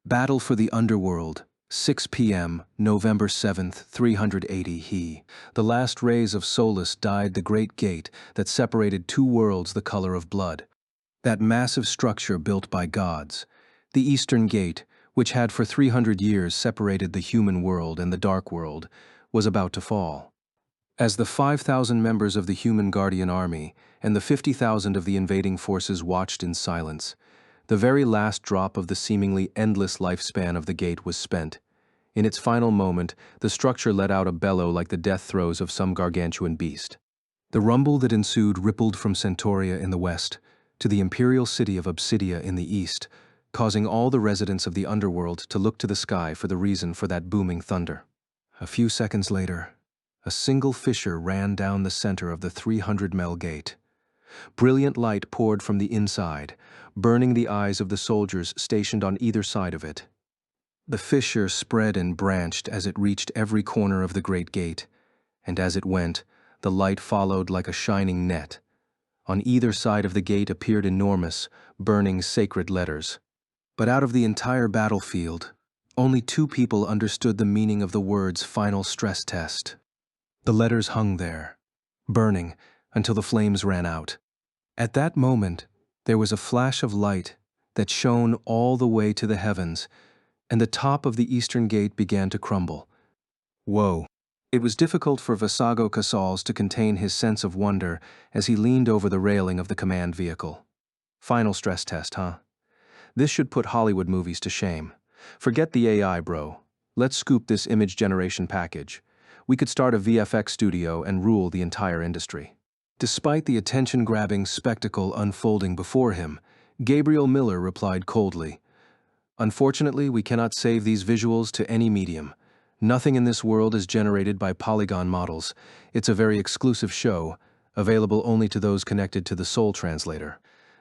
Battle for the Underworld, 6 p.m., November 7th, 380 He. The last rays of solace dyed the great gate that separated two worlds the color of blood. That massive structure built by gods, the Eastern Gate, which had for 300 years separated the human world and the dark world, was about to fall. As the 5,000 members of the human guardian army and the 50,000 of the invading forces watched in silence, the very last drop of the seemingly endless lifespan of the gate was spent. In its final moment, the structure let out a bellow like the death throes of some gargantuan beast. The rumble that ensued rippled from Centauria in the west to the imperial city of Obsidia in the east, causing all the residents of the underworld to look to the sky for the reason for that booming thunder. A few seconds later, a single fissure ran down the center of the 300-mel gate. Brilliant light poured from the inside, burning the eyes of the soldiers stationed on either side of it. The fissure spread and branched as it reached every corner of the great gate, and as it went, the light followed like a shining net. On either side of the gate appeared enormous, burning sacred letters. But out of the entire battlefield, only two people understood the meaning of the words "final stress test." The letters hung there, burning until the flames ran out. At that moment, there was a flash of light that shone all the way to the heavens, and the top of the eastern gate began to crumble. Whoa! It was difficult for Vasago Casals to contain his sense of wonder as he leaned over the railing of the command vehicle. Final stress test, huh? This should put Hollywood movies to shame. Forget the AI, bro. Let's scoop this image generation package. We could start a VFX studio and rule the entire industry. Despite the attention-grabbing spectacle unfolding before him, Gabriel Miller replied coldly, "Unfortunately, we cannot save these visuals to any medium. Nothing in this world is generated by polygon models. It's a very exclusive show, available only to those connected to the Soul Translator."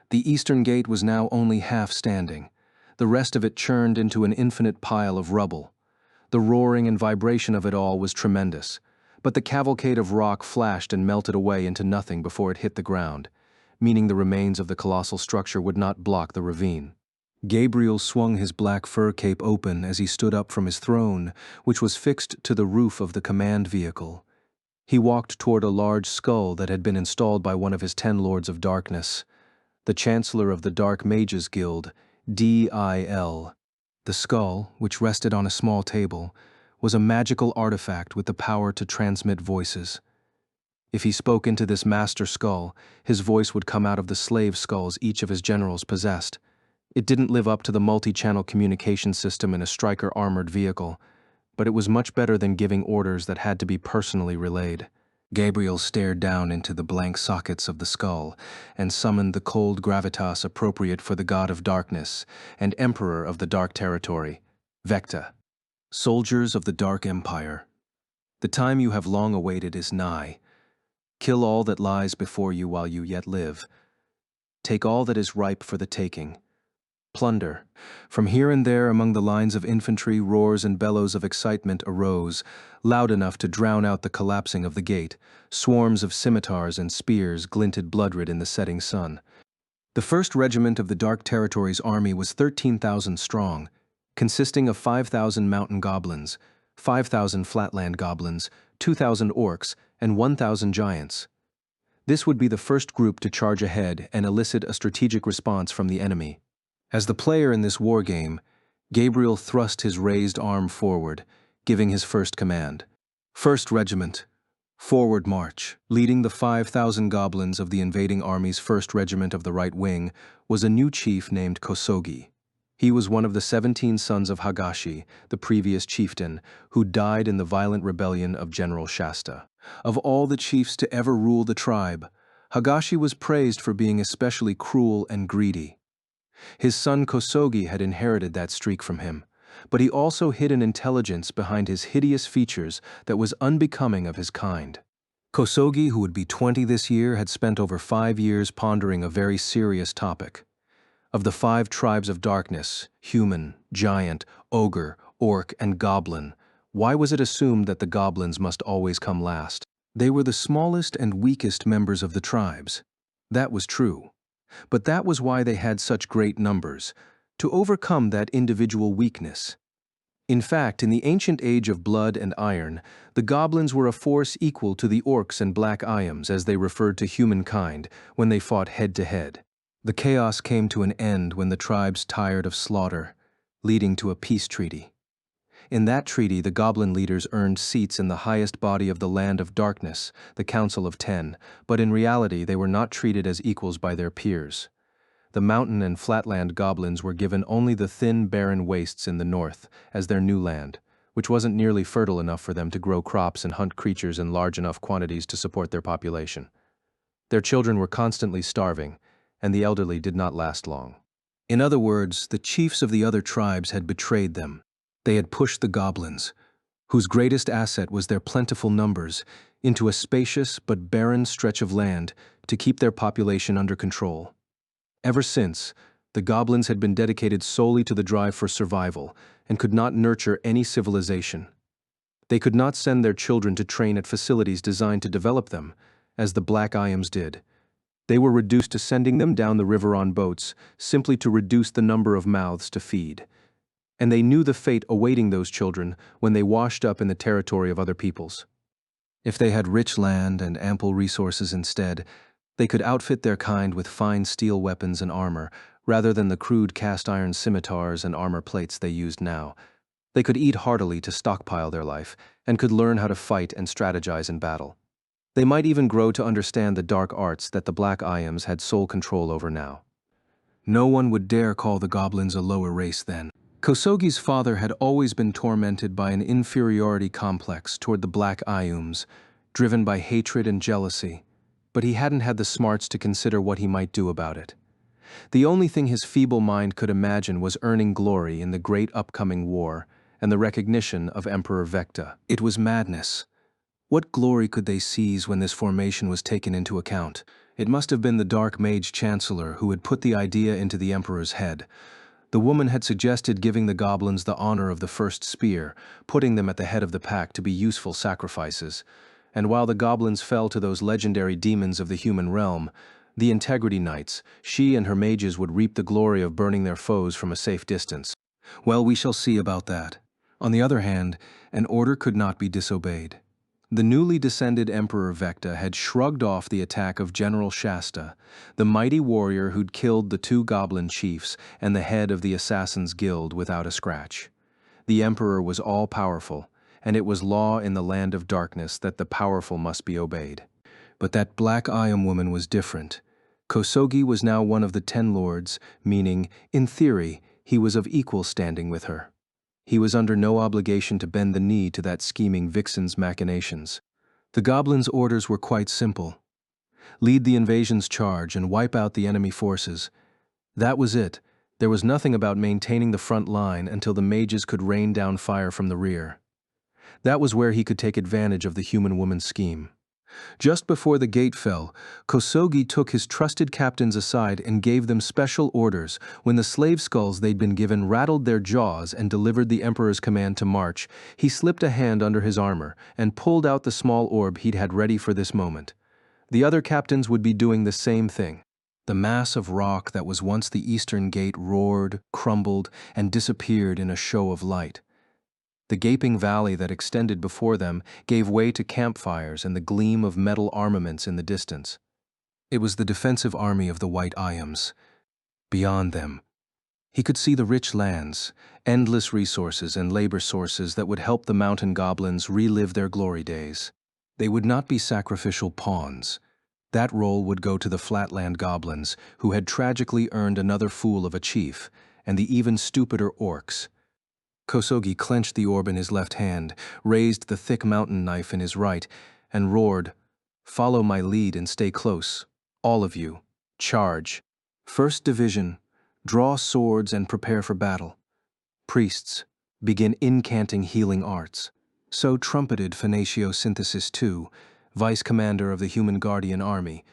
The Eastern Gate was now only half standing. The rest of it churned into an infinite pile of rubble. The roaring and vibration of it all was tremendous, but the cavalcade of rock flashed and melted away into nothing before it hit the ground, meaning the remains of the colossal structure would not block the ravine. Gabriel swung his black fur cape open as he stood up from his throne, which was fixed to the roof of the command vehicle. He walked toward a large skull that had been installed by one of his 10 Lords of Darkness, the Chancellor of the Dark Mages Guild, DIL. The skull, which rested on a small table, was a magical artifact with the power to transmit voices. If he spoke into this master skull, his voice would come out of the slave skulls each of his generals possessed. It didn't live up to the multi-channel communication system in a striker armored vehicle, but it was much better than giving orders that had to be personally relayed. Gabriel stared down into the blank sockets of the skull and summoned the cold gravitas appropriate for the god of darkness and emperor of the dark territory, Vecta. Soldiers of the Dark Empire, the time you have long awaited is nigh. Kill all that lies before you while you yet live. Take all that is ripe for the taking. Plunder. From here and there among the lines of infantry, roars and bellows of excitement arose, loud enough to drown out the collapsing of the gate. Swarms of scimitars and spears glinted blood-red in the setting sun. The 1st Regiment of the Dark Territories Army was 13,000 strong, consisting of 5,000 mountain goblins, 5,000 flatland goblins, 2,000 orcs, and 1,000 giants. This would be the first group to charge ahead and elicit a strategic response from the enemy. As the player in this wargame, Gabriel thrust his raised arm forward, giving his first command. 1st Regiment, forward march. Leading the 5,000 goblins of the invading army's 1st Regiment of the Right Wing was a new chief named Kosogi. He was one of the 17 sons of Hagashi, the previous chieftain, who died in the violent rebellion of General Shasta. Of all the chiefs to ever rule the tribe, Hagashi was praised for being especially cruel and greedy. His son Kosogi had inherited that streak from him, but he also hid an intelligence behind his hideous features that was unbecoming of his kind. Kosogi, who would be 20 this year, had spent over 5 years pondering a very serious topic. Of the 5 tribes of darkness, human, giant, ogre, orc, and goblin, why was it assumed that the goblins must always come last? They were the smallest and weakest members of the tribes. That was true. But that was why they had such great numbers. to overcome that individual weakness. In fact, in the ancient age of blood and iron, the goblins were a force equal to the orcs and black Iams, as they referred to humankind, when they fought head-to-head. The chaos came to an end when the tribes tired of slaughter, leading to a peace treaty. In that treaty, the goblin leaders earned seats in the highest body of the Land of Darkness, the Council of Ten, but in reality they were not treated as equals by their peers. The mountain and flatland goblins were given only the thin, barren wastes in the north as their new land, which wasn't nearly fertile enough for them to grow crops and hunt creatures in large enough quantities to support their population. Their children were constantly starving, and the elderly did not last long. In other words, the chiefs of the other tribes had betrayed them. They had pushed the goblins, whose greatest asset was their plentiful numbers, into a spacious but barren stretch of land to keep their population under control. Ever since, the goblins had been dedicated solely to the drive for survival and could not nurture any civilization. They could not send their children to train at facilities designed to develop them, as the Black Iams did. They were reduced to sending them down the river on boats, simply to reduce the number of mouths to feed. And they knew the fate awaiting those children when they washed up in the territory of other peoples. If they had rich land and ample resources instead, they could outfit their kind with fine steel weapons and armor, rather than the crude cast-iron scimitars and armor plates they used now. They could eat heartily to stockpile their life, and could learn how to fight and strategize in battle. They might even grow to understand the dark arts that the Black Iams had sole control over now. No one would dare call the goblins a lower race then. Kosogi's father had always been tormented by an inferiority complex toward the Black Iams, driven by hatred and jealousy, but he hadn't had the smarts to consider what he might do about it. The only thing his feeble mind could imagine was earning glory in the great upcoming war and the recognition of Emperor Vecta. It was madness. What glory could they seize when this formation was taken into account? It must have been the Dark Mage Chancellor who had put the idea into the Emperor's head. The woman had suggested giving the goblins the honor of the first spear, putting them at the head of the pack to be useful sacrifices. And while the goblins fell to those legendary demons of the human realm, the Integrity Knights, she and her mages would reap the glory of burning their foes from a safe distance. Well, we shall see about that. On the other hand, an order could not be disobeyed. The newly descended Emperor Vecta had shrugged off the attack of General Shasta, the mighty warrior who'd killed the two goblin chiefs and the head of the Assassin's Guild without a scratch. The Emperor was all-powerful, and it was law in the Land of Darkness that the powerful must be obeyed. But that Black Iam woman was different. Kosogi was now one of the 10 lords, meaning, in theory, he was of equal standing with her. He was under no obligation to bend the knee to that scheming vixen's machinations. The goblins' orders were quite simple. Lead the invasion's charge and wipe out the enemy forces. That was it. There was nothing about maintaining the front line until the mages could rain down fire from the rear. That was where he could take advantage of the human woman's scheme. Just before the gate fell, Kosogi took his trusted captains aside and gave them special orders. When the slave skulls they'd been given rattled their jaws and delivered the Emperor's command to march, he slipped a hand under his armor and pulled out the small orb he'd had ready for this moment. The other captains would be doing the same thing. The mass of rock that was once the eastern gate roared, crumbled, and disappeared in a show of light. The gaping valley that extended before them gave way to campfires and the gleam of metal armaments in the distance. It was the defensive army of the White Iams. Beyond them, he could see the rich lands, endless resources and labor sources that would help the mountain goblins relive their glory days. They would not be sacrificial pawns. That role would go to the flatland goblins, who had tragically earned another fool of a chief, and the even stupider orcs. Kosogi clenched the orb in his left hand, raised the thick mountain knife in his right, and roared, "Follow my lead and stay close. All of you. Charge. First Division, draw swords and prepare for battle. Priests, begin incanting healing arts." So trumpeted Phoenatio Synthesis II, Vice Commander of the Human Guardian Army,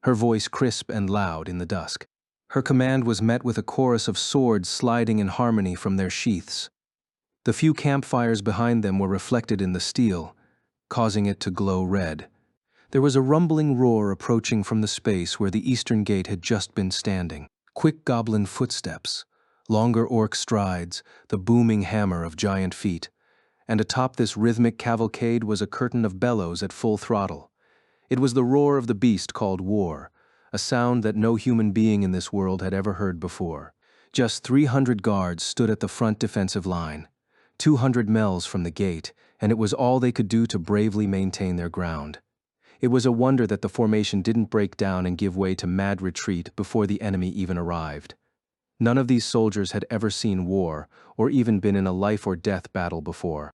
her voice crisp and loud in the dusk. Her command was met with a chorus of swords sliding in harmony from their sheaths. The few campfires behind them were reflected in the steel, causing it to glow red. There was a rumbling roar approaching from the space where the eastern gate had just been standing. Quick goblin footsteps, longer orc strides, the booming hammer of giant feet, and atop this rhythmic cavalcade was a curtain of bellows at full throttle. It was the roar of the beast called war, a sound that no human being in this world had ever heard before. Just 300 guards stood at the front defensive line, 200 miles from the gate, and it was all they could do to bravely maintain their ground. It was a wonder that the formation didn't break down and give way to mad retreat before the enemy even arrived. None of these soldiers had ever seen war, or even been in a life-or-death battle before.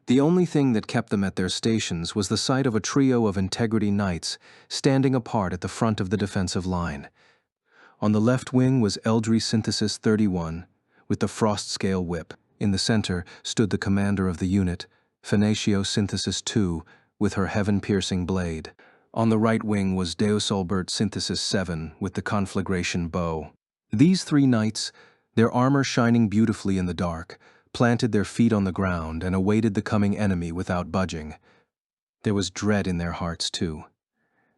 The only thing that kept them at their stations was the sight of a trio of Integrity Knights standing apart at the front of the defensive line. On the left wing was Eldry Synthesis 31, with the Frostscale whip. In the center stood the commander of the unit, Phenatio Synthesis 2, with her heaven-piercing blade. On the right wing was Deosulbert Synthesis 7, with the conflagration bow. These three knights, their armor shining beautifully in the dark, planted their feet on the ground and awaited the coming enemy without budging. There was dread in their hearts, too.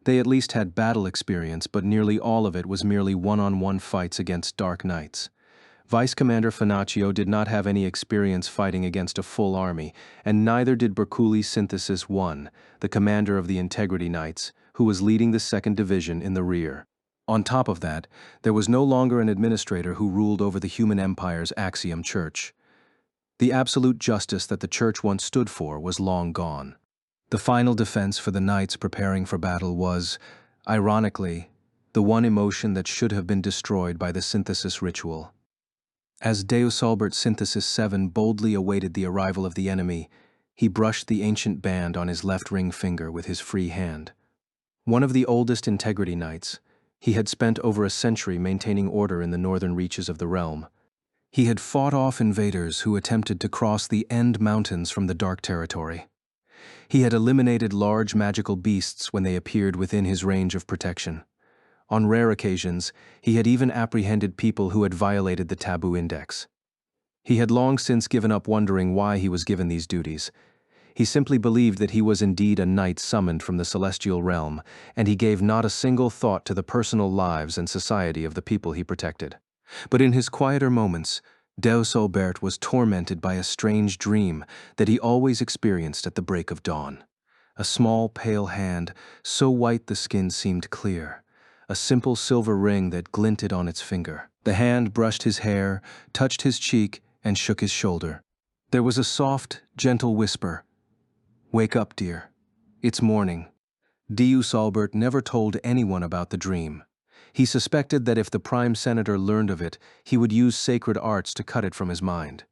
They at least had battle experience, but nearly all of it was merely one-on-one fights against Dark Knights. Vice Commander Phenatio did not have any experience fighting against a full army, and neither did Berculi Synthesis 1, the commander of the Integrity Knights, who was leading the 2nd Division in the rear. On top of that, there was no longer an administrator who ruled over the human empire's Axiom Church. The absolute justice that the Church once stood for was long gone. The final defense for the knights preparing for battle was, ironically, the one emotion that should have been destroyed by the synthesis ritual. As Deosulbert Synthesis 7 boldly awaited the arrival of the enemy, he brushed the ancient band on his left ring finger with his free hand. One of the oldest Integrity Knights, he had spent over a century maintaining order in the northern reaches of the realm. He had fought off invaders who attempted to cross the End Mountains from the Dark Territory. He had eliminated large magical beasts when they appeared within his range of protection. On rare occasions, he had even apprehended people who had violated the taboo index. He had long since given up wondering why he was given these duties. He simply believed that he was indeed a knight summoned from the celestial realm, and he gave not a single thought to the personal lives and society of the people he protected. But in his quieter moments, Deosulbert was tormented by a strange dream that he always experienced at the break of dawn. A small, pale hand, so white the skin seemed clear. A simple silver ring that glinted on its finger. The hand brushed his hair, touched his cheek, and shook his shoulder. There was a soft, gentle whisper. "Wake up, dear. It's morning." Deosulbert never told anyone about the dream. He suspected that if the Prime Senator learned of it, he would use sacred arts to cut it from his mind.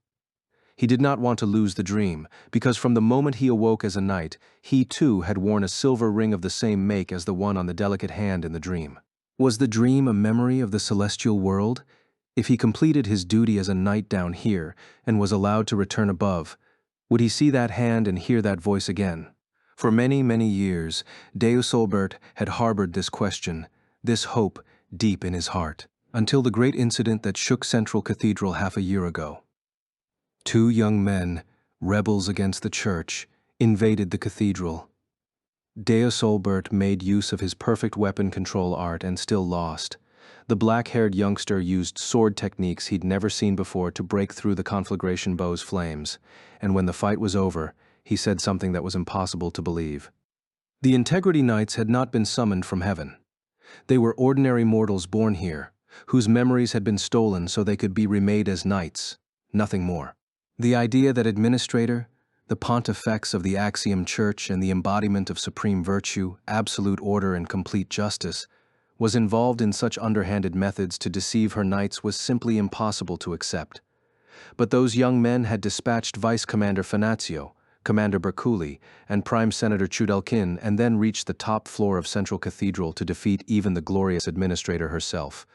He did not want to lose the dream, because from the moment he awoke as a knight, he too had worn a silver ring of the same make as the one on the delicate hand in the dream. Was the dream a memory of the celestial world? If he completed his duty as a knight down here and was allowed to return above, would he see that hand and hear that voice again? For many, many years, Deosulbert had harbored this question, this hope deep in his heart, until the great incident that shook Central Cathedral half a year ago. Two young men, rebels against the church, invaded the cathedral. Deosulbert made use of his perfect weapon control art and still lost. The black-haired youngster used sword techniques he'd never seen before to break through the conflagration bow's flames, and when the fight was over, he said something that was impossible to believe. The Integrity Knights had not been summoned from heaven. They were ordinary mortals born here, whose memories had been stolen so they could be remade as knights, nothing more. The idea that administrator, the pontifex of the Axiom Church and the embodiment of supreme virtue, absolute order and complete justice, was involved in such underhanded methods to deceive her knights was simply impossible to accept. But those young men had dispatched Vice Commander Phenatio, Commander Berculi, and Prime Senator Chudelkin, and then reached the top floor of Central Cathedral to defeat even the glorious administrator herself.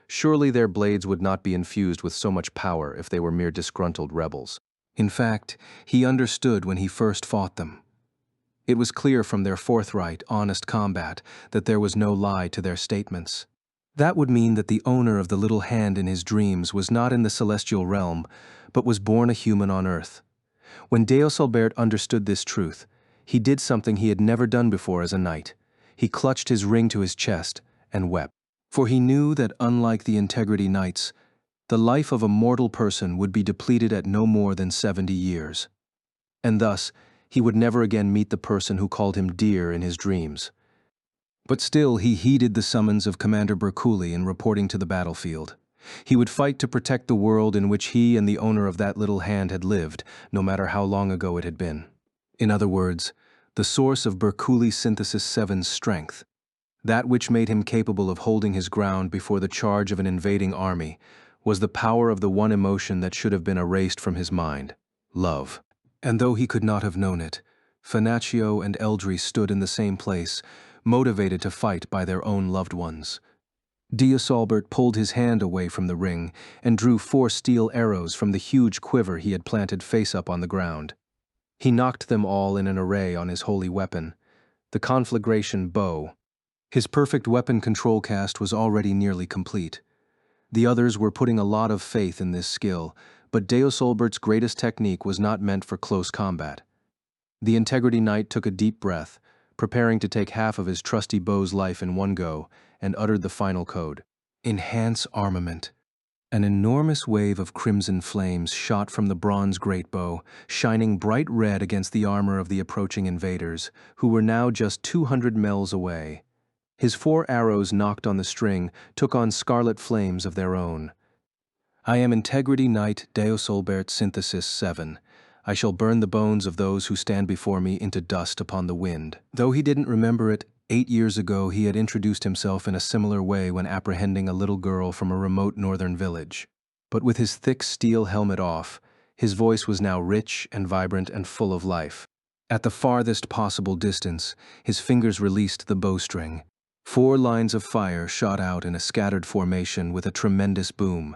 Surely their blades would not be infused with so much power if they were mere disgruntled rebels. In fact, he understood when he first fought them. It was clear from their forthright, honest combat that there was no lie to their statements. That would mean that the owner of the little hand in his dreams was not in the celestial realm, but was born a human on earth. When Deosulbert understood this truth, he did something he had never done before as a knight. He clutched his ring to his chest and wept. For he knew that unlike the Integrity Knights, the life of a mortal person would be depleted at no more than 70 years. And thus, he would never again meet the person who called him dear in his dreams. But still, he heeded the summons of Commander Bercouli in reporting to the battlefield. He would fight to protect the world in which he and the owner of that little hand had lived, no matter how long ago it had been. In other words, the source of Bercouli Synthesis 7's strength, that which made him capable of holding his ground before the charge of an invading army, was the power of the one emotion that should have been erased from his mind: love. And though he could not have known it, Finaccio and Eldry stood in the same place, motivated to fight by their own loved ones. Diosalbert pulled his hand away from the ring and drew 4 steel arrows from the huge quiver he had planted face up on the ground. He knocked them all in an array on his holy weapon, the conflagration bow. His perfect weapon control cast was already nearly complete. The others were putting a lot of faith in this skill, but Diosalbert's greatest technique was not meant for close combat. The Integrity Knight took a deep breath, preparing to take half of his trusty bow's life in one go, and uttered the final code: "Enhance armament." An enormous wave of crimson flames shot from the bronze greatbow, shining bright red against the armor of the approaching invaders, who were now just 200 miles away. His 4 arrows knocked on the string took on scarlet flames of their own. "I am Integrity Knight Diosalbert Synthesis 7. I shall burn the bones of those who stand before me into dust upon the wind." Though he didn't remember it, 8 years ago he had introduced himself in a similar way when apprehending a little girl from a remote northern village. But with his thick steel helmet off, his voice was now rich and vibrant and full of life. At the farthest possible distance, his fingers released the bowstring. 4 lines of fire shot out in a scattered formation with a tremendous boom.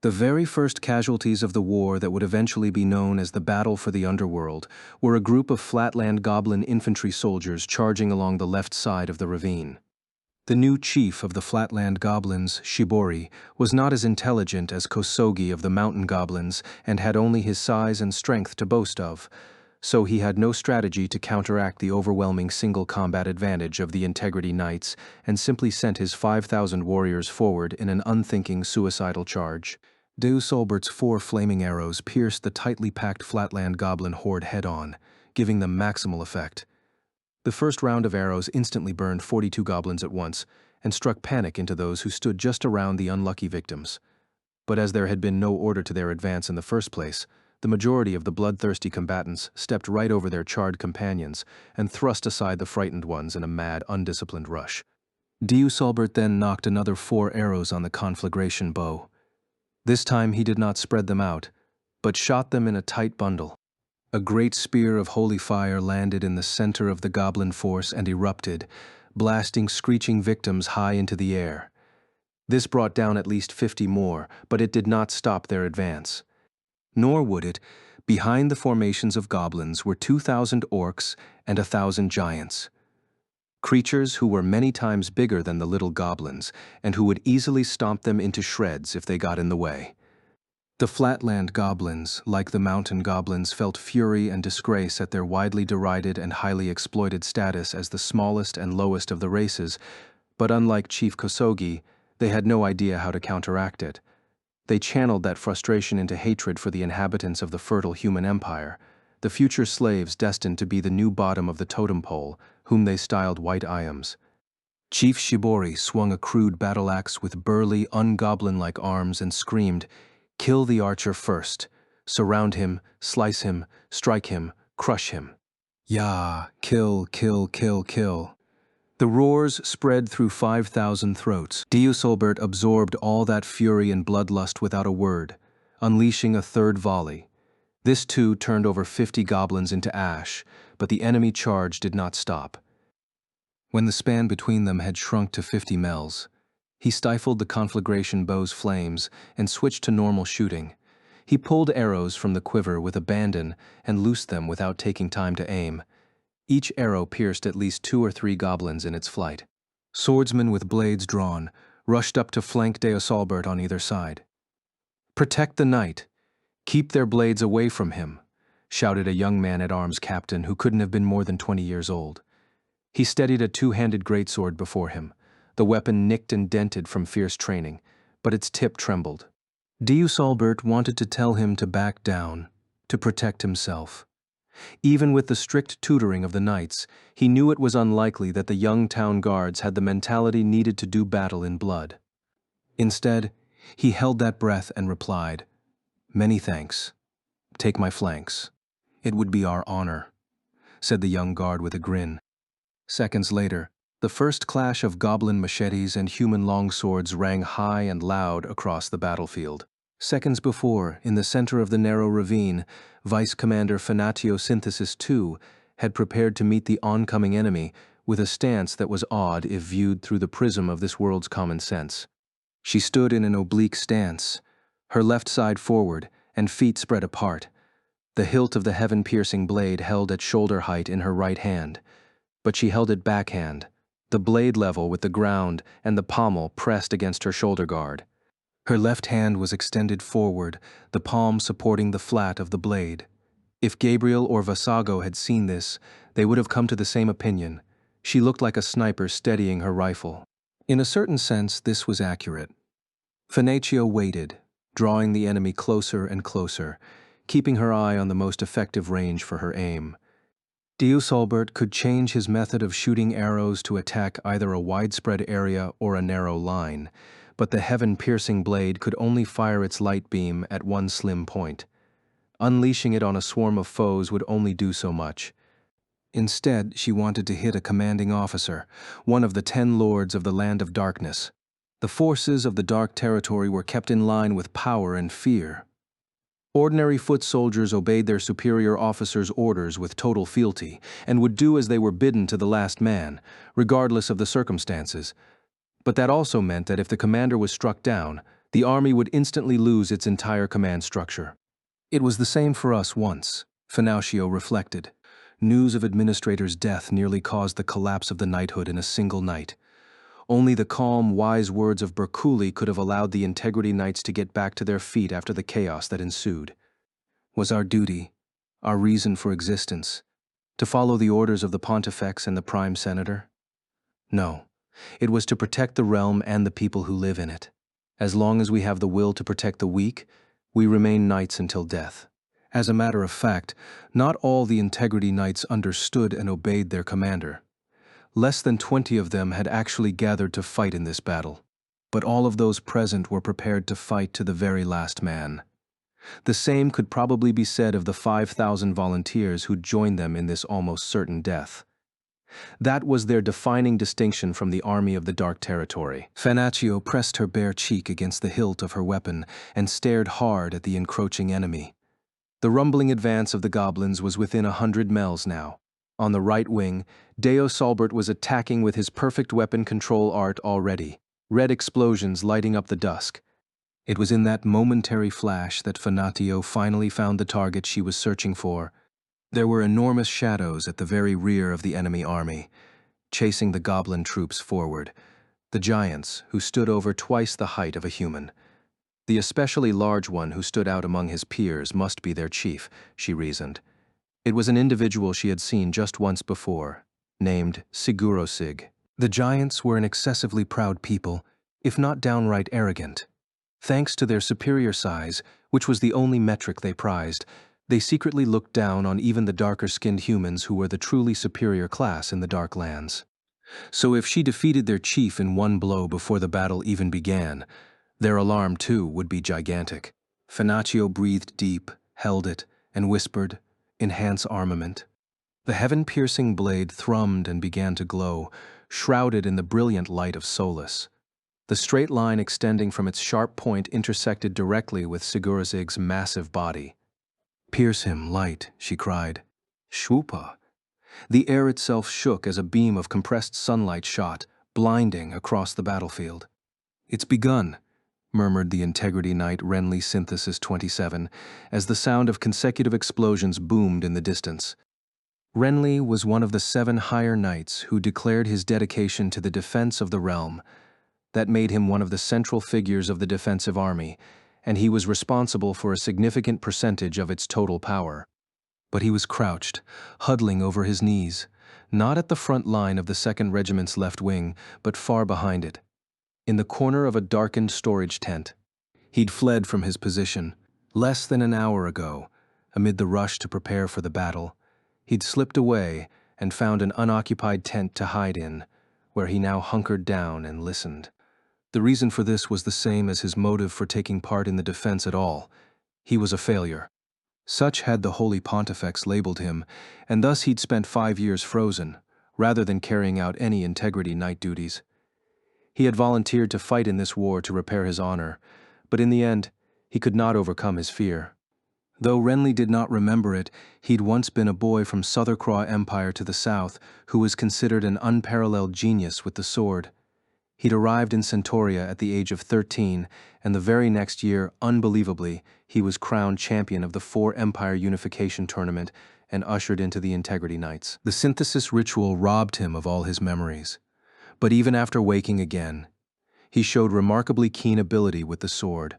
The very first casualties of the war that would eventually be known as the Battle for the Underworld were a group of Flatland Goblin infantry soldiers charging along the left side of the ravine. The new chief of the Flatland Goblins, Shibori, was not as intelligent as Kosogi of the Mountain Goblins and had only his size and strength to boast of, so he had no strategy to counteract the overwhelming single combat advantage of the Integrity Knights and simply sent his 5,000 warriors forward in an unthinking suicidal charge. Diosalbert's 4 flaming arrows pierced the tightly packed Flatland Goblin horde head-on, giving them maximal effect. The first round of arrows instantly burned 42 goblins at once and struck panic into those who stood just around the unlucky victims. But as there had been no order to their advance in the first place, the majority of the bloodthirsty combatants stepped right over their charred companions and thrust aside the frightened ones in a mad, undisciplined rush. Diosalbert then knocked another 4 arrows on the conflagration bow. This time he did not spread them out, but shot them in a tight bundle. A great spear of holy fire landed in the center of the goblin force and erupted, blasting screeching victims high into the air. This brought down at least 50 more, but it did not stop their advance. Nor would it. Behind the formations of goblins were 2,000 orcs and 1,000 giants. Creatures who were many times bigger than the little goblins, and who would easily stomp them into shreds if they got in the way. The Flatland Goblins, like the Mountain Goblins, felt fury and disgrace at their widely derided and highly exploited status as the smallest and lowest of the races, but unlike Chief Kosogi, they had no idea how to counteract it. They channeled that frustration into hatred for the inhabitants of the fertile human empire, the future slaves destined to be the new bottom of the totem pole, whom they styled White Iams. Chief Shibori swung a crude battle axe with burly, ungoblin-like arms and screamed, "Kill the archer first. Surround him, slice him, strike him, crush him. Yeah, kill, kill, kill, kill." The roars spread through 5,000 throats. Diosalbert absorbed all that fury and bloodlust without a word, unleashing a third volley. This too turned over 50 goblins into ash, but the enemy charge did not stop. When the span between them had shrunk to 50 mels, he stifled the conflagration bow's flames and switched to normal shooting. He pulled arrows from the quiver with abandon and loosed them without taking time to aim. Each arrow pierced at least 2 or 3 goblins in its flight. Swordsmen with blades drawn rushed up to flank Diosalbert on either side. "Protect the knight. Keep their blades away from him," shouted a young man-at-arms captain who couldn't have been more than 20 years old. He steadied a 2-handed greatsword before him, the weapon nicked and dented from fierce training, but its tip trembled. Deusalbert wanted to tell him to back down, to protect himself. Even with the strict tutoring of the knights, he knew it was unlikely that the young town guards had the mentality needed to do battle in blood. Instead, he held that breath and replied, "Many thanks. Take my flanks. It would be our honor," said the young guard with a grin. Seconds later, the first clash of goblin machetes and human longswords rang high and loud across the battlefield. Seconds before, in the center of the narrow ravine, Vice Commander Fanatio Synthesis II had prepared to meet the oncoming enemy with a stance that was odd if viewed through the prism of this world's common sense. She stood in an oblique stance, her left side forward and feet spread apart, the hilt of the heaven-piercing blade held at shoulder height in her right hand, but she held it backhand, the blade level with the ground and the pommel pressed against her shoulder guard. Her left hand was extended forward, the palm supporting the flat of the blade. If Gabriel or Vasago had seen this, they would have come to the same opinion. She looked like a sniper steadying her rifle. In a certain sense, this was accurate. Fanatio waited, drawing the enemy closer and closer, keeping her eye on the most effective range for her aim. Deusalbert could change his method of shooting arrows to attack either a widespread area or a narrow line, but the heaven-piercing blade could only fire its light beam at one slim point. Unleashing it on a swarm of foes would only do so much. Instead, she wanted to hit a commanding officer, one of the 10 lords of the Land of Darkness. The forces of the Dark Territory were kept in line with power and fear. Ordinary foot soldiers obeyed their superior officers' orders with total fealty, and would do as they were bidden to the last man, regardless of the circumstances. But that also meant that if the commander was struck down, the army would instantly lose its entire command structure. It was the same for us once, Fanatio reflected. News of Administrator's death nearly caused the collapse of the knighthood in a single night. Only the calm, wise words of Berculi could have allowed the Integrity Knights to get back to their feet after the chaos that ensued. Was our duty, our reason for existence, to follow the orders of the Pontifex and the Prime Senator? No. It was to protect the realm and the people who live in it. As long as we have the will to protect the weak, we remain knights until death. As a matter of fact, not all the Integrity Knights understood and obeyed their commander. Less than 20 of them had actually gathered to fight in this battle, but all of those present were prepared to fight to the very last man. The same could probably be said of the 5,000 volunteers who joined them in this almost certain death. That was their defining distinction from the army of the Dark Territory. Fanatio pressed her bare cheek against the hilt of her weapon and stared hard at the encroaching enemy. The rumbling advance of the goblins was within 100 mels now. On the right wing, Deusalbert was attacking with his perfect weapon control art already, red explosions lighting up the dusk. It was in that momentary flash that Fanatio finally found the target she was searching for. There were enormous shadows at the very rear of the enemy army, chasing the goblin troops forward, the giants who stood over twice the height of a human. The especially large one who stood out among his peers must be their chief, she reasoned. It was an individual she had seen just once before, named Sigurosig. The giants were an excessively proud people, if not downright arrogant. Thanks to their superior size, which was the only metric they prized, they secretly looked down on even the darker-skinned humans who were the truly superior class in the Dark Lands. So if she defeated their chief in one blow before the battle even began, their alarm, too, would be gigantic. Fanatio breathed deep, held it, and whispered, "Enhance armament." The heaven-piercing blade thrummed and began to glow, shrouded in the brilliant light of Solus. The straight line extending from its sharp point intersected directly with Sigurozig's massive body. "Pierce him, light," she cried. Shwoopa! The air itself shook as a beam of compressed sunlight shot, blinding across the battlefield. "It's begun," murmured the Integrity Knight Renly Synthesis 27, as the sound of consecutive explosions boomed in the distance. Renly was one of the 7 higher knights who declared his dedication to the defense of the realm. That made him one of the central figures of the defensive army, and he was responsible for a significant percentage of its total power. But he was crouched, huddling over his knees, not at the front line of the 2nd Regiment's left wing, but far behind it, in the corner of a darkened storage tent. He'd fled from his position. Less than an hour ago, amid the rush to prepare for the battle, he'd slipped away and found an unoccupied tent to hide in, where he now hunkered down and listened. The reason for this was the same as his motive for taking part in the defense at all. He was a failure. Such had the Holy Pontifex labeled him, and thus he'd spent 5 years frozen, rather than carrying out any integrity knight duties. He had volunteered to fight in this war to repair his honor, but in the end, he could not overcome his fear. Though Renly did not remember it, he'd once been a boy from Sothercraw Empire to the south who was considered an unparalleled genius with the sword. He'd arrived in Centauria at the age of 13, and the very next year, unbelievably, he was crowned champion of the 4 Empire Unification Tournament and ushered into the Integrity Knights. The synthesis ritual robbed him of all his memories. But even after waking again, he showed remarkably keen ability with the sword.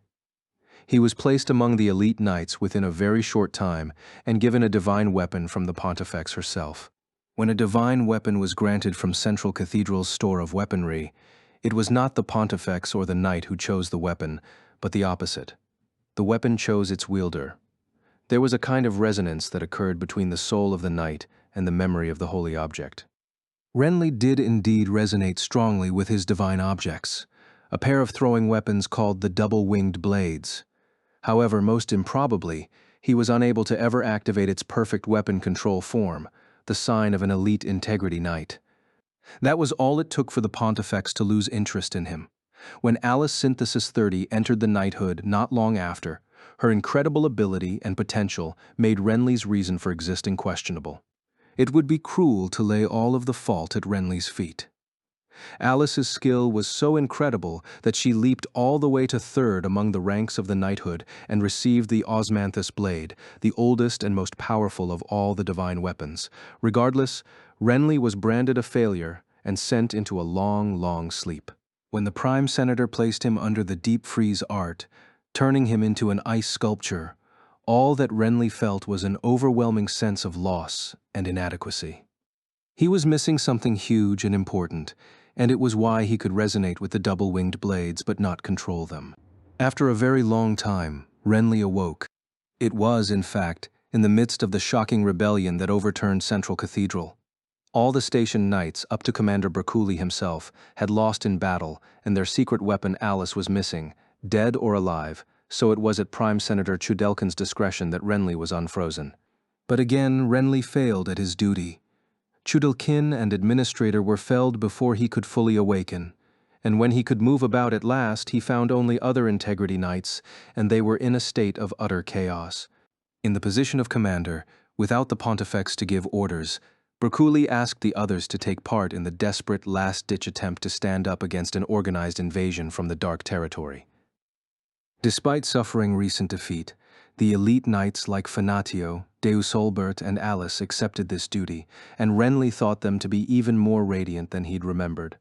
He was placed among the elite knights within a very short time and given a divine weapon from the Pontifex herself. When a divine weapon was granted from Central Cathedral's store of weaponry, it was not the Pontifex or the knight who chose the weapon, but the opposite. The weapon chose its wielder. There was a kind of resonance that occurred between the soul of the knight and the memory of the holy object. Renly did indeed resonate strongly with his divine objects, a pair of throwing weapons called the double-winged blades. However, most improbably, he was unable to ever activate its perfect weapon control form, the sign of an elite integrity knight. That was all it took for the Pontifex to lose interest in him. When Alice Synthesis 30 entered the knighthood not long after, her incredible ability and potential made Renly's reason for existing questionable. It would be cruel to lay all of the fault at Renly's feet. Alice's skill was so incredible that she leaped all the way to 3rd among the ranks of the knighthood and received the Osmanthus blade, the oldest and most powerful of all the divine weapons. Regardless, Renly was branded a failure and sent into a long, long sleep. When the Prime Senator placed him under the deep freeze art, turning him into an ice sculpture, all that Renly felt was an overwhelming sense of loss and inadequacy. He was missing something huge and important, and it was why he could resonate with the double-winged blades but not control them. After a very long time, Renly awoke. It was, in fact, in the midst of the shocking rebellion that overturned Central Cathedral. All the station knights, up to Commander Bercouli himself, had lost in battle, and their secret weapon Alice was missing, dead or alive, so it was at Prime Senator Chudelkin's discretion that Renly was unfrozen. But again, Renly failed at his duty. Chudelkin and Administrator were felled before he could fully awaken, and when he could move about at last, he found only other Integrity Knights, and they were in a state of utter chaos. In the position of commander, without the Pontifex to give orders, Bercouli asked the others to take part in the desperate last-ditch attempt to stand up against an organized invasion from the Dark Territory. Despite suffering recent defeat, the elite knights like Fanatio, Deus Olbert, and Alice accepted this duty, and Renly thought them to be even more radiant than he'd remembered.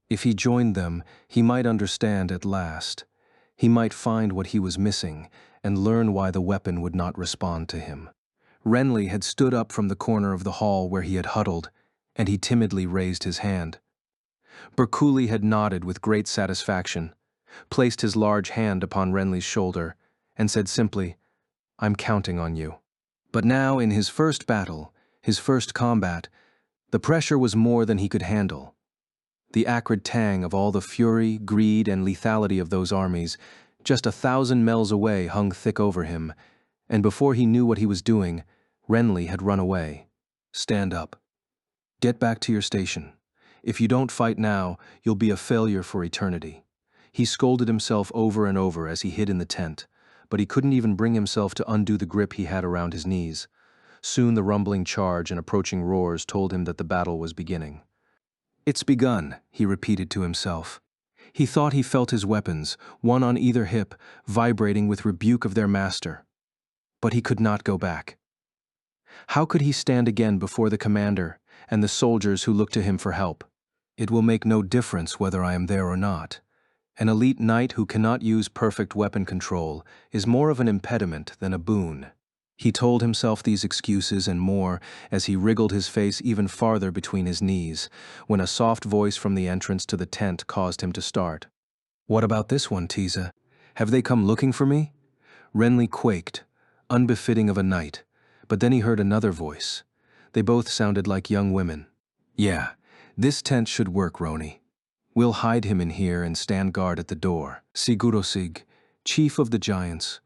If he joined them, he might understand at last. He might find what he was missing and learn why the weapon would not respond to him. Renly had stood up from the corner of the hall where he had huddled, and he timidly raised his hand. Bercouli had nodded with great satisfaction, placed his large hand upon Renly's shoulder, and said simply, "I'm counting on you." But now, in his first battle, his first combat, the pressure was more than he could handle. The acrid tang of all the fury, greed, and lethality of those armies, just 1,000 miles away, hung thick over him, and before he knew what he was doing, Renly had run away. "Stand up. Get back to your station. If you don't fight now, you'll be a failure for eternity." He scolded himself over and over as he hid in the tent, but he couldn't even bring himself to undo the grip he had around his knees. Soon the rumbling charge and approaching roars told him that the battle was beginning. "It's begun," he repeated to himself. He thought he felt his weapons, one on either hip, vibrating with rebuke of their master. But he could not go back. How could he stand again before the commander and the soldiers who looked to him for help? "It will make no difference whether I am there or not. An elite knight who cannot use perfect weapon control is more of an impediment than a boon." He told himself these excuses and more as he wriggled his face even farther between his knees, when a soft voice from the entrance to the tent caused him to start. "What about this one, Tiza? Have they come looking for me? Renly quaked, unbefitting of a knight, but then he heard another voice. They both sounded like young women. Yeah, this tent should work, Roni. We'll hide him in here and stand guard at the door. Sigurosig, chief of the giants,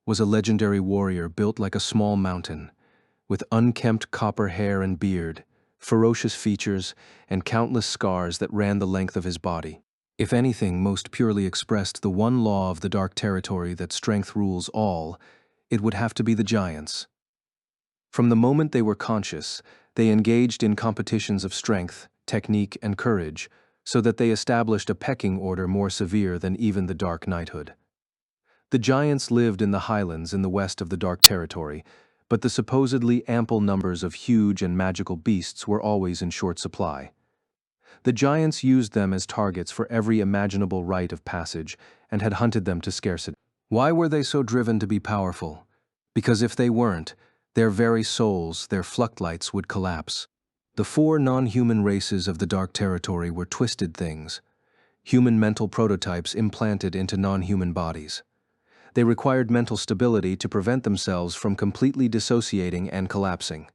was a legendary warrior built like a small mountain, with unkempt copper hair and beard, ferocious features, and countless scars that ran the length of his body. If anything most purely expressed the one law of the Dark Territory that strength rules all, it would have to be the giants. From the moment they were conscious, they engaged in competitions of strength, technique, and courage, so that they established a pecking order more severe than even the Dark Knighthood. The giants lived in the highlands in the west of the Dark Territory, but the supposedly ample numbers of huge and magical beasts were always in short supply. The giants used them as targets for every imaginable rite of passage and had hunted them to scarcity. Why were they so driven to be powerful? Because if they weren't, their very souls, their fluctlights, would collapse. The four non-human races of the Dark Territory were twisted things, human mental prototypes implanted into non-human bodies. They required mental stability to prevent themselves from completely dissociating and collapsing.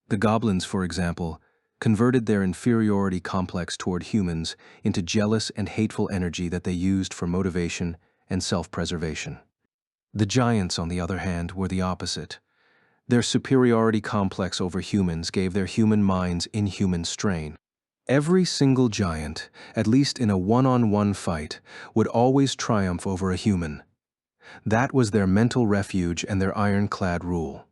The goblins, for example, converted their inferiority complex toward humans into jealous and hateful energy that they used for motivation and self-preservation. The giants, on the other hand, were the opposite. Their superiority complex over humans gave their human minds inhuman strain. Every single giant, at least in a one-on-one fight, would always triumph over a human. That was their mental refuge and their ironclad rule.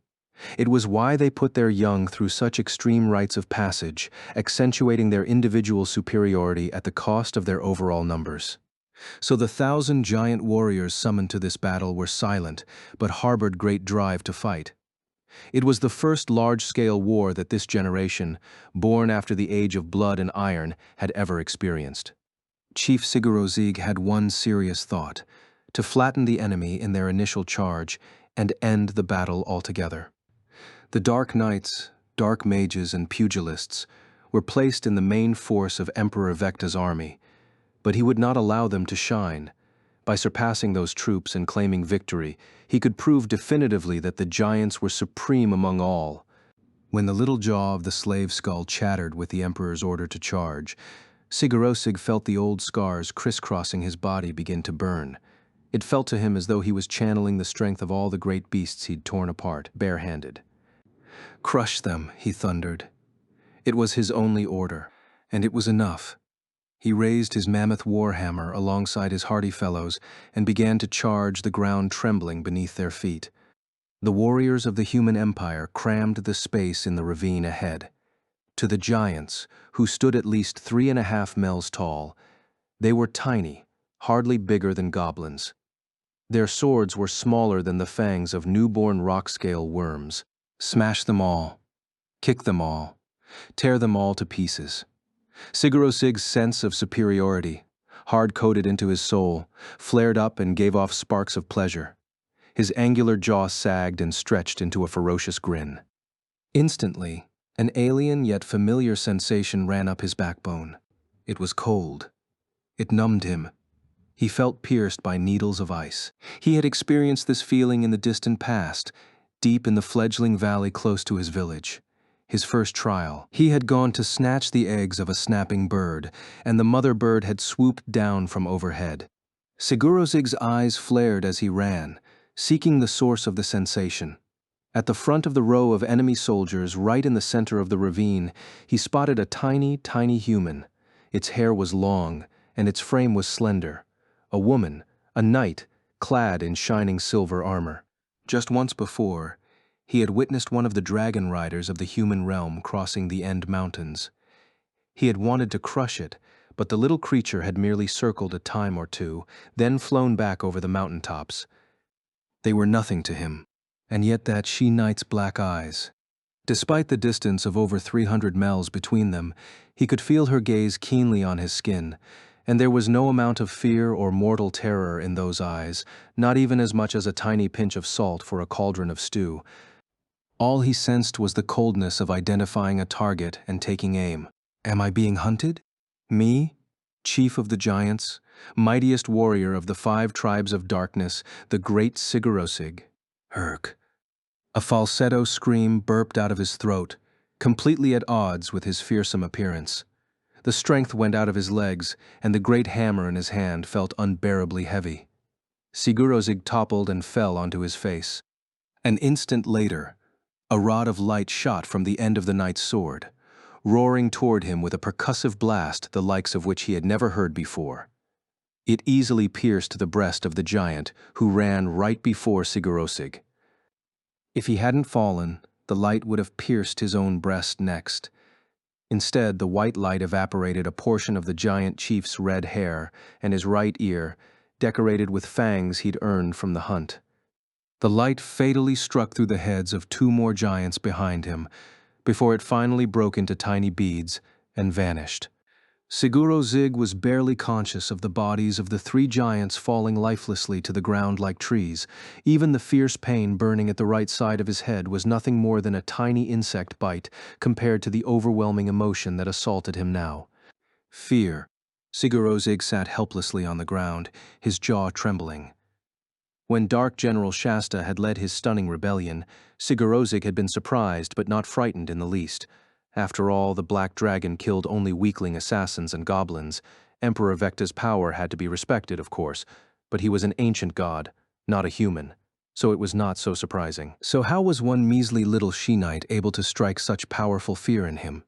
It was why they put their young through such extreme rites of passage, accentuating their individual superiority at the cost of their overall numbers. So the 1,000 giant warriors summoned to this battle were silent, but harbored great drive to fight. It was the first large-scale war that this generation, born after the age of blood and iron, had ever experienced. Chief Sigurosig had one serious thought: to flatten the enemy in their initial charge and end the battle altogether. The Dark Knights, Dark Mages, and Pugilists were placed in the main force of Emperor Vecta's army, but he would not allow them to shine. By surpassing those troops and claiming victory, he could prove definitively that the giants were supreme among all. When the little jaw of the slave skull chattered with the Emperor's order to charge, Sigurosig felt the old scars crisscrossing his body begin to burn. It felt to him as though he was channeling the strength of all the great beasts he'd torn apart, barehanded. "Crush them," he thundered. It was his only order, and it was enough. He raised his mammoth warhammer alongside his hardy fellows and began to charge, the ground trembling beneath their feet. The warriors of the human empire crammed the space in the ravine ahead. To the giants, who stood at least 3.5 miles tall, they were tiny, hardly bigger than goblins. Their swords were smaller than the fangs of newborn rock-scale worms. Smash them all. Kick them all. Tear them all to pieces. Sigurosig's sense of superiority, hard-coded into his soul, flared up and gave off sparks of pleasure. His angular jaw sagged and stretched into a ferocious grin. Instantly, an alien yet familiar sensation ran up his backbone. It was cold. It numbed him. He felt pierced by needles of ice. He had experienced this feeling in the distant past, deep in the fledgling valley close to his village. His first trial. He had gone to snatch the eggs of a snapping bird, and the mother bird had swooped down from overhead. Sigurosig's eyes flared as he ran, seeking the source of the sensation. At the front of the row of enemy soldiers, right in the center of the ravine, he spotted a tiny, tiny human. Its hair was long, and its frame was slender. A woman, a knight, clad in shining silver armor. Just once before, he had witnessed one of the dragon riders of the human realm crossing the End Mountains. He had wanted to crush it, but the little creature had merely circled a time or two, then flown back over the mountaintops. They were nothing to him, and yet that she-knight's black eyes. Despite the distance of over 300 miles between them, he could feel her gaze keenly on his skin, and there was no amount of fear or mortal terror in those eyes, not even as much as a tiny pinch of salt for a cauldron of stew. All he sensed was the coldness of identifying a target and taking aim. Am I being hunted? Me? Chief of the giants? mightiest warrior of the 5 tribes of darkness, the great Sigurosig. Herc. A falsetto scream burped out of his throat, completely at odds with his fearsome appearance. The strength went out of his legs, and the great hammer in his hand felt unbearably heavy. Sigurosig toppled and fell onto his face. An instant later, a rod of light shot from the end of the knight's sword, roaring toward him with a percussive blast the likes of which he had never heard before. It easily pierced the breast of the giant, who ran right before Sigurosig. If he hadn't fallen, the light would have pierced his own breast next. Instead, the white light evaporated a portion of the giant chief's red hair and his right ear, decorated with fangs he'd earned from the hunt. The light fatally struck through the heads of 2 more giants behind him, before it finally broke into tiny beads and vanished. Sigurosig was barely conscious of the bodies of the 3 giants falling lifelessly to the ground like trees. Even the fierce pain burning at the right side of his head was nothing more than a tiny insect bite compared to the overwhelming emotion that assaulted him now. Fear. Sigurosig sat helplessly on the ground, his jaw trembling. When Dark General Shasta had led his stunning rebellion, Sigurosig had been surprised but not frightened in the least. After all, the Black Dragon killed only weakling assassins and goblins. Emperor Vecta's power had to be respected, of course, but he was an ancient god, not a human, so it was not so surprising. So how was one measly little she-knight able to strike such powerful fear in him?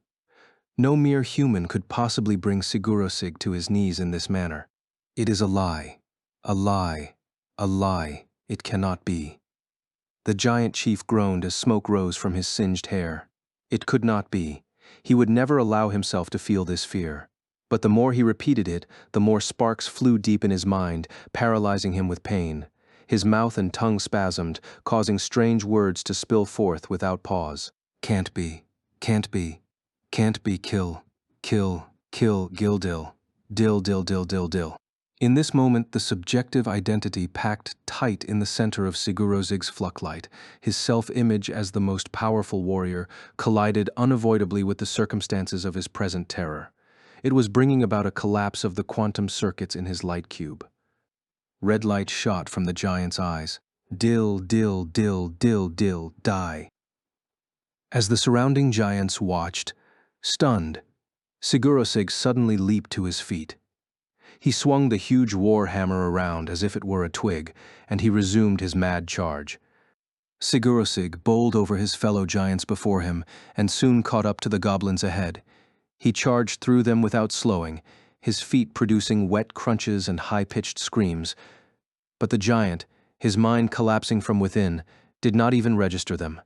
No mere human could possibly bring Sigurosig to his knees in this manner. It is a lie. A lie. A lie. It cannot be. The giant chief groaned as smoke rose from his singed hair. It could not be. He would never allow himself to feel this fear. But the more he repeated it, the more sparks flew deep in his mind, paralyzing him with pain. His mouth and tongue spasmed, causing strange words to spill forth without pause. Can't be. Can't be. Can't be. Kill. Kill. Kill. Gildil. Dill. Dill. Dill. Dill. Dill. In this moment, the subjective identity packed tight in the center of Sigurosig's flucklight, his self-image as the most powerful warrior, collided unavoidably with the circumstances of his present terror. It was bringing about a collapse of the quantum circuits in his light cube. Red light shot from the giant's eyes. Dill, dill, dill, dill, dill, die. As the surrounding giants watched, stunned, Sigurosig suddenly leaped to his feet. He swung the huge war hammer around as if it were a twig, and he resumed his mad charge. Sigurosig bowled over his fellow giants before him and soon caught up to the goblins ahead. He charged through them without slowing, his feet producing wet crunches and high-pitched screams. But the giant, his mind collapsing from within, did not even register them.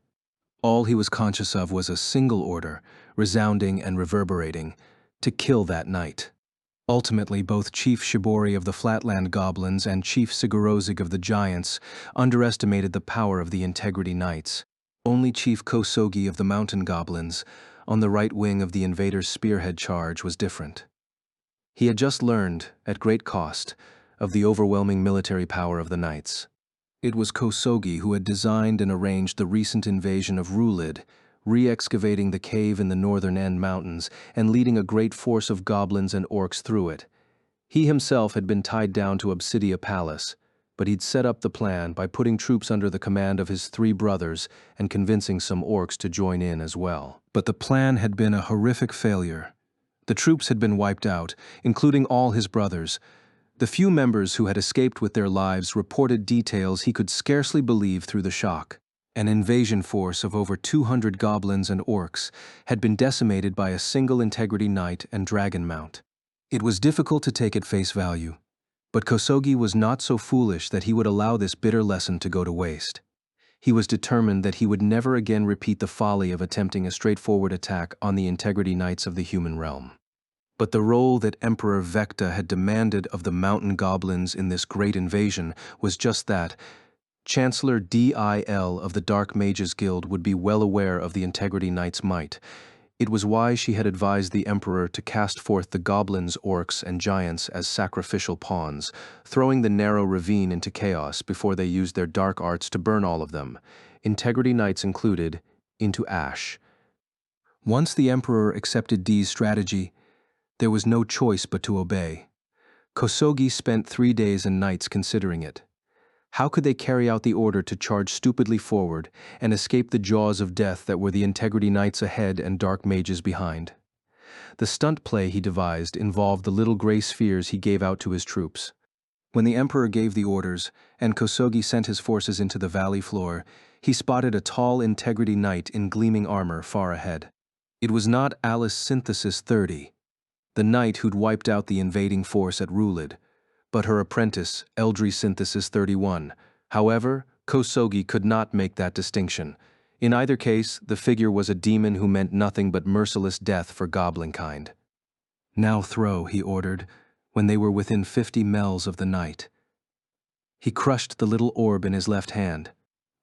All he was conscious of was a single order, resounding and reverberating, to kill that night. Ultimately, both Chief Shibori of the Flatland Goblins and Chief Sigurosig of the Giants underestimated the power of the Integrity Knights. Only Chief Kosogi of the Mountain Goblins, on the right wing of the invaders' spearhead charge, was different. He had just learned, at great cost, of the overwhelming military power of the Knights. It was Kosogi who had designed and arranged the recent invasion of Rulid, re-excavating the cave in the northern End Mountains and leading a great force of goblins and orcs through it. He himself had been tied down to Obsidia Palace, but he'd set up the plan by putting troops under the command of his 3 brothers and convincing some orcs to join in as well. But the plan had been a horrific failure. The troops had been wiped out, including all his brothers. The few members who had escaped with their lives reported details he could scarcely believe through the shock. An invasion force of over 200 goblins and orcs had been decimated by a single Integrity Knight and Dragon Mount. It was difficult to take at face value, but Kosogi was not so foolish that he would allow this bitter lesson to go to waste. He was determined that he would never again repeat the folly of attempting a straightforward attack on the Integrity Knights of the human realm. But the role that Emperor Vecta had demanded of the mountain goblins in this great invasion was just that. Chancellor Dil of the Dark Mages Guild would be well aware of the Integrity Knight's might. It was why she had advised the Emperor to cast forth the goblins, orcs, and giants as sacrificial pawns, throwing the narrow ravine into chaos before they used their dark arts to burn all of them, Integrity Knights included, into ash. Once the Emperor accepted Dee's strategy, there was no choice but to obey. Kosogi spent 3 days and nights considering it. How could they carry out the order to charge stupidly forward and escape the jaws of death that were the Integrity Knights ahead and Dark Mages behind? The stunt play he devised involved the little gray spheres he gave out to his troops. When the Emperor gave the orders, and Kosogi sent his forces into the valley floor, he spotted a tall Integrity Knight in gleaming armor far ahead. It was not Alice Synthesis 30, the knight who'd wiped out the invading force at Rulid, but her apprentice, Eldri Synthesis 31. However, Kosogi could not make that distinction. In either case, the figure was a demon who meant nothing but merciless death for goblin-kind. "Now throw," he ordered, when they were within 50 mels of the knight. He crushed the little orb in his left hand.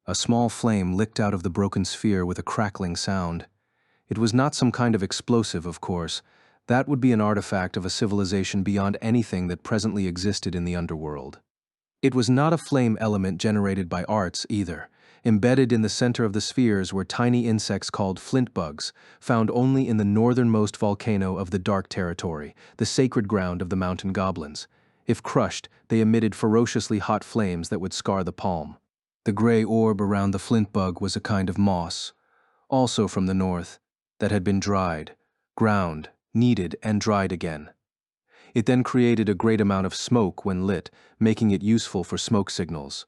A small flame licked out of the broken sphere with a crackling sound. It was not some kind of explosive, of course. That would be an artifact of a civilization beyond anything that presently existed in the underworld. It was not a flame element generated by arts, either. Embedded in the center of the spheres were tiny insects called flint bugs, found only in the northernmost volcano of the Dark Territory, the sacred ground of the mountain goblins. If crushed, they emitted ferociously hot flames that would scar the palm. The gray orb around the flint bug was a kind of moss, also from the north, that had been dried, ground, kneaded, and dried again. It then created a great amount of smoke when lit, making it useful for smoke signals.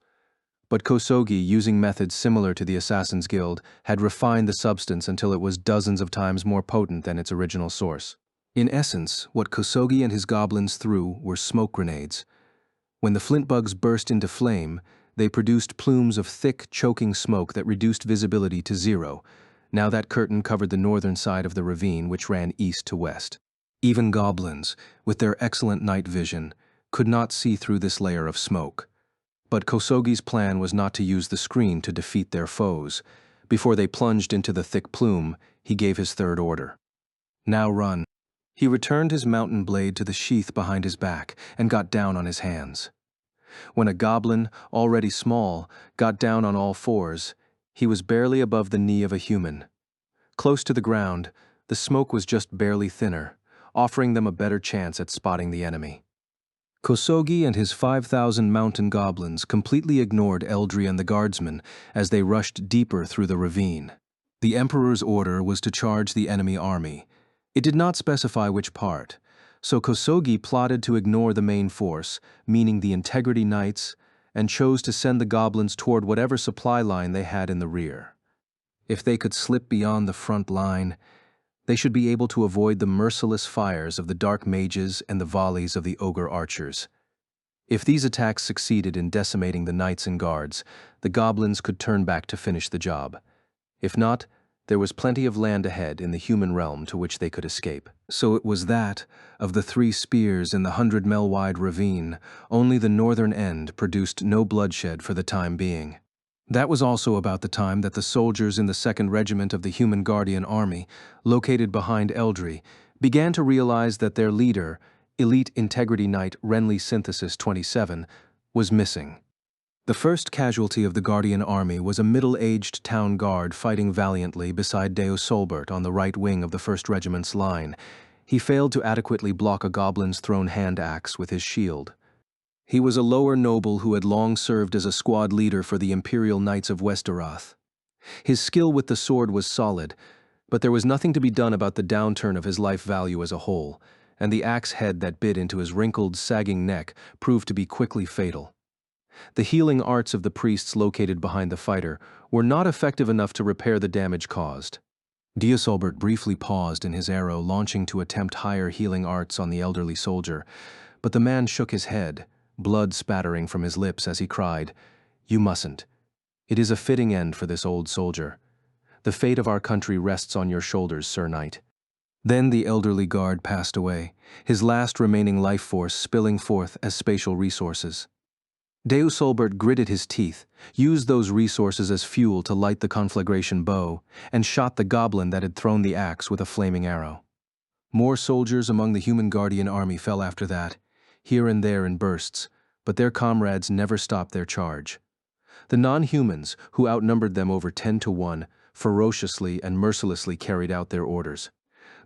But Kosogi, using methods similar to the Assassin's Guild, had refined the substance until it was dozens of times more potent than its original source. In essence, what Kosogi and his goblins threw were smoke grenades. When the flint bugs burst into flame, they produced plumes of thick, choking smoke that reduced visibility to zero. Now that curtain covered the northern side of the ravine, which ran east to west. Even goblins, with their excellent night vision, could not see through this layer of smoke. But Kosogi's plan was not to use the screen to defeat their foes. Before they plunged into the thick plume, he gave his third order. "Now run." He returned his mountain blade to the sheath behind his back and got down on his hands. When a goblin, already small, got down on all fours, he was barely above the knee of a human. Close to the ground, the smoke was just barely thinner, offering them a better chance at spotting the enemy. Kosogi and his 5,000 mountain goblins completely ignored Eldri and the guardsmen as they rushed deeper through the ravine. The Emperor's order was to charge the enemy army. It did not specify which part, so Kosogi plotted to ignore the main force, meaning the Integrity Knights, and chose to send the goblins toward whatever supply line they had in the rear. If they could slip beyond the front line, they should be able to avoid the merciless fires of the Dark Mages and the volleys of the Ogre Archers. If these attacks succeeded in decimating the Knights and Guards, the goblins could turn back to finish the job. If not, there was plenty of land ahead in the human realm to which they could escape. So it was that, of the 3 spears in the 100-mile-wide ravine, only the northern end produced no bloodshed for the time being. That was also about the time that the soldiers in the 2nd Regiment of the Human Guardian Army, located behind Eldri, began to realize that their leader, Elite Integrity Knight Renly Synthesis 27, was missing. The first casualty of the Guardian Army was a middle-aged town guard fighting valiantly beside Deo Solbert on the right wing of the 1st Regiment's line. He failed to adequately block a goblin's thrown hand axe with his shield. He was a lower noble who had long served as a squad leader for the Imperial Knights of Westeroth. His skill with the sword was solid, but there was nothing to be done about the downturn of his life value as a whole, and the axe head that bit into his wrinkled, sagging neck proved to be quickly fatal. The healing arts of the priests located behind the fighter were not effective enough to repair the damage caused. Diosolbert briefly paused in his arrow, launching to attempt higher healing arts on the elderly soldier, but the man shook his head, blood spattering from his lips as he cried, "You mustn't. It is a fitting end for this old soldier. The fate of our country rests on your shoulders, Sir Knight." Then the elderly guard passed away, his last remaining life force spilling forth as spatial resources. Deus Solbert gritted his teeth, used those resources as fuel to light the conflagration bow, and shot the goblin that had thrown the axe with a flaming arrow. More soldiers among the Human Guardian Army fell after that, here and there in bursts, but their comrades never stopped their charge. The non-humans, who outnumbered them over 10 to 1, ferociously and mercilessly carried out their orders.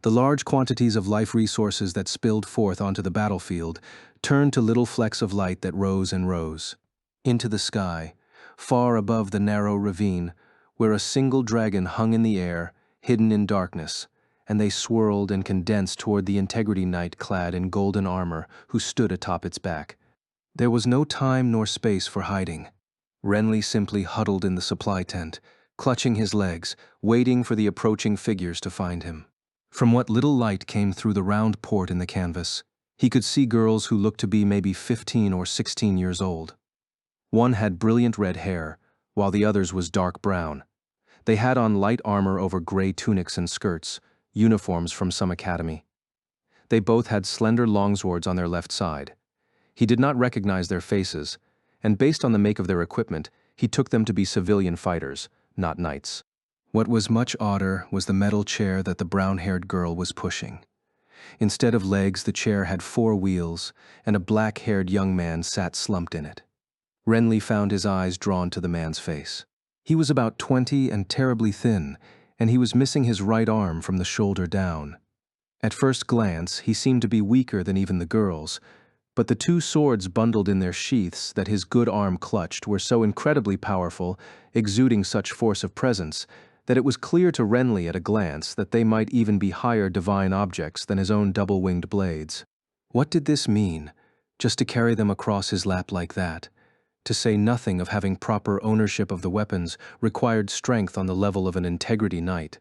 The large quantities of life resources that spilled forth onto the battlefield turned to little flecks of light that rose and rose. Into the sky, far above the narrow ravine, where a single dragon hung in the air, hidden in darkness, and they swirled and condensed toward the Integrity Knight clad in golden armor who stood atop its back. There was no time nor space for hiding. Renly simply huddled in the supply tent, clutching his legs, waiting for the approaching figures to find him. From what little light came through the round port in the canvas, he could see girls who looked to be maybe 15 or 16 years old. One had brilliant red hair, while the other's was dark brown. They had on light armor over gray tunics and skirts, uniforms from some academy. They both had slender longswords on their left side. He did not recognize their faces, and based on the make of their equipment, he took them to be civilian fighters, not knights. What was much odder was the metal chair that the brown-haired girl was pushing. Instead of legs, the chair had 4 wheels, and a black-haired young man sat slumped in it. Renly found his eyes drawn to the man's face. He was about 20 and terribly thin, and he was missing his right arm from the shoulder down. At first glance, he seemed to be weaker than even the girls, but the 2 swords bundled in their sheaths that his good arm clutched were so incredibly powerful, exuding such force of presence, that it was clear to Renly at a glance that they might even be higher divine objects than his own double-winged blades. What did this mean, just to carry them across his lap like that? To say nothing of having proper ownership of the weapons required strength on the level of an Integrity Knight.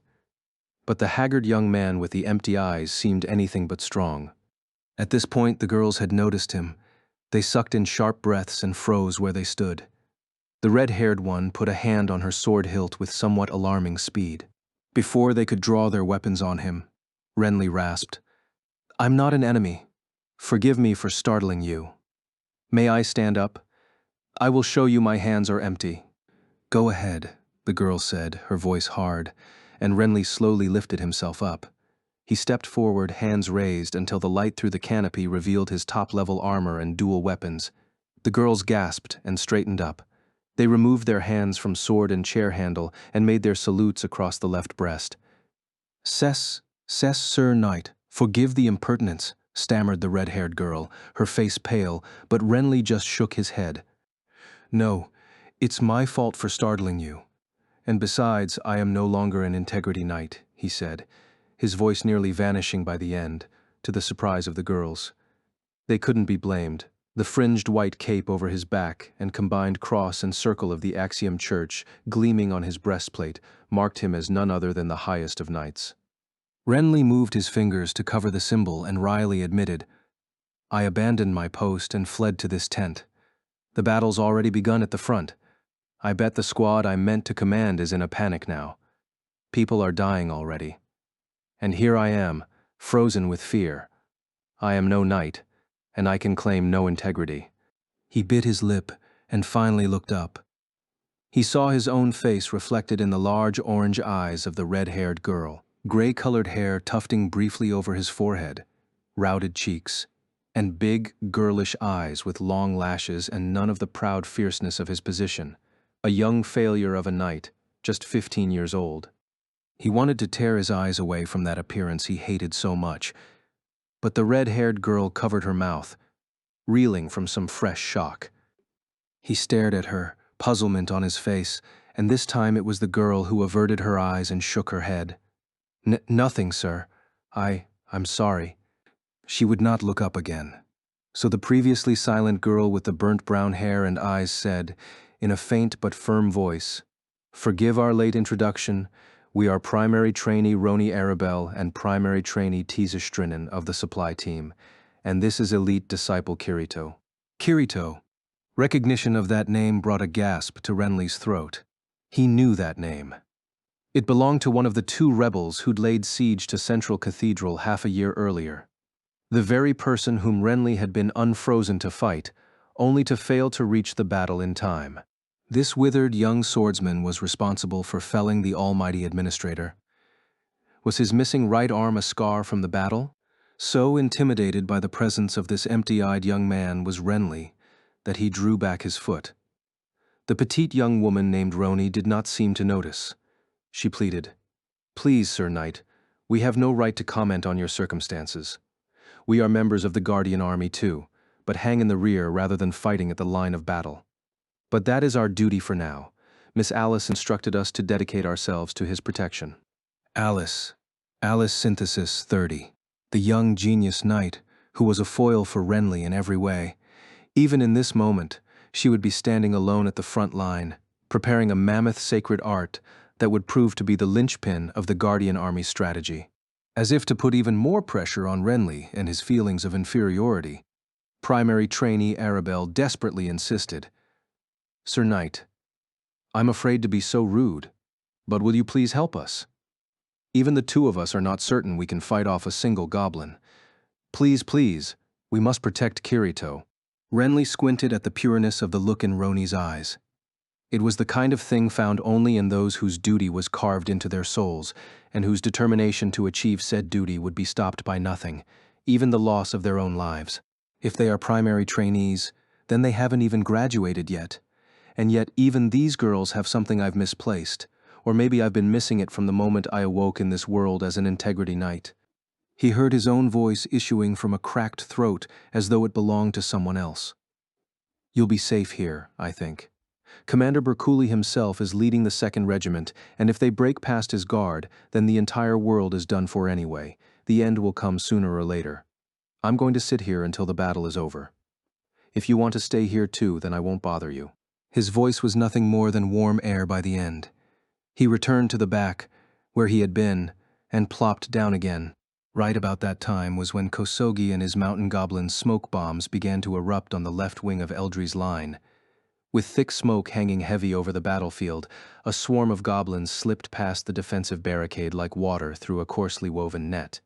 But the haggard young man with the empty eyes seemed anything but strong. At this point, the girls had noticed him. They sucked in sharp breaths and froze where they stood. The red-haired one put a hand on her sword hilt with somewhat alarming speed. Before they could draw their weapons on him, Renly rasped, "I'm not an enemy. Forgive me for startling you. May I stand up? I will show you my hands are empty." "Go ahead," the girl said, her voice hard, and Renly slowly lifted himself up. He stepped forward, hands raised, until the light through the canopy revealed his top-level armor and dual weapons. The girls gasped and straightened up. They removed their hands from sword and chair handle and made their salutes across the left breast. Cess, Sir Knight, forgive the impertinence," stammered the red-haired girl, her face pale, but Renly just shook his head. "No, it's my fault for startling you. And besides, I am no longer an Integrity Knight," he said, his voice nearly vanishing by the end, to the surprise of the girls. They couldn't be blamed. The fringed white cape over his back and combined cross and circle of the Axiom Church gleaming on his breastplate marked him as none other than the highest of knights. Renly moved his fingers to cover the symbol and wryly admitted, "I abandoned my post and fled to this tent. The battle's already begun at the front. I bet the squad I meant to command is in a panic now. People are dying already. And here I am, frozen with fear. I am no knight, and I can claim no integrity." He bit his lip and finally looked up. He saw his own face reflected in the large orange eyes of the red-haired girl, gray-colored hair tufting briefly over his forehead, rounded cheeks, and big, girlish eyes with long lashes and none of the proud fierceness of his position. A young failure of a knight, just 15 years old. He wanted to tear his eyes away from that appearance he hated so much, but the red-haired girl covered her mouth, reeling from some fresh shock. He stared at her, puzzlement on his face, and this time it was the girl who averted her eyes and shook her head. Nothing, sir. I'm sorry." She would not look up again. So the previously silent girl with the burnt brown hair and eyes said, in a faint but firm voice, "Forgive our late introduction. We are primary trainee Roni Arabelle and primary trainee Tisa Strinen of the supply team, and this is elite disciple Kirito." Kirito. Recognition of that name brought a gasp to Renly's throat. He knew that name. It belonged to one of the 2 rebels who'd laid siege to Central Cathedral half a year earlier. The very person whom Renly had been unfrozen to fight, only to fail to reach the battle in time. This withered young swordsman was responsible for felling the almighty administrator. Was his missing right arm a scar from the battle? So intimidated by the presence of this empty-eyed young man was Renly that he drew back his foot. The petite young woman named Roni did not seem to notice. She pleaded, "Please, Sir Knight, We have no right to comment on your circumstances. We are members of the Guardian Army too, but hang in the rear rather than fighting at the line of battle. But that is our duty for now. Miss Alice instructed us to dedicate ourselves to his protection. Alice. Alice Synthesis 30. The young genius knight, who was a foil for Renly in every way. Even in this moment, she would be standing alone at the front line, preparing a mammoth sacred art that would prove to be the linchpin of the Guardian Army's strategy. As if to put even more pressure on Renly and his feelings of inferiority, primary trainee Arabelle desperately insisted, "Sir Knight, I'm afraid to be so rude, but will you please help us? Even the two of us are not certain we can fight off a single goblin. Please, please, we must protect Kirito." Renly squinted at the pureness of the look in Roni's eyes. It was the kind of thing found only in those whose duty was carved into their souls, and whose determination to achieve said duty would be stopped by nothing, even the loss of their own lives. If they are primary trainees, then they haven't even graduated yet. And yet even these girls have something I've misplaced, or maybe I've been missing it from the moment I awoke in this world as an integrity knight. He heard his own voice issuing from a cracked throat as though it belonged to someone else. "You'll be safe here, I think. Commander Bercouli himself is leading the 2nd Regiment, and if they break past his guard, then the entire world is done for anyway. The end will come sooner or later. I'm going to sit here until the battle is over. If you want to stay here too, then I won't bother you." His voice was nothing more than warm air by the end. He returned to the back, where he had been, and plopped down again. Right about that time was when Kosogi and his mountain goblin smoke bombs began to erupt on the left wing of Eldry's line. With thick smoke hanging heavy over the battlefield, a swarm of goblins slipped past the defensive barricade like water through a coarsely woven net.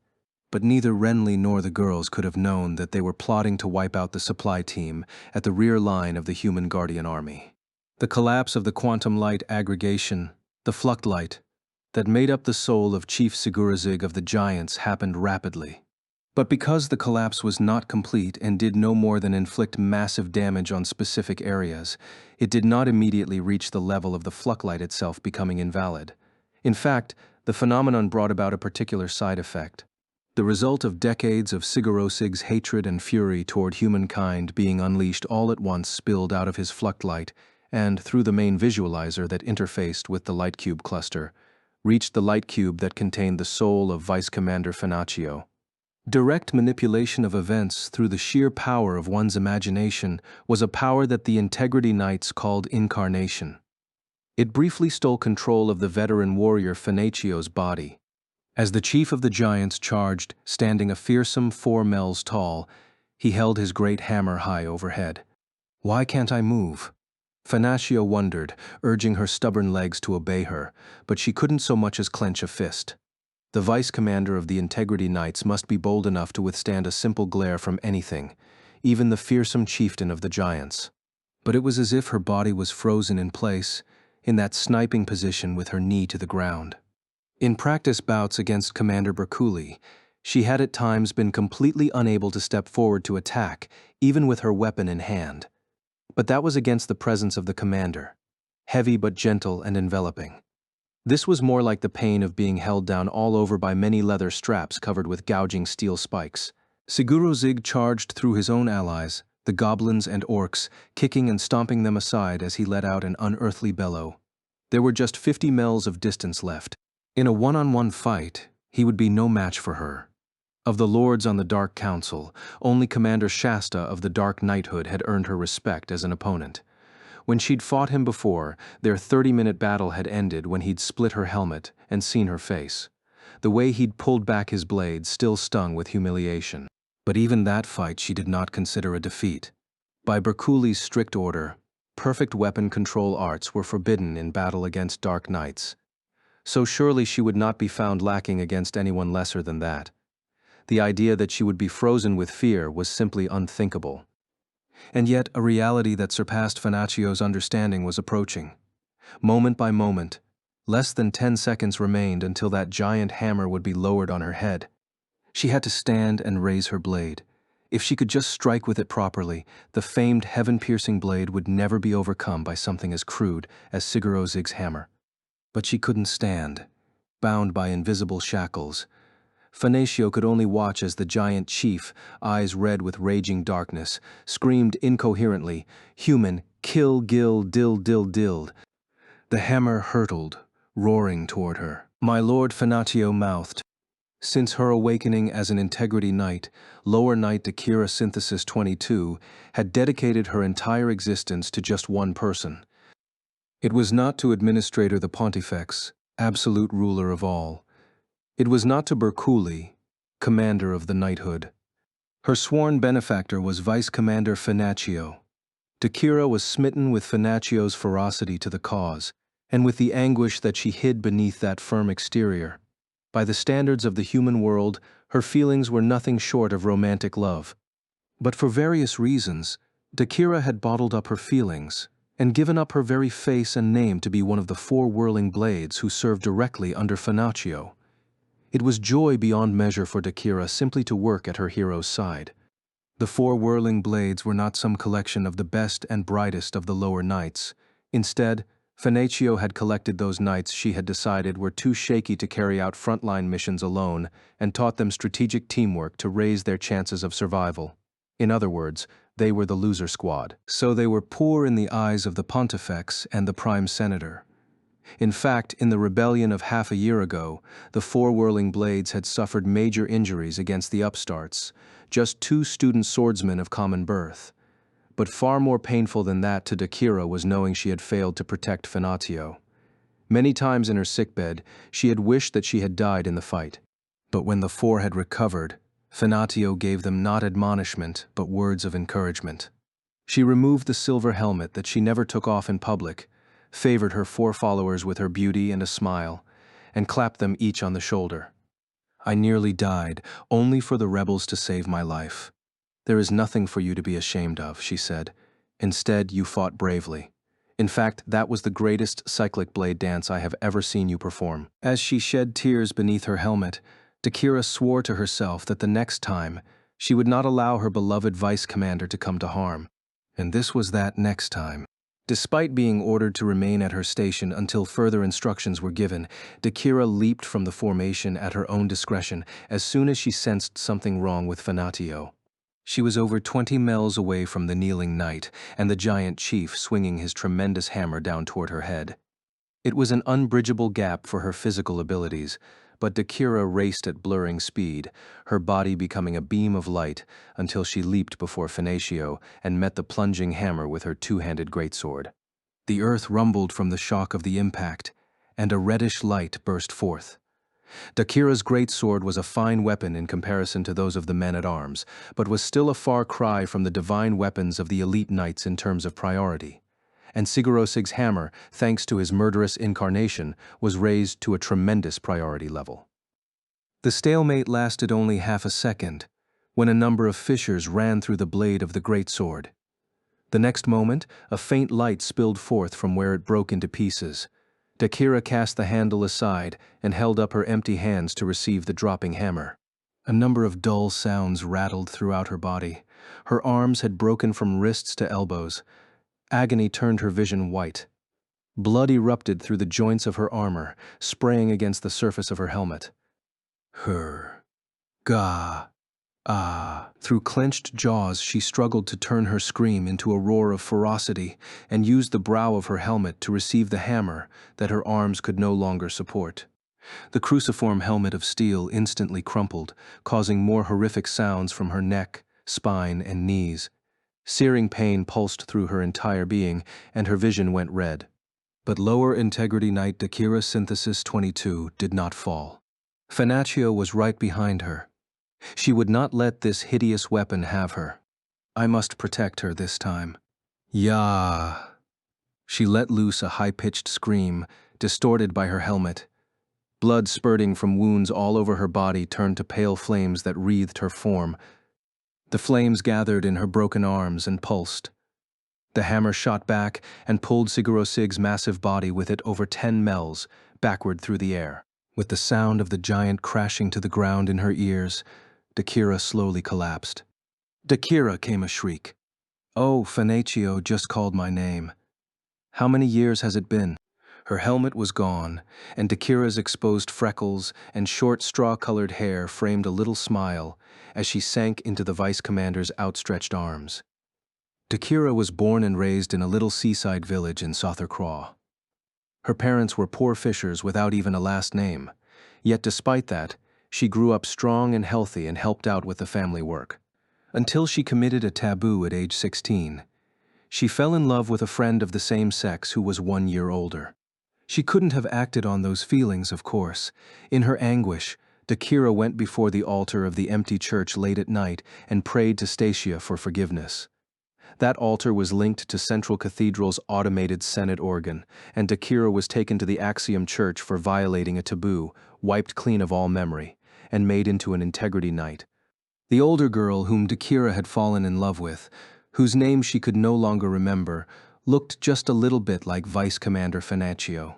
But neither Renly nor the girls could have known that they were plotting to wipe out the supply team at the rear line of the human Guardian Army. The collapse of the quantum light aggregation, the Fluchtlight, that made up the soul of Chief Sigurazig of the Giants happened rapidly. But because the collapse was not complete and did no more than inflict massive damage on specific areas, it did not immediately reach the level of the Fluchtlight itself becoming invalid. In fact, the phenomenon brought about a particular side effect. The result of decades of Sigurozig's hatred and fury toward humankind being unleashed all at once spilled out of his Fluchtlight and, through the main visualizer that interfaced with the light cube cluster, reached the light cube that contained the soul of Vice Commander Finaccio. Direct manipulation of events through the sheer power of one's imagination was a power that the Integrity Knights called incarnation. It briefly stole control of the veteran warrior Finaccio's body. As the chief of the Giants charged, standing a fearsome 4 mells tall, he held his great hammer high overhead. "Why can't I move?" Finaccio wondered, urging her stubborn legs to obey her, but she couldn't so much as clench a fist. The vice commander of the Integrity Knights must be bold enough to withstand a simple glare from anything, even the fearsome chieftain of the Giants. But it was as if her body was frozen in place, in that sniping position with her knee to the ground. In practice bouts against Commander Bercouli, she had at times been completely unable to step forward to attack, even with her weapon in hand. But that was against the presence of the commander, heavy but gentle and enveloping. This was more like the pain of being held down all over by many leather straps covered with gouging steel spikes. Sigurozig charged through his own allies, the goblins and orcs, kicking and stomping them aside as he let out an unearthly bellow. There were just 50 mells of distance left. In a one-on-one fight, he would be no match for her. Of the lords on the Dark Council, only Commander Shasta of the Dark Knighthood had earned her respect as an opponent. When she'd fought him before, their 30-minute battle had ended when he'd split her helmet and seen her face. The way he'd pulled back his blade still stung with humiliation. But even that fight she did not consider a defeat. By Bercouli's strict order, perfect weapon control arts were forbidden in battle against Dark Knights. So surely she would not be found lacking against anyone lesser than that. The idea that she would be frozen with fear was simply unthinkable. And yet a reality that surpassed Finaccio's understanding was approaching. Moment by moment, less than 10 seconds remained until that giant hammer would be lowered on her head. She had to stand and raise her blade. If she could just strike with it properly, the famed heaven-piercing blade would never be overcome by something as crude as Sigurozig's hammer. But she couldn't stand, bound by invisible shackles, Finatio could only watch as the giant chief, eyes red with raging darkness, screamed incoherently, "Human, kill, gill, dill, dill, dill." The hammer hurtled, roaring toward her. My lord, Finatio mouthed. Since her awakening as an Integrity Knight, Lower Knight Dakira Synthesis 22 had dedicated her entire existence to just one person. It was not to Administrator the Pontifex, absolute ruler of all. It was not to Berculi, commander of the knighthood. Her sworn benefactor was Vice Commander Finatio. Dakira was smitten with Finatio's ferocity to the cause, and with the anguish that she hid beneath that firm exterior. By the standards of the human world, her feelings were nothing short of romantic love. But for various reasons, Dakira had bottled up her feelings, and given up her very face and name to be one of the 4 whirling blades who served directly under Finatio. It was joy beyond measure for Dakira simply to work at her hero's side. The 4 whirling blades were not some collection of the best and brightest of the lower knights. Instead, Finatio had collected those knights she had decided were too shaky to carry out frontline missions alone and taught them strategic teamwork to raise their chances of survival. In other words, they were the loser squad. So they were poor in the eyes of the Pontifex and the Prime Senator. In fact, in the rebellion of half a year ago, the 4 whirling blades had suffered major injuries against the upstarts, just 2 student swordsmen of common birth. But far more painful than that to Dakira was knowing she had failed to protect Finatio. Many times in her sickbed, she had wished that she had died in the fight. But when the 4 had recovered, Finatio gave them not admonishment, but words of encouragement. She removed the silver helmet that she never took off in public, favored her 4 followers with her beauty and a smile, and clapped them each on the shoulder. "I nearly died, only for the rebels to save my life. There is nothing for you to be ashamed of," she said. "Instead, you fought bravely. In fact, that was the greatest cyclic blade dance I have ever seen you perform." As she shed tears beneath her helmet, Dakira swore to herself that the next time, she would not allow her beloved vice commander to come to harm. And this was that next time. Despite being ordered to remain at her station until further instructions were given, Dakira leaped from the formation at her own discretion as soon as she sensed something wrong with Finatio. She was over 20 miles away from the kneeling knight and the giant chief swinging his tremendous hammer down toward her head. It was an unbridgeable gap for her physical abilities, but Dakira raced at blurring speed, her body becoming a beam of light until she leaped before Finatio and met the plunging hammer with her 2-handed greatsword. The earth rumbled from the shock of the impact, and a reddish light burst forth. Dakira's greatsword was a fine weapon in comparison to those of the men-at-arms, but was still a far cry from the divine weapons of the elite knights in terms of priority. And Sigurd-Sig's hammer, thanks to his murderous incarnation, was raised to a tremendous priority level. The stalemate lasted only half a second, when a number of fissures ran through the blade of the greatsword. The next moment, a faint light spilled forth from where it broke into pieces. Dakira cast the handle aside and held up her empty hands to receive the dropping hammer. A number of dull sounds rattled throughout her body. Her arms had broken from wrists to elbows. Agony turned her vision white. Blood erupted through the joints of her armor, spraying against the surface of her helmet. Her. Ga. Ah. Through clenched jaws, she struggled to turn her scream into a roar of ferocity and used the brow of her helmet to receive the hammer that her arms could no longer support. The cruciform helmet of steel instantly crumpled, causing more horrific sounds from her neck, spine, and knees. Searing pain pulsed through her entire being, and her vision went red. But Lower Integrity Knight Dakira Synthesis 22 did not fall. Finatio was right behind her. She would not let this hideous weapon have her. I must protect her this time. Yah! She let loose a high-pitched scream, distorted by her helmet. Blood spurting from wounds all over her body turned to pale flames that wreathed her form. The flames gathered in her broken arms and pulsed. The hammer shot back and pulled Sigurd-Sig's massive body with it over 10 miles, backward through the air. With the sound of the giant crashing to the ground in her ears, Dakira slowly collapsed. "Dakira!" came a shriek. "Oh, Finatio just called my name. How many years has it been?" Her helmet was gone, and Dakira's exposed freckles and short straw-colored hair framed a little smile as she sank into the vice commander's outstretched arms. Dakira was born and raised in a little seaside village in Sothercraw. Her parents were poor fishers without even a last name, yet despite that, she grew up strong and healthy and helped out with the family work. Until she committed a taboo at age 16. She fell in love with a friend of the same sex who was 1 year older. She couldn't have acted on those feelings, of course. In her anguish, Dakira went before the altar of the empty church late at night and prayed to Stacia for forgiveness. That altar was linked to Central Cathedral's automated Senate organ, and Dakira was taken to the Axiom Church for violating a taboo, wiped clean of all memory, and made into an integrity knight. The older girl whom Dakira had fallen in love with, whose name she could no longer remember, looked just a little bit like Vice Commander Finaccio.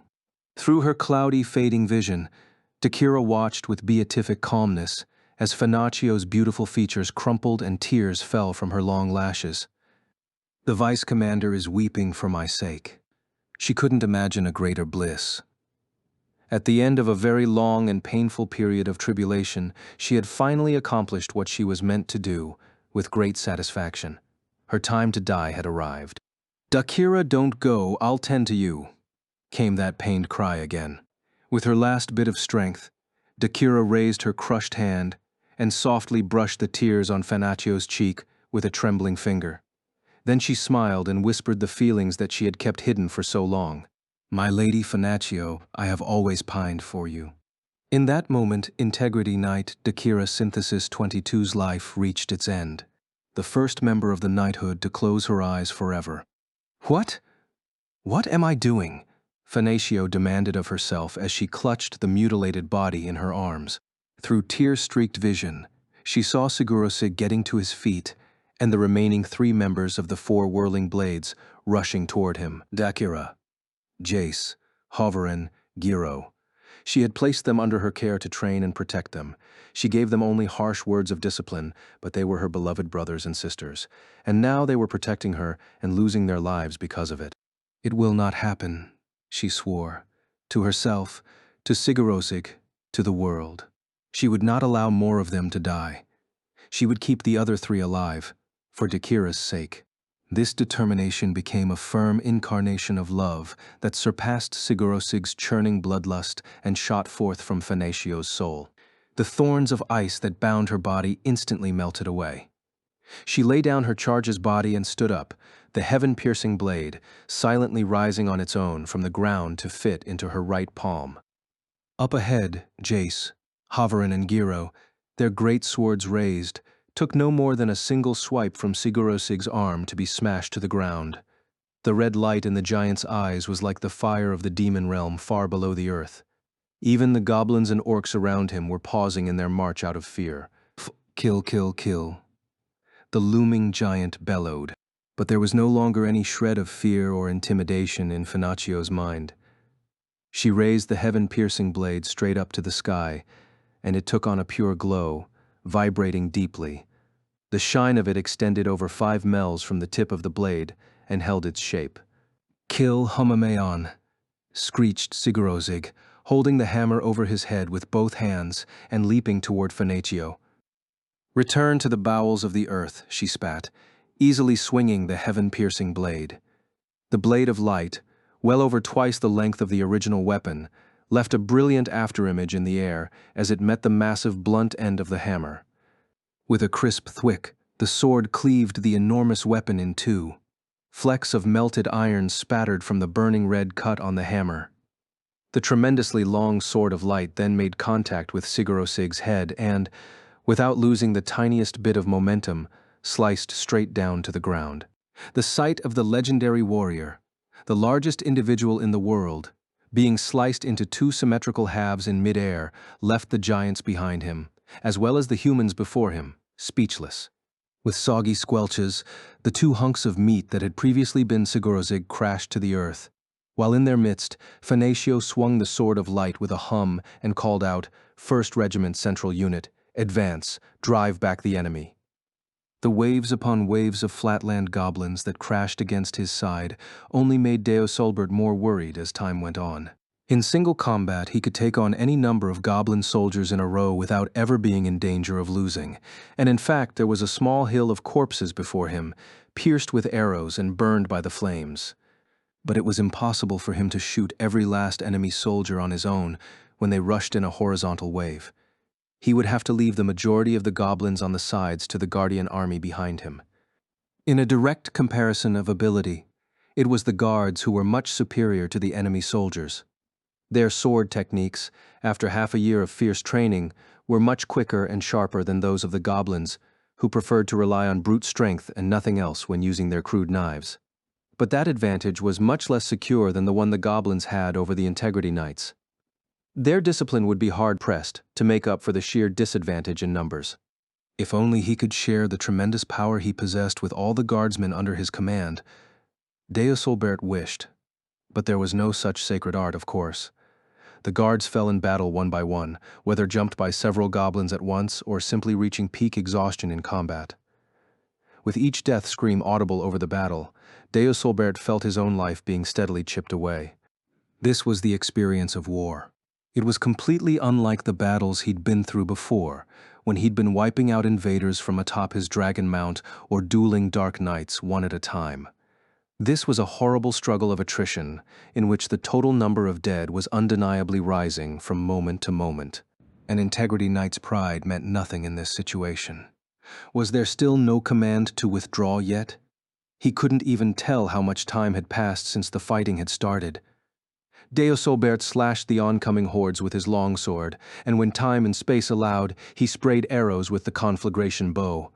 Through her cloudy, fading vision, Dakira watched with beatific calmness as Finaccio's beautiful features crumpled and tears fell from her long lashes. The Vice Commander is weeping for my sake. She couldn't imagine a greater bliss. At the end of a very long and painful period of tribulation, she had finally accomplished what she was meant to do, with great satisfaction. Her time to die had arrived. "Dakira, don't go, I'll tend to you," came that pained cry again. With her last bit of strength, Dakira raised her crushed hand and softly brushed the tears on Finaccio's cheek with a trembling finger. Then she smiled and whispered the feelings that she had kept hidden for so long. "My lady Finaccio, I have always pined for you." In that moment, Integrity Knight Dakira Synthesis 22's life reached its end. The first member of the knighthood to close her eyes forever. "What? What am I doing?" Finaccio demanded of herself as she clutched the mutilated body in her arms. Through tear-streaked vision, she saw Sigurosig getting to his feet and the remaining 3 members of the 4 whirling blades rushing toward him. Dakira, Jace, Hoverin, Giro. She had placed them under her care to train and protect them. She gave them only harsh words of discipline, but they were her beloved brothers and sisters, and now they were protecting her and losing their lives because of it. "It will not happen," she swore, to herself, to Sigurosig, to the world. She would not allow more of them to die. She would keep the other 3 alive, for Dakira's sake. This determination became a firm incarnation of love that surpassed Sigurosig's churning bloodlust and shot forth from Finaccio's soul. The thorns of ice that bound her body instantly melted away. She lay down her charge's body and stood up, the heaven-piercing blade silently rising on its own from the ground to fit into her right palm. Up ahead, Jace, Hoverin and Giro, their great swords raised, took no more than a single swipe from Sigurosig's arm to be smashed to the ground. The red light in the giant's eyes was like the fire of the demon realm far below the earth. Even the goblins and orcs around him were pausing in their march out of fear. "Kill, kill, kill," the looming giant bellowed. But there was no longer any shred of fear or intimidation in Finaccio's mind. She raised the heaven-piercing blade straight up to the sky, and it took on a pure glow, vibrating deeply. The shine of it extended over 5 mells from the tip of the blade and held its shape. "Kill Humameon," screeched Sigurosig, holding the hammer over his head with both hands and leaping toward Finaccio. "Return to the bowels of the earth," she spat, easily swinging the heaven-piercing blade. The blade of light, well over twice the length of the original weapon, left a brilliant afterimage in the air as it met the massive blunt end of the hammer. With a crisp thwick, the sword cleaved the enormous weapon in 2. Flecks of melted iron spattered from the burning red cut on the hammer. The tremendously long sword of light then made contact with Sigurosig's head and, without losing the tiniest bit of momentum, sliced straight down to the ground. The sight of the legendary warrior, the largest individual in the world, being sliced into 2 symmetrical halves in mid-air, left the giants behind him, as well as the humans before him, speechless. With soggy squelches, the 2 hunks of meat that had previously been Sigurosig crashed to the earth. While in their midst, Finaccio swung the sword of light with a hum and called out, "1st Regiment Central Unit, advance, drive back the enemy." The waves upon waves of flatland goblins that crashed against his side only made Deosolbert more worried as time went on. In single combat, he could take on any number of goblin soldiers in a row without ever being in danger of losing, and in fact there was a small hill of corpses before him, pierced with arrows and burned by the flames. But it was impossible for him to shoot every last enemy soldier on his own when they rushed in a horizontal wave. He would have to leave the majority of the goblins on the sides to the Guardian army behind him. In a direct comparison of ability, it was the guards who were much superior to the enemy soldiers. Their sword techniques, after half a year of fierce training, were much quicker and sharper than those of the goblins, who preferred to rely on brute strength and nothing else when using their crude knives. But that advantage was much less secure than the one the goblins had over the Integrity Knights. Their discipline would be hard-pressed to make up for the sheer disadvantage in numbers. If only he could share the tremendous power he possessed with all the guardsmen under his command. Deosolbert wished, but there was no such sacred art, of course. The guards fell in battle one by one, whether jumped by several goblins at once or simply reaching peak exhaustion in combat. With each death scream audible over the battle, Deosolbert felt his own life being steadily chipped away. This was the experience of war. It was completely unlike the battles he'd been through before, when he'd been wiping out invaders from atop his dragon mount or dueling dark knights one at a time. This was a horrible struggle of attrition, in which the total number of dead was undeniably rising from moment to moment. An Integrity Knight's pride meant nothing in this situation. Was there still no command to withdraw yet? He couldn't even tell how much time had passed since the fighting had started. Deosolbert slashed the oncoming hordes with his longsword, and when time and space allowed, he sprayed arrows with the conflagration bow.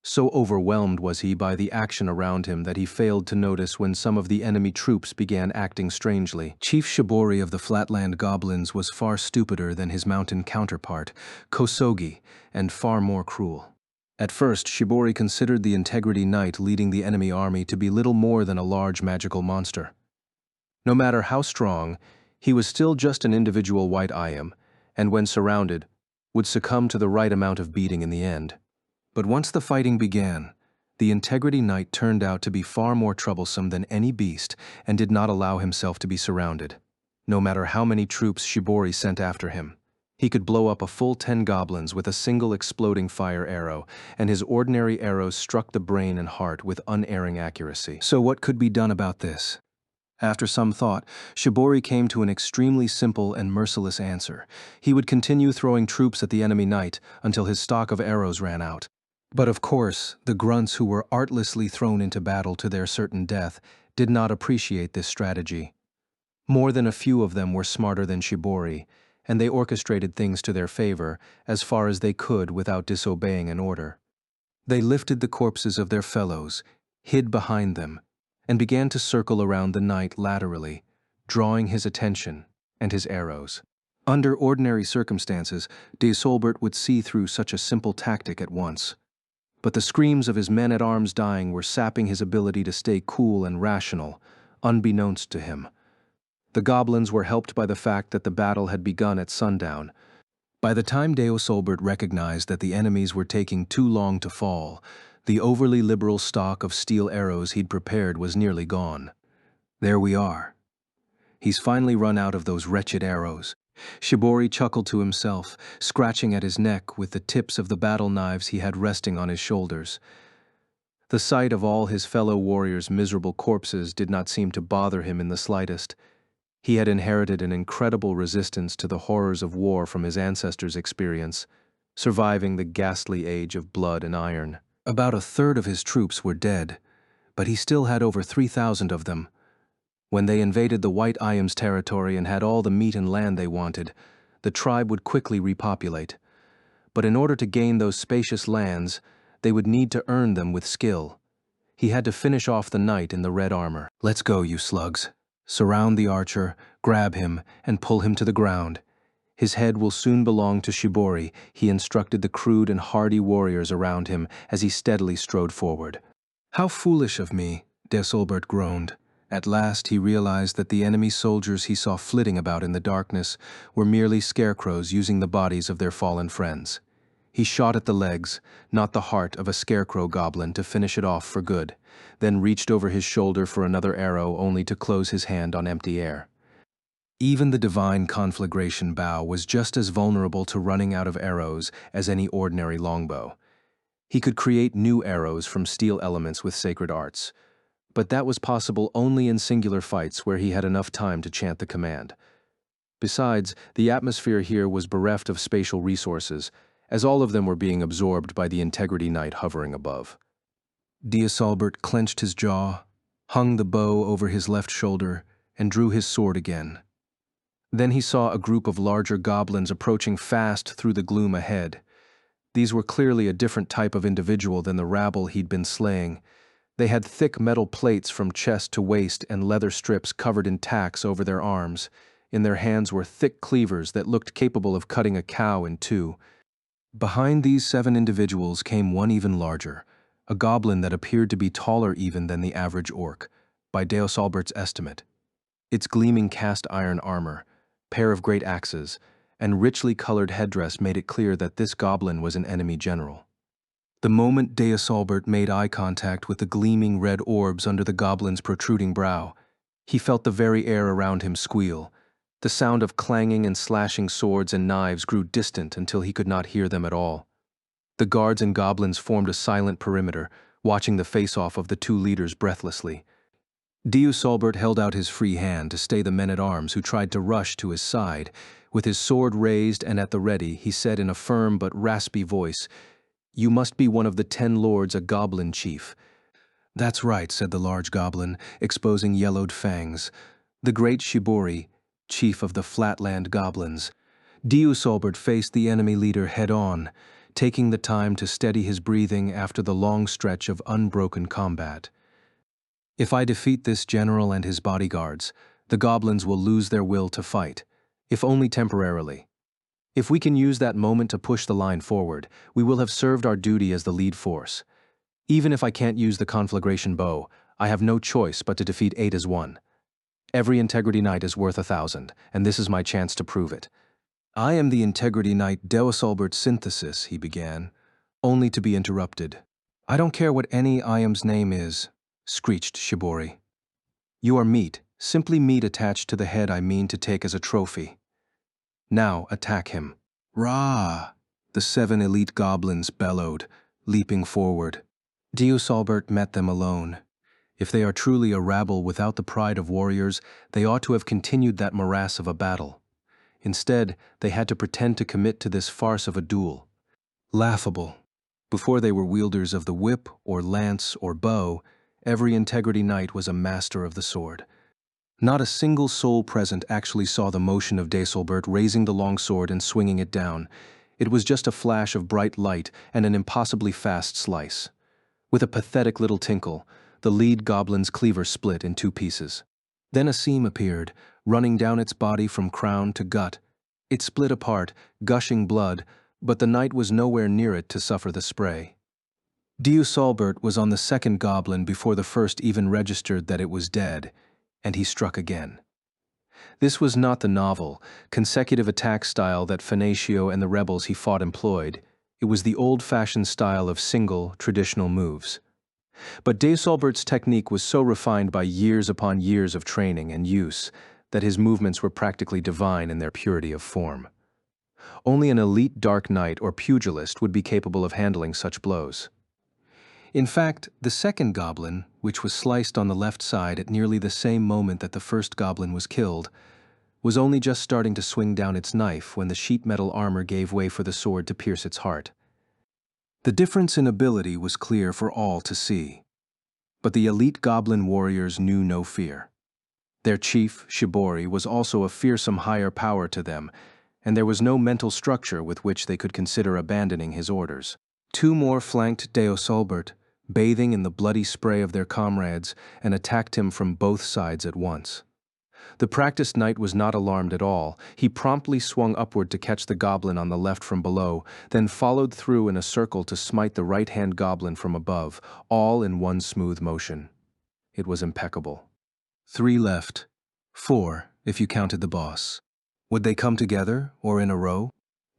So overwhelmed was he by the action around him that he failed to notice when some of the enemy troops began acting strangely. Chief Shibori of the Flatland Goblins was far stupider than his mountain counterpart, Kosogi, and far more cruel. At first, Shibori considered the Integrity Knight leading the enemy army to be little more than a large magical monster. No matter how strong, he was still just an individual white Ayam, and when surrounded, would succumb to the right amount of beating in the end. But once the fighting began, the Integrity Knight turned out to be far more troublesome than any beast and did not allow himself to be surrounded. No matter how many troops Shibori sent after him, he could blow up a full 10 goblins with a single exploding fire arrow, and his ordinary arrows struck the brain and heart with unerring accuracy. So what could be done about this? After some thought, Shibori came to an extremely simple and merciless answer. He would continue throwing troops at the enemy knight until his stock of arrows ran out. But of course, the grunts who were artlessly thrown into battle to their certain death did not appreciate this strategy. More than a few of them were smarter than Shibori, and they orchestrated things to their favor as far as they could without disobeying an order. They lifted the corpses of their fellows, hid behind them, and began to circle around the knight laterally, drawing his attention and his arrows. Under ordinary circumstances, Deosolbert would see through such a simple tactic at once. But the screams of his men-at-arms dying were sapping his ability to stay cool and rational, unbeknownst to him. The goblins were helped by the fact that the battle had begun at sundown. By the time Deosolbert recognized that the enemies were taking too long to fall, the overly liberal stock of steel arrows he'd prepared was nearly gone. There we are. He's finally run out of those wretched arrows. Shibori chuckled to himself, scratching at his neck with the tips of the battle knives he had resting on his shoulders. The sight of all his fellow warriors' miserable corpses did not seem to bother him in the slightest. He had inherited an incredible resistance to the horrors of war from his ancestors' experience, surviving the ghastly age of blood and iron. About a third of his troops were dead, but he still had over 3,000 of them. When they invaded the White Ayam's territory and had all the meat and land they wanted, the tribe would quickly repopulate. But in order to gain those spacious lands, they would need to earn them with skill. He had to finish off the knight in the red armor. "Let's go, you slugs. Surround the archer, grab him, and pull him to the ground. His head will soon belong to Shibori," he instructed the crude and hardy warriors around him as he steadily strode forward. "How foolish of me," Deosolbert groaned. At last he realized that the enemy soldiers he saw flitting about in the darkness were merely scarecrows using the bodies of their fallen friends. He shot at the legs, not the heart of a scarecrow goblin to finish it off for good, then reached over his shoulder for another arrow only to close his hand on empty air. Even the divine conflagration bow was just as vulnerable to running out of arrows as any ordinary longbow. He could create new arrows from steel elements with sacred arts, but that was possible only in singular fights where he had enough time to chant the command. Besides, the atmosphere here was bereft of spatial resources, as all of them were being absorbed by the Integrity Knight hovering above. Diosalbert clenched his jaw, hung the bow over his left shoulder, and drew his sword again. Then he saw a group of larger goblins approaching fast through the gloom ahead. These were clearly a different type of individual than the rabble he'd been slaying. They had thick metal plates from chest to waist and leather strips covered in tacks over their arms. In their hands were thick cleavers that looked capable of cutting a cow in two. Behind these 7 individuals came one even larger, a goblin that appeared to be taller even than the average orc, by Diosalbert's estimate. Its gleaming cast iron armor, pair of great axes, and richly colored headdress made it clear that this goblin was an enemy general. The moment Diosalbert made eye contact with the gleaming red orbs under the goblin's protruding brow, he felt the very air around him squeal. The sound of clanging and slashing swords and knives grew distant until he could not hear them at all. The guards and goblins formed a silent perimeter, watching the face-off of the 2 leaders breathlessly. Diosalbert held out his free hand to stay the men-at-arms who tried to rush to his side. With his sword raised and at the ready, he said in a firm but raspy voice, "You must be one of the 10 lords, a goblin chief." "That's right," said the large goblin, exposing yellowed fangs. "The great Shibori, chief of the Flatland Goblins." Diosalbert faced the enemy leader head-on, taking the time to steady his breathing after the long stretch of unbroken combat. "If I defeat this general and his bodyguards, the goblins will lose their will to fight, if only temporarily. If we can use that moment to push the line forward, we will have served our duty as the lead force. Even if I can't use the conflagration bow, I have no choice but to defeat 8 as 1. Every Integrity Knight is worth 1,000, and this is my chance to prove it." "I am the Integrity Knight Diosalbert Synthesis," he began, only to be interrupted. "I don't care what any Iam's name is," screeched Shibori. "You are meat, simply meat attached to the head I mean to take as a trophy. Now attack him." "Rah!" the 7 elite goblins bellowed, leaping forward. Diosalbert met them alone. If they are truly a rabble without the pride of warriors, they ought to have continued that morass of a battle. Instead, they had to pretend to commit to this farce of a duel. Laughable. Before they were wielders of the whip or lance or bow, every Integrity Knight was a master of the sword. Not a single soul present actually saw the motion of Diosalbert raising the long sword and swinging it down. It was just a flash of bright light and an impossibly fast slice. With a pathetic little tinkle, the lead goblin's cleaver split in 2 pieces. Then a seam appeared, running down its body from crown to gut. It split apart, gushing blood, but the knight was nowhere near it to suffer the spray. Diosalbert was on the 2nd goblin before the first even registered that it was dead, and he struck again. This was not the novel, consecutive attack style that Finatio and the rebels he fought employed. It was the old-fashioned style of single, traditional moves. But Diosalbert's technique was so refined by years upon years of training and use that his movements were practically divine in their purity of form. Only an elite Dark Knight or pugilist would be capable of handling such blows. In fact, the 2nd goblin, which was sliced on the left side at nearly the same moment that the 1st goblin was killed, was only just starting to swing down its knife when the sheet metal armor gave way for the sword to pierce its heart. The difference in ability was clear for all to see. But the elite goblin warriors knew no fear. Their chief, Shibori, was also a fearsome higher power to them, and there was no mental structure with which they could consider abandoning his orders. 2 more flanked Diosalbert, bathing in the bloody spray of their comrades, and attacked him from both sides at once. The practiced knight was not alarmed at all. He promptly swung upward to catch the goblin on the left from below, then followed through in a circle to smite the right-hand goblin from above, all in one smooth motion. It was impeccable. 3 left. 4, if you counted the boss. Would they come together, or in a row?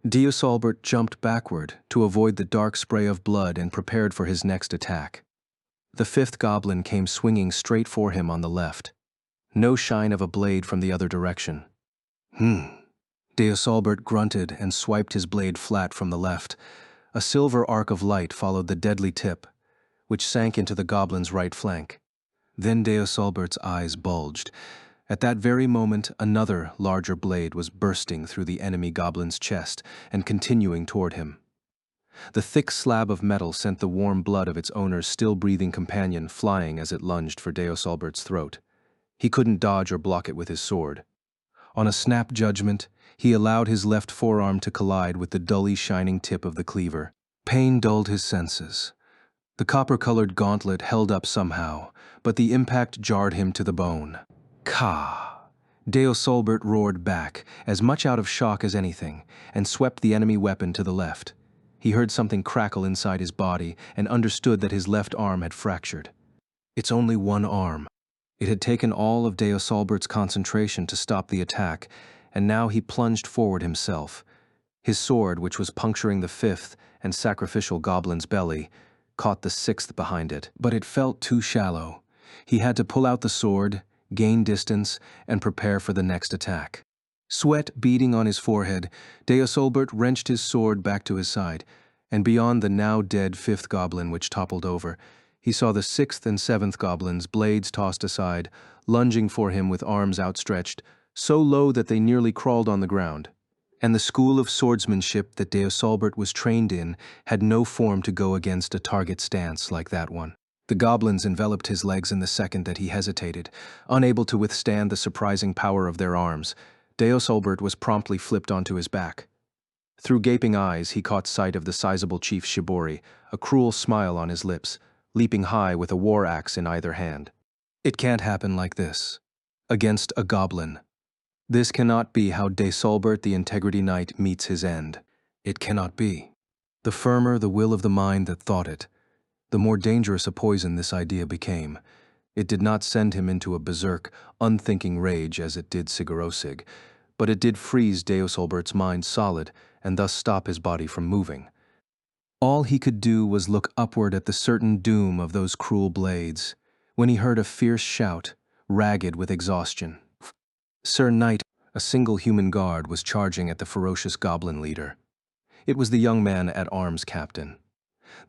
Deosalbert jumped backward to avoid the dark spray of blood and prepared for his next attack. The fifth goblin came swinging straight for him on the left. No shine of a blade from the other direction. Deosalbert grunted and swiped his blade flat from the left. A silver arc of light followed the deadly tip, which sank into the goblin's right flank. Then Deosalbert's eyes bulged. At that very moment, another, larger blade was bursting through the enemy goblin's chest and continuing toward him. The thick slab of metal sent the warm blood of its owner's still-breathing companion flying as it lunged for Deosalbert's throat. He couldn't dodge or block it with his sword. On a snap judgment, he allowed his left forearm to collide with the dully shining tip of the cleaver. Pain dulled his senses. The copper-colored gauntlet held up somehow, but the impact jarred him to the bone. Ka! Deosalbert roared back, as much out of shock as anything, and swept the enemy weapon to the left. He heard something crackle inside his body and understood that his left arm had fractured. It's only one arm. It had taken all of Deosalbert's concentration to stop the attack, and now he plunged forward himself. His sword, which was puncturing the fifth and sacrificial goblin's belly, caught the sixth behind it, but it felt too shallow. He had to pull out the sword, gain distance, and prepare for the next attack. Sweat beading on his forehead, Deosalbert wrenched his sword back to his side, and beyond the now dead fifth goblin which toppled over, he saw the sixth and seventh goblins, blades tossed aside, lunging for him with arms outstretched, so low that they nearly crawled on the ground. And the school of swordsmanship that Deosalbert was trained in had no form to go against a target stance like that one. The goblins enveloped his legs in the second that he hesitated, unable to withstand the surprising power of their arms. Deosalbert was promptly flipped onto his back. Through gaping eyes, he caught sight of the sizable chief Shibori, a cruel smile on his lips, leaping high with a war axe in either hand. It can't happen like this. Against a goblin. This cannot be how Deosalbert the Integrity Knight meets his end. It cannot be. The firmer the will of the mind that thought it, the more dangerous a poison this idea became. It did not send him into a berserk, unthinking rage as it did Sigurosig, but it did freeze Deosalbert's mind solid and thus stop his body from moving. All he could do was look upward at the certain doom of those cruel blades, when he heard a fierce shout, ragged with exhaustion. Sir Knight, a single human guard, was charging at the ferocious goblin leader. It was the young man at arms captain.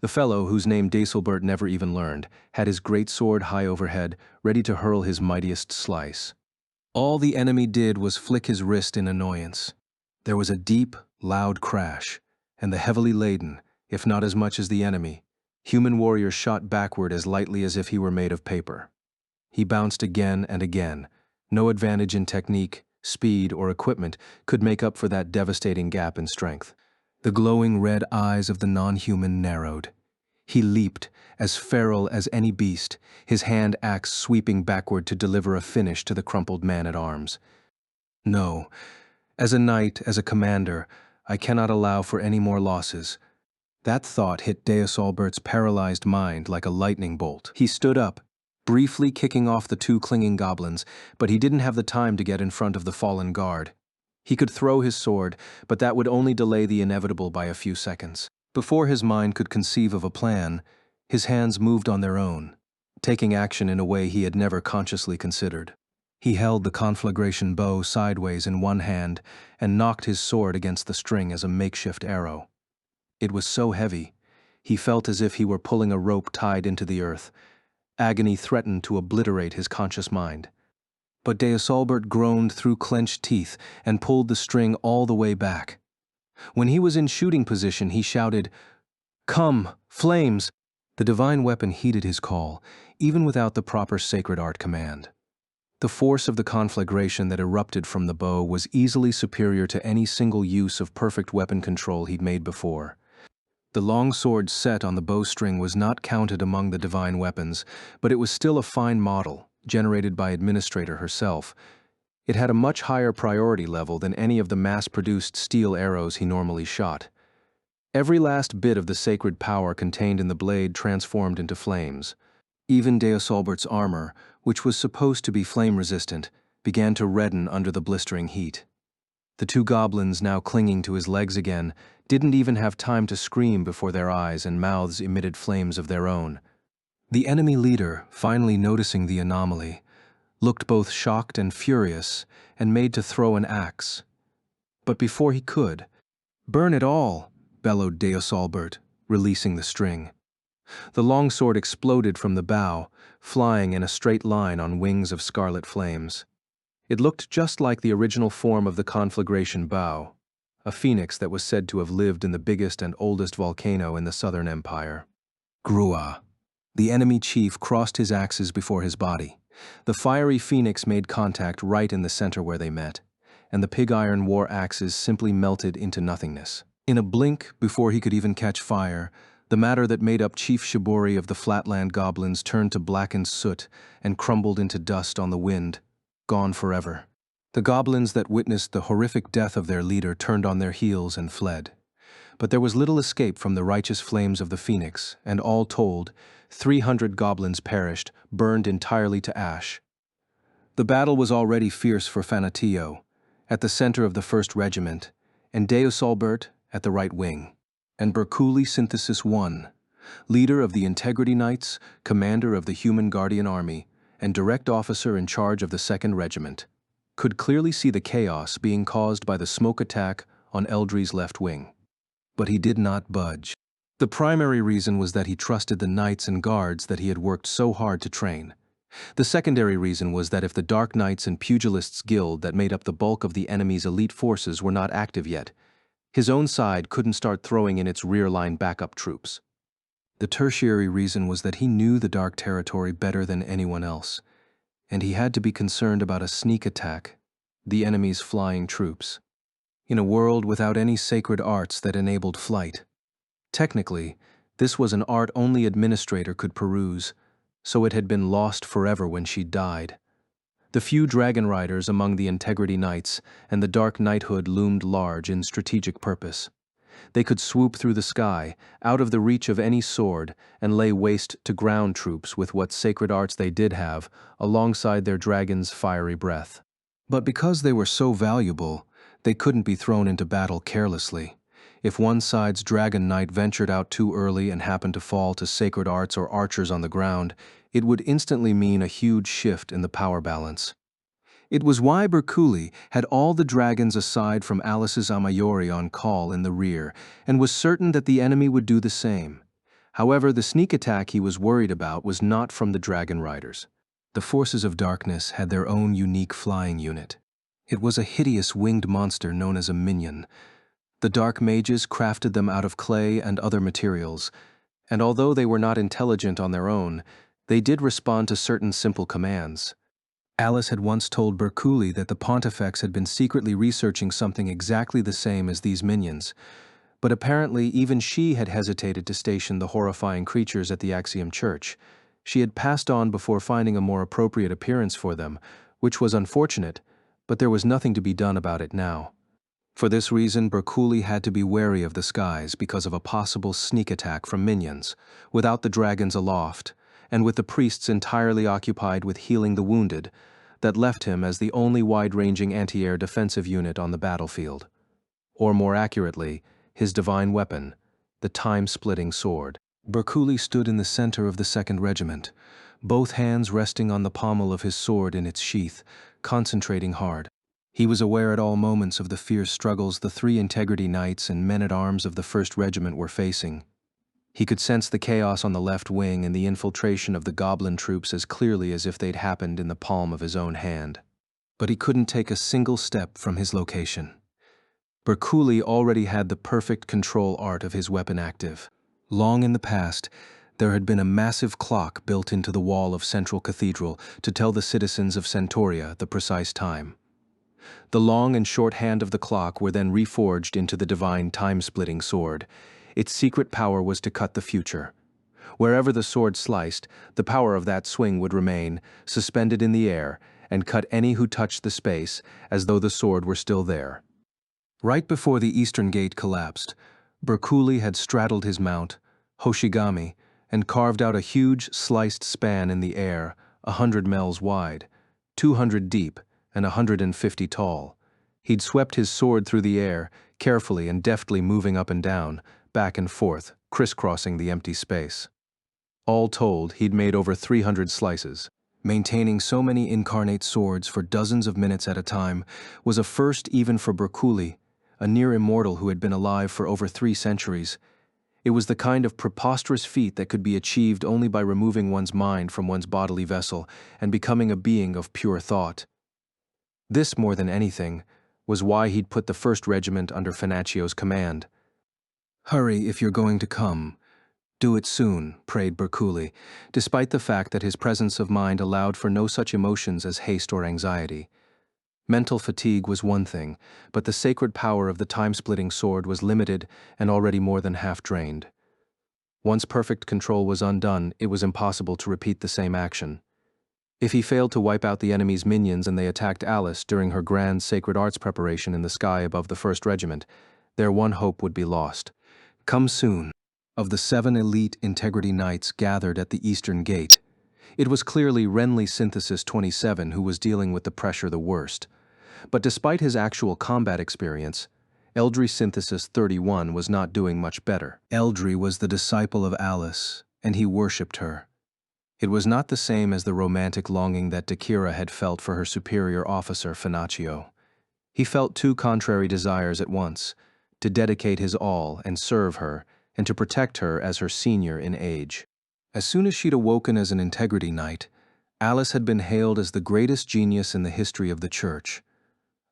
The fellow, whose name Deosalbert never even learned, had his great sword high overhead, ready to hurl his mightiest slice. All the enemy did was flick his wrist in annoyance. There was a deep, loud crash, and the heavily laden, if not as much as the enemy, human warrior shot backward as lightly as if he were made of paper. He bounced again and again. No advantage in technique, speed, or equipment could make up for that devastating gap in strength. The glowing red eyes of the non-human narrowed. He leaped, as feral as any beast, his hand axe sweeping backward to deliver a finish to the crumpled man-at-arms. No, as a knight, as a commander, I cannot allow for any more losses. That thought hit Deosalbert's paralyzed mind like a lightning bolt. He stood up, briefly kicking off the two clinging goblins, but he didn't have the time to get in front of the fallen guard. He could throw his sword, but that would only delay the inevitable by a few seconds. Before his mind could conceive of a plan, his hands moved on their own, taking action in a way he had never consciously considered. He held the conflagration bow sideways in one hand and knocked his sword against the string as a makeshift arrow. It was so heavy, he felt as if he were pulling a rope tied into the earth. Agony threatened to obliterate his conscious mind. But Deosalbert groaned through clenched teeth and pulled the string all the way back. When he was in shooting position, he shouted, "Come, flames!" The divine weapon heeded his call, even without the proper sacred art command. The force of the conflagration that erupted from the bow was easily superior to any single use of perfect weapon control he'd made before. The long sword set on the bowstring was not counted among the divine weapons, but it was still a fine model, generated by Administrator herself. It had a much higher priority level than any of the mass-produced steel arrows he normally shot. Every last bit of the sacred power contained in the blade transformed into flames. Even Deosalbert's armor, which was supposed to be flame-resistant, began to redden under the blistering heat. The two goblins, now clinging to his legs again, didn't even have time to scream before their eyes and mouths emitted flames of their own. The enemy leader, finally noticing the anomaly, looked both shocked and furious and made to throw an axe. But before he could, "Burn it all!" bellowed Deus Albert, releasing the string. The longsword exploded from the bow, flying in a straight line on wings of scarlet flames. It looked just like the original form of the conflagration bow, a phoenix that was said to have lived in the biggest and oldest volcano in the Southern Empire. Grua. The enemy chief crossed his axes before his body. The fiery phoenix made contact right in the center where they met, and the pig-iron war axes simply melted into nothingness. In a blink, before he could even catch fire, the matter that made up Chief Shibori of the Flatland Goblins turned to blackened soot and crumbled into dust on the wind, gone forever. The goblins that witnessed the horrific death of their leader turned on their heels and fled. But there was little escape from the righteous flames of the phoenix, and all told, 300 goblins perished, burned entirely to ash. The battle was already fierce for Fanatillo, at the center of the 1st Regiment, and Deus Albert at the right wing. And Bercouli Synthesis I, leader of the Integrity Knights, commander of the Human Guardian Army, and direct officer in charge of the 2nd Regiment, could clearly see the chaos being caused by the smoke attack on Eldry's left wing. But he did not budge. The primary reason was that he trusted the knights and guards that he had worked so hard to train. The secondary reason was that if the Dark Knights and Pugilists Guild that made up the bulk of the enemy's elite forces were not active yet, his own side couldn't start throwing in its rear-line backup troops. The tertiary reason was that he knew the Dark Territory better than anyone else, and he had to be concerned about a sneak attack, the enemy's flying troops, in a world without any sacred arts that enabled flight. Technically, this was an art only Administrator could peruse, so it had been lost forever when she died. The few dragon riders among the Integrity Knights and the Dark Knighthood loomed large in strategic purpose. They could swoop through the sky, out of the reach of any sword, and lay waste to ground troops with what sacred arts they did have, alongside their dragon's fiery breath. But because they were so valuable, they couldn't be thrown into battle carelessly. If one side's dragon knight ventured out too early and happened to fall to sacred arts or archers on the ground, it would instantly mean a huge shift in the power balance. It was why Bercouli had all the dragons aside from Alice's Amayori on call in the rear, and was certain that the enemy would do the same. However, the sneak attack he was worried about was not from the dragon riders. The forces of darkness had their own unique flying unit. It was a hideous winged monster known as a minion. The dark mages crafted them out of clay and other materials, and although they were not intelligent on their own, they did respond to certain simple commands. Alice had once told Bercouli that the Pontifex had been secretly researching something exactly the same as these minions, but apparently even she had hesitated to station the horrifying creatures at the Axiom Church. She had passed on before finding a more appropriate appearance for them, which was unfortunate, but there was nothing to be done about it now. For this reason, Bercouli had to be wary of the skies because of a possible sneak attack from minions, without the dragons aloft, and with the priests entirely occupied with healing the wounded, that left him as the only wide-ranging anti-air defensive unit on the battlefield. Or more accurately, his divine weapon, the time-splitting sword. Bercouli stood in the center of the 2nd Regiment, both hands resting on the pommel of his sword in its sheath, concentrating hard. He was aware at all moments of the fierce struggles the 3 Integrity Knights and men-at-arms of the 1st Regiment were facing. He could sense the chaos on the left wing and the infiltration of the goblin troops as clearly as if they'd happened in the palm of his own hand. But he couldn't take a single step from his location. Bercouli already had the perfect control art of his weapon active. Long in the past, there had been a massive clock built into the wall of Central Cathedral to tell the citizens of Centauria the precise time. The long and short hand of the clock were then reforged into the divine time-splitting sword. Its secret power was to cut the future. Wherever the sword sliced, the power of that swing would remain, suspended in the air, and cut any who touched the space as though the sword were still there. Right before the eastern gate collapsed, Bercouli had straddled his mount, Hoshigami, and carved out a huge sliced span in the air, 100 mels wide, 200 deep, and 150 tall. He'd swept his sword through the air, carefully and deftly moving up and down, back and forth, crisscrossing the empty space. All told, he'd made over 300 slices. Maintaining so many incarnate swords for dozens of minutes at a time was a first even for Berculi, a near immortal who had been alive for over 3 centuries. It was the kind of preposterous feat that could be achieved only by removing one's mind from one's bodily vessel and becoming a being of pure thought. This, more than anything, was why he'd put the 1st Regiment under Finaccio's command. "Hurry if you're going to come. Do it soon," prayed Berculi, despite the fact that his presence of mind allowed for no such emotions as haste or anxiety. Mental fatigue was one thing, but the sacred power of the time-splitting sword was limited and already more than half drained. Once perfect control was undone, it was impossible to repeat the same action. If he failed to wipe out the enemy's minions and they attacked Alice during her grand sacred arts preparation in the sky above the 1st Regiment, their one hope would be lost. Come soon. Of the 7 elite Integrity Knights gathered at the Eastern Gate, it was clearly Renly Synthesis 27 who was dealing with the pressure the worst. But despite his actual combat experience, Eldry Synthesis 31 was not doing much better. Eldry was the disciple of Alice, and he worshipped her. It was not the same as the romantic longing that Dakira had felt for her superior officer, Finaccio. He felt 2 contrary desires at once: to dedicate his all and serve her, and to protect her as her senior in age. As soon as she'd awoken as an Integrity Knight, Alice had been hailed as the greatest genius in the history of the Church.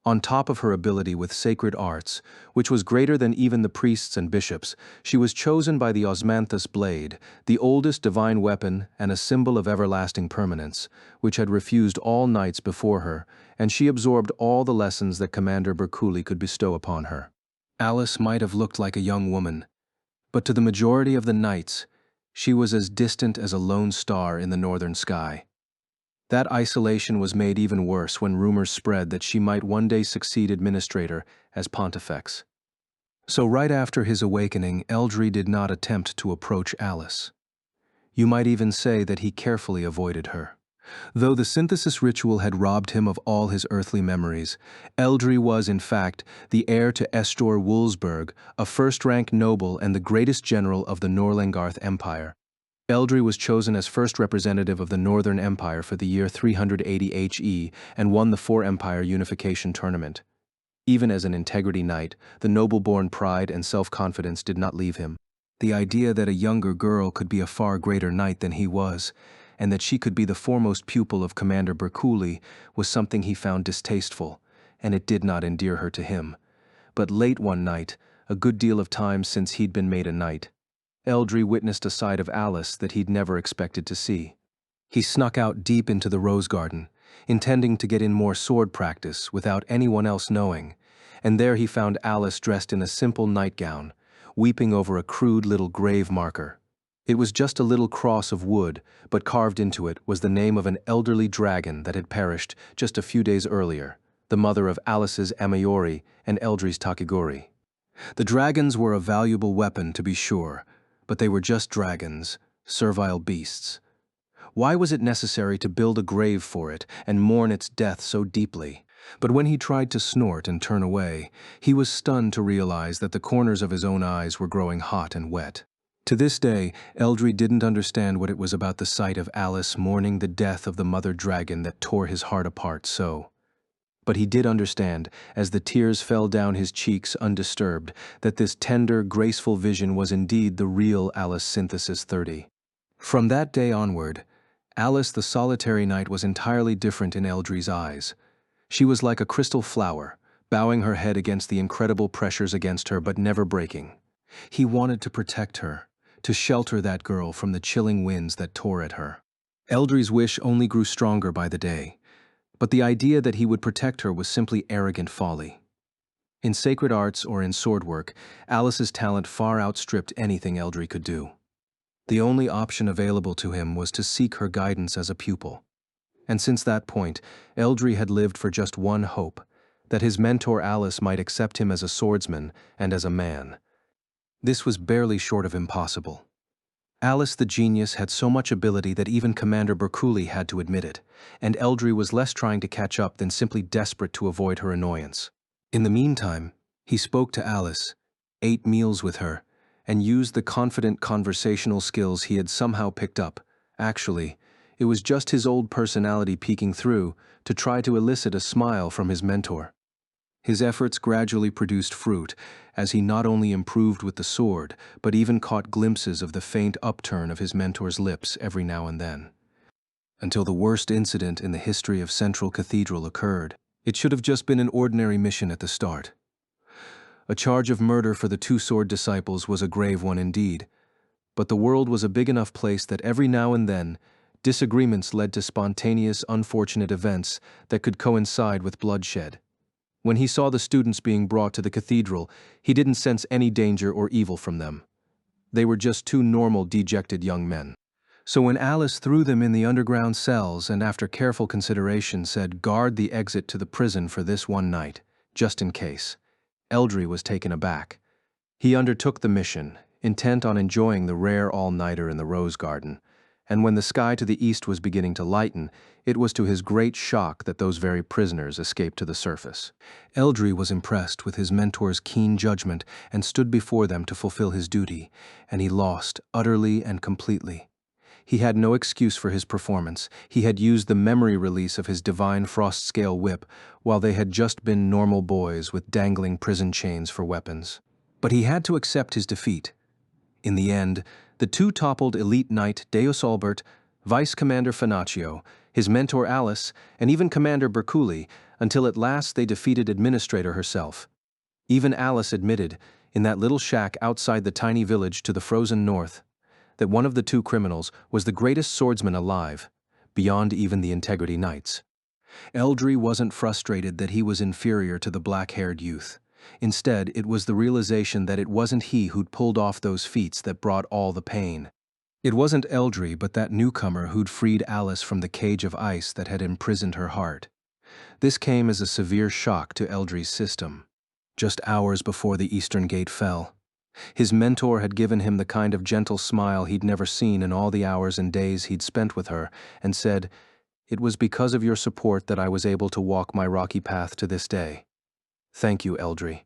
On top of her ability with sacred arts, which was greater than even the priests and bishops, she was chosen by the Osmanthus blade, the oldest divine weapon and a symbol of everlasting permanence, which had refused all knights before her, and she absorbed all the lessons that Commander Berculi could bestow upon her. Alice might have looked like a young woman, but to the majority of the knights, she was as distant as a lone star in the northern sky. That isolation was made even worse when rumors spread that she might one day succeed Administrator as Pontifex. So right after his awakening, Eldry did not attempt to approach Alice. You might even say that he carefully avoided her. Though the synthesis ritual had robbed him of all his earthly memories, Eldry was, in fact, the heir to Estor Wulsberg, a first-rank noble and the greatest general of the Norlengarth Empire. Eldry was chosen as first representative of the Northern Empire for the year 380 HE and won the 4-Empire Unification Tournament. Even as an Integrity Knight, the noble-born pride and self-confidence did not leave him. The idea that a younger girl could be a far greater knight than he was, and that she could be the foremost pupil of Commander Berculi, was something he found distasteful, and it did not endear her to him. But late one night, a good deal of time since he'd been made a knight, Eldry witnessed a side of Alice that he'd never expected to see. He snuck out deep into the rose garden, intending to get in more sword practice without anyone else knowing, and there he found Alice dressed in a simple nightgown, weeping over a crude little grave marker. It was just a little cross of wood, but carved into it was the name of an elderly dragon that had perished just a few days earlier, the mother of Alice's Amaiori and Eldry's Takigori. The dragons were a valuable weapon, to be sure, but they were just dragons, servile beasts. Why was it necessary to build a grave for it and mourn its death so deeply? But when he tried to snort and turn away, he was stunned to realize that the corners of his own eyes were growing hot and wet. To this day, Eldry didn't understand what it was about the sight of Alice mourning the death of the mother dragon that tore his heart apart so. But he did understand, as the tears fell down his cheeks undisturbed, that this tender, graceful vision was indeed the real Alice Synthesis 30. From that day onward, Alice the solitary knight was entirely different in Eldry's eyes. She was like a crystal flower, bowing her head against the incredible pressures against her but never breaking. He wanted to protect her, to shelter that girl from the chilling winds that tore at her. Eldry's wish only grew stronger by the day, but the idea that he would protect her was simply arrogant folly. In sacred arts or in sword work, Alice's talent far outstripped anything Eldry could do. The only option available to him was to seek her guidance as a pupil. And since that point, Eldry had lived for just one hope, that his mentor Alice might accept him as a swordsman and as a man. This was barely short of impossible. Alice the genius had so much ability that even Commander Berculi had to admit it, and Eldry was less trying to catch up than simply desperate to avoid her annoyance. In the meantime, he spoke to Alice, ate meals with her, and used the confident conversational skills he had somehow picked up. Actually, it was just his old personality peeking through to try to elicit a smile from his mentor. His efforts gradually produced fruit, as he not only improved with the sword, but even caught glimpses of the faint upturn of his mentor's lips every now and then. Until the worst incident in the history of Central Cathedral occurred. It should have just been an ordinary mission at the start. A charge of murder for the two sword disciples was a grave one indeed, but the world was a big enough place that every now and then, disagreements led to spontaneous, unfortunate events that could coincide with bloodshed. When he saw the students being brought to the cathedral, he didn't sense any danger or evil from them. They were just two normal, dejected young men. So when Alice threw them in the underground cells and after careful consideration said, "Guard the exit to the prison for this one night, just in case," Eldry was taken aback. He undertook the mission, intent on enjoying the rare all-nighter in the rose garden, and when the sky to the east was beginning to lighten, it was to his great shock that those very prisoners escaped to the surface. Eldry was impressed with his mentor's keen judgment and stood before them to fulfill his duty, and he lost utterly and completely. He had no excuse for his performance. He had used the memory release of his divine frost-scale whip, while they had just been normal boys with dangling prison chains for weapons. But he had to accept his defeat. In the end, the two toppled elite knight Deus Albert, Vice Commander Finaccio, his mentor Alice, and even Commander Berculi, until at last they defeated Administrator herself. Even Alice admitted, in that little shack outside the tiny village to the frozen north, that one of the two criminals was the greatest swordsman alive, beyond even the Integrity Knights. Eldry wasn't frustrated that he was inferior to the black-haired youth. Instead, it was the realization that it wasn't he who'd pulled off those feats that brought all the pain. It wasn't Eldry, but that newcomer who'd freed Alice from the cage of ice that had imprisoned her heart. This came as a severe shock to Eldry's system. Just hours before the Eastern Gate fell, his mentor had given him the kind of gentle smile he'd never seen in all the hours and days he'd spent with her, and said, "It was because of your support that I was able to walk my rocky path to this day. Thank you, Eldry."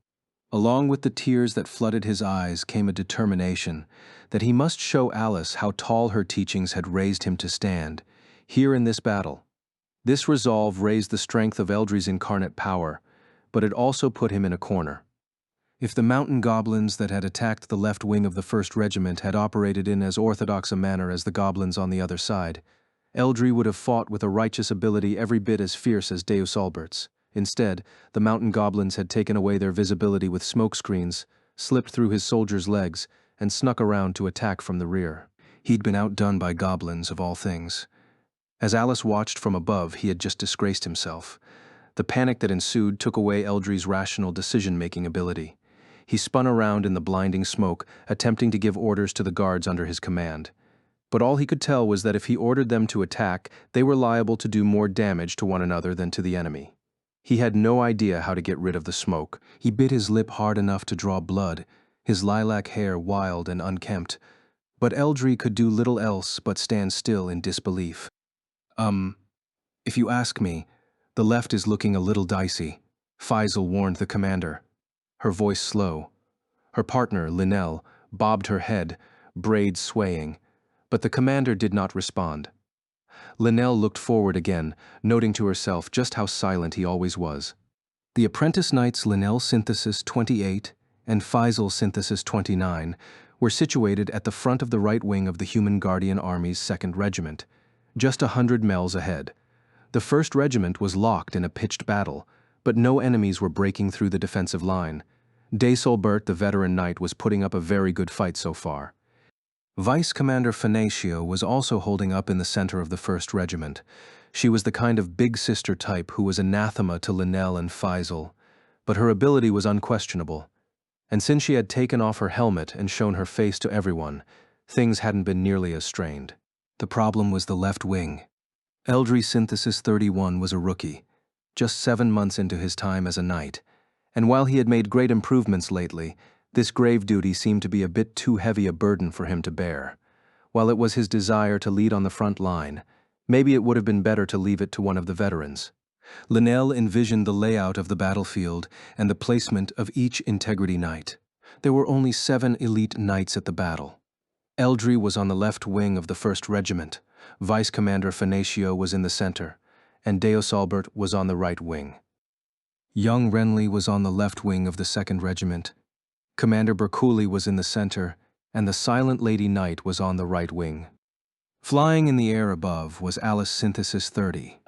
Along with the tears that flooded his eyes came a determination that he must show Alice how tall her teachings had raised him to stand, here in this battle. This resolve raised the strength of Eldry's incarnate power, but it also put him in a corner. If the mountain goblins that had attacked the left wing of the 1st Regiment had operated in as orthodox a manner as the goblins on the other side, Eldry would have fought with a righteous ability every bit as fierce as Deus Albert's. Instead, the mountain goblins had taken away their visibility with smoke screens, slipped through his soldiers' legs, and snuck around to attack from the rear. He'd been outdone by goblins, of all things. As Alice watched from above, he had just disgraced himself. The panic that ensued took away Eldry's rational decision-making ability. He spun around in the blinding smoke, attempting to give orders to the guards under his command. But all he could tell was that if he ordered them to attack, they were liable to do more damage to one another than to the enemy. He had no idea how to get rid of the smoke. He bit his lip hard enough to draw blood, his lilac hair wild and unkempt. But Eldry could do little else but stand still in disbelief. If you ask me, the left is looking a little dicey," Faisal warned the commander, her voice slow. Her partner, Linnell, bobbed her head, braids swaying, but the commander did not respond. Linnell looked forward again, noting to herself just how silent he always was. The apprentice knights Linnell Synthesis 28 and Faisal Synthesis 29 were situated at the front of the right wing of the Human Guardian Army's 2nd Regiment, just 100 miles ahead. The 1st Regiment was locked in a pitched battle, but no enemies were breaking through the defensive line. Desolbert, the veteran knight, was putting up a very good fight so far. Vice Commander Finaccio was also holding up in the center of the 1st Regiment. She was the kind of big sister type who was anathema to Linnell and Faisal, but her ability was unquestionable. And since she had taken off her helmet and shown her face to everyone, things hadn't been nearly as strained. The problem was the left wing. Eldry Synthesis 31 was a rookie, just 7 months into his time as a knight, and while he had made great improvements lately, this grave duty seemed to be a bit too heavy a burden for him to bear. While it was his desire to lead on the front line, maybe it would have been better to leave it to one of the veterans. Linnell envisioned the layout of the battlefield and the placement of each Integrity Knight. There were only 7 elite knights at the battle. Eldry was on the left wing of the 1st Regiment, Vice Commander Fanatio was in the center, and Deus Albert was on the right wing. Young Renly was on the left wing of the 2nd Regiment, Commander Bercouli was in the center, and the Silent Lady Knight was on the right wing. Flying in the air above was Alice Synthesis 30.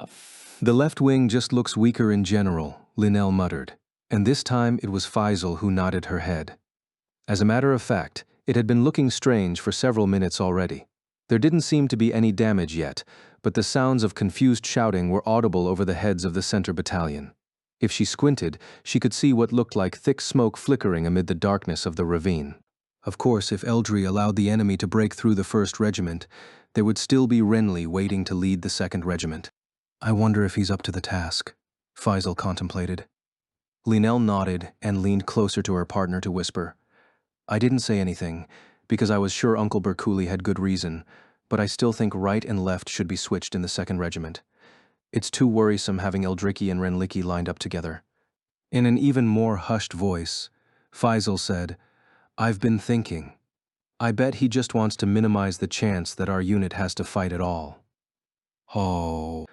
The left wing just looks weaker in general, Linnell muttered, and this time it was Faisal who nodded her head. As a matter of fact, it had been looking strange for several minutes already. There didn't seem to be any damage yet, but the sounds of confused shouting were audible over the heads of the center battalion. If she squinted, she could see what looked like thick smoke flickering amid the darkness of the ravine. Of course, if Eldry allowed the enemy to break through the 1st Regiment, there would still be Renly waiting to lead the 2nd Regiment. I wonder if he's up to the task, Faisal contemplated. Linnell nodded and leaned closer to her partner to whisper. I didn't say anything, because I was sure Uncle Bercouli had good reason, but I still think right and left should be switched in the 2nd Regiment. It's too worrisome having Eldricki and Renlicki lined up together. In an even more hushed voice, Faisal said, I've been thinking. I bet he just wants to minimize the chance that our unit has to fight at all. Oh.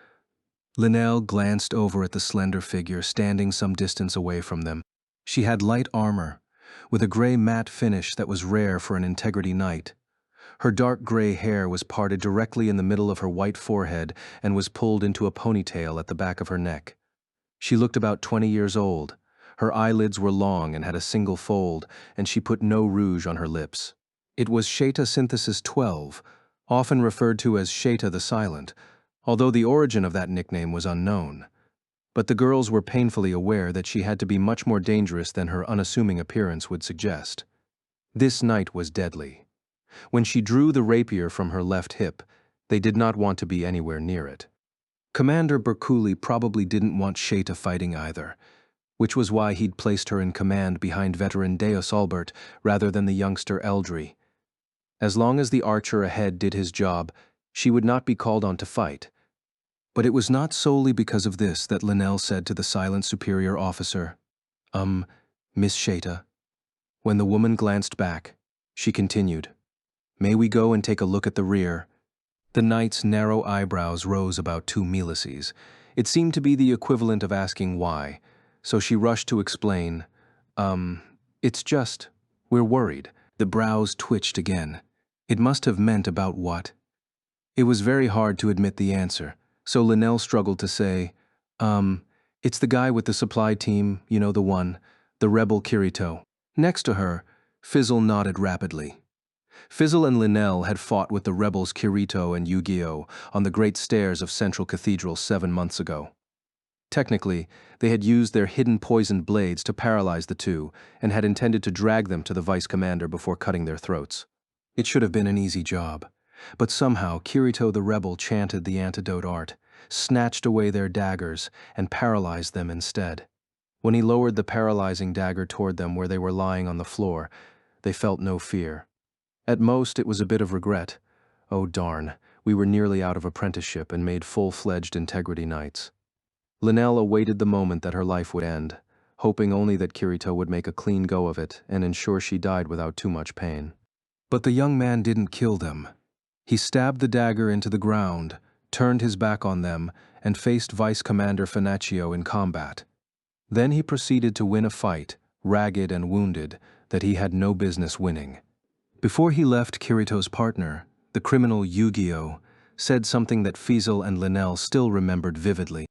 Linnell glanced over at the slender figure standing some distance away from them. She had light armor, with a gray matte finish that was rare for an Integrity Knight. Her dark gray hair was parted directly in the middle of her white forehead and was pulled into a ponytail at the back of her neck. She looked about 20 years old. Her eyelids were long and had a single fold, and she put no rouge on her lips. It was Sheta Synthesis 12, often referred to as Sheta the Silent, although the origin of that nickname was unknown. But the girls were painfully aware that she had to be much more dangerous than her unassuming appearance would suggest. This knight was deadly. When she drew the rapier from her left hip, they did not want to be anywhere near it. Commander Bercouli probably didn't want Sheta fighting either, which was why he'd placed her in command behind veteran Deus Albert rather than the youngster Eldry. As long as the archer ahead did his job, she would not be called on to fight. But it was not solely because of this that Linnell said to the silent superior officer, Miss Sheta. When the woman glanced back, she continued, May we go and take a look at the rear? The knight's narrow eyebrows rose about 2 millises. It seemed to be the equivalent of asking why, so she rushed to explain, it's just, we're worried. The brows twitched again. It must have meant about what? It was very hard to admit the answer, so Linnell struggled to say, it's the guy with the supply team, you know the one, the rebel Kirito. Next to her, Fizzle nodded rapidly. Fizzle and Linnell had fought with the rebels Kirito and Yu-Gi-Oh on the great stairs of Central Cathedral 7 months ago. Technically, they had used their hidden poisoned blades to paralyze the two and had intended to drag them to the vice commander before cutting their throats. It should have been an easy job, but somehow Kirito the rebel chanted the antidote art, snatched away their daggers, and paralyzed them instead. When he lowered the paralyzing dagger toward them where they were lying on the floor, they felt no fear. At most, it was a bit of regret. Oh darn, we were nearly out of apprenticeship and made full-fledged Integrity Knights. Linnell awaited the moment that her life would end, hoping only that Kirito would make a clean go of it and ensure she died without too much pain. But the young man didn't kill them. He stabbed the dagger into the ground, turned his back on them, and faced Vice Commander Fanatio in combat. Then he proceeded to win a fight, ragged and wounded, that he had no business winning. Before he left, Kirito's partner, the criminal Yu-Gi-Oh, said something that Fizzle and Linnell still remembered vividly.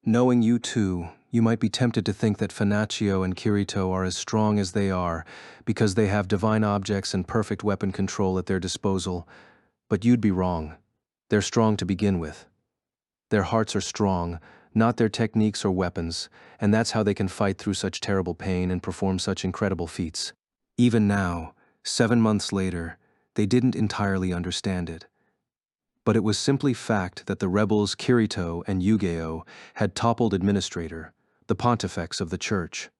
Knowing you two, you might be tempted to think that Fanatio and Kirito are as strong as they are because they have divine objects and perfect weapon control at their disposal, but you'd be wrong. They're strong to begin with. Their hearts are strong, not their techniques or weapons, and that's how they can fight through such terrible pain and perform such incredible feats. Even now, 7 months later, they didn't entirely understand it. But it was simply fact that the rebels Kirito and Yu-Gi-Oh had toppled Administrator, the pontifex of the church.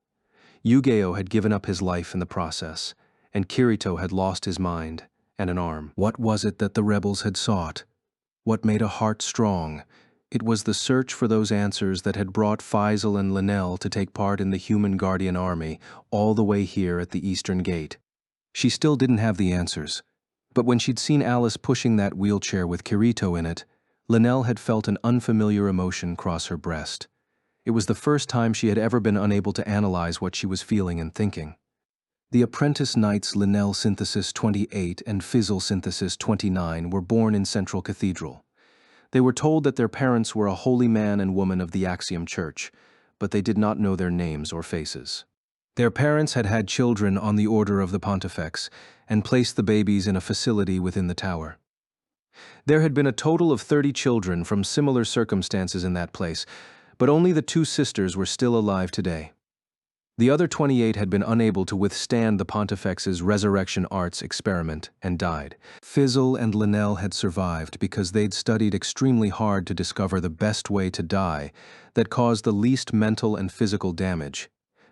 Yu-Gi-Oh had given up his life in the process, and Kirito had lost his mind and an arm. What was it that the rebels had sought? What made a heart strong, It was the search for those answers that had brought Faisal and Linnell to take part in the Human Guardian Army all the way here at the Eastern Gate. She still didn't have the answers, but when she'd seen Alice pushing that wheelchair with Kirito in it, Linnell had felt an unfamiliar emotion cross her breast. It was the first time she had ever been unable to analyze what she was feeling and thinking. The apprentice knights Linnell Synthesis 28 and Fizzle Synthesis 29 were born in Central Cathedral. They were told that their parents were a holy man and woman of the Axiom Church, but they did not know their names or faces. Their parents had had children on the order of the Pontifex and placed the babies in a facility within the tower. There had been a total of 30 children from similar circumstances in that place, but only the 2 sisters were still alive today. The other 28 had been unable to withstand the Pontifex's resurrection arts experiment and died. Fizzle and Linnell had survived because they'd studied extremely hard to discover the best way to die that caused the least mental and physical damage.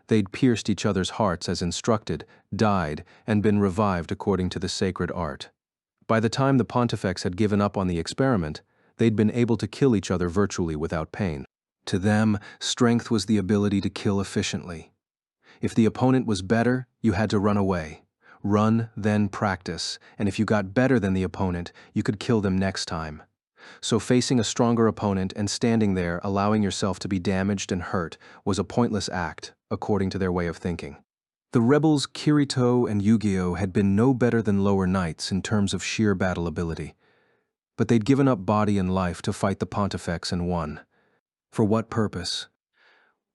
They'd pierced each other's hearts as instructed, died, and been revived according to the sacred art. By the time the Pontifex had given up on the experiment, they'd been able to kill each other virtually without pain. To them, strength was the ability to kill efficiently. If the opponent was better, you had to run away. Run, then practice, and if you got better than the opponent, you could kill them next time. So facing a stronger opponent and standing there, allowing yourself to be damaged and hurt, was a pointless act, according to their way of thinking. The rebels Kirito and Yu-Gi-Oh had been no better than lower knights in terms of sheer battle ability. But they'd given up body and life to fight the Pontifex and won. For what purpose?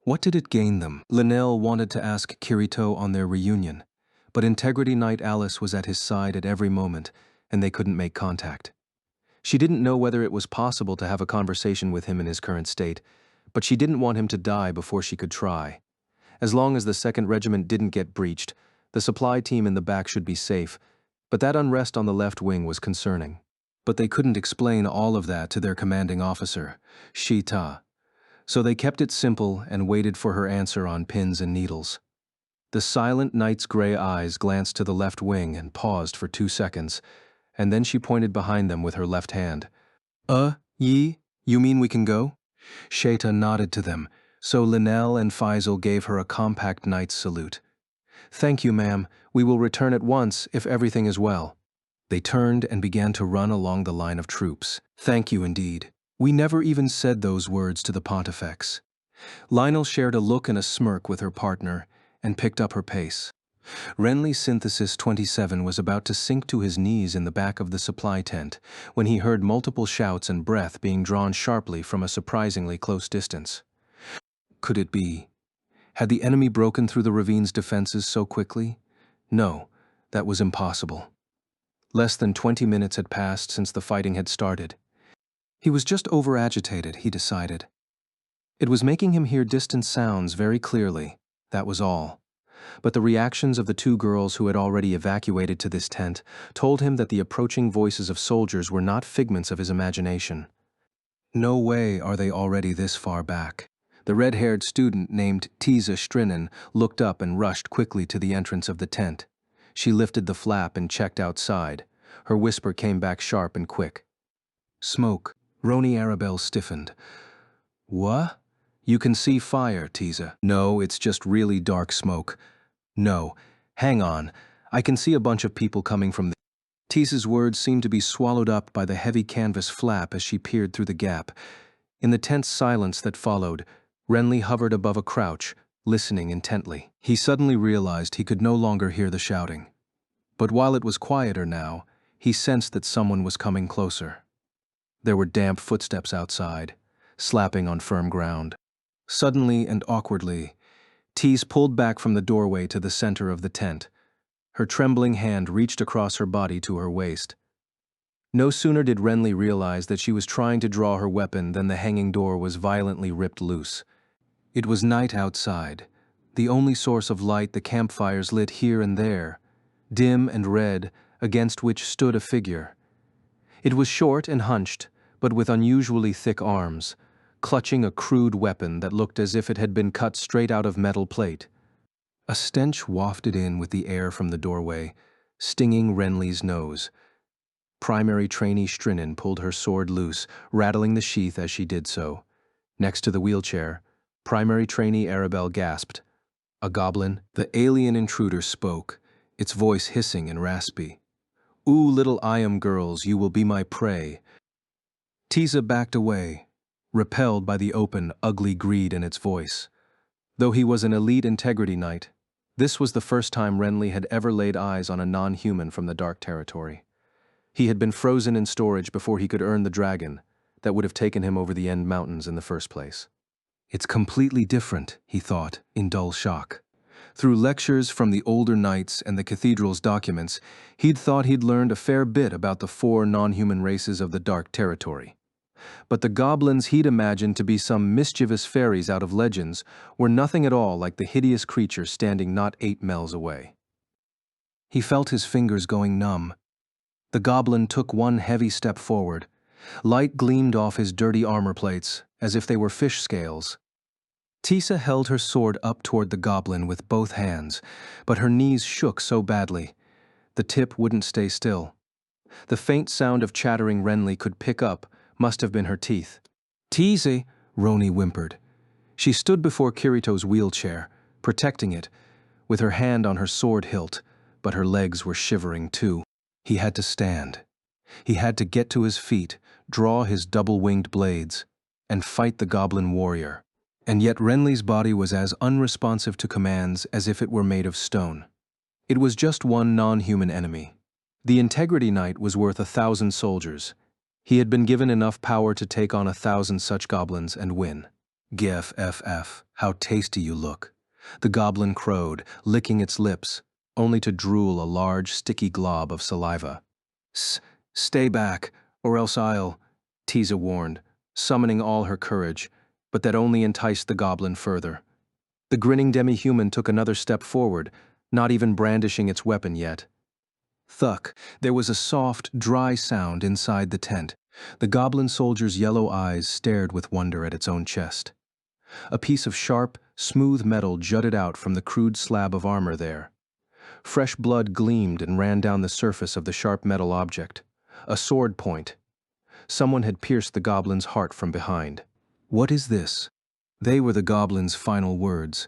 What did it gain them? Linnell wanted to ask Kirito on their reunion, but Integrity Knight Alice was at his side at every moment, and they couldn't make contact. She didn't know whether it was possible to have a conversation with him in his current state, but she didn't want him to die before she could try. As long as the 2nd Regiment didn't get breached, the supply team in the back should be safe, but that unrest on the left wing was concerning. But they couldn't explain all of that to their commanding officer, Shita. So they kept it simple and waited for her answer on pins and needles. The silent knight's gray eyes glanced to the left wing and paused for 2 seconds, and then she pointed behind them with her left hand. Yi, you mean we can go? Sheta nodded to them, so Linnell and Faisal gave her a compact knight's salute. Thank you, ma'am. We will return at once if everything is well. They turned and began to run along the line of troops. Thank you indeed. We never even said those words to the Pontifex. Lionel shared a look and a smirk with her partner and picked up her pace. Renly Synthesis 27 was about to sink to his knees in the back of the supply tent when he heard multiple shouts and breath being drawn sharply from a surprisingly close distance. Could it be? Had the enemy broken through the ravine's defenses so quickly? No, that was impossible. Less than 20 minutes had passed since the fighting had started. He was just over-agitated, he decided. It was making him hear distant sounds very clearly, that was all. But the reactions of the 2 girls who had already evacuated to this tent told him that the approaching voices of soldiers were not figments of his imagination. No way are they already this far back. The red-haired student named Tiza Strinen looked up and rushed quickly to the entrance of the tent. She lifted the flap and checked outside. Her whisper came back sharp and quick. Smoke. Roni Arabelle stiffened. What? You can see fire, Tiza. No, it's just really dark smoke. No. Hang on. I can see a bunch of people coming from the... Tiza's words seemed to be swallowed up by the heavy canvas flap as she peered through the gap. In the tense silence that followed, Renly hovered above a crouch, listening intently. He suddenly realized he could no longer hear the shouting. But while it was quieter now, he sensed that someone was coming closer. There were damp footsteps outside, slapping on firm ground. Suddenly and awkwardly, Tease pulled back from the doorway to the center of the tent. Her trembling hand reached across her body to her waist. No sooner did Renly realize that she was trying to draw her weapon than the hanging door was violently ripped loose. It was night outside, the only source of light the campfires lit here and there, dim and red, against which stood a figure. It was short and hunched, but with unusually thick arms, clutching a crude weapon that looked as if it had been cut straight out of metal plate. A stench wafted in with the air from the doorway, stinging Renly's nose. Primary trainee Strinin pulled her sword loose, rattling the sheath as she did so. Next to the wheelchair, primary trainee Arabelle gasped. A goblin, the alien intruder, spoke, its voice hissing and raspy. "Ooh, little Iam girls, you will be my prey." Tiza backed away, repelled by the open, ugly greed in its voice. Though he was an elite integrity knight, this was the first time Renly had ever laid eyes on a non-human from the Dark Territory. He had been frozen in storage before he could earn the dragon that would have taken him over the End Mountains in the first place. It's completely different, he thought, in dull shock. Through lectures from the older knights and the cathedral's documents, he'd thought he'd learned a fair bit about the 4 non-human races of the Dark Territory. But the goblins he'd imagined to be some mischievous fairies out of legends were nothing at all like the hideous creature standing not 8 miles away. He felt his fingers going numb. The goblin took one heavy step forward. Light gleamed off his dirty armor plates, as if they were fish scales. Tisa held her sword up toward the goblin with both hands, but her knees shook so badly. The tip wouldn't stay still. The faint sound of chattering Renly could pick up must have been her teeth. "Tise," Roni whimpered. She stood before Kirito's wheelchair, protecting it, with her hand on her sword hilt, but her legs were shivering too. He had to stand. He had to get to his feet, draw his double-winged blades, and fight the goblin warrior. And yet Renly's body was as unresponsive to commands as if it were made of stone. It was just one non-human enemy. The Integrity Knight was worth 1,000 soldiers. He had been given enough power to take on 1,000 such goblins and win. "Gff, how tasty you look," the goblin crowed, licking its lips, only to drool a large, sticky glob of saliva. "Stay back, or else I'll," Tisa warned, summoning all her courage, but that only enticed the goblin further. The grinning demi-human took another step forward, not even brandishing its weapon yet. Thuck, there was a soft, dry sound inside the tent. The goblin soldier's yellow eyes stared with wonder at its own chest. A piece of sharp, smooth metal jutted out from the crude slab of armor there. Fresh blood gleamed and ran down the surface of the sharp metal object. A sword point. Someone had pierced the goblin's heart from behind. "What is this?" They were the goblin's final words.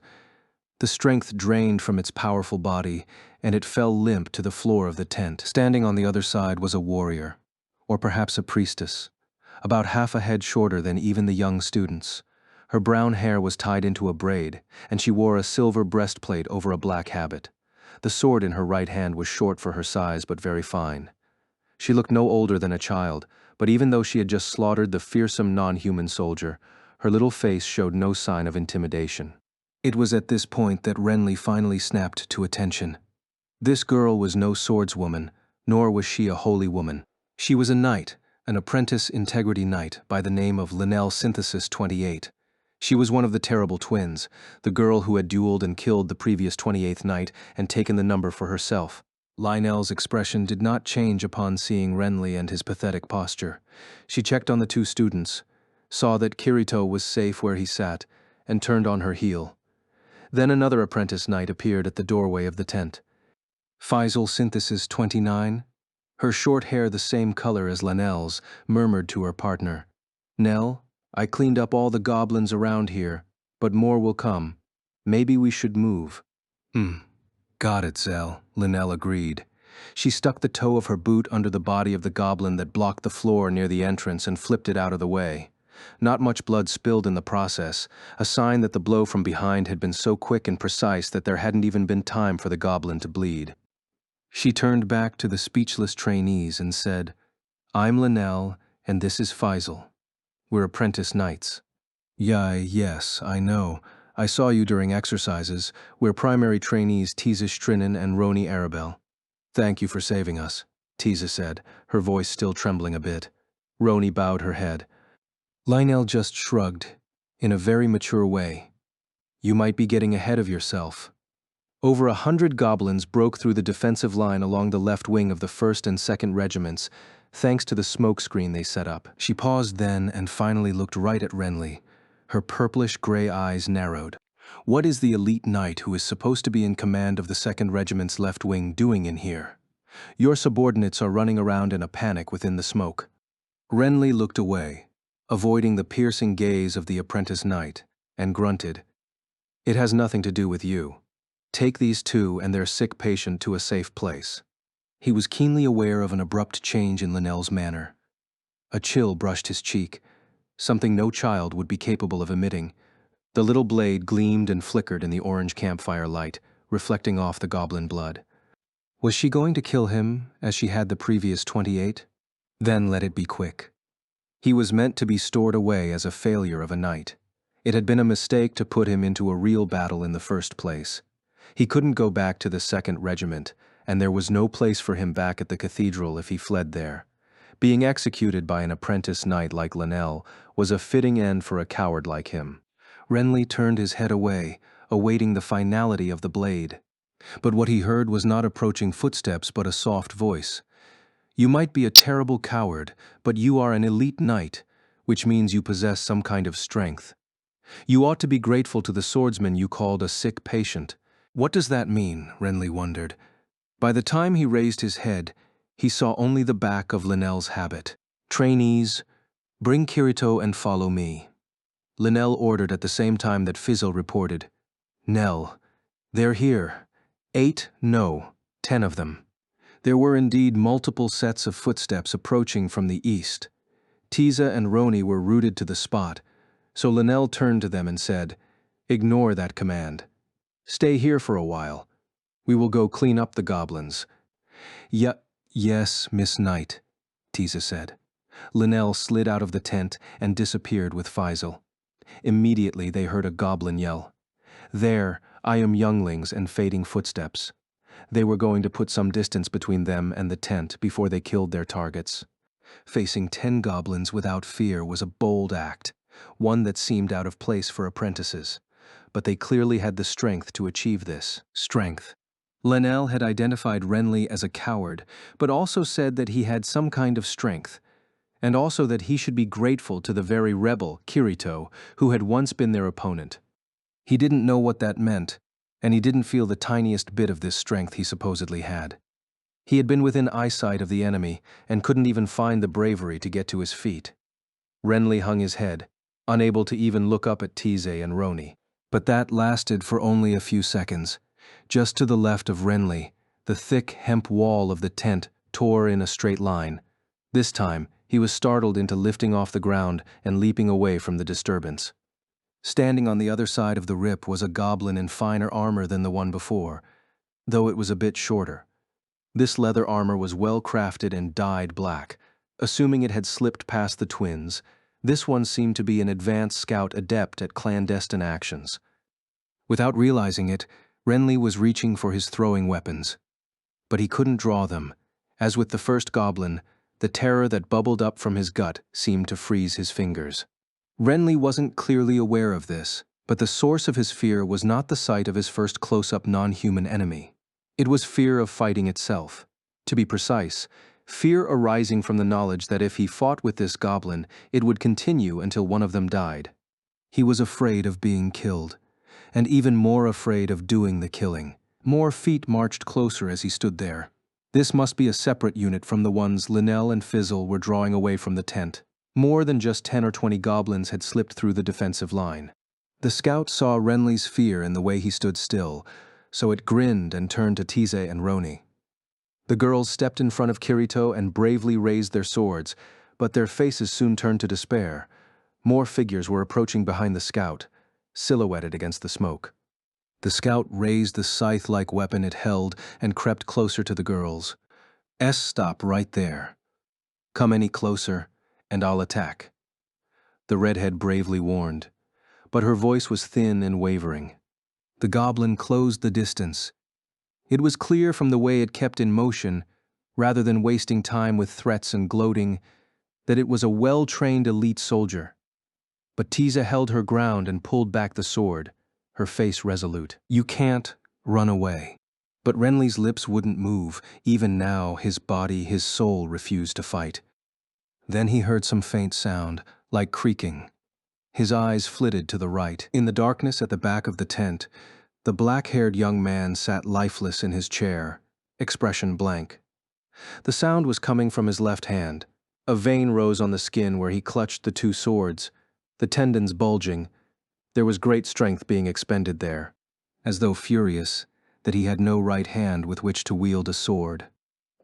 The strength drained from its powerful body, and it fell limp to the floor of the tent. Standing on the other side was a warrior, or perhaps a priestess, about half a head shorter than even the young students. Her brown hair was tied into a braid, and she wore a silver breastplate over a black habit. The sword in her right hand was short for her size but very fine. She looked no older than a child, but even though she had just slaughtered the fearsome non-human soldier, her little face showed no sign of intimidation. It was at this point that Renly finally snapped to attention. This girl was no swordswoman, nor was she a holy woman. She was a knight, an apprentice integrity knight by the name of Linnell Synthesis 28. She was one of the terrible twins, the girl who had dueled and killed the previous 28th knight and taken the number for herself. Lionel's expression did not change upon seeing Renly and his pathetic posture. She checked on the 2 students, saw that Kirito was safe where he sat, and turned on her heel. Then another apprentice knight appeared at the doorway of the tent. Faisal Synthesis 29, her short hair the same color as Lionel's, murmured to her partner, "Nell, I cleaned up all the goblins around here, but more will come. Maybe we should move." "Got it, Zell," Linnell agreed. She stuck the toe of her boot under the body of the goblin that blocked the floor near the entrance and flipped it out of the way. Not much blood spilled in the process, a sign that the blow from behind had been so quick and precise that there hadn't even been time for the goblin to bleed. She turned back to the speechless trainees and said, "I'm Linnell, and this is Faisal. We're apprentice knights." Yes, I know. I saw you during exercises. We're primary trainees Tisa Strinin and Roni Arabelle." "Thank you for saving us," Tisa said, her voice still trembling a bit. Roni bowed her head. Lionel just shrugged, in a very mature way. "You might be getting ahead of yourself." Over 100 goblins broke through the defensive line along the left wing of the 1st and 2nd regiments, thanks to the smoke screen they set up. She paused then and finally looked right at Renly. Her purplish-gray eyes narrowed. "What is the elite knight who is supposed to be in command of the 2nd Regiment's left wing doing in here?" Your subordinates are running around in a panic within the smoke." Renly looked away, avoiding the piercing gaze of the apprentice knight, and grunted, "It has nothing to do with you. Take these two and their sick patient to a safe place." He was keenly aware of an abrupt change in Linnell's manner. A chill brushed his cheek, something no child would be capable of emitting. The little blade gleamed and flickered in the orange campfire light, reflecting off the goblin blood. Was she going to kill him as she had the previous 28? Then let it be quick. He was meant to be stored away as a failure of a knight. It had been a mistake to put him into a real battle in the first place. He couldn't go back to the 2nd Regiment, and there was no place for him back at the cathedral if he fled there. Being executed by an apprentice knight like Linnell was a fitting end for a coward like him. Renly turned his head away, awaiting the finality of the blade. But what he heard was not approaching footsteps but a soft voice. "You might be a terrible coward, but you are an elite knight, which means you possess some kind of strength. You ought to be grateful to the swordsman you called a sick patient." What does that mean? Renly wondered. By the time he raised his head, he saw only the back of Linnell's habit. "Trainees, bring Kirito and follow me." Linnell ordered at the same time that Fizzle reported, "Nell, they're here. 8, no, 10 of them." There were indeed multiple sets of footsteps approaching from the east. Tiza and Roni were rooted to the spot, so Linnell turned to them and said, "Ignore that command. Stay here for a while. We will go clean up the goblins." Yes, Miss Knight," Tiza said. Linnell slid out of the tent and disappeared with Faisal. Immediately they heard a goblin yell. There, I am younglings and fading footsteps. They were going to put some distance between them and the tent before they killed their targets. Facing 10 goblins without fear was a bold act, one that seemed out of place for apprentices. But they clearly had the strength to achieve this. Strength. Linnell had identified Renly as a coward, but also said that he had some kind of strength, and also that he should be grateful to the very rebel, Kirito, who had once been their opponent. He didn't know what that meant, and he didn't feel the tiniest bit of this strength he supposedly had. He had been within eyesight of the enemy and couldn't even find the bravery to get to his feet. Renly hung his head, unable to even look up at Tize and Roni. But that lasted for only a few seconds. Just to the left of Renly, the thick hemp wall of the tent tore in a straight line. This time, he was startled into lifting off the ground and leaping away from the disturbance. Standing on the other side of the rip was a goblin in finer armor than the one before, though it was a bit shorter. This leather armor was well crafted and dyed black. Assuming it had slipped past the twins, this one seemed to be an advanced scout adept at clandestine actions. Without realizing it, Renly was reaching for his throwing weapons. But he couldn't draw them. As with the first goblin, the terror that bubbled up from his gut seemed to freeze his fingers. Renly wasn't clearly aware of this, but the source of his fear was not the sight of his first close-up non-human enemy. It was fear of fighting itself. To be precise, fear arising from the knowledge that if he fought with this goblin, it would continue until one of them died. He was afraid of being killed, and even more afraid of doing the killing. More feet marched closer as he stood there. This must be a separate unit from the ones Linnell and Fizzle were drawing away from the tent. More than just 10 or 20 goblins had slipped through the defensive line. The scout saw Renly's fear in the way he stood still, so it grinned and turned to Tize and Roni. The girls stepped in front of Kirito and bravely raised their swords, but their faces soon turned to despair. More figures were approaching behind the scout, silhouetted against the smoke. The scout raised the scythe-like weapon it held and crept closer to the girls. Stop right there. Come any closer, and I'll attack," the redhead bravely warned, but her voice was thin and wavering. The goblin closed the distance. It was clear from the way it kept in motion, rather than wasting time with threats and gloating, that it was a well-trained elite soldier. But Tiza held her ground and pulled back the sword, her face resolute. "You can't run away." But Renly's lips wouldn't move. Even now, his body, his soul refused to fight. Then he heard some faint sound, like creaking. His eyes flitted to the right. In the darkness at the back of the tent, the black-haired young man sat lifeless in his chair, expression blank. The sound was coming from his left hand. A vein rose on the skin where he clutched the two swords, the tendons bulging. There was great strength being expended there, as though furious that he had no right hand with which to wield a sword.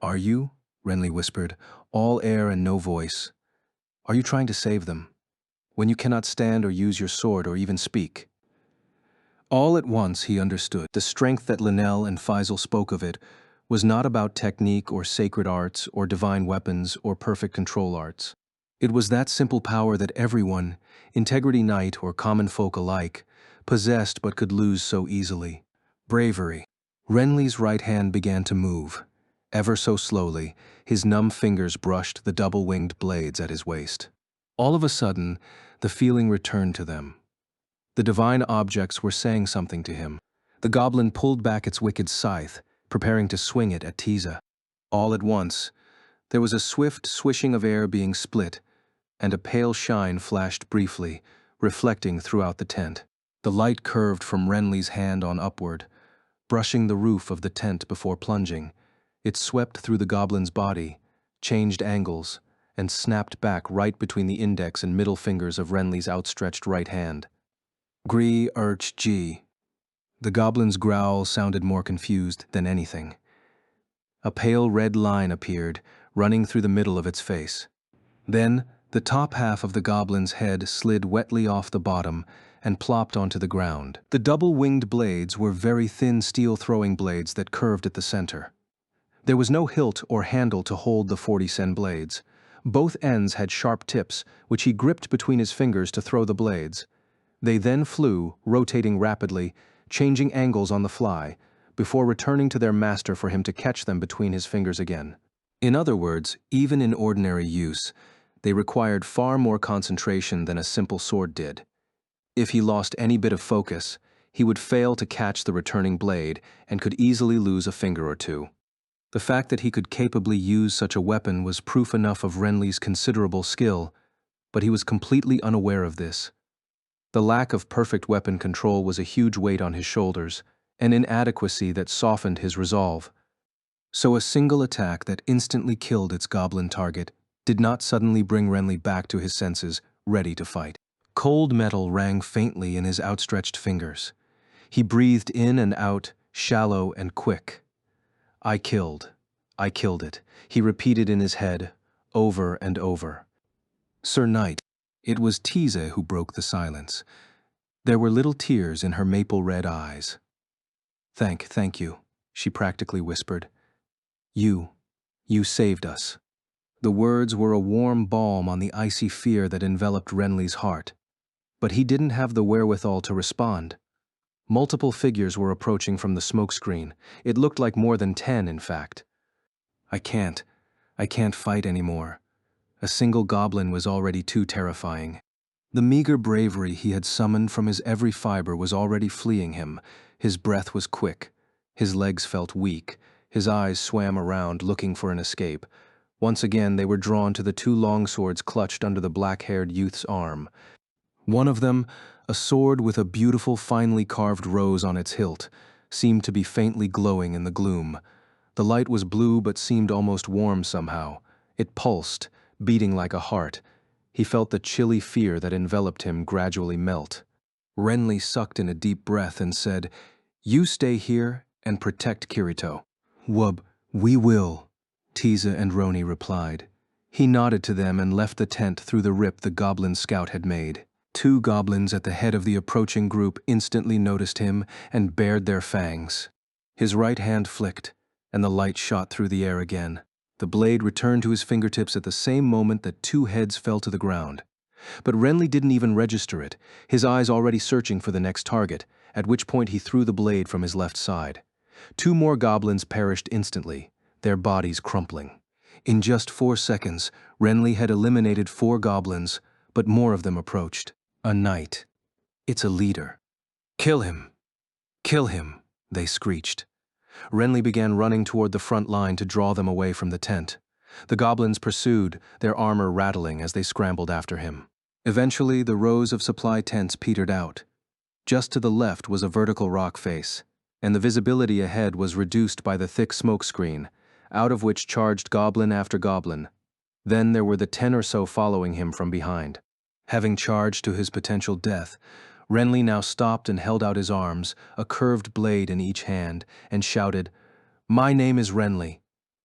"Are you?" Renly whispered, all air and no voice. "Are you trying to save them, when you cannot stand or use your sword or even speak?" All at once he understood. The strength that Linnell and Faisal spoke of it was not about technique or sacred arts or divine weapons or perfect control arts. It was that simple power that everyone, Integrity Knight or common folk alike, possessed but could lose so easily. Bravery. Renly's right hand began to move. Ever so slowly, his numb fingers brushed the double-winged blades at his waist. All of a sudden, the feeling returned to them. The divine objects were saying something to him. The goblin pulled back its wicked scythe, preparing to swing it at Tiza. All at once, there was a swift swishing of air being split, and a pale shine flashed briefly, reflecting throughout the tent. The light curved from Renly's hand on upward, brushing the roof of the tent before plunging. It swept through the goblin's body, changed angles, and snapped back right between the index and middle fingers of Renly's outstretched right hand. Gri Urch G. The goblin's growl sounded more confused than anything. A pale red line appeared, running through the middle of its face. Then, the top half of the goblin's head slid wetly off the bottom and plopped onto the ground. The double-winged blades were very thin steel throwing blades that curved at the center. There was no hilt or handle to hold the 40-sen blades. Both ends had sharp tips, which he gripped between his fingers to throw the blades. They then flew, rotating rapidly, changing angles on the fly, before returning to their master for him to catch them between his fingers again. In other words, even in ordinary use, they required far more concentration than a simple sword did. If he lost any bit of focus, he would fail to catch the returning blade and could easily lose a finger or two. The fact that he could capably use such a weapon was proof enough of Renly's considerable skill, but he was completely unaware of this. The lack of perfect weapon control was a huge weight on his shoulders, an inadequacy that softened his resolve. So a single attack that instantly killed its goblin target did not suddenly bring Renly back to his senses, ready to fight. Cold metal rang faintly in his outstretched fingers. He breathed in and out, shallow and quick. I killed it," he repeated in his head, over and over. "Sir Knight." It was Tiza who broke the silence. There were little tears in her maple-red eyes. Thank you," she practically whispered. You saved us." The words were a warm balm on the icy fear that enveloped Renly's heart. But he didn't have the wherewithal to respond. Multiple figures were approaching from the smokescreen. It looked like more than 10, in fact. I can't fight anymore. A single goblin was already too terrifying. The meager bravery he had summoned from his every fiber was already fleeing him. His breath was quick. His legs felt weak. His eyes swam around, looking for an escape. Once again they were drawn to the two longswords clutched under the black-haired youth's arm. One of them, a sword with a beautiful, finely carved rose on its hilt, seemed to be faintly glowing in the gloom. The light was blue but seemed almost warm somehow. It pulsed, beating like a heart. He felt the chilly fear that enveloped him gradually melt. Renly sucked in a deep breath and said, "You stay here and protect Kirito." We will," Tiza and Roni replied. He nodded to them and left the tent through the rip the goblin scout had made. Two goblins at the head of the approaching group instantly noticed him and bared their fangs. His right hand flicked, and the light shot through the air again. The blade returned to his fingertips at the same moment that two heads fell to the ground. But Renly didn't even register it, his eyes already searching for the next target, at which point he threw the blade from his left side. Two more goblins perished instantly, their bodies crumpling. In just 4 seconds, Renly had eliminated 4 goblins, but more of them approached. A knight. It's a leader. Kill him! Kill him! They screeched. Renly began running toward the front line to draw them away from the tent. The goblins pursued, their armor rattling as they scrambled after him. Eventually, the rows of supply tents petered out. Just to the left was a vertical rock face, and the visibility ahead was reduced by the thick smoke screen, out of which charged goblin after goblin. Then there were the 10 or so following him from behind. Having charged to his potential death, Renly now stopped and held out his arms, a curved blade in each hand, and shouted, "My name is Renly,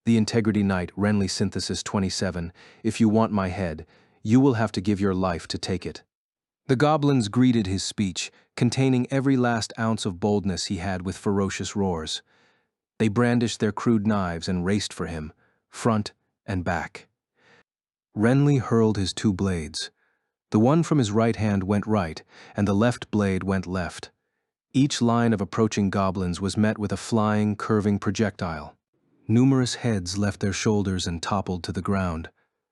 the Integrity Knight, Renly Synthesis 27. If you want my head, you will have to give your life to take it." The goblins greeted his speech, containing every last ounce of boldness he had, with ferocious roars. They brandished their crude knives and raced for him, front and back. Renly hurled his 2 blades. The one from his right hand went right, and the left blade went left. Each line of approaching goblins was met with a flying, curving projectile. Numerous heads left their shoulders and toppled to the ground.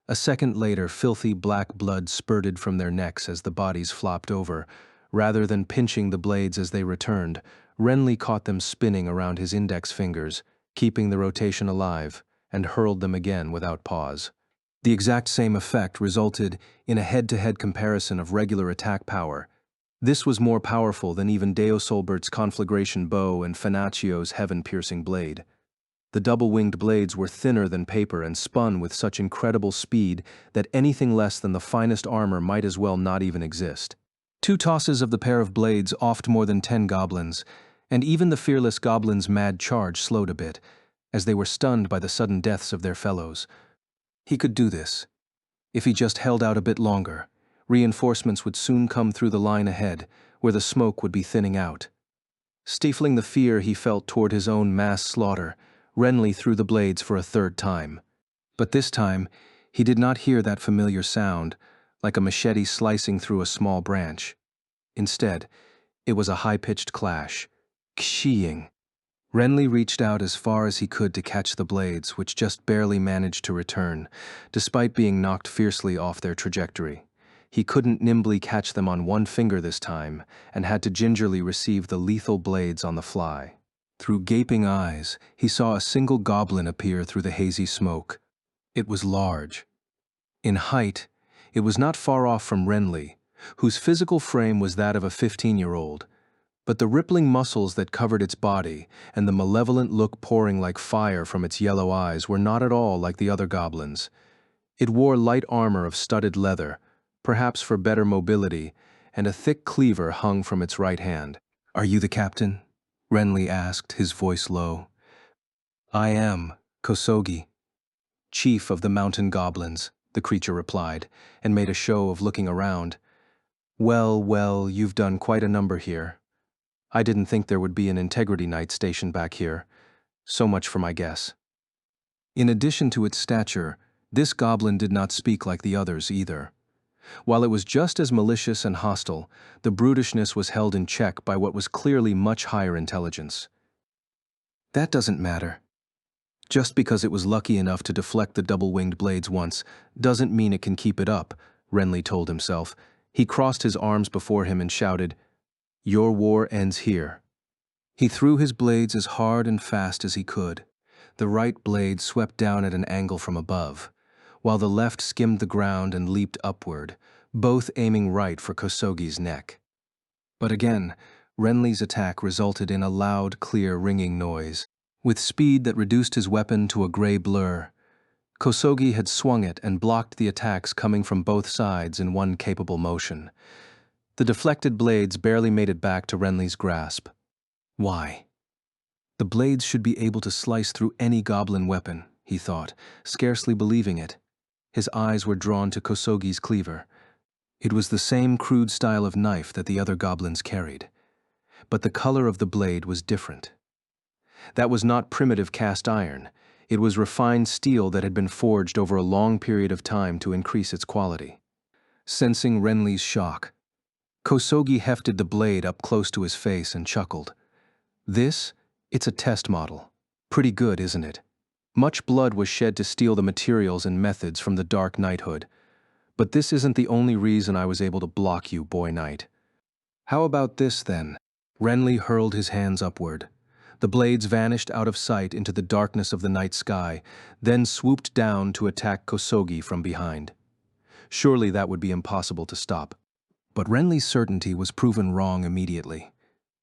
A second later, filthy black blood spurted from their necks as the bodies flopped over. Rather than pinching the blades as they returned, Renly caught them spinning around his index fingers, keeping the rotation alive, and hurled them again without pause. The exact same effect resulted in a head-to-head comparison of regular attack power. This was more powerful than even Deosolbert's conflagration bow and Fanaccio's heaven-piercing blade. The double-winged blades were thinner than paper and spun with such incredible speed that anything less than the finest armor might as well not even exist. 2 tosses of the pair of blades offed more than 10 goblins, and even the fearless goblins' mad charge slowed a bit, as they were stunned by the sudden deaths of their fellows. He could do this. If he just held out a bit longer, reinforcements would soon come through the line ahead, where the smoke would be thinning out. Stifling the fear he felt toward his own mass slaughter, Renly threw the blades for a 3rd time. But this time, he did not hear that familiar sound, like a machete slicing through a small branch. Instead, it was a high-pitched clash, kshieing. Renly reached out as far as he could to catch the blades, which just barely managed to return, despite being knocked fiercely off their trajectory. He couldn't nimbly catch them on 1 finger this time, and had to gingerly receive the lethal blades on the fly. Through gaping eyes, he saw a single goblin appear through the hazy smoke. It was large. In height, it was not far off from Renly, whose physical frame was that of a 15-year-old, but the rippling muscles that covered its body and the malevolent look pouring like fire from its yellow eyes were not at all like the other goblins. It wore light armor of studded leather, perhaps for better mobility, and a thick cleaver hung from its right hand. "Are you the captain?" Renly asked, his voice low. "I am, Kosogi, chief of the mountain goblins," the creature replied, and made a show of looking around. "Well, well, you've done quite a number here. I didn't think there would be an Integrity Knight stationed back here. So much for my guess." In addition to its stature, this goblin did not speak like the others either. While it was just as malicious and hostile, the brutishness was held in check by what was clearly much higher intelligence. "That doesn't matter. Just because it was lucky enough to deflect the double-winged blades once doesn't mean it can keep it up," Renly told himself. He crossed his arms before him and shouted, "Your war ends here." He threw his blades as hard and fast as he could. The right blade swept down at an angle from above, while the left skimmed the ground and leaped upward, both aiming right for Kosogi's neck. But again, Renly's attack resulted in a loud, clear, ringing noise. With speed that reduced his weapon to a gray blur, Kosogi had swung it and blocked the attacks coming from both sides in one capable motion. The deflected blades barely made it back to Renly's grasp. Why? The blades should be able to slice through any goblin weapon, he thought, scarcely believing it. His eyes were drawn to Kosogi's cleaver. It was the same crude style of knife that the other goblins carried. But the color of the blade was different. That was not primitive cast iron. It was refined steel that had been forged over a long period of time to increase its quality. Sensing Renly's shock, Kosogi hefted the blade up close to his face and chuckled. It's a test model. Pretty good, isn't it? Much blood was shed to steal the materials and methods from the Dark Knighthood. But this isn't the only reason I was able to block you, Boy Knight. How about this, then? Renly hurled his hands upward. The blades vanished out of sight into the darkness of the night sky, then swooped down to attack Kosogi from behind. Surely that would be impossible to stop. But Renly's certainty was proven wrong immediately.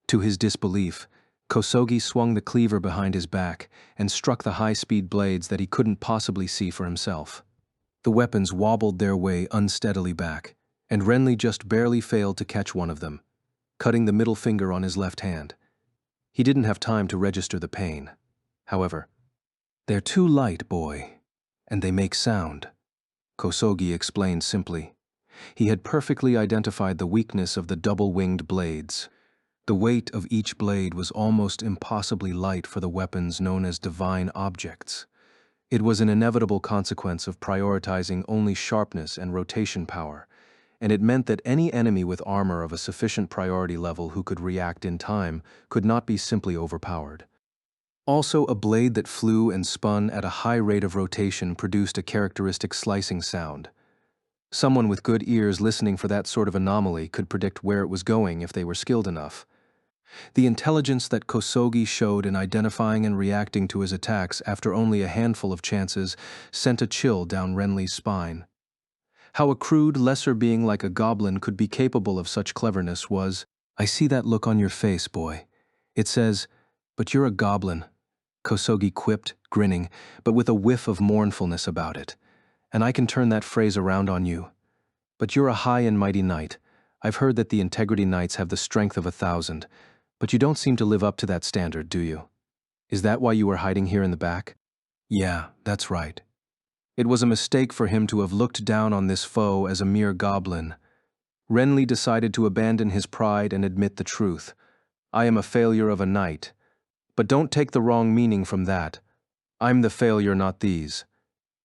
To his disbelief, Kosogi swung the cleaver behind his back and struck the high-speed blades that he couldn't possibly see for himself. The weapons wobbled their way unsteadily back, and Renly just barely failed to catch one of them, cutting the middle finger on his left hand. He didn't have time to register the pain. However, "They're too light, boy, and they make sound," Kosogi explained simply. He had perfectly identified the weakness of the double-winged blades. The weight of each blade was almost impossibly light for the weapons known as divine objects. It was an inevitable consequence of prioritizing only sharpness and rotation power, and it meant that any enemy with armor of a sufficient priority level who could react in time could not be simply overpowered. Also, a blade that flew and spun at a high rate of rotation produced a characteristic slicing sound. Someone with good ears listening for that sort of anomaly could predict where it was going if they were skilled enough. The intelligence that Kosogi showed in identifying and reacting to his attacks after only a handful of chances sent a chill down Renly's spine. How a crude, lesser being like a goblin could be capable of such cleverness was, "I see that look on your face, boy. It says, 'But you're a goblin,'" Kosogi quipped, grinning, but with a whiff of mournfulness about it. "And I can turn that phrase around on you. But you're a high and mighty knight. I've heard that the Integrity Knights have the strength of 1,000, but you don't seem to live up to that standard, do you? Is that why you were hiding here in the back?" Yeah, that's right. It was a mistake for him to have looked down on this foe as a mere goblin. Renly decided to abandon his pride and admit the truth. "I am a failure of a knight. But don't take the wrong meaning from that. I'm the failure, not these."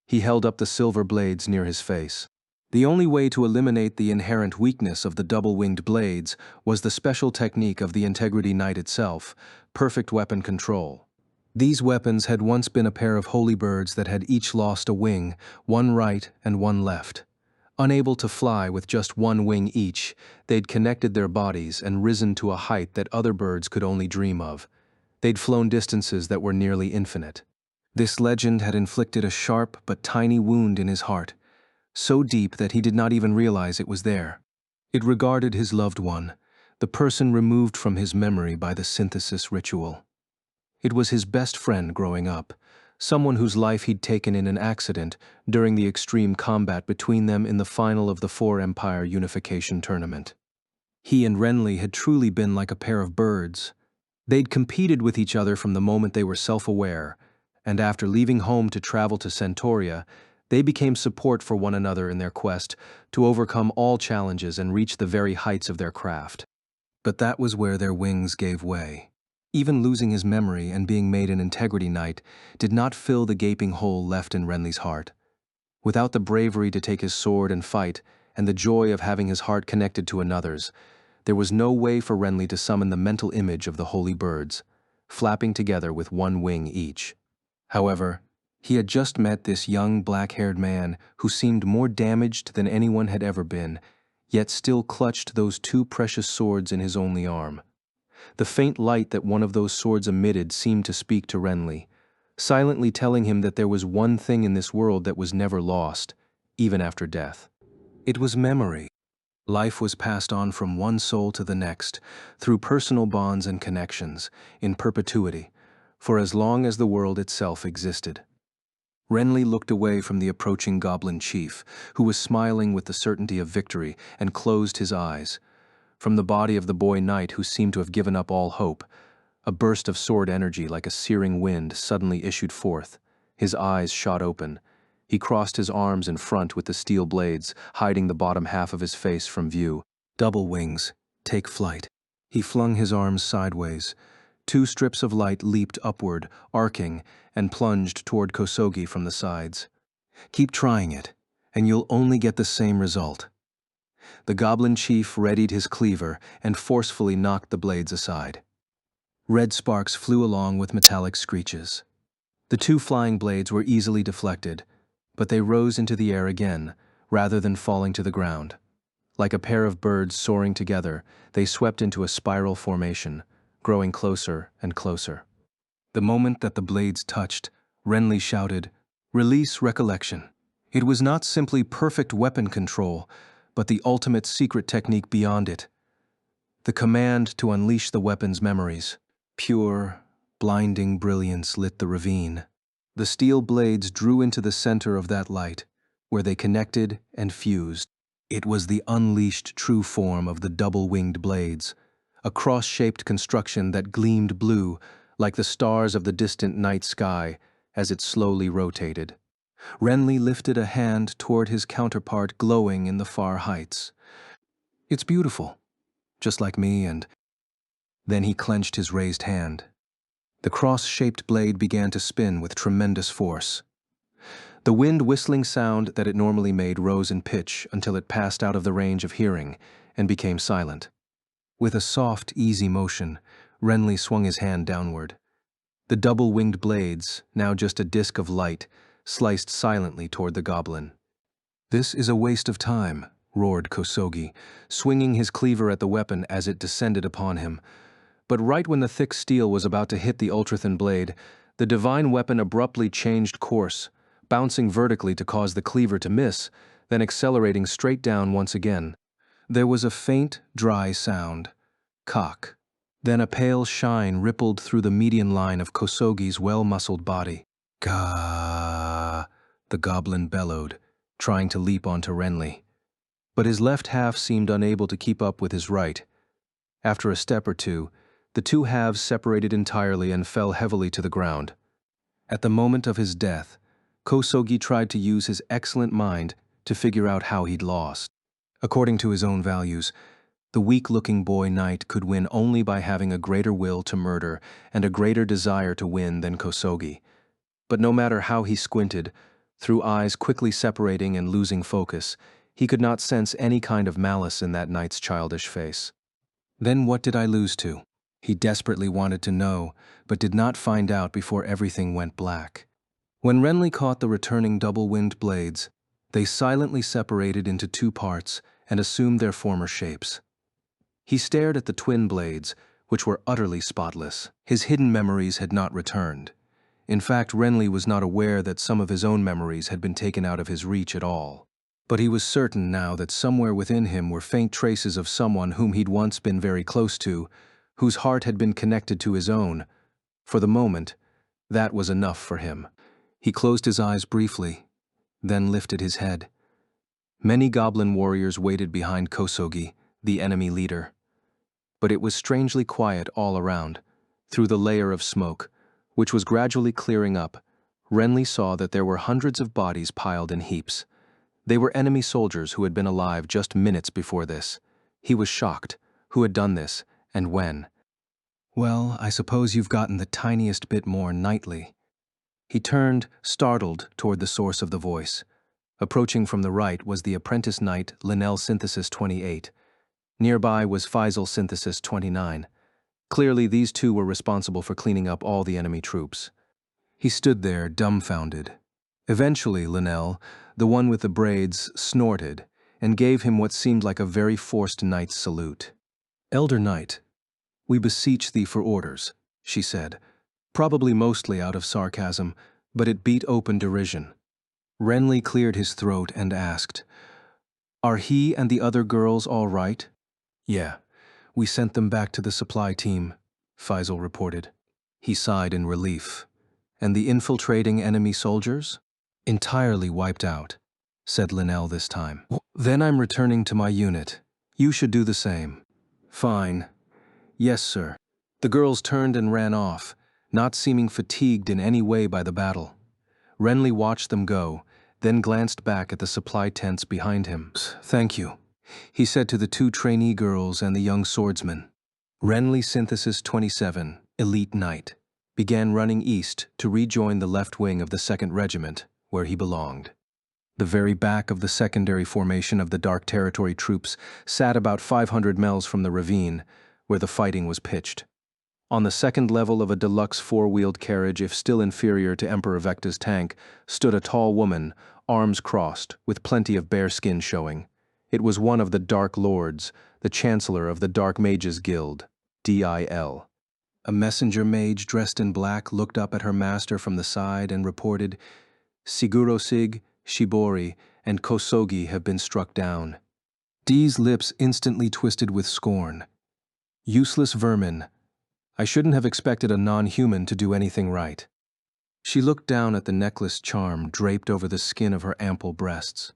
He held up the silver blades near his face. The only way to eliminate the inherent weakness of the double-winged blades was the special technique of the Integrity Knight itself, perfect weapon control. These weapons had once been a pair of holy birds that had each lost a wing, one right and one left. Unable to fly with just one wing each, they'd connected their bodies and risen to a height that other birds could only dream of. They'd flown distances that were nearly infinite. This legend had inflicted a sharp but tiny wound in his heart, so deep that he did not even realize it was there. It regarded his loved one, the person removed from his memory by the synthesis ritual. It was his best friend growing up, someone whose life he'd taken in an accident during the extreme combat between them in the final of the Four Empire Unification Tournament. He and Renly had truly been like a pair of birds. They'd competed with each other from the moment they were self-aware, and after leaving home to travel to Centauria, they became support for one another in their quest to overcome all challenges and reach the very heights of their craft. But that was where their wings gave way. Even losing his memory and being made an Integrity Knight did not fill the gaping hole left in Renly's heart. Without the bravery to take his sword and fight, and the joy of having his heart connected to another's, there was no way for Renly to summon the mental image of the holy birds, flapping together with one wing each. However, he had just met this young black-haired man who seemed more damaged than anyone had ever been, yet still clutched those two precious swords in his only arm. The faint light that one of those swords emitted seemed to speak to Renly, silently telling him that there was one thing in this world that was never lost, even after death. It was memory. Life was passed on from one soul to the next, through personal bonds and connections, in perpetuity, for as long as the world itself existed. Renly looked away from the approaching goblin chief, who was smiling with the certainty of victory, and closed his eyes. From the body of the boy knight who seemed to have given up all hope, a burst of sword energy like a searing wind suddenly issued forth. His eyes shot open. He crossed his arms in front with the steel blades, hiding the bottom half of his face from view. "Double wings, take flight." He flung his arms sideways. Two strips of light leaped upward, arcing, and plunged toward Kosogi from the sides. "Keep trying it, and you'll only get the same result." The goblin chief readied his cleaver and forcefully knocked the blades aside. Red sparks flew along with metallic screeches. The two flying blades were easily deflected, but they rose into the air again, rather than falling to the ground. Like a pair of birds soaring together, they swept into a spiral formation, growing closer and closer. The moment that the blades touched, Renly shouted, "Release recollection." It was not simply perfect weapon control, but the ultimate secret technique beyond it. The command to unleash the weapon's memories. Pure, blinding brilliance lit the ravine. The steel blades drew into the center of that light, where they connected and fused. It was the unleashed true form of the double-winged blades, a cross-shaped construction that gleamed blue like the stars of the distant night sky as it slowly rotated. Renly lifted a hand toward his counterpart glowing in the far heights. "It's beautiful, just like me," and then he clenched his raised hand. The cross-shaped blade began to spin with tremendous force. The wind whistling sound that it normally made rose in pitch until it passed out of the range of hearing and became silent. With a soft, easy motion, Renly swung his hand downward. The double-winged blades, now just a disk of light, sliced silently toward the goblin. "This is a waste of time," roared Kosogi, swinging his cleaver at the weapon as it descended upon him. But right when the thick steel was about to hit the ultrathin blade, the divine weapon abruptly changed course, bouncing vertically to cause the cleaver to miss, then accelerating straight down once again. There was a faint, dry sound. Cock. Then a pale shine rippled through the median line of Kosogi's well-muscled body. "Gah!" the goblin bellowed, trying to leap onto Renly. But his left half seemed unable to keep up with his right. After a step or two, the two halves separated entirely and fell heavily to the ground. At the moment of his death, Kosogi tried to use his excellent mind to figure out how he'd lost. According to his own values, the weak-looking boy knight could win only by having a greater will to murder and a greater desire to win than Kosogi. But no matter how he squinted, through eyes quickly separating and losing focus, he could not sense any kind of malice in that knight's childish face. Then what did I lose to? He desperately wanted to know, but did not find out before everything went black. When Renly caught the returning double-winged blades, they silently separated into two parts and assumed their former shapes. He stared at the twin blades, which were utterly spotless. His hidden memories had not returned. In fact, Renly was not aware that some of his own memories had been taken out of his reach at all. But he was certain now that somewhere within him were faint traces of someone whom he'd once been very close to, whose heart had been connected to his own. For the moment, that was enough for him. He closed his eyes briefly, then lifted his head. Many goblin warriors waited behind Kosogi, the enemy leader. But it was strangely quiet all around. Through the layer of smoke, which was gradually clearing up, Renly saw that there were hundreds of bodies piled in heaps. They were enemy soldiers who had been alive just minutes before this. He was shocked. Who had done this, and when? "Well, I suppose you've gotten the tiniest bit more knightly." He turned, startled, toward the source of the voice. Approaching from the right was the apprentice knight Linnell Synthesis 28. Nearby was Faisal Synthesis 29. Clearly, these two were responsible for cleaning up all the enemy troops. He stood there, dumbfounded. Eventually, Linnell, the one with the braids, snorted and gave him what seemed like a very forced knight's salute. "Elder Knight, we beseech thee for orders," she said, probably mostly out of sarcasm, but it beat open derision. Renly cleared his throat and asked, "Are he and the other girls all right?" "Yeah, we sent them back to the supply team," Faisal reported. He sighed in relief. "And the infiltrating enemy soldiers?" "Entirely wiped out," said Linnell this time. "Then I'm returning to my unit. You should do the same." "Fine. Yes, sir." The girls turned and ran off, not seeming fatigued in any way by the battle. Renly watched them go, then glanced back at the supply tents behind him. "Thank you," he said to the two trainee girls and the young swordsman. Renly Synthesis 27, Elite Knight, began running east to rejoin the left wing of the 2nd Regiment, where he belonged. The very back of the secondary formation of the Dark Territory troops sat about 500 miles from the ravine, where the fighting was pitched. On the second level of a deluxe four-wheeled carriage, if still inferior to Emperor Vecta's tank, stood a tall woman, arms crossed, with plenty of bare skin showing. It was one of the Dark Lords, the Chancellor of the Dark Mages Guild, DIL. A messenger mage dressed in black looked up at her master from the side and reported, "Sigurosig, Shibori, and Kosogi have been struck down." Dee's lips instantly twisted with scorn. "Useless vermin. I shouldn't have expected a non-human to do anything right. She looked down at the necklace charm draped over the skin of her ample breasts.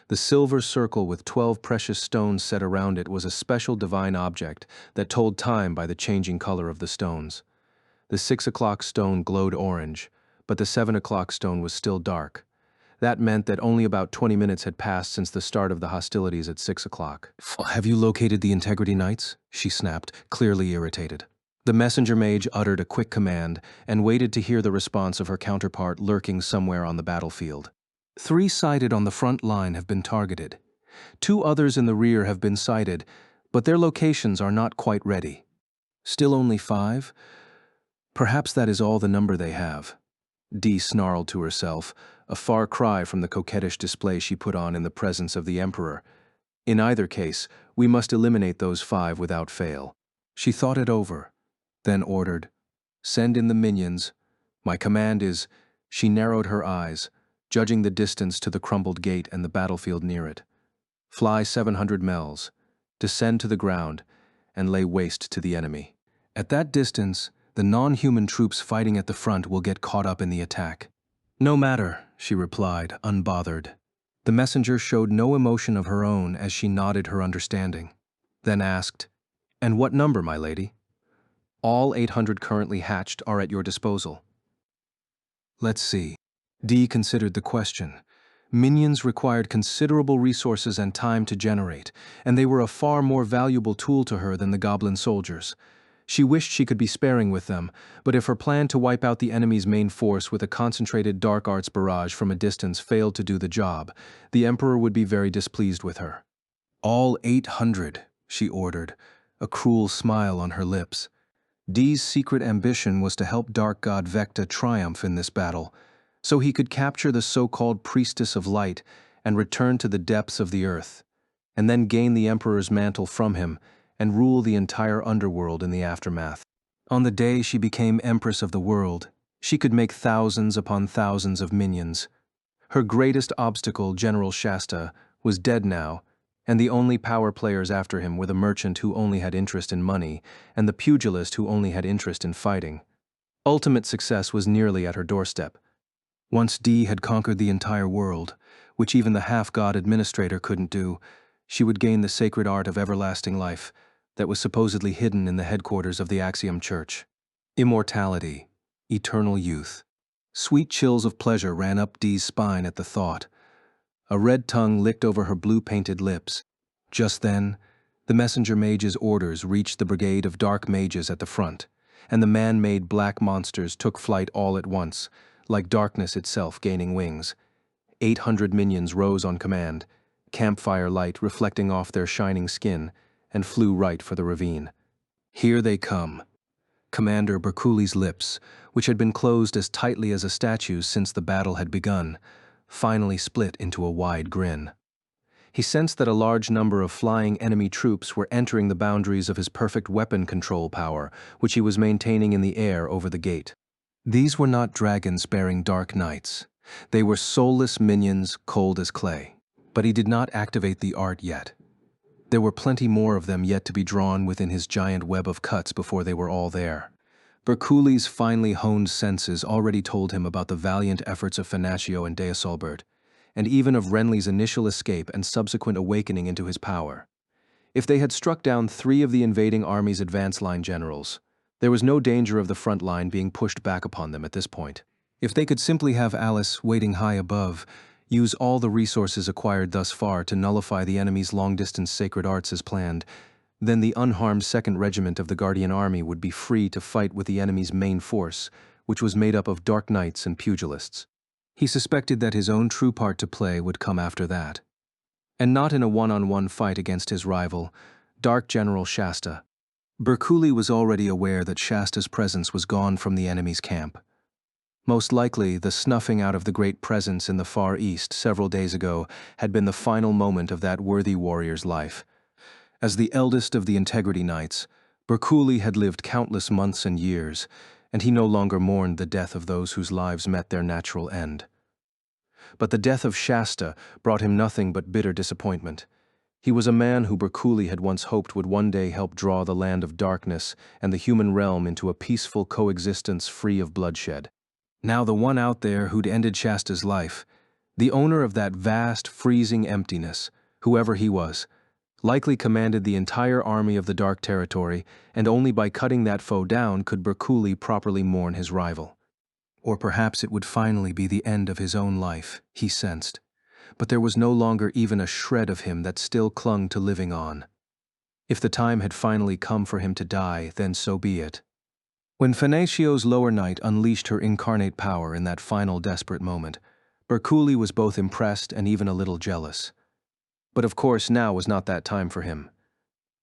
The silver circle with 12 precious stones set around it was a special divine object that told time by the changing color of the stones. The 6 o'clock stone glowed orange, but the 7 o'clock stone was still dark. That meant that only about 20 minutes had passed since the start of the hostilities at 6 o'clock. "Have you located the Integrity Knights?" she snapped, clearly irritated. The messenger mage uttered a quick command and waited to hear the response of her counterpart lurking somewhere on the battlefield. 3 sighted on the front line have been targeted. 2 others in the rear have been sighted, but their locations are not quite ready. Still only 5? Perhaps that is all the number they have. Dee snarled to herself, a far cry from the coquettish display she put on in the presence of the Emperor. In either case, we must eliminate those 5 without fail. She thought it over, then ordered, "Send in the minions. My command is—" She narrowed her eyes, judging the distance to the crumbled gate and the battlefield near it. "Fly 700 mels, descend to the ground, and lay waste to the enemy. At that distance, the non-human troops fighting at the front will get caught up in the attack." "No matter," she replied, unbothered. The messenger showed no emotion of her own as she nodded her understanding, then asked, "And what number, my lady?" "All 800 currently hatched are at your disposal." Let's see. Dee considered the question. Minions required considerable resources and time to generate, and they were a far more valuable tool to her than the goblin soldiers. She wished she could be sparing with them, but if her plan to wipe out the enemy's main force with a concentrated dark arts barrage from a distance failed to do the job, the Emperor would be very displeased with her. "All 800, she ordered, a cruel smile on her lips. Dee's secret ambition was to help Dark God Vecta triumph in this battle, so he could capture the so-called Priestess of Light and return to the depths of the earth, and then gain the Emperor's mantle from him and rule the entire underworld in the aftermath. On the day she became Empress of the world, she could make thousands upon thousands of minions. Her greatest obstacle, General Shasta, was dead now, and the only power players after him were the merchant who only had interest in money and the pugilist who only had interest in fighting. Ultimate success was nearly at her doorstep. Once Dee had conquered the entire world, which even the half-god administrator couldn't do, she would gain the sacred art of everlasting life that was supposedly hidden in the headquarters of the Axiom Church. Immortality, eternal youth. Sweet chills of pleasure ran up Dee's spine at the thought. A red tongue licked over her blue-painted lips. Just then, the messenger mage's orders reached the brigade of dark mages at the front, and the man-made black monsters took flight all at once, like darkness itself gaining wings. 800 minions rose on command, campfire light reflecting off their shining skin, and flew right for the ravine. "Here they come." Commander Berkuli's lips, which had been closed as tightly as a statue's since the battle had begun, finally split into a wide grin. He sensed that a large number of flying enemy troops were entering the boundaries of his perfect weapon control power, which he was maintaining in the air over the gate. These were not dragons bearing dark knights. They were soulless minions, cold as clay. But he did not activate the art yet. There were plenty more of them yet to be drawn within his giant web of cuts before they were all there. Berkuli's finely honed senses already told him about the valiant efforts of Finaccio and Deosolbert, and even of Renly's initial escape and subsequent awakening into his power. If they had struck down 3 of the invading army's advance line generals, there was no danger of the front line being pushed back upon them at this point. If they could simply have Alice, waiting high above, use all the resources acquired thus far to nullify the enemy's long-distance sacred arts as planned, then the unharmed 2nd Regiment of the Guardian Army would be free to fight with the enemy's main force, which was made up of dark knights and pugilists. He suspected that his own true part to play would come after that. And not in a one-on-one fight against his rival, Dark General Shasta. Berkuli was already aware that Shasta's presence was gone from the enemy's camp. Most likely, the snuffing out of the great presence in the Far East several days ago had been the final moment of that worthy warrior's life. As the eldest of the Integrity Knights, Berkuli had lived countless months and years, and he no longer mourned the death of those whose lives met their natural end. But the death of Shasta brought him nothing but bitter disappointment. He was a man who Bercouli had once hoped would one day help draw the land of darkness and the human realm into a peaceful coexistence free of bloodshed. Now the one out there who'd ended Shasta's life, the owner of that vast, freezing emptiness, whoever he was, likely commanded the entire army of the Dark Territory, and only by cutting that foe down could Bercouli properly mourn his rival. Or perhaps it would finally be the end of his own life, he sensed. But there was no longer even a shred of him that still clung to living on. If the time had finally come for him to die, then so be it. When Finacio's lower night unleashed her incarnate power in that final desperate moment, Bercouli was both impressed and even a little jealous. But of course now was not that time for him.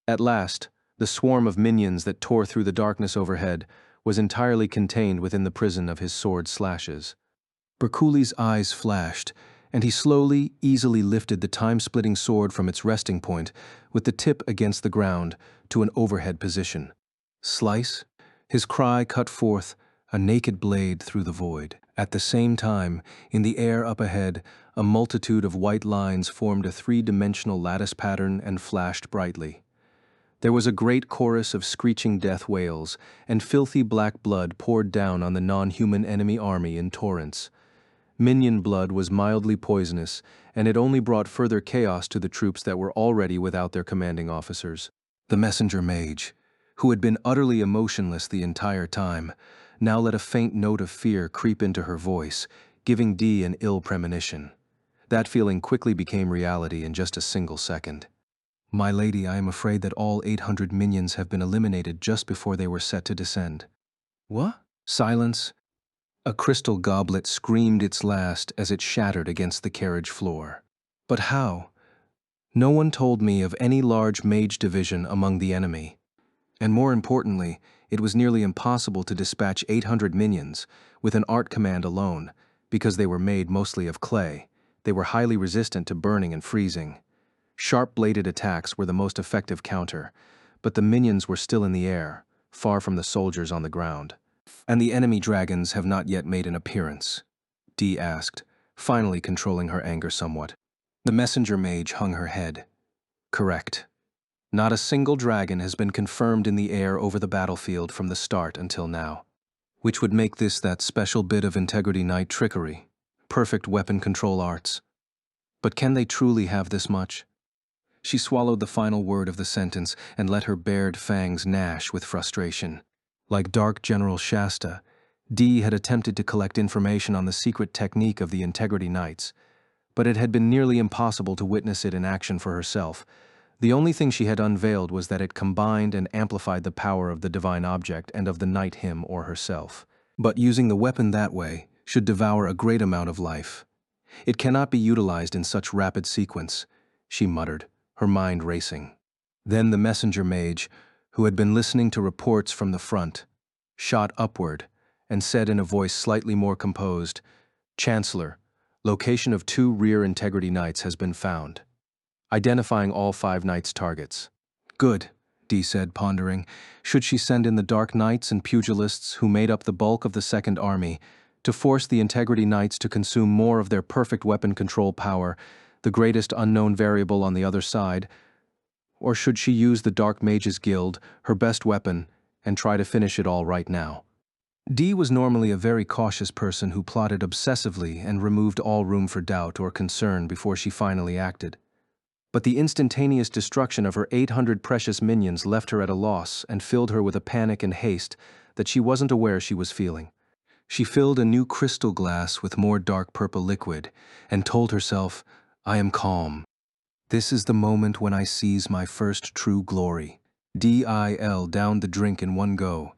At last, the swarm of minions that tore through the darkness overhead was entirely contained within the prison of his sword slashes. Bercouli's eyes flashed, and he slowly, easily lifted the time-splitting sword from its resting point, with the tip against the ground, to an overhead position. Slice? His cry cut forth, a naked blade through the void. At the same time, in the air up ahead, a multitude of white lines formed a three-dimensional lattice pattern and flashed brightly. There was a great chorus of screeching death wails, and filthy black blood poured down on the non-human enemy army in torrents. Minion blood was mildly poisonous, and it only brought further chaos to the troops that were already without their commanding officers. The messenger mage, who had been utterly emotionless the entire time, now let a faint note of fear creep into her voice, giving Dee an ill premonition. That feeling quickly became reality in just a single second. "My lady, I am afraid that all 800 minions have been eliminated just before they were set to descend." "What?" Silence. A crystal goblet screamed its last as it shattered against the carriage floor. "But how? No one told me of any large mage division among the enemy. And more importantly, it was nearly impossible to dispatch 800 minions with an art command alone, because they were made mostly of clay. They were highly resistant to burning and freezing. Sharp-bladed attacks were the most effective counter, but the minions were still in the air, far from the soldiers on the ground. And the enemy dragons have not yet made an appearance?" Dee asked, finally controlling her anger somewhat. The messenger mage hung her head. "Correct. Not a single dragon has been confirmed in the air over the battlefield from the start until now. Which would make this that special bit of Integrity Knight trickery, perfect weapon control arts. But can they truly have this much?" She swallowed the final word of the sentence and let her bared fangs gnash with frustration. Like Dark General Shasta, Dee had attempted to collect information on the secret technique of the Integrity Knights, but it had been nearly impossible to witness it in action for herself. The only thing she had unveiled was that it combined and amplified the power of the divine object and of the knight him or herself. But using the weapon that way should devour a great amount of life. "It cannot be utilized in such rapid sequence," she muttered, her mind racing. Then the messenger mage, who had been listening to reports from the front, shot upward and said in a voice slightly more composed, "Chancellor, location of 2 rear Integrity Knights has been found. Identifying all 5 Knights' targets." "Good," Dee said, pondering. Should she send in the Dark Knights and Pugilists who made up the bulk of the Second Army to force the Integrity Knights to consume more of their perfect weapon control power, the greatest unknown variable on the other side? Or should she use the Dark Mages Guild, her best weapon, and try to finish it all right now? Dee was normally a very cautious person who plotted obsessively and removed all room for doubt or concern before she finally acted. But the instantaneous destruction of her 800 precious minions left her at a loss and filled her with a panic and haste that she wasn't aware she was feeling. She filled a new crystal glass with more dark purple liquid and told herself, "I am calm. This is the moment when I seize my first true glory." Dil downed the drink in one go,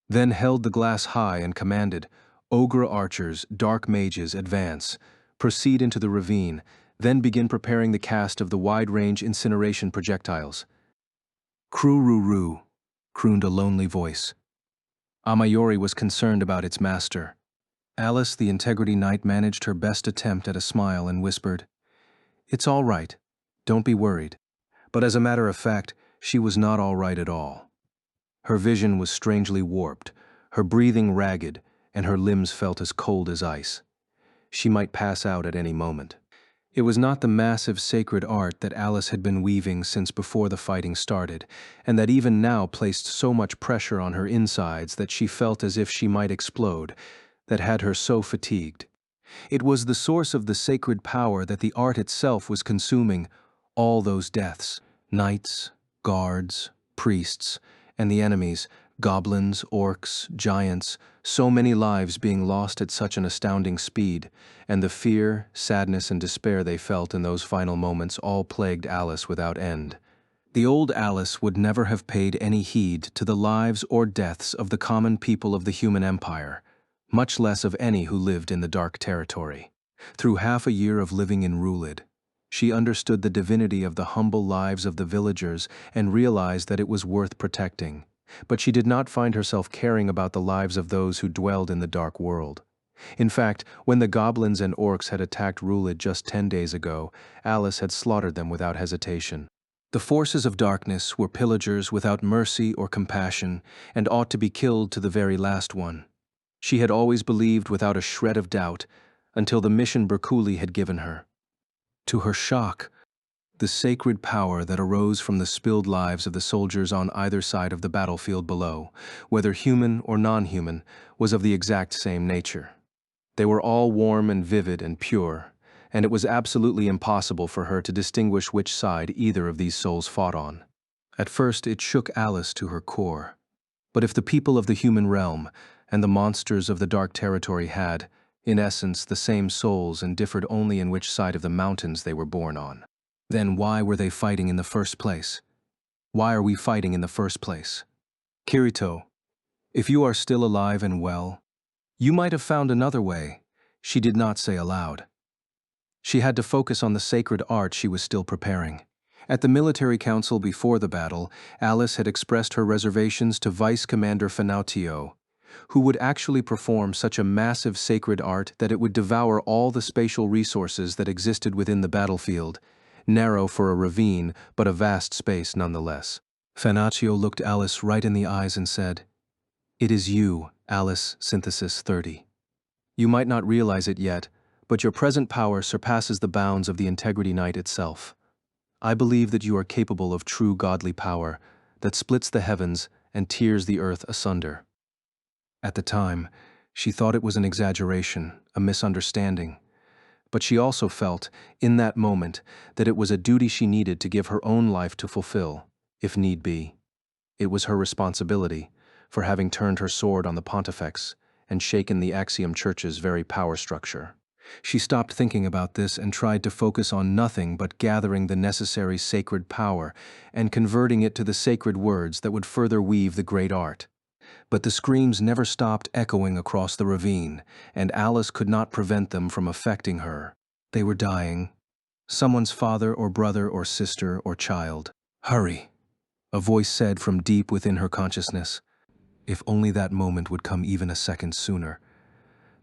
then held the glass high and commanded, "Ogre archers, dark mages, advance. Proceed into the ravine, then begin preparing the cast of the wide-range incineration projectiles." "Kroo-roo-roo," crooned a lonely voice. Amayori was concerned about its master. Alice, the Integrity Knight, managed her best attempt at a smile and whispered, "It's all right. Don't be worried." But as a matter of fact, she was not all right at all. Her vision was strangely warped, her breathing ragged, and her limbs felt as cold as ice. She might pass out at any moment. It was not the massive sacred art that Alice had been weaving since before the fighting started, and that even now placed so much pressure on her insides that she felt as if she might explode, that had her so fatigued. It was the source of the sacred power that the art itself was consuming, all those deaths, knights, guards, priests, and the enemies, goblins, orcs, giants, so many lives being lost at such an astounding speed, and the fear, sadness, and despair they felt in those final moments all plagued Alice without end. The old Alice would never have paid any heed to the lives or deaths of the common people of the human empire, much less of any who lived in the Dark Territory. Through half a year of living in Rulid, she understood the divinity of the humble lives of the villagers and realized that it was worth protecting. But she did not find herself caring about the lives of those who dwelled in the dark world. In fact, when the goblins and orcs had attacked Rulid just 10 days ago, Alice had slaughtered them without hesitation. The forces of darkness were pillagers without mercy or compassion and ought to be killed to the very last one. She had always believed without a shred of doubt, until the mission Berkuli had given her. To her shock, the sacred power that arose from the spilled lives of the soldiers on either side of the battlefield below, whether human or non-human, was of the exact same nature. They were all warm and vivid and pure, and it was absolutely impossible for her to distinguish which side either of these souls fought on. At first it shook Alice to her core. But if the people of the human realm and the monsters of the Dark Territory had, in essence, the same souls and differed only in which side of the mountains they were born on, then why were they fighting in the first place? Why are we fighting in the first place? Kirito, if you are still alive and well, you might have found another way, she did not say aloud. She had to focus on the sacred art she was still preparing. At the military council before the battle, Alice had expressed her reservations to Vice Commander Fanautio, who would actually perform such a massive sacred art that it would devour all the spatial resources that existed within the battlefield, narrow for a ravine, but a vast space nonetheless. Fanautio looked Alice right in the eyes and said, "It is you, Alice Synthesis 30. You might not realize it yet, but your present power surpasses the bounds of the Integrity Knight itself. I believe that you are capable of true godly power that splits the heavens and tears the earth asunder." At the time, she thought it was an exaggeration, a misunderstanding. But she also felt, in that moment, that it was a duty she needed to give her own life to fulfill, if need be. It was her responsibility, for having turned her sword on the pontifex and shaken the Axiom Church's very power structure. She stopped thinking about this and tried to focus on nothing but gathering the necessary sacred power and converting it to the sacred words that would further weave the great art. But the screams never stopped echoing across the ravine, and Alice could not prevent them from affecting her. They were dying. Someone's father or brother or sister or child. "Hurry," a voice said from deep within her consciousness. If only that moment would come even a second sooner.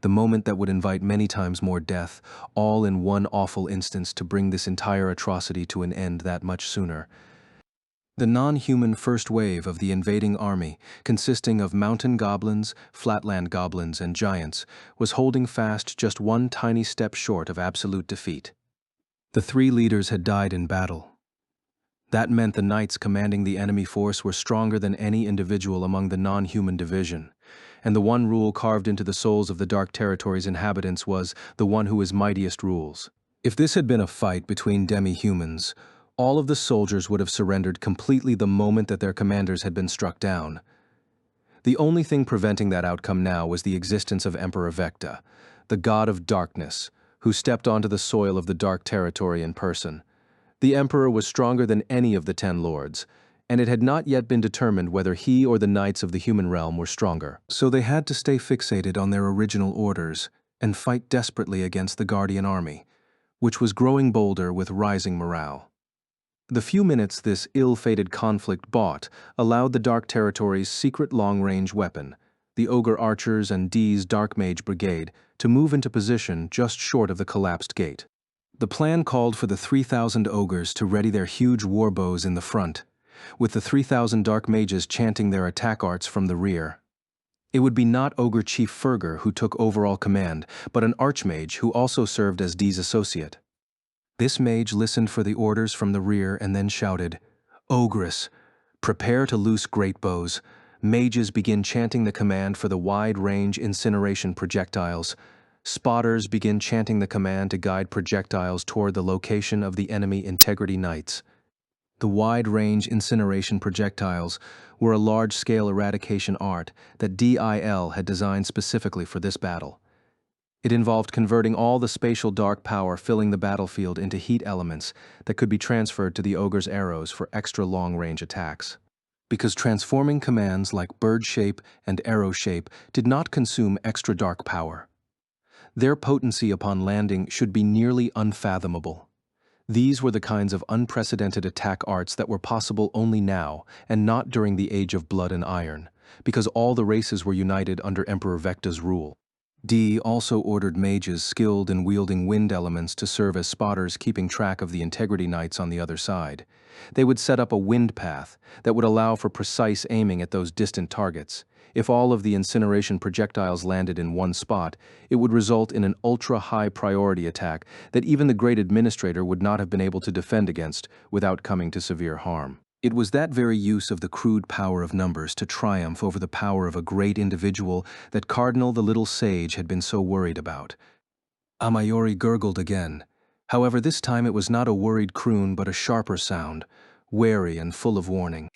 The moment that would invite many times more death, all in one awful instance to bring this entire atrocity to an end that much sooner. The non-human first wave of the invading army, consisting of mountain goblins, flatland goblins, and giants, was holding fast just one tiny step short of absolute defeat. The 3 leaders had died in battle. That meant the knights commanding the enemy force were stronger than any individual among the non-human division, and the one rule carved into the souls of the Dark Territory's inhabitants was, "The one who is mightiest rules." If this had been a fight between demi-humans, all of the soldiers would have surrendered completely the moment that their commanders had been struck down. The only thing preventing that outcome now was the existence of Emperor Vecta, the god of darkness, who stepped onto the soil of the Dark Territory in person. The Emperor was stronger than any of the 10 lords, and it had not yet been determined whether he or the knights of the human realm were stronger. So they had to stay fixated on their original orders and fight desperately against the Guardian army, which was growing bolder with rising morale. The few minutes this ill-fated conflict bought allowed the Dark Territory's secret long-range weapon, the Ogre Archers and D's Dark Mage Brigade, to move into position just short of the collapsed gate. The plan called for the 3,000 ogres to ready their huge warbows in the front, with the 3,000 Dark Mages chanting their attack arts from the rear. It would be not Ogre Chief Ferger who took overall command, but an Archmage who also served as D's associate. This mage listened for the orders from the rear and then shouted, "Ogress, prepare to loose great bows." Mages begin chanting the command for the wide-range incineration projectiles. Spotters begin chanting the command to guide projectiles toward the location of the enemy integrity knights. The wide-range incineration projectiles were a large-scale eradication art that DIL had designed specifically for this battle. It involved converting all the spatial dark power filling the battlefield into heat elements that could be transferred to the ogre's arrows for extra long-range attacks. Because transforming commands like bird shape and arrow shape did not consume extra dark power. Their potency upon landing should be nearly unfathomable. These were the kinds of unprecedented attack arts that were possible only now and not during the Age of Blood and Iron, because all the races were united under Emperor Vecta's rule. D also ordered mages skilled in wielding wind elements to serve as spotters keeping track of the integrity knights on the other side. They would set up a wind path that would allow for precise aiming at those distant targets. If all of the incineration projectiles landed in one spot, it would result in an ultra-high priority attack that even the great administrator would not have been able to defend against without coming to severe harm. It was that very use of the crude power of numbers to triumph over the power of a great individual that Cardinal the Little Sage had been so worried about. Amayori gurgled again. However, this time it was not a worried croon but a sharper sound, wary and full of warning.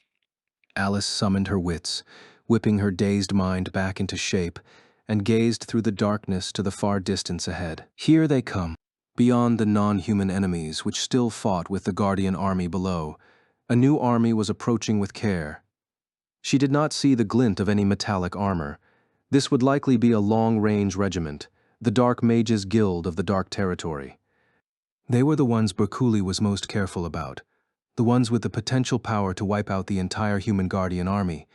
Alice summoned her wits, whipping her dazed mind back into shape, and gazed through the darkness to the far distance ahead. Here they come, beyond the non-human enemies which still fought with the Guardian army below. A new army was approaching with care. She did not see the glint of any metallic armor. This would likely be a long-range regiment, the Dark Mages Guild of the Dark Territory. They were the ones Berkuli was most careful about, the ones with the potential power to wipe out the entire human Guardian army.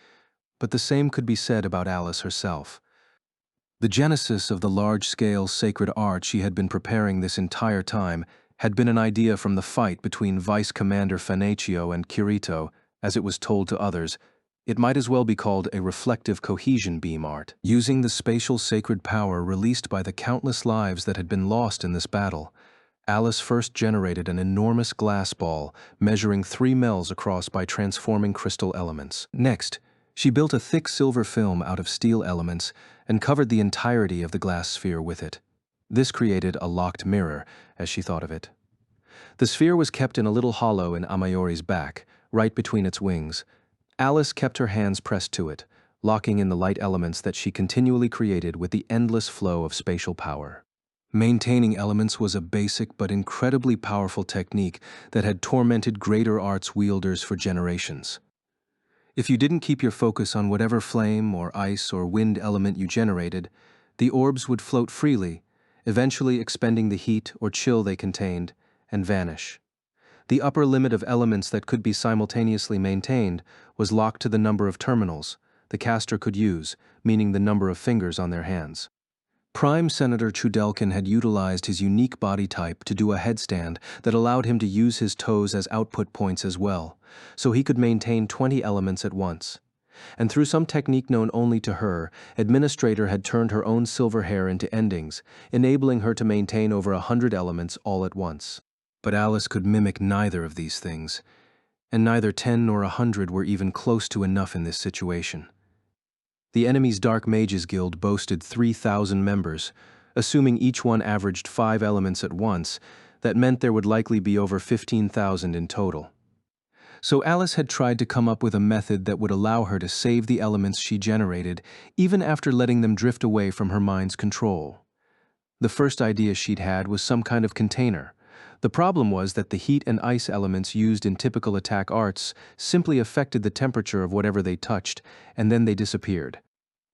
But the same could be said about Alice herself. The genesis of the large-scale sacred art she had been preparing this entire time had been an idea from the fight between Vice Commander Fanaccio and Kirito, as it was told to others. It might as well be called a reflective cohesion beam art. Using the spatial sacred power released by the countless lives that had been lost in this battle, Alice first generated an enormous glass ball measuring 3 mils across by transforming crystal elements. Next, she built a thick silver film out of steel elements and covered the entirety of the glass sphere with it. This created a locked mirror, as she thought of it. The sphere was kept in a little hollow in Amayori's back, right between its wings. Alice kept her hands pressed to it, locking in the light elements that she continually created with the endless flow of spatial power. Maintaining elements was a basic but incredibly powerful technique that had tormented greater arts wielders for generations. If you didn't keep your focus on whatever flame or ice or wind element you generated, the orbs would float freely, eventually expending the heat or chill they contained, and vanish. The upper limit of elements that could be simultaneously maintained was locked to the number of terminals the caster could use, meaning the number of fingers on their hands. Prime Senator Chudelkin had utilized his unique body type to do a headstand that allowed him to use his toes as output points as well, so he could maintain 20 elements at once. And through some technique known only to her, Administrator had turned her own silver hair into endings, enabling her to maintain over 100 elements all at once. But Alice could mimic neither of these things, and neither 10 nor 100 were even close to enough in this situation. The enemy's Dark Mages Guild boasted 3,000 members. Assuming each one averaged 5 elements at once, that meant there would likely be over 15,000 in total. So Alice had tried to come up with a method that would allow her to save the elements she generated, even after letting them drift away from her mind's control. The first idea she'd had was some kind of container. The problem was that the heat and ice elements used in typical attack arts simply affected the temperature of whatever they touched, and then they disappeared.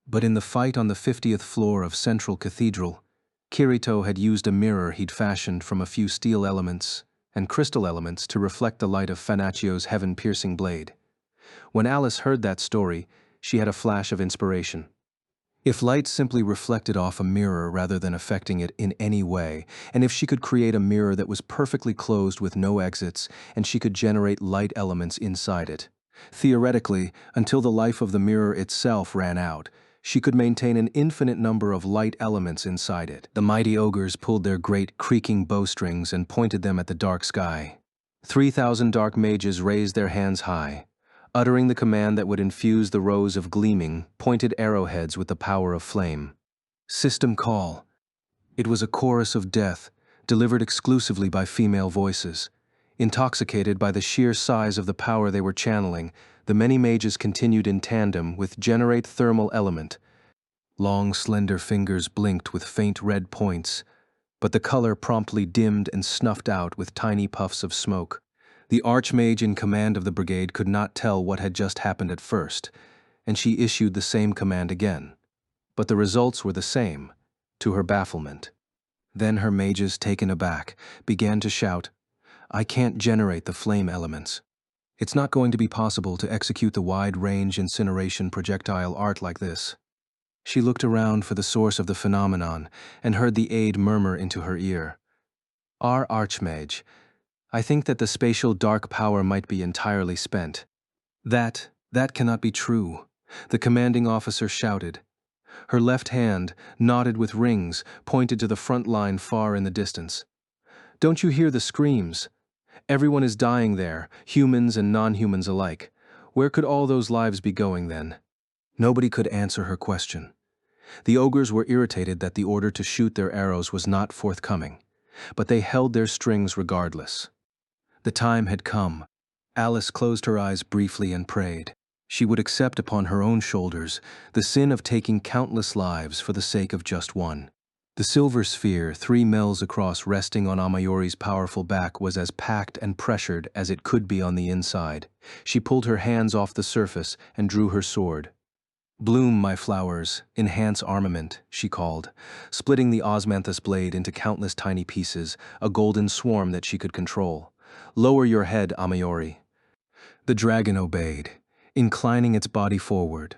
But in the fight on the 50th floor of Central Cathedral, Kirito had used a mirror he'd fashioned from a few steel elements and crystal elements to reflect the light of Fanaccio's heaven-piercing blade. When Alice heard that story, she had a flash of inspiration. If light simply reflected off a mirror rather than affecting it in any way, and if she could create a mirror that was perfectly closed with no exits, and she could generate light elements inside it. Theoretically, until the life of the mirror itself ran out, She could maintain an infinite number of light elements inside it. The mighty ogres pulled their great, creaking bowstrings and pointed them at the dark sky. 3,000 dark mages raised their hands high, uttering the command that would infuse the rows of gleaming, pointed arrowheads with the power of flame. System call. It was a chorus of death, delivered exclusively by female voices. Intoxicated by the sheer size of the power they were channeling, the many mages continued in tandem with generate thermal element. Long, slender fingers blinked with faint red points, but the color promptly dimmed and snuffed out with tiny puffs of smoke. The archmage in command of the brigade could not tell what had just happened at first, and she issued the same command again. But the results were the same, to her bafflement. Then her mages, taken aback, began to shout, "I can't generate the flame elements. It's not going to be possible to execute the wide-range incineration projectile art like this." She looked around for the source of the phenomenon and heard the aide murmur into her ear, "Our archmage, I think that the spatial dark power might be entirely spent." That cannot be true," the commanding officer shouted. Her left hand, knotted with rings, pointed to the front line far in the distance. "Don't you hear the screams? Everyone is dying there, humans and non-humans alike. Where could all those lives be going then?" Nobody could answer her question. The ogres were irritated that the order to shoot their arrows was not forthcoming, but they held their strings regardless. The time had come. Alice closed her eyes briefly and prayed. She would accept upon her own shoulders the sin of taking countless lives for the sake of just one. The silver sphere, 3 miles across, resting on Amayori's powerful back, was as packed and pressured as it could be on the inside. She pulled her hands off the surface and drew her sword. "Bloom, my flowers, enhance armament," she called, splitting the osmanthus blade into countless tiny pieces, a golden swarm that she could control. "Lower your head, Amayori." The dragon obeyed, inclining its body forward.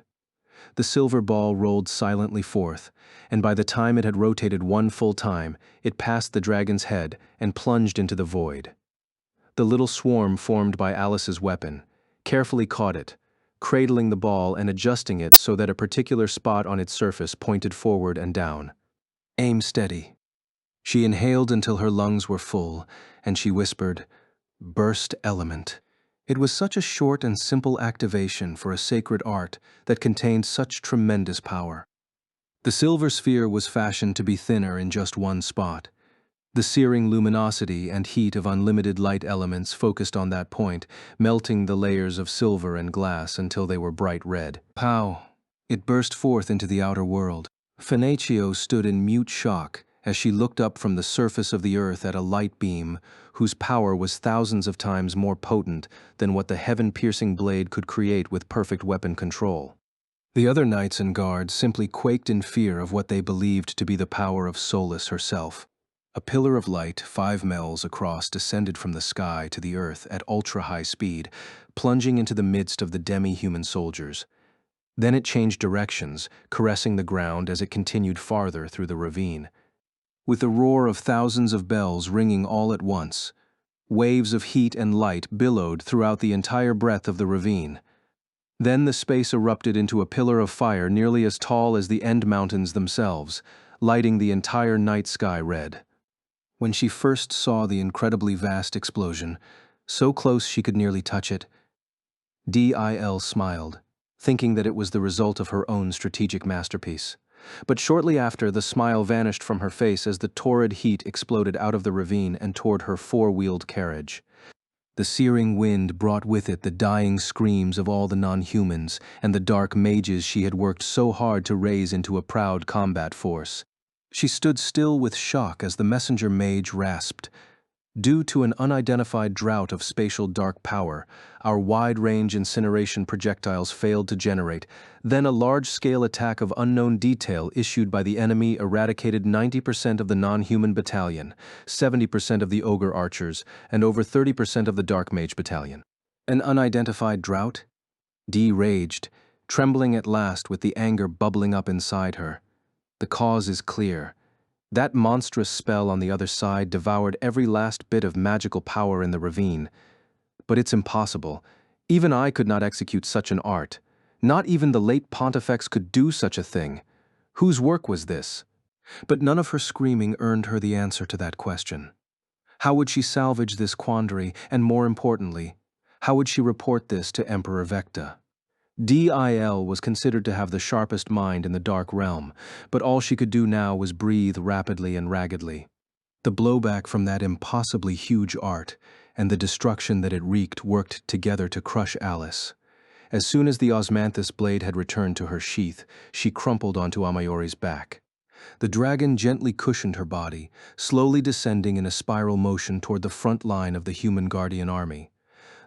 The silver ball rolled silently forth, and by the time it had rotated one full time, it passed the dragon's head and plunged into the void. The little swarm formed by Alice's weapon carefully caught it, cradling the ball and adjusting it so that a particular spot on its surface pointed forward and down. "Aim steady." She inhaled until her lungs were full, and she whispered, "Burst element." It was such a short and simple activation for a sacred art that contained such tremendous power. The silver sphere was fashioned to be thinner in just one spot. The searing luminosity and heat of unlimited light elements focused on that point, melting the layers of silver and glass until they were bright red. Pow! It burst forth into the outer world. Finaccio stood in mute shock as she looked up from the surface of the earth at a light beam whose power was thousands of times more potent than what the heaven-piercing blade could create with perfect weapon control. The other knights and guards simply quaked in fear of what they believed to be the power of Solus herself. A pillar of light 5 miles across descended from the sky to the earth at ultra-high speed, plunging into the midst of the demi-human soldiers. Then it changed directions, caressing the ground as it continued farther through the ravine. With the roar of thousands of bells ringing all at once, waves of heat and light billowed throughout the entire breadth of the ravine. Then the space erupted into a pillar of fire nearly as tall as the End Mountains themselves, lighting the entire night sky red. When she first saw the incredibly vast explosion, so close she could nearly touch it, Dil smiled, thinking that it was the result of her own strategic masterpiece. But shortly after, the smile vanished from her face as the torrid heat exploded out of the ravine and toward her 4-wheeled carriage. The searing wind brought with it the dying screams of all the non-humans and the dark mages she had worked so hard to raise into a proud combat force. She stood still with shock as the messenger mage rasped, "Due to an unidentified drought of spatial dark power, our wide-range incineration projectiles failed to generate. Then a large-scale attack of unknown detail issued by the enemy eradicated 90% of the non-human battalion, 70% of the ogre archers, and over 30% of the dark mage battalion." An unidentified drought? Dee raged, trembling at last with the anger bubbling up inside her. The cause is clear. That monstrous spell on the other side devoured every last bit of magical power in the ravine. But it's impossible. Even I could not execute such an art. Not even the late pontifex could do such a thing. Whose work was this? But none of her screaming earned her the answer to that question. How would she salvage this quandary, and more importantly, how would she report this to Emperor Vecta? Dil was considered to have the sharpest mind in the Dark Realm, but all she could do now was breathe rapidly and raggedly. The blowback from that impossibly huge art and the destruction that it wreaked worked together to crush Alice. As soon as the osmanthus blade had returned to her sheath, she crumpled onto Amayori's back. The dragon gently cushioned her body, slowly descending in a spiral motion toward the front line of the human guardian army.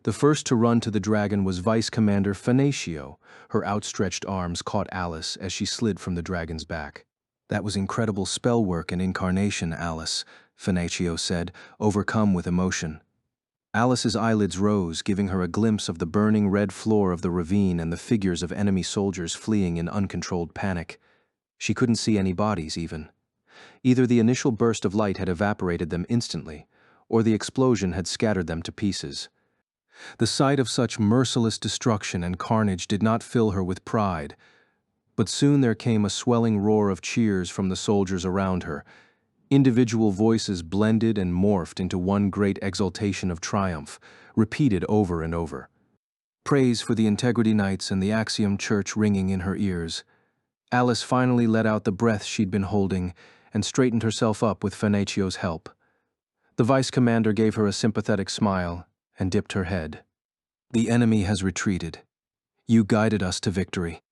The first to run to the dragon was Vice Commander Fanatio. Her outstretched arms caught Alice as she slid from the dragon's back. "That was incredible spell work and incarnation, Alice," Fanatio said, overcome with emotion. Alice's eyelids rose, giving her a glimpse of the burning red floor of the ravine and the figures of enemy soldiers fleeing in uncontrolled panic. She couldn't see any bodies, even. Either the initial burst of light had evaporated them instantly, or the explosion had scattered them to pieces. The sight of such merciless destruction and carnage did not fill her with pride, but soon there came a swelling roar of cheers from the soldiers around her. Individual voices blended and morphed into one great exultation of triumph, repeated over and over. Praise for the Integrity Knights and the Axiom Church ringing in her ears. Alice finally let out the breath she'd been holding and straightened herself up with Fanatio's help. The vice commander gave her a sympathetic smile and dipped her head. "The enemy has retreated. You guided us to victory."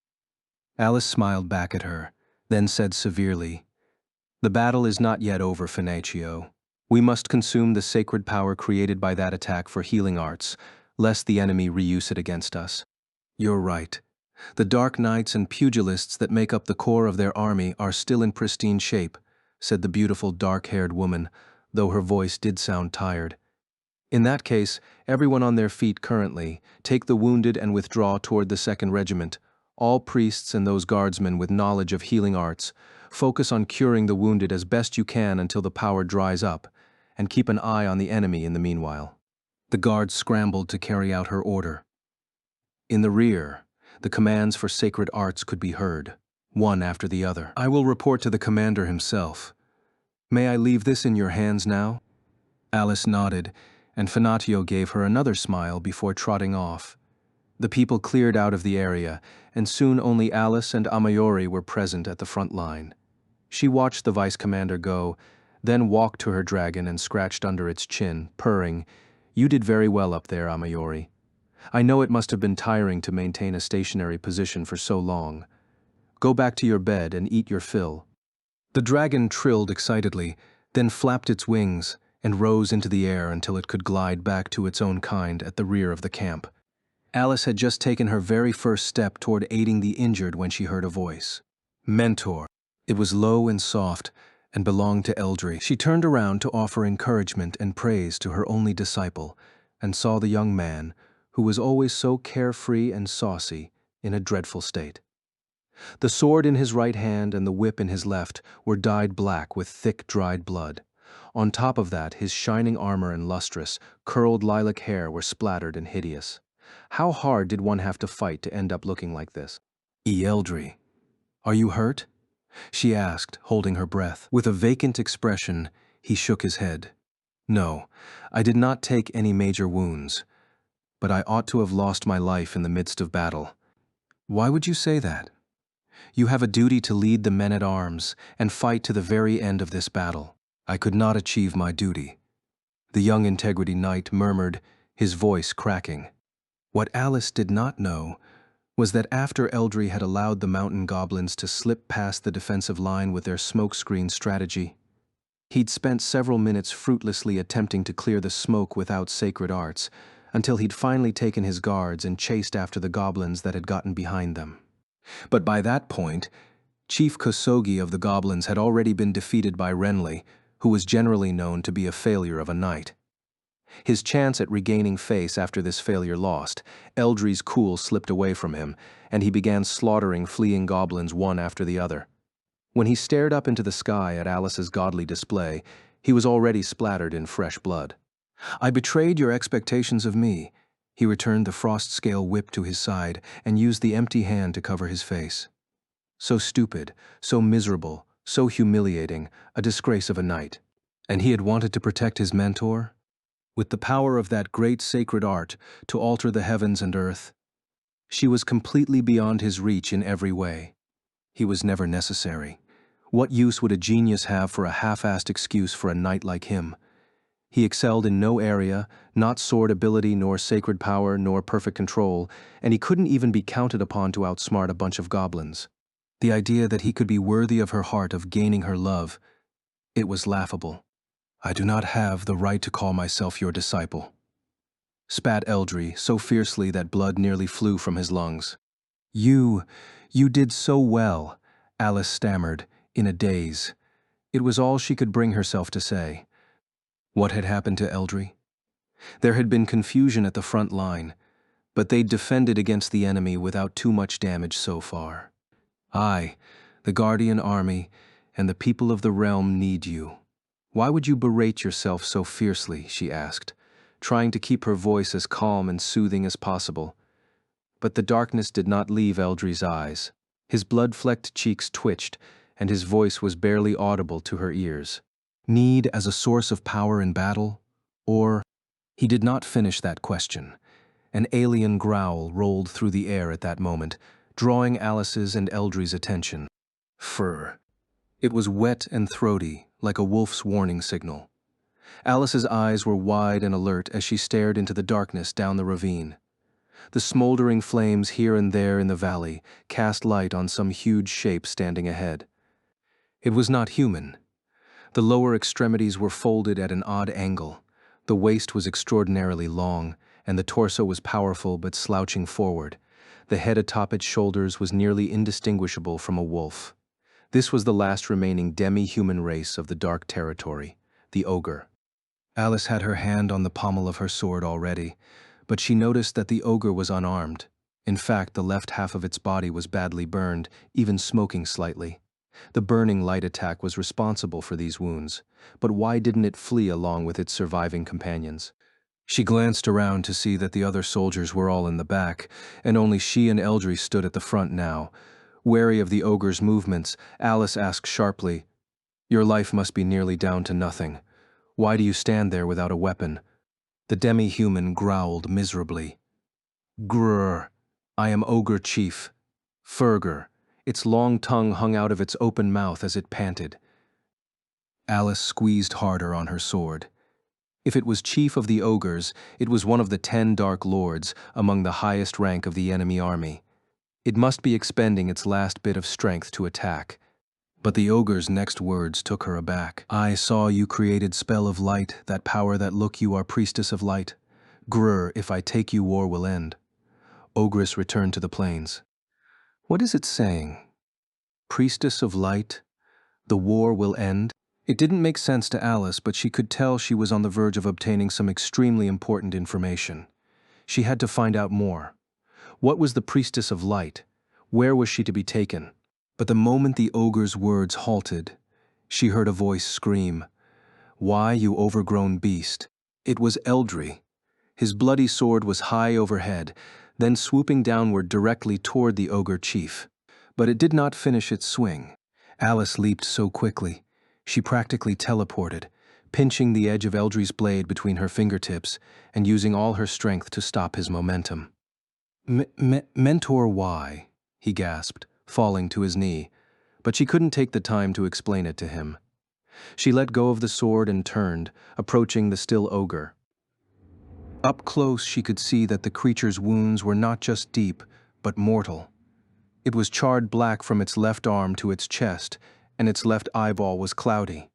Alice smiled back at her, then said severely, "The battle is not yet over, Fanatio. We must consume the sacred power created by that attack for healing arts, lest the enemy reuse it against us." "You're right. The Dark Knights and pugilists that make up the core of their army are still in pristine shape," said the beautiful dark-haired woman, though her voice did sound tired. "In that case, everyone on their feet currently, take the wounded and withdraw toward the 2nd Regiment. All priests and those guardsmen with knowledge of healing arts, focus on curing the wounded as best you can until the power dries up, and keep an eye on the enemy in the meanwhile." The guards scrambled to carry out her order. In the rear, the commands for sacred arts could be heard, one after the other. "I will report to the commander himself. May I leave this in your hands now?" Alice nodded, and Fanatio gave her another smile before trotting off. The people cleared out of the area, and soon only Alice and Amayori were present at the front line. She watched the vice commander go, then walked to her dragon and scratched under its chin, purring, "You did very well up there, Amayori. I know it must have been tiring to maintain a stationary position for so long. Go back to your bed and eat your fill." The dragon trilled excitedly, then flapped its wings and rose into the air until it could glide back to its own kind at the rear of the camp. Alice had just taken her very first step toward aiding the injured when she heard a voice. "Mentor." It was low and soft and belonged to Eldri. She turned around to offer encouragement and praise to her only disciple and saw the young man, who was always so carefree and saucy, in a dreadful state. The sword in his right hand and the whip in his left were dyed black with thick, dried blood. On top of that, his shining armor and lustrous, curled lilac hair were splattered and hideous. How hard did one have to fight to end up looking like this? "Eldri, are you hurt?" she asked, holding her breath. With a vacant expression, he shook his head. "No, I did not take any major wounds, but I ought to have lost my life in the midst of battle." "Why would you say that? You have a duty to lead the men-at-arms and fight to the very end of this battle." "I could not achieve my duty," the young Integrity Knight murmured, his voice cracking. What Alice did not know was that after Eldri had allowed the mountain goblins to slip past the defensive line with their smokescreen strategy, he'd spent several minutes fruitlessly attempting to clear the smoke without sacred arts, until he'd finally taken his guards and chased after the goblins that had gotten behind them. But by that point, Chief Kosogi of the goblins had already been defeated by Renly, who was generally known to be a failure of a knight. His chance at regaining face after this failure lost, Eldri's cool slipped away from him, and he began slaughtering fleeing goblins one after the other. When he stared up into the sky at Alice's godly display, he was already splattered in fresh blood. "I betrayed your expectations of me, He returned the frost scale whip to his side and used the empty hand to cover his face. So stupid, so miserable, so humiliating, a disgrace of a knight. And he had wanted to protect his mentor? With the power of that great sacred art to alter the heavens and earth? She was completely beyond his reach in every way. He was never necessary. What use would a genius have for a half-assed excuse for a knight like him? He excelled in no area, not sword ability nor sacred power nor perfect control, and he couldn't even be counted upon to outsmart a bunch of goblins. The idea that he could be worthy of her heart, of gaining her love, it was laughable. "I do not have the right to call myself your disciple," spat Eldry so fiercely that blood nearly flew from his lungs. You did so well," Alice stammered, in a daze. It was all she could bring herself to say. What had happened to Eldry? There had been confusion at the front line, but they'd defended against the enemy without too much damage so far. "I, the Guardian Army, and the people of the realm need you. Why would you berate yourself so fiercely?" she asked, trying to keep her voice as calm and soothing as possible. But the darkness did not leave Eldry's eyes. His blood-flecked cheeks twitched, and his voice was barely audible to her ears. Need as a source of power in battle? Or— He did not finish that question. An alien growl rolled through the air at that moment, drawing Alice's and Eldry's attention. Fur. It was wet and throaty, like a wolf's warning signal. Alice's eyes were wide and alert as she stared into the darkness down the ravine. The smoldering flames here and there in the valley cast light on some huge shape standing ahead. It was not human. The lower extremities were folded at an odd angle. The waist was extraordinarily long, and the torso was powerful but slouching forward. The head atop its shoulders was nearly indistinguishable from a wolf. This was the last remaining demi-human race of the Dark Territory, the ogre. Alice had her hand on the pommel of her sword already, but she noticed that the ogre was unarmed. In fact, the left half of its body was badly burned, even smoking slightly. The burning light attack was responsible for these wounds, but why didn't it flee along with its surviving companions? She glanced around to see that the other soldiers were all in the back, and only she and Eldry stood at the front now. Wary of the ogre's movements, Alice asked sharply, "Your life must be nearly down to nothing. Why do you stand there without a weapon?" The demi-human growled miserably. "Grrr, I am Ogre Chief. Ferger." Its long tongue hung out of its open mouth as it panted. Alice squeezed harder on her sword. If it was chief of the ogres, it was one of the 10 Dark Lords, among the highest rank of the enemy army. It must be expending its last bit of strength to attack. But the ogre's next words took her aback. "I saw you created spell of light, that power that look you are priestess of light. Grrr, if I take you war will end." Ogress returned to the plains. What is it saying? Priestess of light? The war will end? It didn't make sense to Alice, but she could tell she was on the verge of obtaining some extremely important information. She had to find out more. What was the Priestess of Light? Where was she to be taken? But the moment the ogre's words halted, she heard a voice scream, "Why, you overgrown beast!" It was Eldry. His bloody sword was high overhead, then swooping downward directly toward the ogre chief. But it did not finish its swing. Alice leaped so quickly. She practically teleported, pinching the edge of Eldry's blade between her fingertips and using all her strength to stop his momentum. Mentor, why?" he gasped, falling to his knee, but she couldn't take the time to explain it to him. She let go of the sword and turned, approaching the still ogre. Up close, she could see that the creature's wounds were not just deep, but mortal. It was charred black from its left arm to its chest, and its left eyeball was cloudy.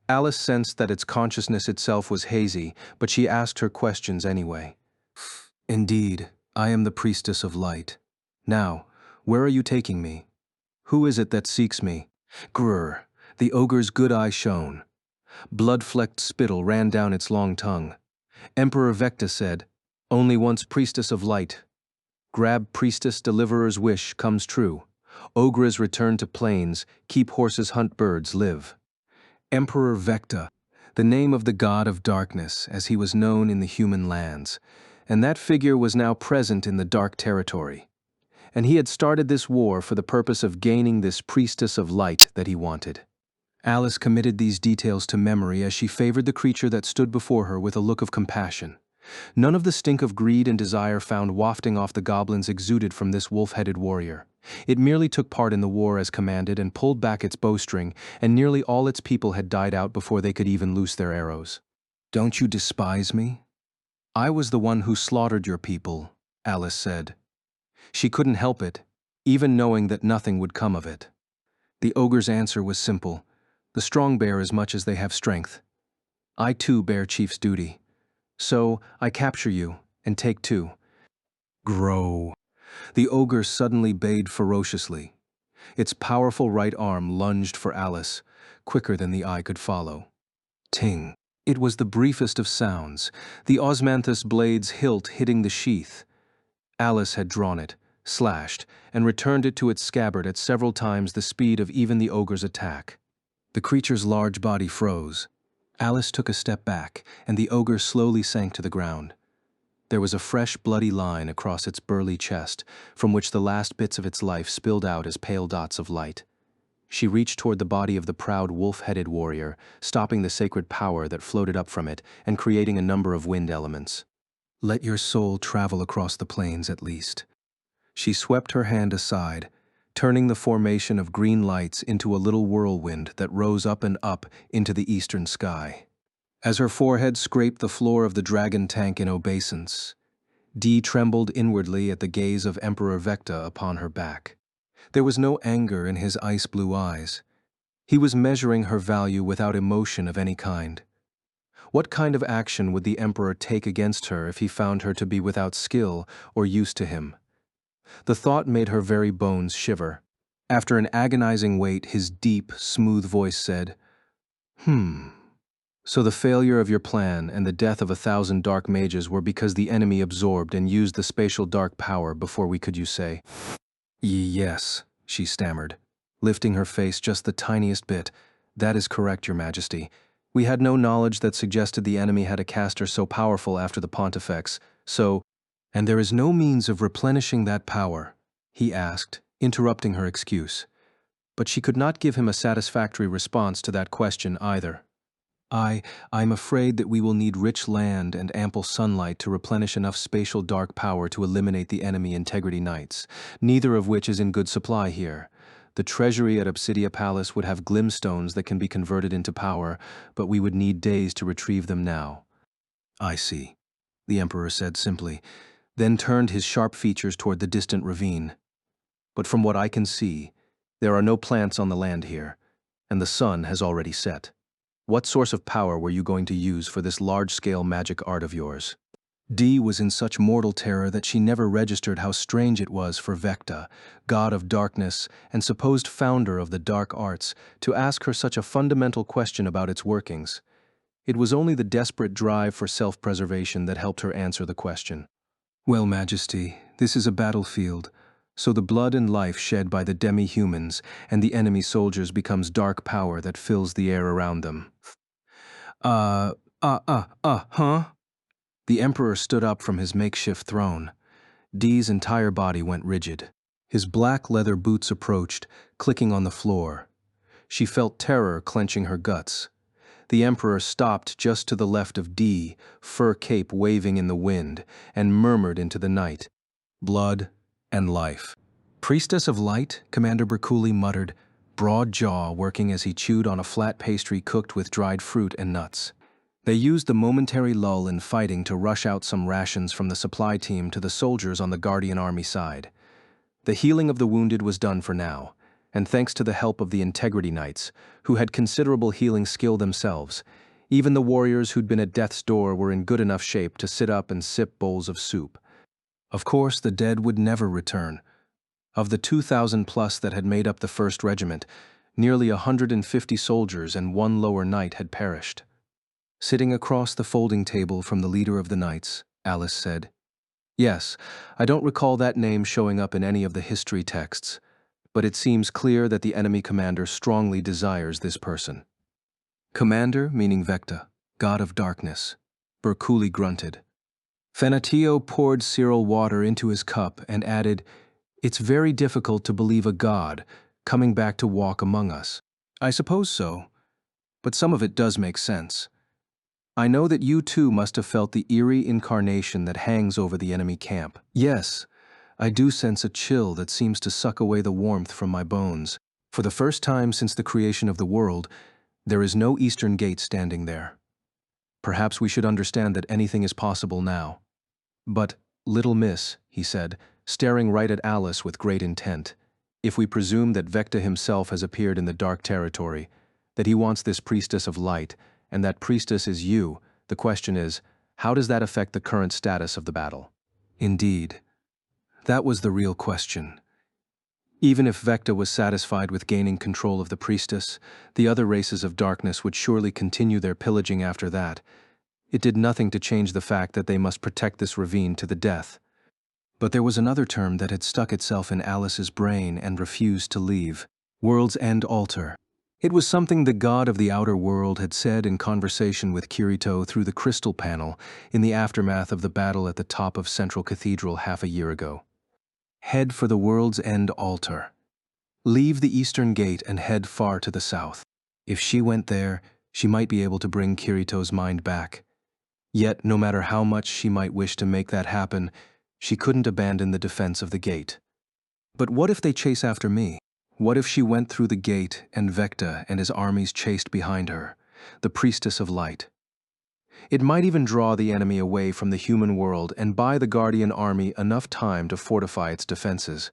Alice sensed that its consciousness itself was hazy, but she asked her questions anyway. "Indeed, I am the Priestess of Light. Now, where are you taking me? Who is it that seeks me?" Grrr, the ogre's good eye shone. Blood-flecked spittle ran down its long tongue. Emperor Vecta said, "Only once Priestess of Light. Grab Priestess Deliverer's wish comes true. Ogres return to plains, keep horses hunt birds live." Emperor Vecta, the name of the god of darkness as he was known in the human lands. and that figure was now present in the dark territory. And he had started this war for the purpose of gaining this priestess of light that he wanted. Alice committed these details to memory as she favored the creature that stood before her with a look of compassion. None of the stink of greed and desire found wafting off the goblins exuded from this wolf-headed warrior. It merely took part in the war as commanded and pulled back its bowstring, and nearly all its people had died out before they could even loose their arrows. "Don't you despise me? I was the one who slaughtered your people," Alice said. She couldn't help it, even knowing that nothing would come of it. The ogre's answer was simple. "The strong bear as much as they have strength. I too bear chief's duty. So I capture you and take two." Grow. The ogre suddenly bayed ferociously. Its powerful right arm lunged for Alice, quicker than the eye could follow. Ting. It was the briefest of sounds, the osmanthus blade's hilt hitting the sheath. Alice had drawn it, slashed, and returned it to its scabbard at several times the speed of even the ogre's attack. The creature's large body froze. Alice took a step back, and the ogre slowly sank to the ground. There was a fresh, bloody line across its burly chest, from which the last bits of its life spilled out as pale dots of light. She reached toward the body of the proud wolf-headed warrior, stopping the sacred power that floated up from it and creating a number of wind elements. "Let your soul travel across the plains at least." She swept her hand aside, turning the formation of green lights into a little whirlwind that rose up and up into the eastern sky. As her forehead scraped the floor of the dragon tank in obeisance, Dee trembled inwardly at the gaze of Emperor Vecta upon her back. There was no anger in his ice-blue eyes. He was measuring her value without emotion of any kind. What kind of action would the Emperor take against her if he found her to be without skill or use to him? The thought made her very bones shiver. After an agonizing wait, his deep, smooth voice said, "So the failure of your plan and the death of 1,000 dark mages were because the enemy absorbed and used the spatial dark power before we could, you say?" "Yes," she stammered, lifting her face just the tiniest bit. "That is correct, Your Majesty. We had no knowledge that suggested the enemy had a caster so powerful after the Pontifex, so—" "And there is no means of replenishing that power?" he asked, interrupting her excuse. But she could not give him a satisfactory response to that question either. I'm afraid that we will need rich land and ample sunlight to replenish enough spatial dark power to eliminate the enemy Integrity Knights, neither of which is in good supply here. The treasury at Obsidia Palace would have glimstones that can be converted into power, but we would need days to retrieve them now." "I see," the Emperor said simply, then turned his sharp features toward the distant ravine. "But from what I can see, there are no plants on the land here, and the sun has already set. What source of power were you going to use for this large-scale magic art of yours?" Dee was in such mortal terror that she never registered how strange it was for Vecta, god of darkness and supposed founder of the dark arts, to ask her such a fundamental question about its workings. It was only the desperate drive for self-preservation that helped her answer the question. "Well, Majesty, this is a battlefield, so the blood and life shed by the demi-humans and the enemy soldiers becomes dark power that fills the air around them." Huh? The Emperor stood up from his makeshift throne. Dee's entire body went rigid. His black leather boots approached, clicking on the floor. She felt terror clenching her guts. The Emperor stopped just to the left of Dee, fur cape waving in the wind, and murmured into the night, "Blood and life." "Priestess of Light?" Commander Bercouli muttered, broad jaw working as he chewed on a flat pastry cooked with dried fruit and nuts. They used the momentary lull in fighting to rush out some rations from the supply team to the soldiers on the Guardian Army side. The healing of the wounded was done for now, and thanks to the help of the Integrity Knights, who had considerable healing skill themselves, even the warriors who'd been at death's door were in good enough shape to sit up and sip bowls of soup. Of course, the dead would never return. Of the 2,000 plus that had made up the 1st Regiment, nearly 150 soldiers and 1 lower knight had perished. Sitting across the folding table from the leader of the knights, Alice said, "Yes, I don't recall that name showing up in any of the history texts, but it seems clear that the enemy commander strongly desires this person." "Commander, meaning Vecta, god of darkness," Bercouli grunted. Fenatio poured Cyril water into his cup and added, "It's very difficult to believe a god coming back to walk among us." "I suppose so, but some of it does make sense. I know that you too must have felt the eerie incarnation that hangs over the enemy camp." "Yes, I do sense a chill that seems to suck away the warmth from my bones. For the first time since the creation of the world, there is no eastern gate standing there. Perhaps we should understand that anything is possible now." "But, little miss," he said, staring right at Alice with great intent, "if we presume that Vecta himself has appeared in the dark territory, that he wants this priestess of light, and that priestess is you, the question is, how does that affect the current status of the battle?" Indeed, that was the real question. Even if Vecta was satisfied with gaining control of the priestess, the other races of darkness would surely continue their pillaging after that. It did nothing to change the fact that they must protect this ravine to the death. But there was another term that had stuck itself in Alice's brain and refused to leave: World's End Altar. It was something the god of the outer world had said in conversation with Kirito through the crystal panel in the aftermath of the battle at the top of Central Cathedral half a year ago. Head for the World's End Altar. Leave the eastern gate and head far to the south. If she went there, she might be able to bring Kirito's mind back. Yet, no matter how much she might wish to make that happen, she couldn't abandon the defense of the gate. But what if they chase after me? What if she went through the gate and Vecta and his armies chased behind her, the priestess of light? It might even draw the enemy away from the human world and buy the Guardian army enough time to fortify its defenses.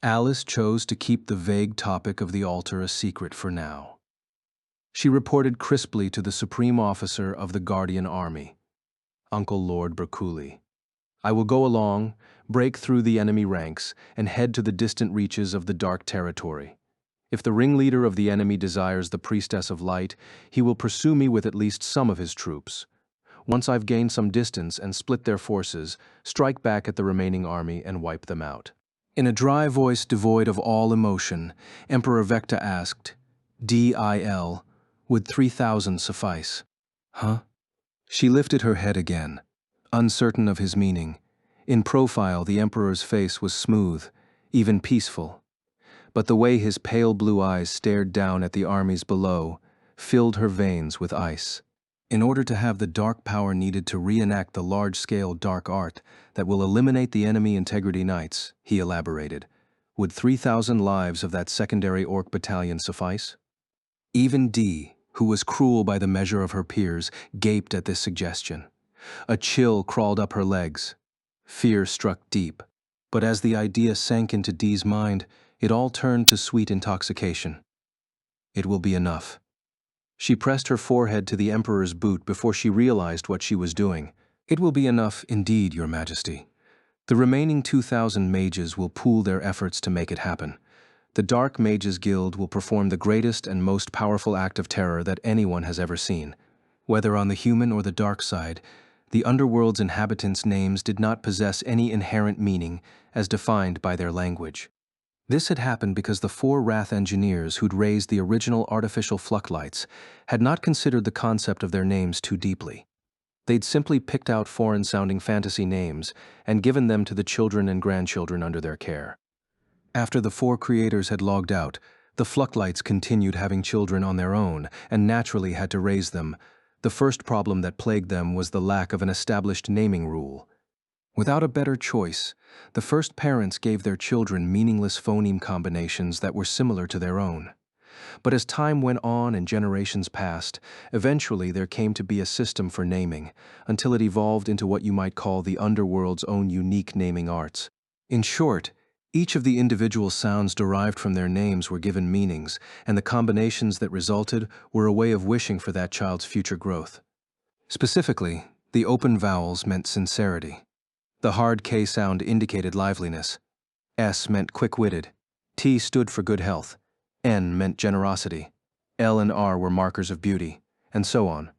Alice chose to keep the vague topic of the altar a secret for now. She reported crisply to the Supreme Officer of the Guardian army, Uncle Lord Bercouli. "I will go along, break through the enemy ranks, and head to the distant reaches of the dark territory. If the ringleader of the enemy desires the priestess of light, he will pursue me with at least some of his troops. Once I've gained some distance and split their forces, strike back at the remaining army and wipe them out." In a dry voice devoid of all emotion, Emperor Vecta asked, "Dil, would 3,000 suffice?" "Huh?" She lifted her head again, uncertain of his meaning. In profile, the Emperor's face was smooth, even peaceful. But the way his pale blue eyes stared down at the armies below filled her veins with ice. "In order to have the dark power needed to reenact the large-scale dark art that will eliminate the enemy Integrity Knights," he elaborated, "would 3,000 lives of that secondary Orc battalion suffice?" Even Dee, who was cruel by the measure of her peers, gaped at this suggestion. A chill crawled up her legs. Fear struck deep. But as the idea sank into Dee's mind, it all turned to sweet intoxication. "It will be enough." She pressed her forehead to the Emperor's boot before she realized what she was doing. "It will be enough indeed, Your Majesty. The remaining 2,000 mages will pool their efforts to make it happen. The Dark Mages Guild will perform the greatest and most powerful act of terror that anyone has ever seen. Whether on the human or the dark side, the underworld's inhabitants' names did not possess any inherent meaning as defined by their language. This had happened because the 4 Wrath engineers who'd raised the original artificial Flucklights had not considered the concept of their names too deeply. They'd simply picked out foreign-sounding fantasy names and given them to the children and grandchildren under their care. After the 4 creators had logged out, the Flucklights continued having children on their own and naturally had to raise them. The first problem that plagued them was the lack of an established naming rule. Without a better choice, the first parents gave their children meaningless phoneme combinations that were similar to their own. But as time went on and generations passed, eventually there came to be a system for naming, until it evolved into what you might call the underworld's own unique naming arts. In short, each of the individual sounds derived from their names were given meanings, and the combinations that resulted were a way of wishing for that child's future growth. Specifically, the open vowels meant sincerity. The hard K sound indicated liveliness. S meant quick-witted. T stood for good health. N meant generosity. L and R were markers of beauty, and so on.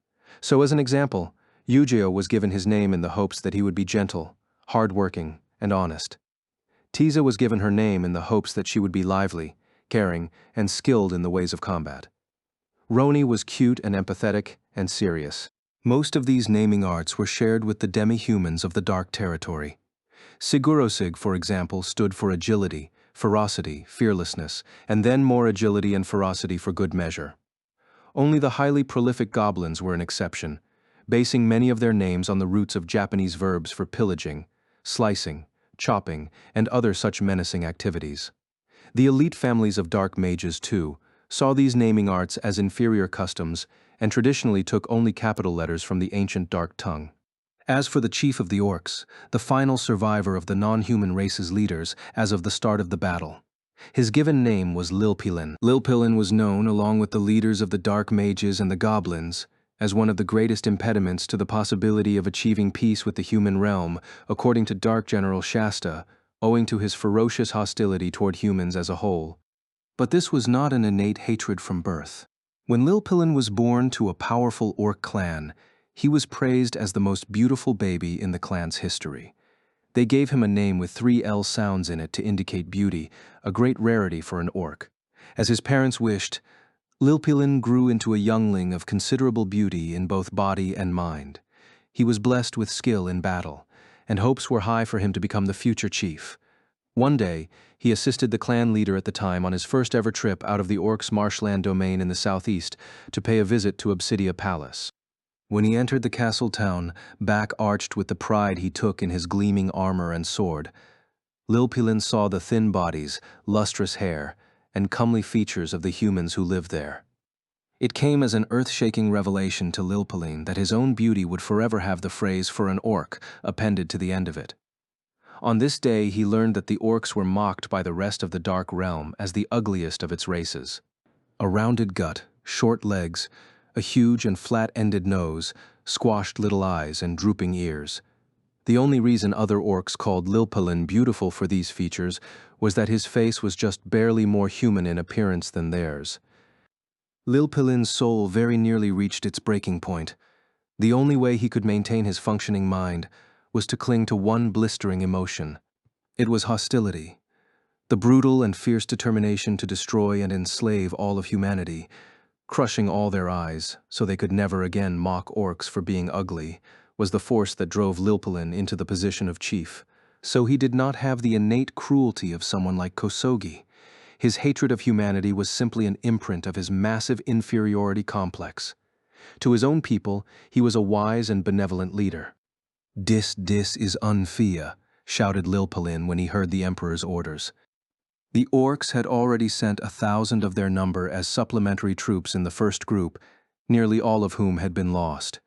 So as an example, Yujiro was given his name in the hopes that he would be gentle, hard-working, and honest. Tiza was given her name in the hopes that she would be lively, caring, and skilled in the ways of combat. Roni was cute and empathetic and serious. Most of these naming arts were shared with the demi-humans of the Dark Territory. Sigurosig, for example, stood for agility, ferocity, fearlessness, and then more agility and ferocity for good measure. Only the highly prolific goblins were an exception, basing many of their names on the roots of Japanese verbs for pillaging, slicing, chopping, and other such menacing activities. The elite families of dark mages, too, saw these naming arts as inferior customs and traditionally took only capital letters from the ancient dark tongue. As for the chief of the orcs, the final survivor of the non-human race's leaders as of the start of the battle, his given name was Lilpilin. Lilpilin was known, along with the leaders of the dark mages and the goblins, as one of the greatest impediments to the possibility of achieving peace with the human realm, according to Dark General Shasta, owing to his ferocious hostility toward humans as a whole. But this was not an innate hatred from birth. When Lilpilin was born to a powerful orc clan, he was praised as the most beautiful baby in the clan's history. They gave him a name with 3 L sounds in it to indicate beauty, a great rarity for an orc. As his parents wished, Lilpilin grew into a youngling of considerable beauty in both body and mind. He was blessed with skill in battle, and hopes were high for him to become the future chief. One day, he assisted the clan leader at the time on his first ever trip out of the orcs' marshland domain in the southeast to pay a visit to Obsidia Palace. When he entered the castle town, back arched with the pride he took in his gleaming armor and sword, Lilpilin saw the thin bodies, lustrous hair, and comely features of the humans who lived there. It came as an earth-shaking revelation to Lilpilin that his own beauty would forever have the phrase "for an orc" appended to the end of it. On this day he learned that the orcs were mocked by the rest of the Dark Realm as the ugliest of its races. A rounded gut, short legs, a huge and flat-ended nose, squashed little eyes, and drooping ears. The only reason other orcs called Lilpilin beautiful for these features was that his face was just barely more human in appearance than theirs. Lilpilin's soul very nearly reached its breaking point. The only way he could maintain his functioning mind was to cling to one blistering emotion. It was hostility. The brutal and fierce determination to destroy and enslave all of humanity, crushing all their eyes so they could never again mock orcs for being ugly, was the force that drove Lilpilin into the position of chief. So he did not have the innate cruelty of someone like Kosogi. His hatred of humanity was simply an imprint of his massive inferiority complex. To his own people, he was a wise and benevolent leader. "Dis is unfia," shouted Lilpilin when he heard the emperor's orders. The orcs had already sent 1,000 of their number as supplementary troops in the first group, nearly all of whom had been lost.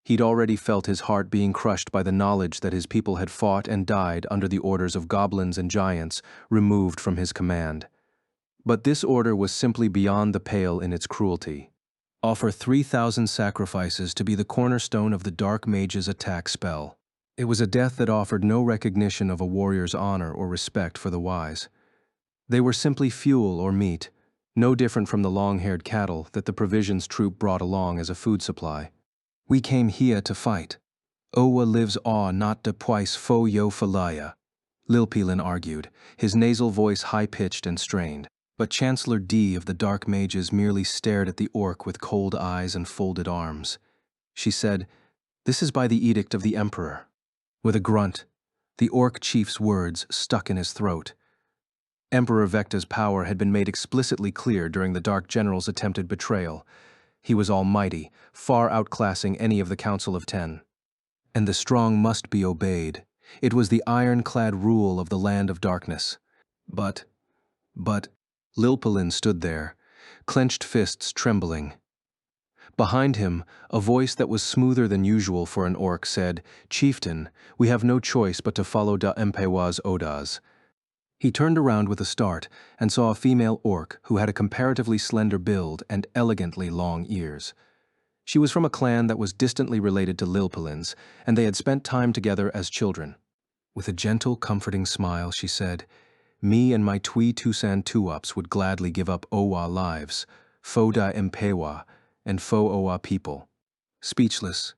He'd already felt his heart being crushed by the knowledge that his people had fought and died under the orders of goblins and giants removed from his command. But this order was simply beyond the pale in its cruelty. Offer 3,000 sacrifices to be the cornerstone of the Dark Mage's attack spell. It was a death that offered no recognition of a warrior's honor or respect for the wise. They were simply fuel or meat, no different from the long-haired cattle that the provisions troop brought along as a food supply. "We came here to fight. Owa lives aw not de pois fo yo falaya," Lilpilin argued, his nasal voice high-pitched and strained. But Chancellor D of the Dark Mages merely stared at the orc with cold eyes and folded arms. She said, "This is by the edict of the Emperor." With a grunt, the orc chief's words stuck in his throat. Emperor Vecta's power had been made explicitly clear during the Dark General's attempted betrayal. He was almighty, far outclassing any of the Council of Ten. And the strong must be obeyed. It was the ironclad rule of the Land of Darkness. But Lilpilin stood there, clenched fists trembling. Behind him, a voice that was smoother than usual for an orc said, "Chieftain, we have no choice but to follow da Empewa's odas." He turned around with a start and saw a female orc who had a comparatively slender build and elegantly long ears. She was from a clan that was distantly related to Lilpilin's, and they had spent time together as children. With a gentle, comforting smile, she said, "Me and my Twi Tusan Tuops would gladly give up Owa lives, Fo da Empewa, and Fo Owa people." Speechless,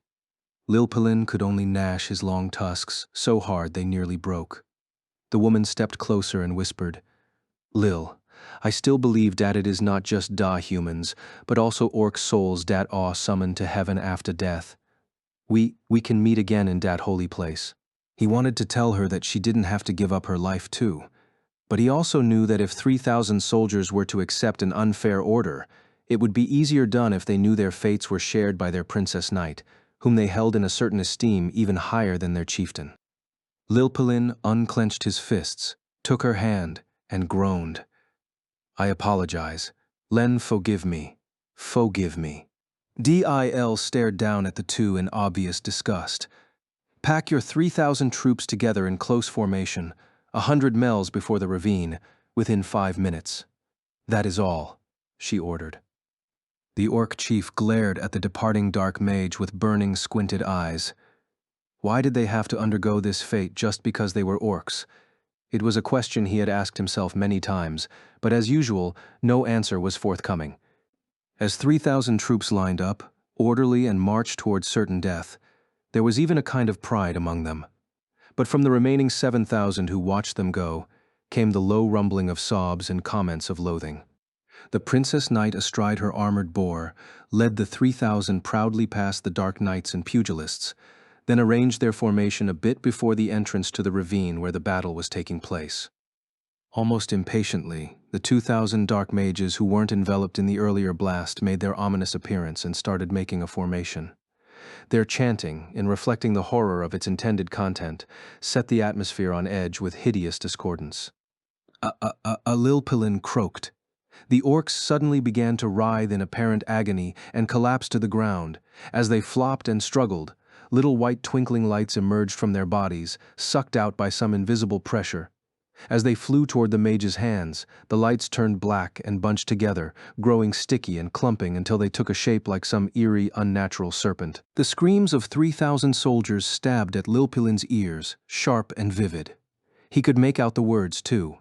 Lilpilin could only gnash his long tusks so hard they nearly broke. The woman stepped closer and whispered, "Lil, I still believe dat it is not just da humans, but also orc souls dat aw summoned to heaven after death. We can meet again in that holy place. He wanted to tell her that she didn't have to give up her life too. But he also knew that if 3,000 soldiers were to accept an unfair order, it would be easier done if they knew their fates were shared by their Princess Knight, whom they held in a certain esteem even higher than their chieftain. Lilpelin unclenched his fists, took her hand, and groaned. I apologize. Len, forgive me. Forgive me. Dil stared down at the two in obvious disgust. Pack your 3,000 troops together in close formation, 100 miles before the ravine, within 5 minutes. That is all, she ordered. The orc chief glared at the departing dark mage with burning, squinted eyes. Why did they have to undergo this fate just because they were orcs? It was a question he had asked himself many times, but as usual, no answer was forthcoming. As 3,000 troops lined up, orderly and marched towards certain death, there was even a kind of pride among them. But from the remaining 7,000 who watched them go, came the low rumbling of sobs and comments of loathing. The Princess Knight astride her armored boar led the 3,000 proudly past the dark knights and pugilists, then arranged their formation a bit before the entrance to the ravine where the battle was taking place. Almost impatiently, the 2,000 dark mages who weren't enveloped in the earlier blast made their ominous appearance and started making a formation. Their chanting, in reflecting the horror of its intended content, set the atmosphere on edge with hideous discordance. A Lilpelin croaked. The orcs suddenly began to writhe in apparent agony and collapse to the ground. As they flopped and struggled, little white twinkling lights emerged from their bodies, sucked out by some invisible pressure. As they flew toward the mage's hands, the lights turned black and bunched together, growing sticky and clumping until they took a shape like some eerie, unnatural serpent. The screams of 3,000 soldiers stabbed at Lilpelin's ears, sharp and vivid. He could make out the words, too.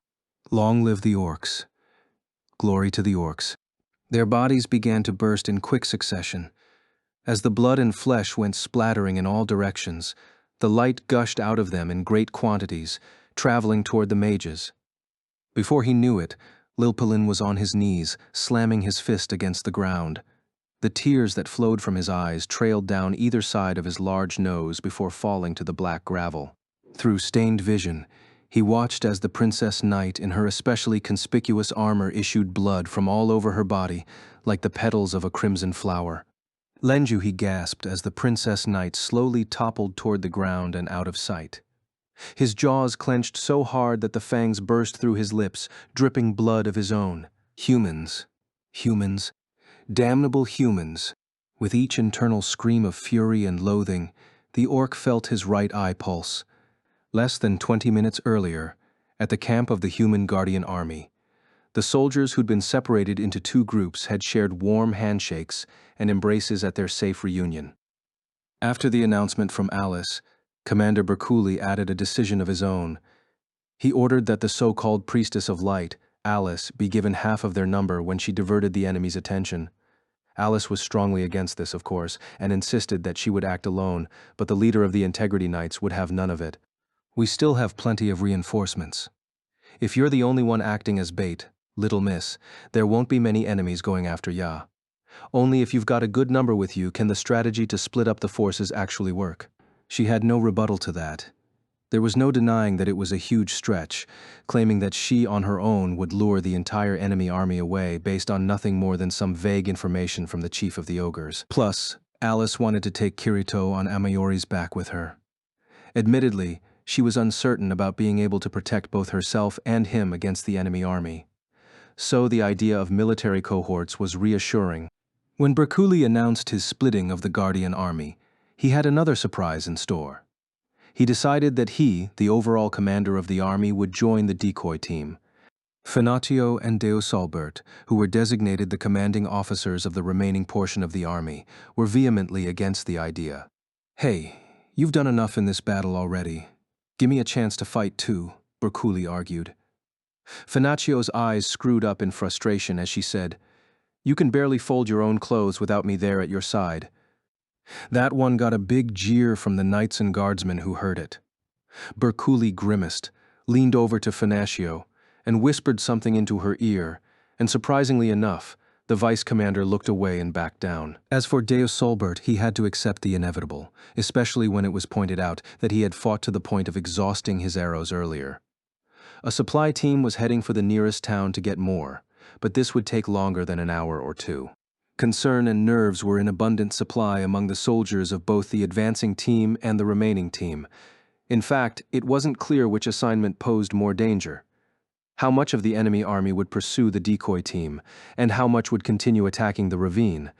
Long live the orcs. Glory to the orcs. Their bodies began to burst in quick succession. As the blood and flesh went splattering in all directions, the light gushed out of them in great quantities, traveling toward the mages. Before he knew it, Lilpelin was on his knees, slamming his fist against the ground. The tears that flowed from his eyes trailed down either side of his large nose before falling to the black gravel. Through stained vision, he watched as the Princess Knight in her especially conspicuous armor issued blood from all over her body, like the petals of a crimson flower. Lenju, he gasped as the Princess Knight slowly toppled toward the ground and out of sight. His jaws clenched so hard that the fangs burst through his lips, dripping blood of his own. Humans. Humans. Damnable humans. With each internal scream of fury and loathing, the orc felt his right eye pulse. Less than 20 minutes earlier, at the camp of the human guardian army, the soldiers who'd been separated into two groups had shared warm handshakes and embraces at their safe reunion. After the announcement from Alice, Commander Bercouli added a decision of his own. He ordered that the so-called Priestess of Light, Alice, be given half of their number when she diverted the enemy's attention. Alice was strongly against this, of course, and insisted that she would act alone, but the leader of the Integrity Knights would have none of it. We still have plenty of reinforcements. If you're the only one acting as bait, little miss, there won't be many enemies going after Ya. Only if you've got a good number with you can the strategy to split up the forces actually work. She had no rebuttal to that. There was no denying that it was a huge stretch, claiming that she on her own would lure the entire enemy army away based on nothing more than some vague information from the chief of the ogres. Plus, Alice wanted to take Kirito on Amayori's back with her. Admittedly, she was uncertain about being able to protect both herself and him against the enemy army. So the idea of military cohorts was reassuring. When Bercouli announced his splitting of the Guardian army, he had another surprise in store. He decided that he, the overall commander of the army, would join the decoy team. Finaccio and Deosalbert, who were designated the commanding officers of the remaining portion of the army, were vehemently against the idea. Hey, you've done enough in this battle already. Give me a chance to fight too, Bercouli argued. Finaccio's eyes screwed up in frustration as she said, You can barely fold your own clothes without me there at your side. That one got a big jeer from the knights and guardsmen who heard it. Bercouli grimaced, leaned over to Finaccio, and whispered something into her ear, and surprisingly enough, The vice commander looked away and backed down. As for Deus Solbert, he had to accept the inevitable, especially when it was pointed out that he had fought to the point of exhausting his arrows earlier. A supply team was heading for the nearest town to get more, but this would take longer than an hour or two. Concern and nerves were in abundant supply among the soldiers of both the advancing team and the remaining team. In fact, it wasn't clear which assignment posed more danger. How much of the enemy army would pursue the decoy team, and how much would continue attacking the ravine?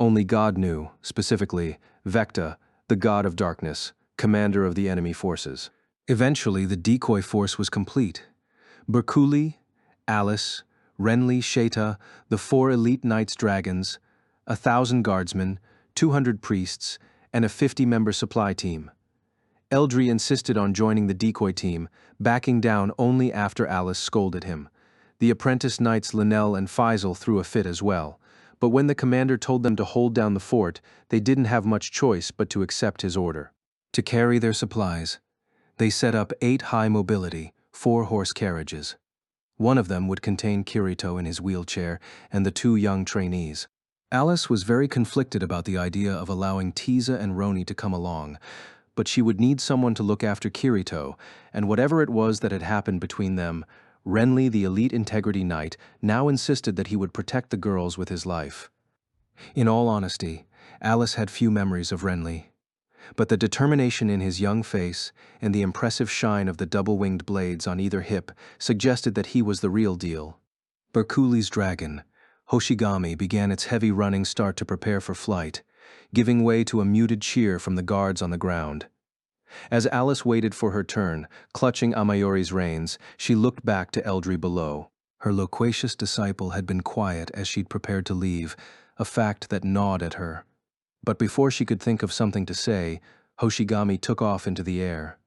Only God knew, specifically, Vecta, the god of darkness, commander of the enemy forces. Eventually, the decoy force was complete. Berkuli, Alice, Renly, Sheta, the 4 elite knights dragons, 1,000 guardsmen, 200 priests, and a 50-member supply team. Eldry insisted on joining the decoy team, backing down only after Alice scolded him. The apprentice knights Linnell and Faisal threw a fit as well, but when the commander told them to hold down the fort, they didn't have much choice but to accept his order. To carry their supplies, they set up 8 high-mobility, 4-horse carriages. One of them would contain Kirito in his wheelchair and the 2 young trainees. Alice was very conflicted about the idea of allowing Tiza and Roni to come along, but she would need someone to look after Kirito, and whatever it was that had happened between them, Renly, the elite integrity knight, now insisted that he would protect the girls with his life. In all honesty, Alice had few memories of Renly, but the determination in his young face and the impressive shine of the double-winged blades on either hip suggested that he was the real deal. Berkuli's dragon, Hoshigami, began its heavy running start to prepare for flight, giving way to a muted cheer from the guards on the ground. As Alice waited for her turn, clutching Amayori's reins, she looked back to Eldry below. Her loquacious disciple had been quiet as she'd prepared to leave, a fact that gnawed at her. But before she could think of something to say, Hoshigami took off into the air.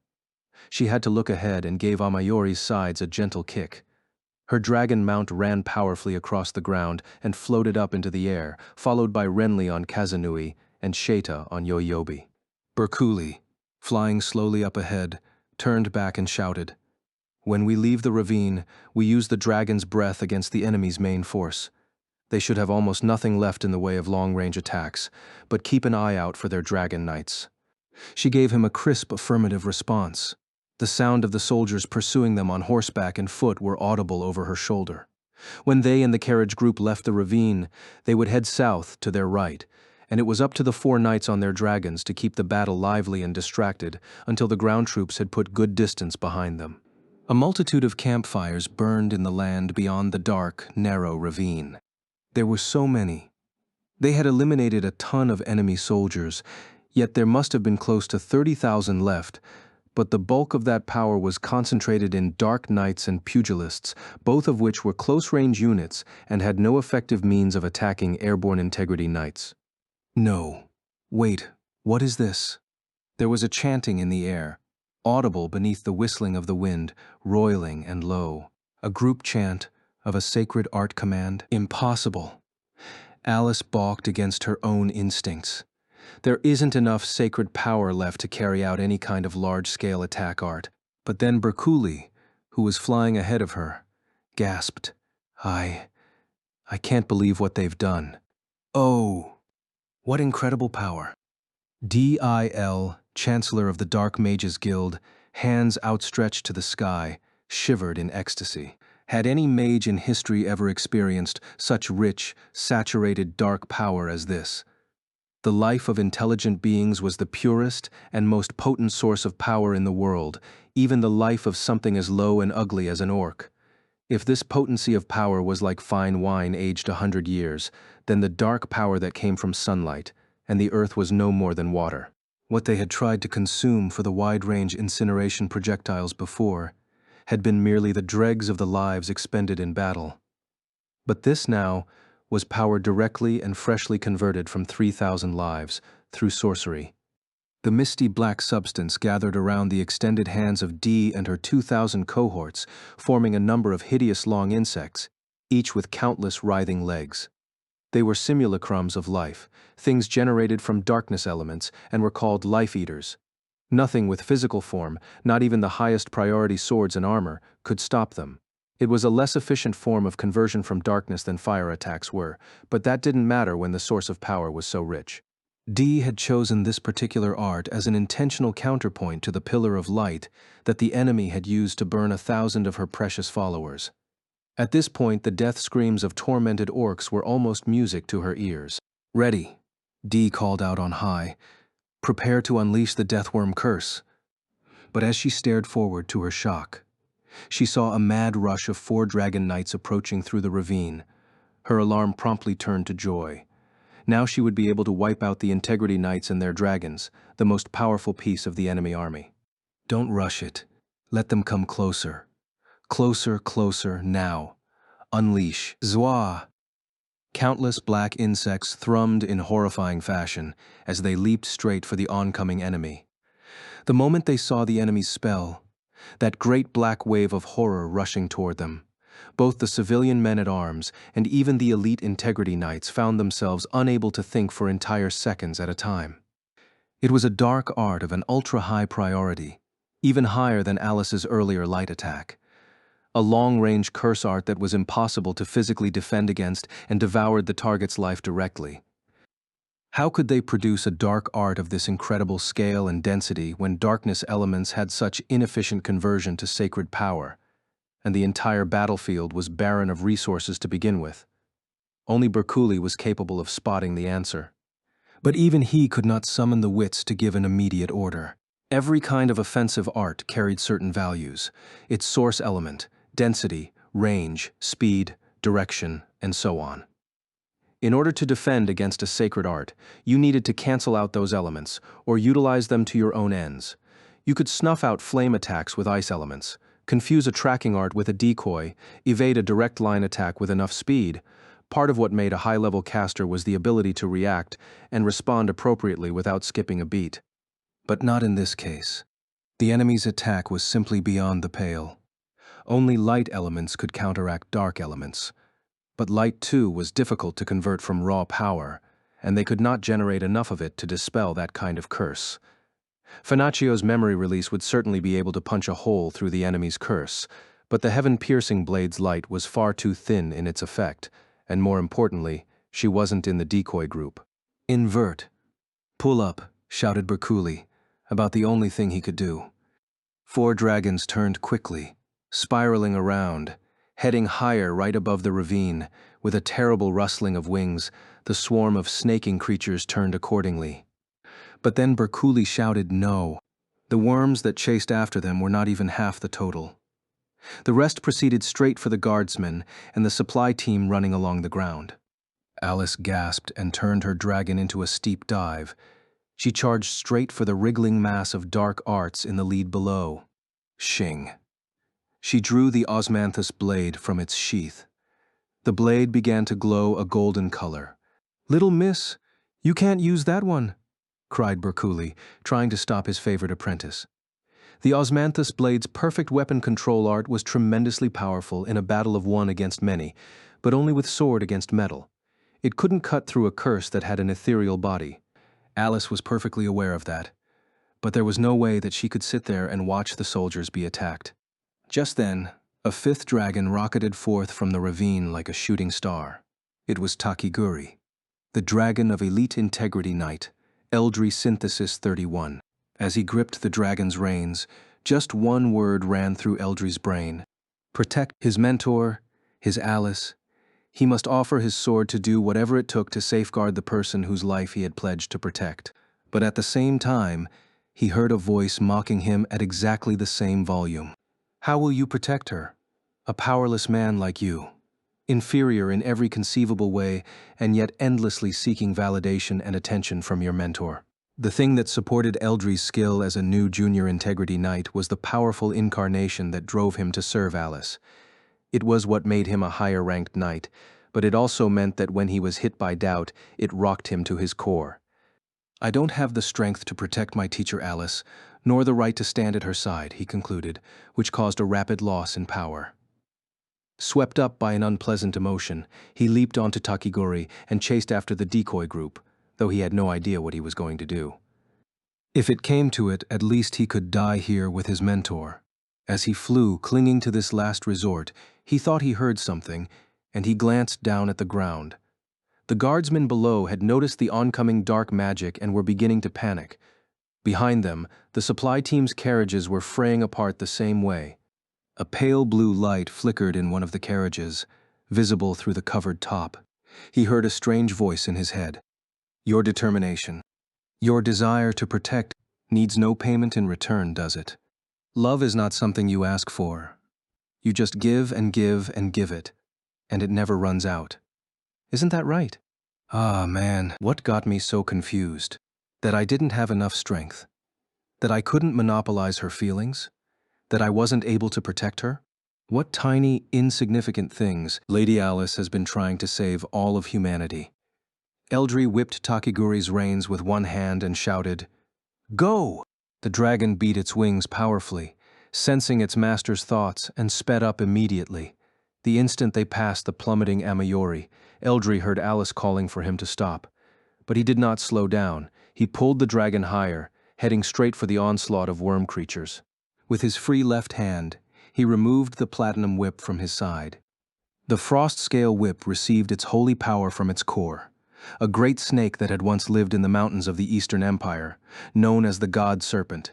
She had to look ahead and gave Amayori's sides a gentle kick. Her dragon mount ran powerfully across the ground and floated up into the air, followed by Renly on Kazanui and Sheta on Yoyobi. Berkuli, flying slowly up ahead, turned back and shouted, "When we leave the ravine, we use the dragon's breath against the enemy's main force. They should have almost nothing left in the way of long-range attacks, but keep an eye out for their dragon knights." She gave him a crisp affirmative response. The sound of the soldiers pursuing them on horseback and foot were audible over her shoulder. When they and the carriage group left the ravine, they would head south to their right, and it was up to the 4 knights on their dragons to keep the battle lively and distracted until the ground troops had put good distance behind them. A multitude of campfires burned in the land beyond the dark, narrow ravine. There were so many. They had eliminated a ton of enemy soldiers, yet there must have been close to 30,000 left, but the bulk of that power was concentrated in Dark Knights and Pugilists, both of which were close-range units and had no effective means of attacking airborne integrity knights. No. Wait, what is this? There was a chanting in the air, audible beneath the whistling of the wind, roiling and low. A group chant of a sacred art command? Impossible. Alice balked against her own instincts. There isn't enough sacred power left to carry out any kind of large-scale attack art. But then Berkuli, who was flying ahead of her, gasped, I can't believe what they've done. Oh, what incredible power. Dil, Chancellor of the Dark Mages Guild, hands outstretched to the sky, shivered in ecstasy. Had any mage in history ever experienced such rich, saturated dark power as this? The life of intelligent beings was the purest and most potent source of power in the world, even the life of something as low and ugly as an orc. If this potency of power was like fine wine aged 100 years, then the dark power that came from sunlight, and the earth was no more than water. What they had tried to consume for the wide-range incineration projectiles before had been merely the dregs of the lives expended in battle. But this now was power directly and freshly converted from 3,000 lives through sorcery. The misty black substance gathered around the extended hands of Dee and her 2,000 cohorts, forming a number of hideous long insects, each with countless writhing legs. They were simulacrums of life, things generated from darkness elements, and were called life-eaters. Nothing with physical form, not even the highest priority swords and armor, could stop them. It was a less efficient form of conversion from darkness than fire attacks were, but that didn't matter when the source of power was so rich. Dee had chosen this particular art as an intentional counterpoint to the pillar of light that the enemy had used to burn 1,000 of her precious followers. At this point, the death screams of tormented orcs were almost music to her ears. "Ready," Dee called out on high. "Prepare to unleash the Deathworm curse." But as she stared forward to her shock, she saw a mad rush of 4 dragon knights approaching through the ravine. Her alarm promptly turned to joy. Now she would be able to wipe out the Integrity Knights and their dragons, the most powerful piece of the enemy army. "Don't rush it. Let them come closer. Closer, closer, now. Unleash." Zwa! Countless black insects thrummed in horrifying fashion as they leaped straight for the oncoming enemy. The moment they saw the enemy's spell, that great black wave of horror rushing toward them, both the civilian men-at-arms and even the elite Integrity Knights found themselves unable to think for entire seconds at a time. It was a dark art of an ultra-high priority, even higher than Alice's earlier light attack. A long-range curse art that was impossible to physically defend against and devoured the target's life directly. How could they produce a dark art of this incredible scale and density when darkness elements had such inefficient conversion to sacred power, and the entire battlefield was barren of resources to begin with? Only Berkuli was capable of spotting the answer. But even he could not summon the wits to give an immediate order. Every kind of offensive art carried certain values: its source element, density, range, speed, direction, and so on. In order to defend against a sacred art, you needed to cancel out those elements, or utilize them to your own ends. You could snuff out flame attacks with ice elements, confuse a tracking art with a decoy, evade a direct line attack with enough speed. Part of what made a high-level caster was the ability to react and respond appropriately without skipping a beat. But not in this case. The enemy's attack was simply beyond the pale. Only light elements could counteract dark elements. But light, too, was difficult to convert from raw power, and they could not generate enough of it to dispel that kind of curse. Finaccio's memory release would certainly be able to punch a hole through the enemy's curse, but the heaven-piercing blade's light was far too thin in its effect, and more importantly, she wasn't in the decoy group. "Invert. Pull up," shouted Berkuli, about the only thing he could do. 4 dragons turned quickly, spiraling around, heading higher right above the ravine. With a terrible rustling of wings, the swarm of snaking creatures turned accordingly. But then Berkuli shouted no. The worms that chased after them were not even half the total. The rest proceeded straight for the guardsmen and the supply team running along the ground. Alice gasped and turned her dragon into a steep dive. She charged straight for the wriggling mass of dark arts in the lead below. Shing. She drew the osmanthus blade from its sheath. The blade began to glow a golden color. "Little miss, you can't use that one," cried Berkuli, trying to stop his favorite apprentice. The osmanthus blade's perfect weapon control art was tremendously powerful in a battle of one against many, but only with sword against metal. It couldn't cut through a curse that had an ethereal body. Alice was perfectly aware of that, but there was no way that she could sit there and watch the soldiers be attacked. Just then, a 5th dragon rocketed forth from the ravine like a shooting star. It was Takiguri, the dragon of elite Integrity Knight, Eldri Synthesis 31. As he gripped the dragon's reins, just one word ran through Eldri's brain: protect his mentor, his Alice. He must offer his sword to do whatever it took to safeguard the person whose life he had pledged to protect. But at the same time, he heard a voice mocking him at exactly the same volume. "How will you protect her? A powerless man like you, inferior in every conceivable way, and yet endlessly seeking validation and attention from your mentor." The thing that supported Eldri's skill as a new junior Integrity Knight was the powerful incarnation that drove him to serve Alice. It was what made him a higher-ranked knight, but it also meant that when he was hit by doubt, it rocked him to his core. "I don't have the strength to protect my teacher Alice, nor the right to stand at her side," he concluded, which caused a rapid loss in power. Swept up by an unpleasant emotion, he leaped onto Takiguri and chased after the decoy group, though he had no idea what he was going to do. If it came to it, at least he could die here with his mentor. As he flew, clinging to this last resort, he thought he heard something, and he glanced down at the ground. The guardsmen below had noticed the oncoming dark magic and were beginning to panic. Behind them, the supply team's carriages were fraying apart the same way. A pale blue light flickered in one of the carriages, visible through the covered top. He heard a strange voice in his head. Your determination, your desire to protect, needs no payment in return, does it? Love is not something you ask for. You just give and give and give it, and it never runs out. Isn't that right? Ah, man, what got me so confused? That I didn't have enough strength. That I couldn't monopolize her feelings. That I wasn't able to protect her. What tiny, insignificant things. Lady Alice has been trying to save all of humanity. Eldri whipped Takiguri's reins with one hand and shouted, "Go!" The dragon beat its wings powerfully, sensing its master's thoughts, and sped up immediately. The instant they passed the plummeting Amayori, Eldri heard Alice calling for him to stop. But he did not slow down. He pulled the dragon higher, heading straight for the onslaught of worm creatures. With his free left hand, he removed the platinum whip from his side. The frost scale whip received its holy power from its core, a great snake that had once lived in the mountains of the Eastern Empire, known as the God Serpent.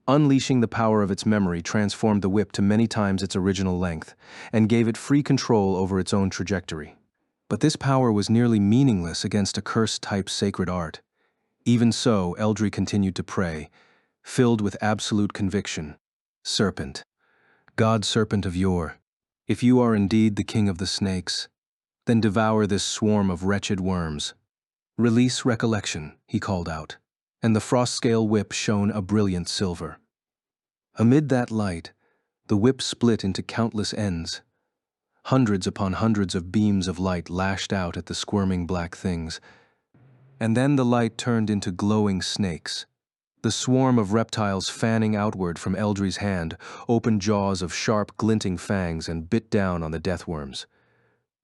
Unleashing the power of its memory transformed the whip to many times its original length, and gave it free control over its own trajectory. But this power was nearly meaningless against a curse-type sacred art. Even so, Eldri continued to pray, filled with absolute conviction. Serpent, God Serpent of yore, if you are indeed the king of the snakes, then devour this swarm of wretched worms. Release recollection, he called out, and the frost-scale whip shone a brilliant silver. Amid that light, the whip split into countless ends. Hundreds upon hundreds of beams of light lashed out at the squirming black things, and then the light turned into glowing snakes. The swarm of reptiles fanning outward from Eldri's hand opened jaws of sharp, glinting fangs and bit down on the deathworms.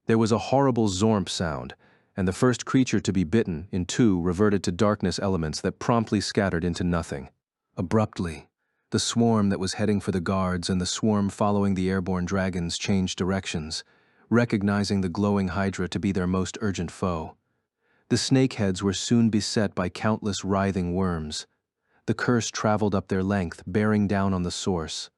There was a horrible zormp sound, and the first creature to be bitten, in two, reverted to darkness elements that promptly scattered into nothing. Abruptly, the swarm that was heading for the guards and the swarm following the airborne dragons changed directions, recognizing the glowing hydra to be their most urgent foe. The snakeheads were soon beset by countless writhing worms. The curse traveled up their length, bearing down on the source.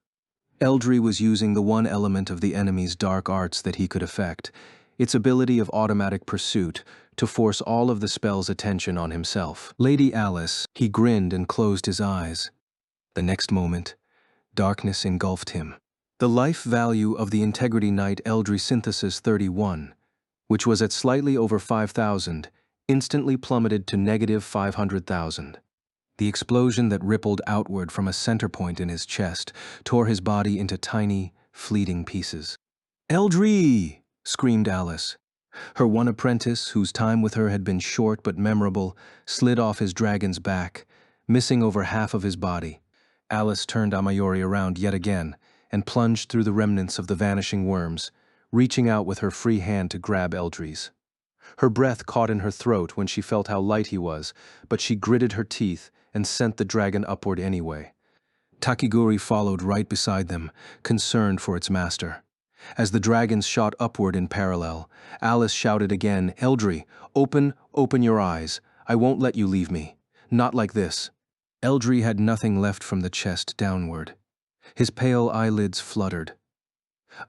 Eldri was using the one element of the enemy's dark arts that he could effect, its ability of automatic pursuit, to force all of the spell's attention on himself. Lady Alice, he grinned and closed his eyes. The next moment, darkness engulfed him. The life value of the Integrity Knight Eldri Synthesis 31, which was at slightly over 5,000, instantly plummeted to negative 500,000. The explosion that rippled outward from a center point in his chest tore his body into tiny, fleeting pieces. "Eldri!" screamed Alice. Her one apprentice, whose time with her had been short but memorable, slid off his dragon's back, missing over half of his body. Alice turned Amayori around yet again and plunged through the remnants of the vanishing worms, reaching out with her free hand to grab Eldri's. Her breath caught in her throat when she felt how light he was, but she gritted her teeth and sent the dragon upward anyway. Takiguri followed right beside them, concerned for its master. As the dragons shot upward in parallel, Alice shouted again, "Eldri, open your eyes. I won't let you leave me. Not like this." Eldri had nothing left from the chest downward. His pale eyelids fluttered.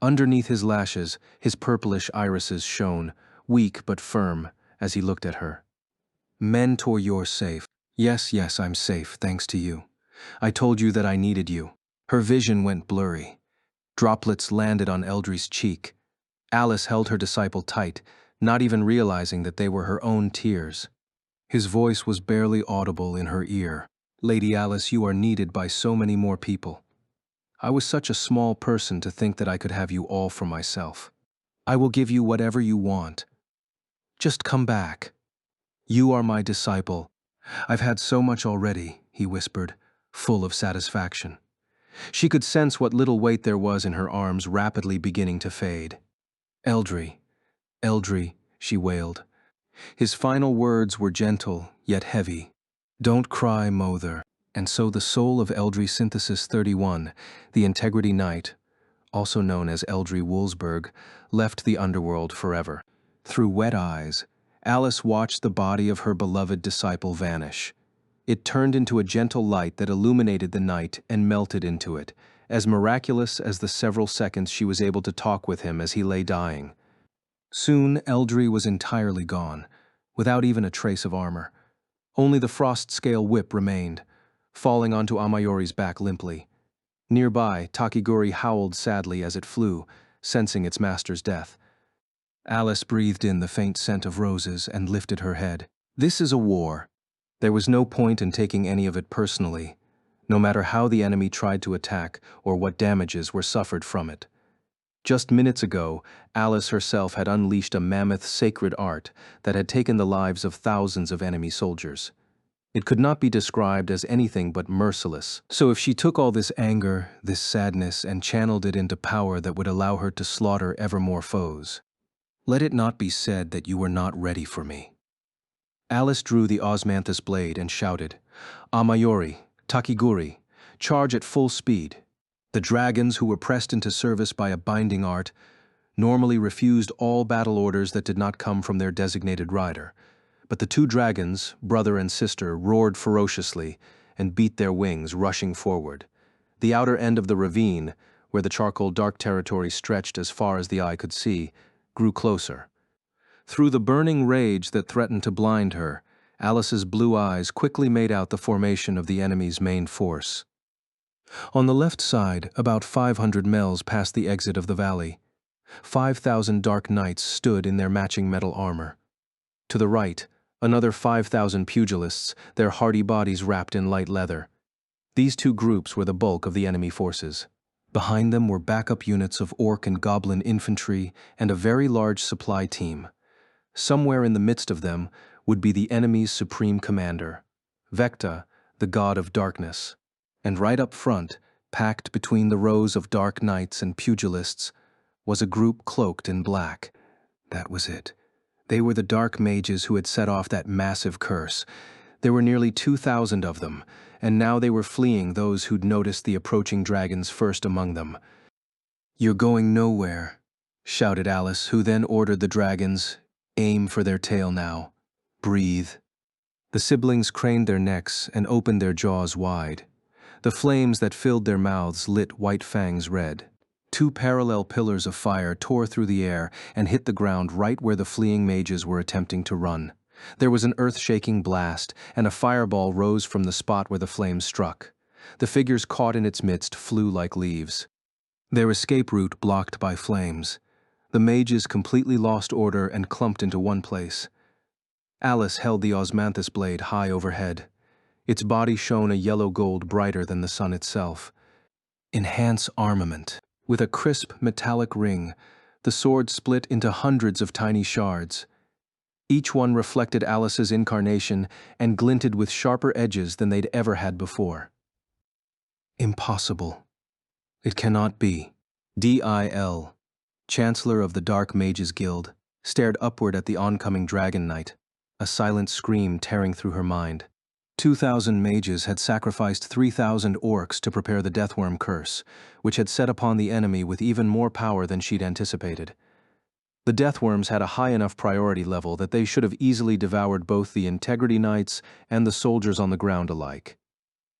Underneath his lashes, his purplish irises shone, weak but firm, as he looked at her. "Mentor, you're safe. Yes, I'm safe, thanks to you. I told you that I needed you." Her vision went blurry. Droplets landed on Eldri's cheek. Alice held her disciple tight, not even realizing that they were her own tears. His voice was barely audible in her ear. "Lady Alice, you are needed by so many more people. I was such a small person to think that I could have you all for myself. I will give you whatever you want. Just come back. You are my disciple. I've had so much already," he whispered, full of satisfaction. She could sense what little weight there was in her arms rapidly beginning to fade. "Eldri, Eldri," she wailed. His final words were gentle, yet heavy. "Don't cry, Mother. And so the soul of Eldri Synthesis 31, the Integrity Knight, also known as Eldri Woolsberg, left the underworld forever. Through wet eyes, Alice watched the body of her beloved disciple vanish. It turned into a gentle light that illuminated the night and melted into it, as miraculous as the several seconds she was able to talk with him as he lay dying. Soon, Eldri was entirely gone, without even a trace of armor. Only the frost-scale whip remained, falling onto Amayori's back limply. Nearby, Takiguri howled sadly as it flew, sensing its master's death. Alice breathed in the faint scent of roses and lifted her head. This is a war. There was no point in taking any of it personally, no matter how the enemy tried to attack or what damages were suffered from it. Just minutes ago, Alice herself had unleashed a mammoth sacred art that had taken the lives of thousands of enemy soldiers. It could not be described as anything but merciless. So if she took all this anger, this sadness, and channeled it into power that would allow her to slaughter ever more foes, let it not be said that you were not ready for me. Alice drew the osmanthus blade and shouted, "Amayori, Takiguri, charge at full speed." The dragons, who were pressed into service by a binding art, normally refused all battle orders that did not come from their designated rider. But the two dragons, brother and sister, roared ferociously and beat their wings, rushing forward. The outer end of the ravine, where the charcoal dark territory stretched as far as the eye could see, grew closer. Through the burning rage that threatened to blind her, Alice's blue eyes quickly made out the formation of the enemy's main force. On the left side, about 500 miles past the exit of the valley, 5,000 dark knights stood in their matching metal armor. To the right, another 5,000 pugilists, their hardy bodies wrapped in light leather. These two groups were the bulk of the enemy forces. Behind them were backup units of orc and goblin infantry and a very large supply team. Somewhere in the midst of them would be the enemy's supreme commander, Vecta, the god of darkness. And right up front, packed between the rows of dark knights and pugilists, was a group cloaked in black. That was it. They were the dark mages who had set off that massive curse. There were nearly 2,000 of them, and now they were fleeing those who'd noticed the approaching dragons first among them. "You're going nowhere," shouted Alice, who then ordered the dragons, "Aim for their tail now. Breathe." The siblings craned their necks and opened their jaws wide. The flames that filled their mouths lit White Fang's red. Two parallel pillars of fire tore through the air and hit the ground right where the fleeing mages were attempting to run. There was an earth-shaking blast, and a fireball rose from the spot where the flames struck. The figures caught in its midst flew like leaves. Their escape route blocked by flames. The mages completely lost order and clumped into one place. Alice held the osmanthus blade high overhead. Its body shone a yellow gold brighter than the sun itself. Enhance armament. With a crisp metallic ring, the sword split into hundreds of tiny shards. Each one reflected Alice's incarnation and glinted with sharper edges than they'd ever had before. Impossible. It cannot be. Dil, Chancellor of the Dark Mages Guild, stared upward at the oncoming dragon knight, a silent scream tearing through her mind. 2,000 mages had sacrificed 3,000 orcs to prepare the Deathworm curse, which had set upon the enemy with even more power than she'd anticipated. The Deathworms had a high enough priority level that they should have easily devoured both the Integrity Knights and the soldiers on the ground alike.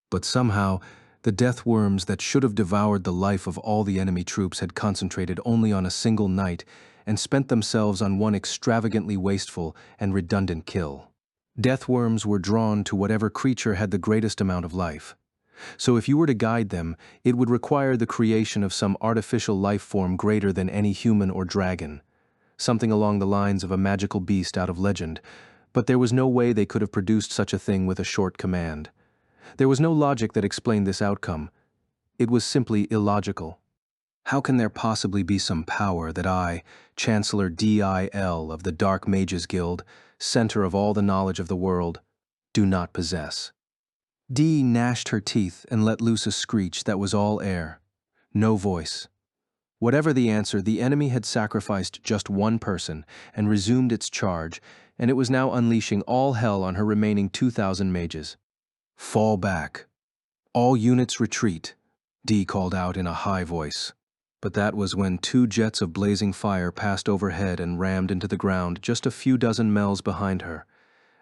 But somehow, the Deathworms that should have devoured the life of all the enemy troops had concentrated only on a single knight and spent themselves on one extravagantly wasteful and redundant kill. Deathworms were drawn to whatever creature had the greatest amount of life. So if you were to guide them, it would require the creation of some artificial life form greater than any human or dragon, something along the lines of a magical beast out of legend, but there was no way they could have produced such a thing with a short command. There was no logic that explained this outcome. It was simply illogical. How can there possibly be some power that I, Chancellor Dil of the Dark Mages Guild, center of all the knowledge of the world, do not possess? Dee gnashed her teeth and let loose a screech that was all air. No voice. Whatever the answer, the enemy had sacrificed just one person and resumed its charge, and it was now unleashing all hell on her remaining 2,000 mages. Fall back. All units retreat, Dee called out in a high voice. But that was when two jets of blazing fire passed overhead and rammed into the ground just a few dozen miles behind her.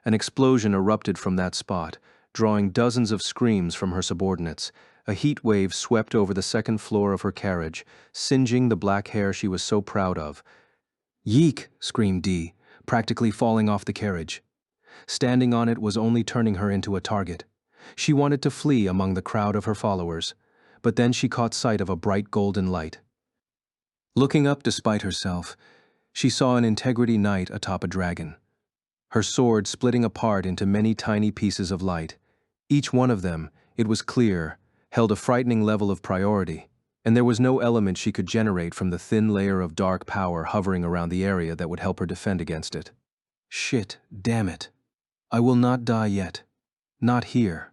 An explosion erupted from that spot, drawing dozens of screams from her subordinates. A heat wave swept over the second floor of her carriage, singeing the black hair she was so proud of. "Yeek!" screamed Dee, practically falling off the carriage. Standing on it was only turning her into a target. She wanted to flee among the crowd of her followers, but then she caught sight of a bright golden light. Looking up despite herself, she saw an Integrity Knight atop a dragon, her sword splitting apart into many tiny pieces of light. Each one of them, it was clear, held a frightening level of priority, and there was no element she could generate from the thin layer of dark power hovering around the area that would help her defend against it. Shit, damn it. I will not die yet. Not here.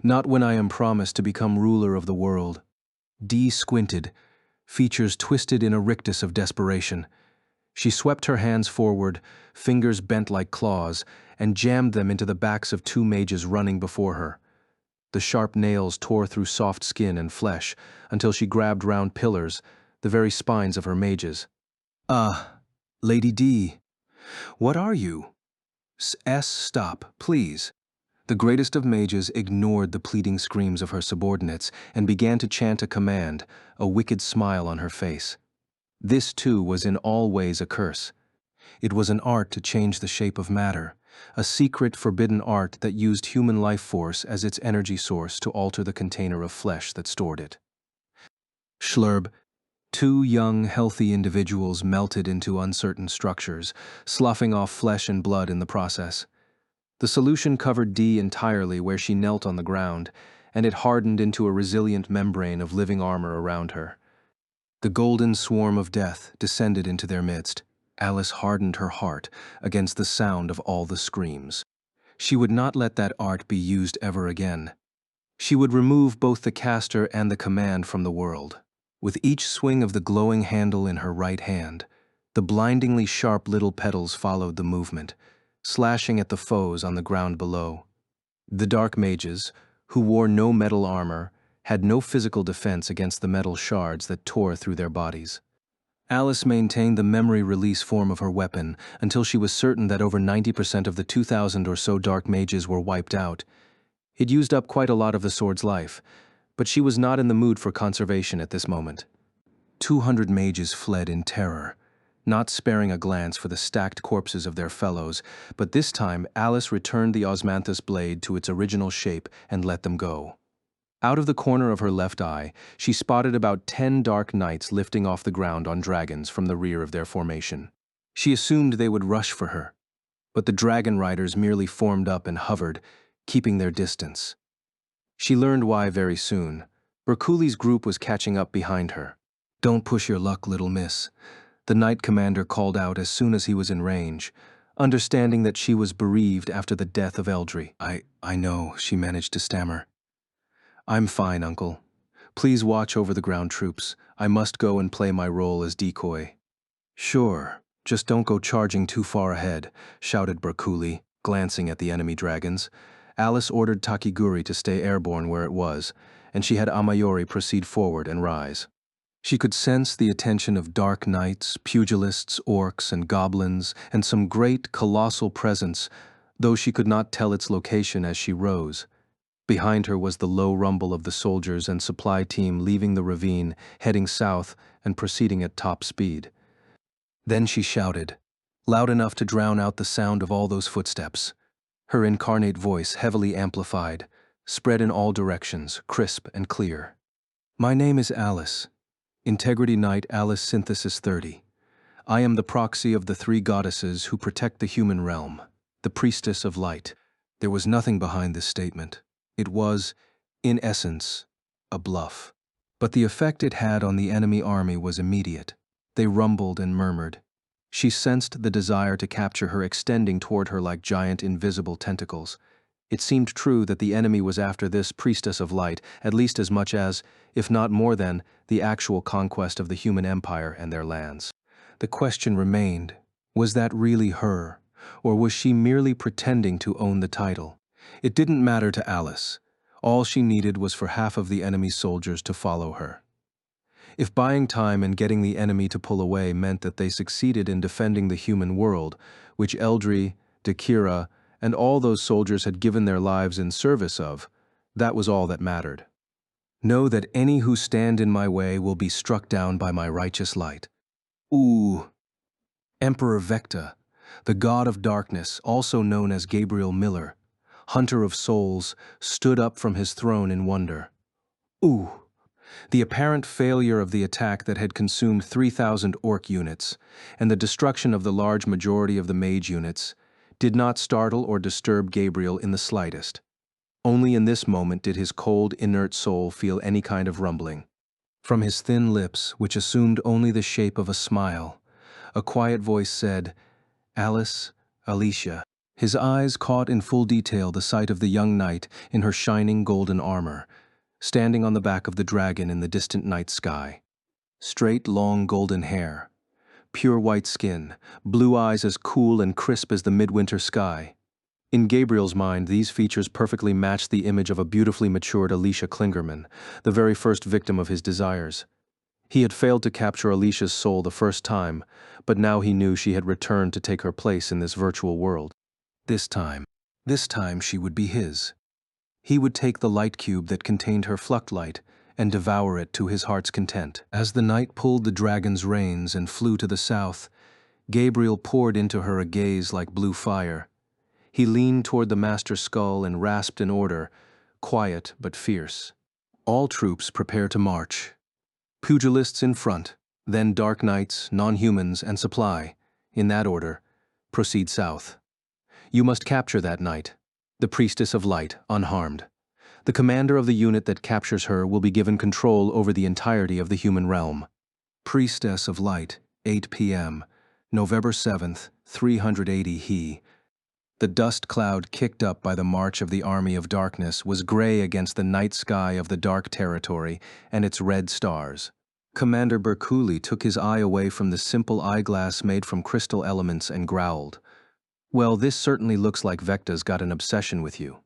Not when I am promised to become ruler of the world. Dee squinted, features twisted in a rictus of desperation. She swept her hands forward, fingers bent like claws, and jammed them into the backs of two mages running before her. The sharp nails tore through soft skin and flesh until she grabbed round pillars, the very spines of her mages. Lady Dee, what are you? Stop, please." The greatest of mages ignored the pleading screams of her subordinates and began to chant a command, a wicked smile on her face. This, too, was in all ways a curse. It was an art to change the shape of matter, a secret, forbidden art that used human life force as its energy source to alter the container of flesh that stored it. Schlurb. Two young, healthy individuals melted into uncertain structures, sloughing off flesh and blood in the process. The solution covered Dee entirely where she knelt on the ground, and it hardened into a resilient membrane of living armor around her. The golden swarm of death descended into their midst. Alice hardened her heart against the sound of all the screams. She would not let that art be used ever again. She would remove both the caster and the command from the world. With each swing of the glowing handle in her right hand, the blindingly sharp little petals followed the movement, slashing at the foes on the ground below. The dark mages, who wore no metal armor, had no physical defense against the metal shards that tore through their bodies. Alice maintained the memory release form of her weapon until she was certain that over 90% of the 2,000 or so dark mages were wiped out. It used up quite a lot of the sword's life, but she was not in the mood for conservation at this moment. 200 mages fled in terror, not sparing a glance for the stacked corpses of their fellows, but this time Alice returned the osmanthus blade to its original shape and let them go. Out of the corner of her left eye, she spotted about 10 dark knights lifting off the ground on dragons from the rear of their formation. She assumed they would rush for her, but the dragon riders merely formed up and hovered, keeping their distance. She learned why very soon. Berkuli's group was catching up behind her. "Don't push your luck, little miss," the knight commander called out as soon as he was in range, understanding that she was bereaved after the death of Eldry. I know," she managed to stammer. "I'm fine, uncle. Please watch over the ground troops. I must go and play my role as decoy." "Sure, just don't go charging too far ahead," shouted Berkuli, glancing at the enemy dragons. Alice ordered Takiguri to stay airborne where it was, and she had Amayori proceed forward and rise. She could sense the attention of dark knights, pugilists, orcs, and goblins, and some great, colossal presence, though she could not tell its location as she rose. Behind her was the low rumble of the soldiers and supply team leaving the ravine, heading south and proceeding at top speed. Then she shouted, loud enough to drown out the sound of all those footsteps. Her incarnate voice, heavily amplified, spread in all directions, crisp and clear. "My name is Alice. Integrity Knight Alice Synthesis 30. I am the proxy of the three goddesses who protect the human realm, the priestess of light." There was nothing behind this statement. It was, in essence, a bluff. But the effect it had on the enemy army was immediate. They rumbled and murmured. She sensed the desire to capture her extending toward her like giant invisible tentacles. It seemed true that the enemy was after this priestess of light at least as much as, if not more than, the actual conquest of the human empire and their lands. The question remained, was that really her, or was she merely pretending to own the title? It didn't matter to Alice. All she needed was for half of the enemy's soldiers to follow her. If buying time and getting the enemy to pull away meant that they succeeded in defending the human world, which Eldri, Dakira, and all those soldiers had given their lives in service of, that was all that mattered. Know that any who stand in my way will be struck down by my righteous light. Ooh. Emperor Vecta, the god of darkness, also known as Gabriel Miller, hunter of souls, stood up from his throne in wonder. Ooh. The apparent failure of the attack that had consumed 3,000 orc units, and the destruction of the large majority of the mage units, did not startle or disturb Gabriel in the slightest. Only in this moment did his cold, inert soul feel any kind of rumbling. From his thin lips, which assumed only the shape of a smile, a quiet voice said, "Alice, Alicia." His eyes caught in full detail the sight of the young knight in her shining golden armor, standing on the back of the dragon in the distant night sky. Straight, long golden hair, pure white skin, blue eyes as cool and crisp as the midwinter sky. In Gabriel's mind, these features perfectly matched the image of a beautifully matured Alicia Klingerman, the very first victim of his desires. He had failed to capture Alicia's soul the first time, but now he knew she had returned to take her place in this virtual world. This time she would be his. He would take the light cube that contained her Fluctlight and devour it to his heart's content. As the knight pulled the dragon's reins and flew to the south, Gabriel poured into her a gaze like blue fire. He leaned toward the master skull and rasped an order, quiet but fierce. All troops prepare to march. Pugilists in front, then dark knights, non-humans, and supply. In that order, proceed south. You must capture that knight, the priestess of light, unharmed. The commander of the unit that captures her will be given control over the entirety of the human realm. Priestess of light, 8 p.m., November 7th, 380 He. The dust cloud kicked up by the march of the army of darkness was gray against the night sky of the dark territory and its red stars. Commander Berkuli took his eye away from the simple eyeglass made from crystal elements and growled. Well, this certainly looks like Vecta's got an obsession with you.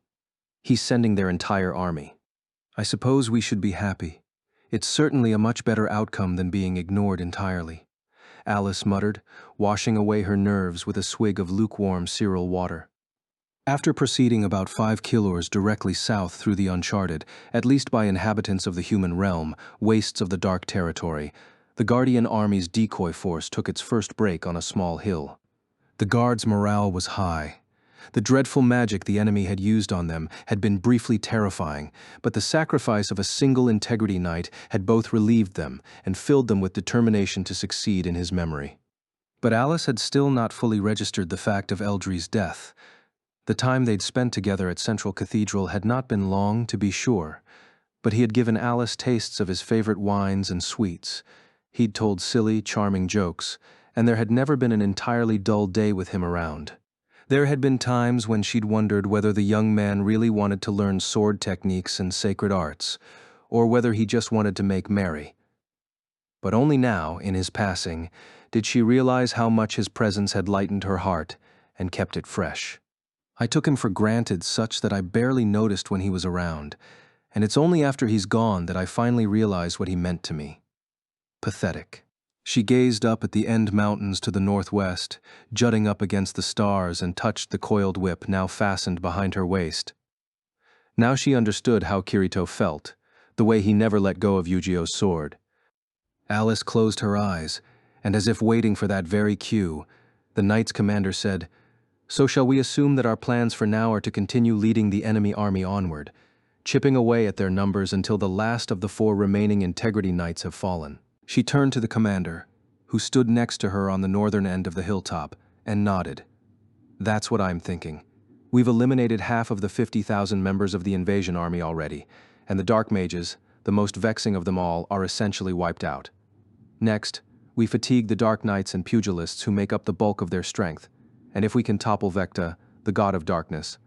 He's sending their entire army. I suppose we should be happy. It's certainly a much better outcome than being ignored entirely, Alice muttered, washing away her nerves with a swig of lukewarm cereal water. After proceeding about 5 kilometers directly south through the uncharted, at least by inhabitants of the human realm, wastes of the dark territory, the Guardian Army's decoy force took its first break on a small hill. The guards' morale was high. The dreadful magic the enemy had used on them had been briefly terrifying, but the sacrifice of a single integrity knight had both relieved them and filled them with determination to succeed in his memory. But Alice had still not fully registered the fact of Eldri's death. The time they'd spent together at Central Cathedral had not been long, to be sure, but he had given Alice tastes of his favorite wines and sweets. He'd told silly, charming jokes, and there had never been an entirely dull day with him around. There had been times when she'd wondered whether the young man really wanted to learn sword techniques and sacred arts, or whether he just wanted to make merry. But only now, in his passing, did she realize how much his presence had lightened her heart and kept it fresh. I took him for granted such that I barely noticed when he was around, and it's only after he's gone that I finally realized what he meant to me. Pathetic. She gazed up at the End Mountains to the northwest, jutting up against the stars, and touched the coiled whip now fastened behind her waist. Now she understood how Kirito felt, the way he never let go of Yu-Gi-Oh's sword. Alice closed her eyes, and as if waiting for that very cue, the knight's commander said, "So shall we assume that our plans for now are to continue leading the enemy army onward, chipping away at their numbers until the last of the 4 remaining integrity knights have fallen?" She turned to the commander, who stood next to her on the northern end of the hilltop, and nodded. "That's what I'm thinking. We've eliminated half of the 50,000 members of the invasion army already, and the Dark Mages, the most vexing of them all, are essentially wiped out. Next, we fatigue the Dark Knights and Pugilists who make up the bulk of their strength, and if we can topple Vecta, the god of darkness,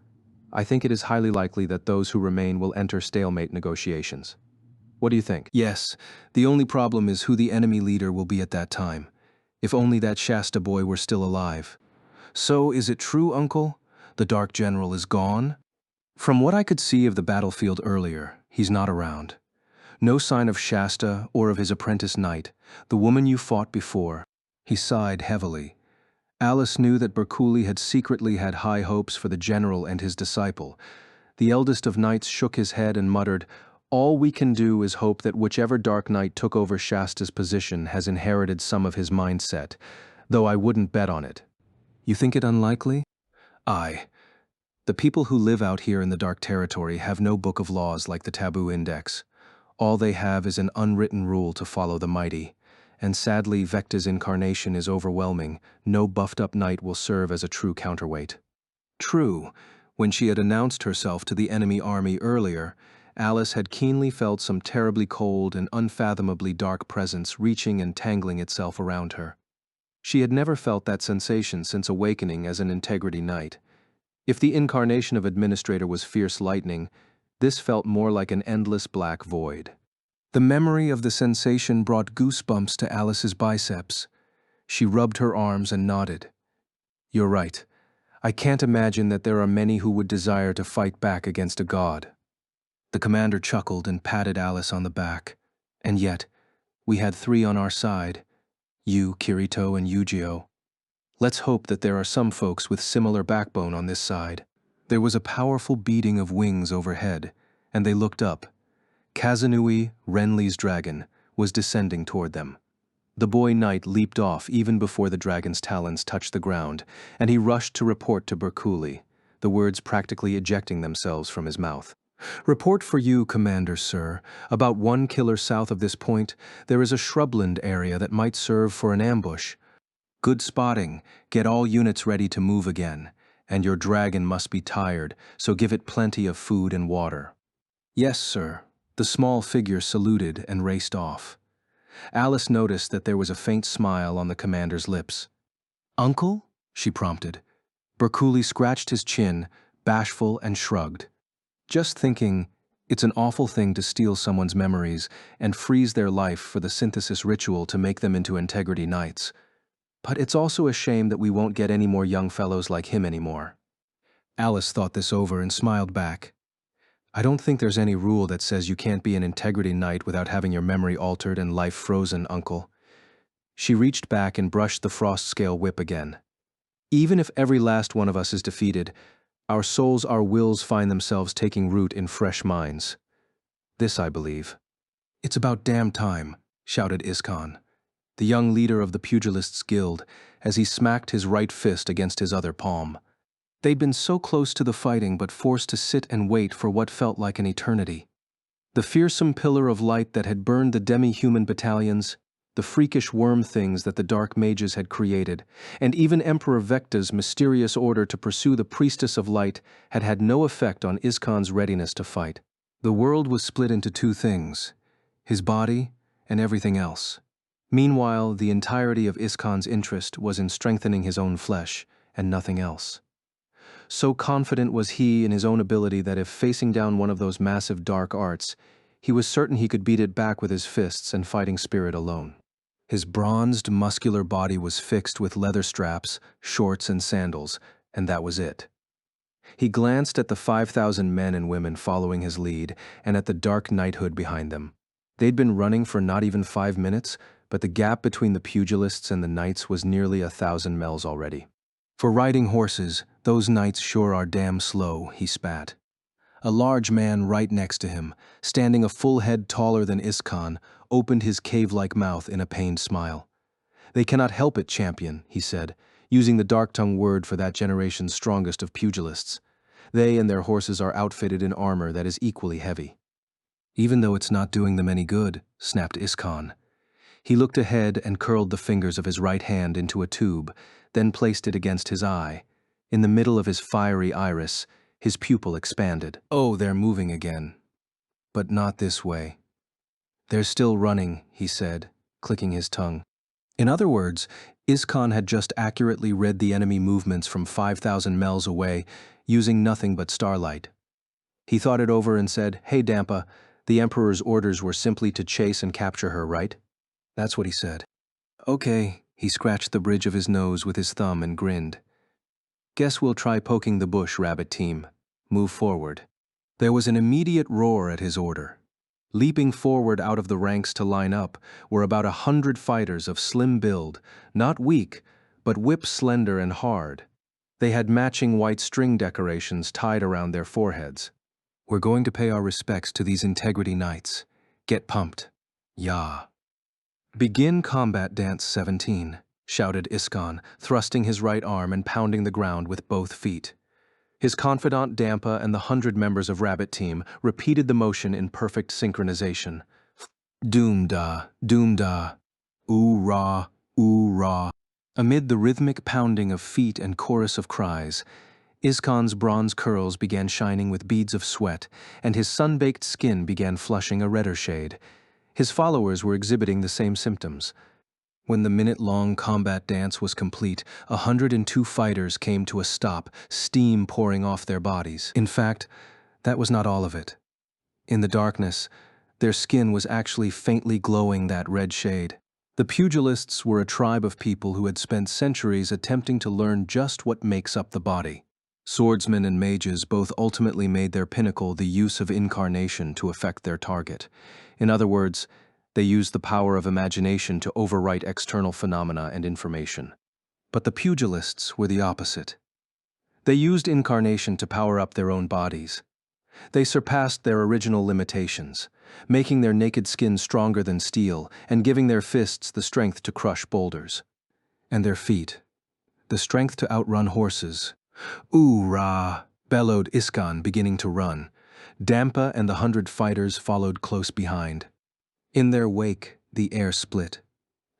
I think it is highly likely that those who remain will enter stalemate negotiations. What do you think?" "Yes, the only problem is who the enemy leader will be at that time. If only that Shasta boy were still alive." "So, is it true, Uncle? The Dark General is gone?" From what I could see of the battlefield earlier, he's not around. No sign of Shasta or of his apprentice knight, the woman you fought before. He sighed heavily. Alice knew that Bercouli had secretly had high hopes for the general and his disciple. The eldest of knights shook his head and muttered, "All we can do is hope that whichever Dark Knight took over Shasta's position has inherited some of his mindset, though I wouldn't bet on it." "You think it unlikely?" "Aye. The people who live out here in the Dark Territory have no book of laws like the Taboo Index. All they have is an unwritten rule to follow the mighty. And sadly, Vecta's incarnation is overwhelming. No buffed-up knight will serve as a true counterweight." True, when she had announced herself to the enemy army earlier, Alice had keenly felt some terribly cold and unfathomably dark presence reaching and tangling itself around her. She had never felt that sensation since awakening as an Integrity Knight. If the incarnation of Administrator was fierce lightning, this felt more like an endless black void. The memory of the sensation brought goosebumps to Alice's biceps. She rubbed her arms and nodded. "You're right. I can't imagine that there are many who would desire to fight back against a god." The commander chuckled and patted Alice on the back. "And yet, we had 3 on our side. You, Kirito, and Yujiro. Let's hope that there are some folks with similar backbone on this side." There was a powerful beating of wings overhead, and they looked up. Kazunui, Renly's dragon, was descending toward them. The boy knight leaped off even before the dragon's talons touched the ground, and he rushed to report to Bercouli, the words practically ejecting themselves from his mouth. "Report for you, Commander, sir. About 1 killer south of this point, there is a shrubland area that might serve for an ambush. Good spotting. Get all units ready to move again. And your dragon must be tired, so give it plenty of food and water." "Yes, sir." The small figure saluted and raced off. Alice noticed that there was a faint smile on the commander's lips. "Uncle?" she prompted. Bercouli scratched his chin, bashful, and shrugged. "Just thinking, it's an awful thing to steal someone's memories and freeze their life for the synthesis ritual to make them into Integrity Knights. But it's also a shame that we won't get any more young fellows like him anymore." Alice thought this over and smiled back. "I don't think there's any rule that says you can't be an Integrity Knight without having your memory altered and life frozen, Uncle." She reached back and brushed the frost scale whip again. "Even if every last one of us is defeated, our souls, our wills find themselves taking root in fresh minds. This I believe." "It's about damn time," shouted Iskan, the young leader of the Pugilists' Guild, as he smacked his right fist against his other palm. They'd been so close to the fighting but forced to sit and wait for what felt like an eternity. The fearsome pillar of light that had burned the demi-human battalions, the freakish worm things that the dark mages had created, and even Emperor Vecta's mysterious order to pursue the Priestess of Light had had no effect on Iskan's readiness to fight. The world was split into 2 things, his body and everything else. Meanwhile, the entirety of Iskan's interest was in strengthening his own flesh and nothing else. So confident was he in his own ability that if facing down one of those massive dark arts, he was certain he could beat it back with his fists and fighting spirit alone. His bronzed, muscular body was fixed with leather straps, shorts, and sandals, and that was it. He glanced at the 5,000 men and women following his lead and at the dark knighthood behind them. They'd been running for not even 5 minutes, but the gap between the pugilists and the knights was nearly 1,000 mels already. "For riding horses, those knights sure are damn slow," he spat. A large man right next to him, standing a full head taller than Iskan, opened his cave-like mouth in a pained smile. "They cannot help it, champion," he said, using the dark-tongue word for that generation's strongest of pugilists. "They and their horses are outfitted in armor that is equally heavy." "Even though it's not doing them any good," snapped Iskan. He looked ahead and curled the fingers of his right hand into a tube, then placed it against his eye. In the middle of his fiery iris, his pupil expanded. "Oh, they're moving again. But not this way." "They're still running," he said, clicking his tongue. In other words, Iskan had just accurately read the enemy movements from 5,000 mels away, using nothing but starlight. He thought it over and said, "Hey, Dampa, the Emperor's orders were simply to chase and capture her, right?" "That's what he said." "Okay," he scratched the bridge of his nose with his thumb and grinned. "Guess we'll try poking the bush, rabbit team. Move forward." There was an immediate roar at his order. Leaping forward out of the ranks to line up were about 100 fighters of slim build, not weak, but whip-slender and hard. They had matching white string decorations tied around their foreheads. "We're going to pay our respects to these Integrity Knights. Get pumped." "Ya." "Begin Combat Dance 17, shouted Iskon, thrusting his right arm and pounding the ground with both feet. His confidant Dampa and the 100 members of Rabbit Team repeated the motion in perfect synchronization. Doom-da, doom-da, ooh-rah, ooh-rah. Amid the rhythmic pounding of feet and chorus of cries, Iskon's bronze curls began shining with beads of sweat, and his sun-baked skin began flushing a redder shade. His followers were exhibiting the same symptoms. When the minute-long combat dance was complete, 102 fighters came to a stop, steam pouring off their bodies. In fact, that was not all of it. In the darkness, their skin was actually faintly glowing that red shade. The pugilists were a tribe of people who had spent centuries attempting to learn just what makes up the body. Swordsmen and mages both ultimately made their pinnacle the use of incarnation to affect their target. In other words, they used the power of imagination to overwrite external phenomena and information. But the pugilists were the opposite. They used incarnation to power up their own bodies. They surpassed their original limitations, making their naked skin stronger than steel and giving their fists the strength to crush boulders. And their feet, the strength to outrun horses. "Ooh-rah!" bellowed Iskon, beginning to run. Dampa and the 100 fighters followed close behind. In their wake, the air split,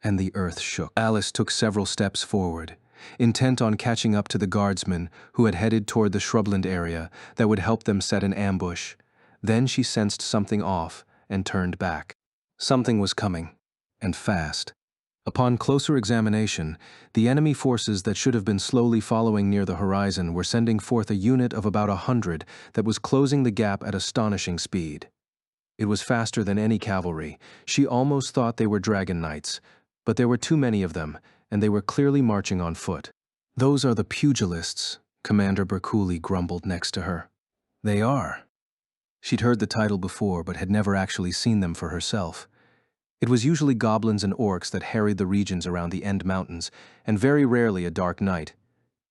and the earth shook. Alice took several steps forward, intent on catching up to the guardsmen who had headed toward the shrubland area that would help them set an ambush. Then she sensed something off and turned back. Something was coming, and fast. Upon closer examination, the enemy forces that should have been slowly following near the horizon were sending forth a unit of about 100 that was closing the gap at astonishing speed. It was faster than any cavalry. She almost thought they were dragon knights, but there were too many of them, and they were clearly marching on foot. "Those are the pugilists," Commander Bercouli grumbled next to her. "They are." She'd heard the title before, but had never actually seen them for herself. It was usually goblins and orcs that harried the regions around the End Mountains, and very rarely a dark knight.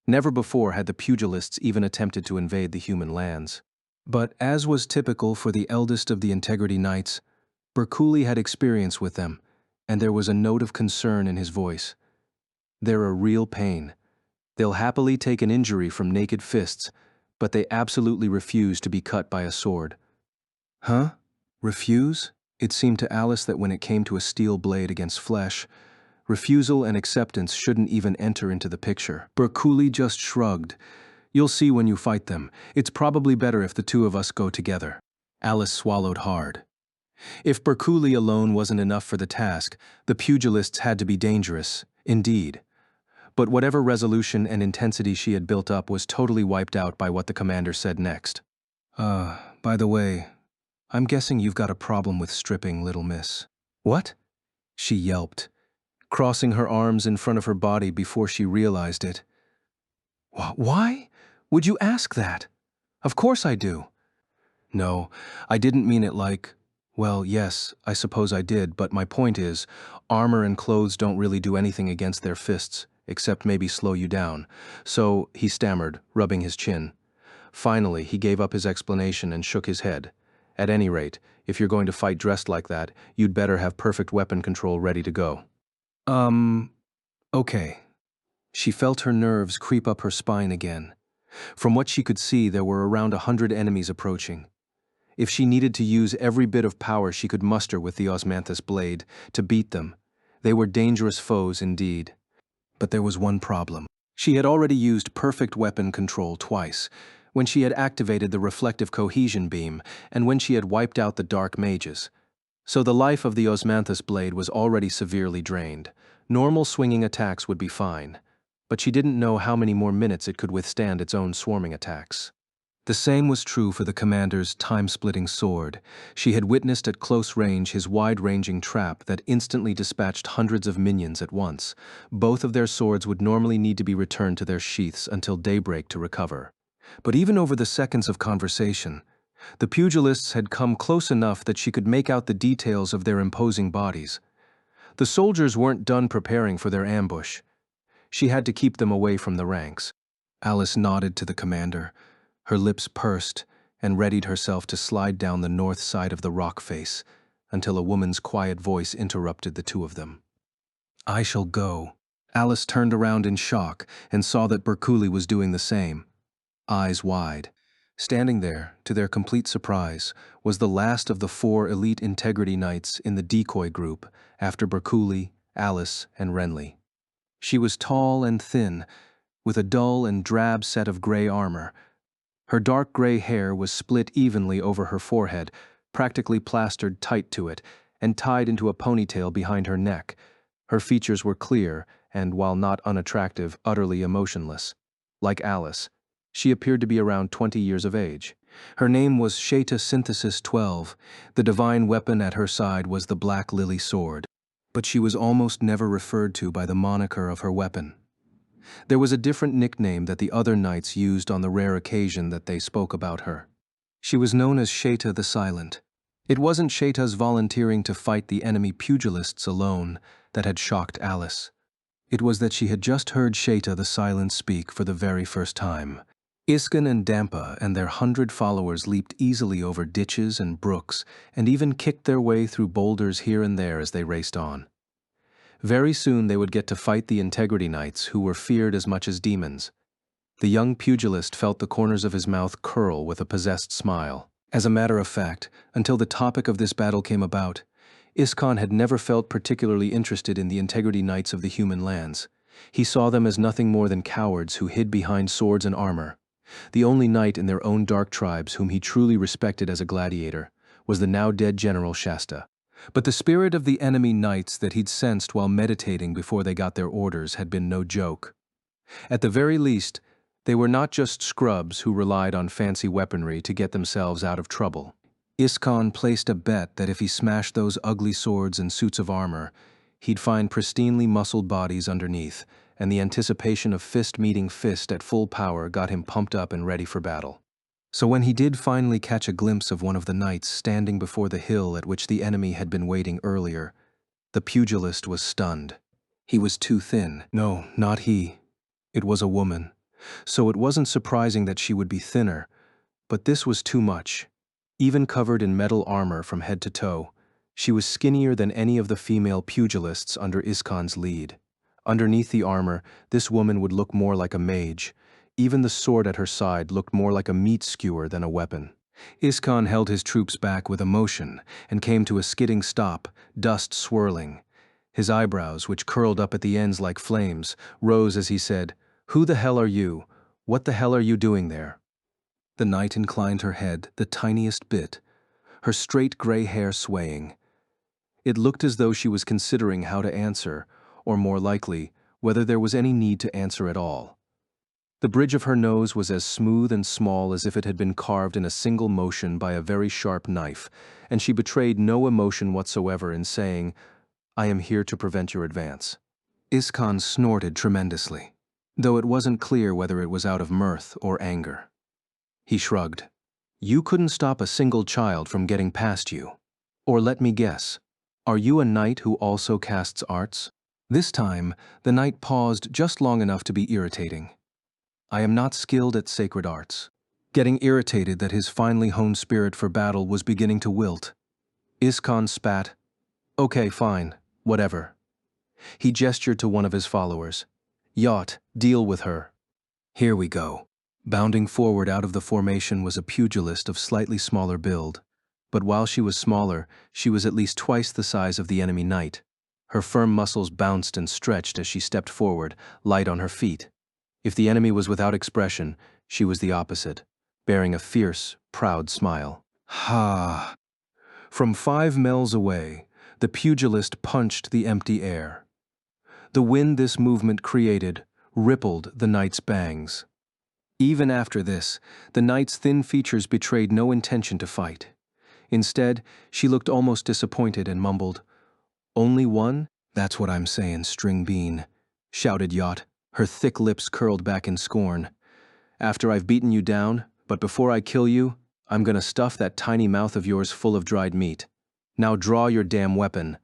Never before had the pugilists even attempted to invade the human lands. But as was typical for the eldest of the Integrity Knights, Bercouli had experience with them, and there was a note of concern in his voice. "They're a real pain. They'll happily take an injury from naked fists, but they absolutely refuse to be cut by a sword." Huh? Refuse? It seemed to Alice that when it came to a steel blade against flesh, refusal and acceptance shouldn't even enter into the picture. Bercouli just shrugged. "You'll see when you fight them. It's probably better if the two of us go together." Alice swallowed hard. If Bercouli alone wasn't enough for the task, the pugilists had to be dangerous, indeed. But whatever resolution and intensity she had built up was totally wiped out by what the commander said next. By the way, I'm guessing you've got a problem with stripping, little miss." "What?" she yelped, crossing her arms in front of her body before she realized it. "Why would you ask that? Of course I do." "No, I didn't mean it like, well, yes, I suppose I did, but my point is, armor and clothes don't really do anything against their fists, except maybe slow you down." So, he stammered, rubbing his chin. Finally, he gave up his explanation and shook his head. "At any rate, if you're going to fight dressed like that, you'd better have perfect weapon control ready to go." Okay. She felt her nerves creep up her spine again. From what she could see, there were around 100 enemies approaching. If she needed to use every bit of power she could muster with the osmanthus blade to beat them, they were dangerous foes indeed. But there was one problem. She had already used perfect weapon control twice, when she had activated the reflective cohesion beam and when she had wiped out the dark mages. So the life of the osmanthus blade was already severely drained. Normal swinging attacks would be fine, but she didn't know how many more minutes it could withstand its own swarming attacks. The same was true for the commander's time-splitting sword. She had witnessed at close range his wide-ranging trap that instantly dispatched hundreds of minions at once. Both of their swords would normally need to be returned to their sheaths until daybreak to recover. But even over the seconds of conversation, The pugilists had come close enough that she could make out the details of their imposing bodies. The soldiers weren't done preparing for their ambush. She had to keep them away from the ranks. Alice nodded to the commander, her lips pursed, and readied herself to slide down the north side of the rock face until a woman's quiet voice interrupted the two of them. "I shall go." Alice turned around in shock and saw that Berkuli was doing the same, eyes wide. Standing there, to their complete surprise, was the last of the 4 elite integrity knights in the decoy group after Berkuli, Alice, and Renly. She was tall and thin, with a dull and drab set of gray armor. Her dark gray hair was split evenly over her forehead, practically plastered tight to it, and tied into a ponytail behind her neck. Her features were clear and, while not unattractive, utterly emotionless. Like Alice, she appeared to be around 20 years of age. Her name was Sheta Synthesis 12. The divine weapon at her side was the Black Lily sword, but she was almost never referred to by the moniker of her weapon. There was a different nickname that the other knights used on the rare occasion that they spoke about her. She was known as Sheta the Silent. It wasn't Sheta's volunteering to fight the enemy pugilists alone that had shocked Alice. It was that she had just heard Sheta the Silent speak for the very first time. Iskan and Dampa and their 100 followers leaped easily over ditches and brooks and even kicked their way through boulders here and there as they raced on. Very soon they would get to fight the Integrity Knights, who were feared as much as demons. The young pugilist felt the corners of his mouth curl with a possessed smile. As a matter of fact, until the topic of this battle came about, Iskan had never felt particularly interested in the Integrity Knights of the human lands. He saw them as nothing more than cowards who hid behind swords and armor. The only knight in their own dark tribes whom he truly respected as a gladiator was the now-dead General Shasta. But the spirit of the enemy knights that he'd sensed while meditating before they got their orders had been no joke. At the very least, they were not just scrubs who relied on fancy weaponry to get themselves out of trouble. Iskan placed a bet that if he smashed those ugly swords and suits of armor, he'd find pristinely muscled bodies underneath, and the anticipation of fist meeting fist at full power got him pumped up and ready for battle. So when he did finally catch a glimpse of one of the knights standing before the hill at which the enemy had been waiting earlier, the pugilist was stunned. He was too thin. No, not he. It was a woman. So it wasn't surprising that she would be thinner, but this was too much. Even covered in metal armor from head to toe, she was skinnier than any of the female pugilists under Iskan's lead. Underneath the armor, this woman would look more like a mage. Even the sword at her side looked more like a meat skewer than a weapon. Iskan held his troops back with emotion and came to a skidding stop, dust swirling. His eyebrows, which curled up at the ends like flames, rose as he said, "Who the hell are you? What the hell are you doing there?" The knight inclined her head the tiniest bit, her straight gray hair swaying. It looked as though she was considering how to answer, or more likely, whether there was any need to answer at all. The bridge of her nose was as smooth and small as if it had been carved in a single motion by a very sharp knife, and she betrayed no emotion whatsoever in saying, "I am here to prevent your advance." Iskan snorted tremendously, though it wasn't clear whether it was out of mirth or anger. He shrugged. "You couldn't stop a single child from getting past you. Or let me guess, are you a knight who also casts arts?" This time, the knight paused just long enough to be irritating. "I am not skilled at sacred arts." Getting irritated that his finely honed spirit for battle was beginning to wilt, Iskan spat, "Okay, fine, whatever." He gestured to one of his followers. "Yacht, deal with her." Here we go. Bounding forward out of the formation was a pugilist of slightly smaller build, but while she was smaller, she was at least twice the size of the enemy knight. Her firm muscles bounced and stretched as she stepped forward, light on her feet. If the enemy was without expression, she was the opposite, bearing a fierce, proud smile. Ha! From 5 miles away, the pugilist punched the empty air. The wind this movement created rippled the knight's bangs. Even after this, the knight's thin features betrayed no intention to fight. Instead, she looked almost disappointed and mumbled, "Only one? That's what I'm saying, string bean," shouted Yacht, her thick lips curled back in scorn. "After I've beaten you down, but before I kill you, I'm gonna stuff that tiny mouth of yours full of dried meat. Now draw your damn weapon."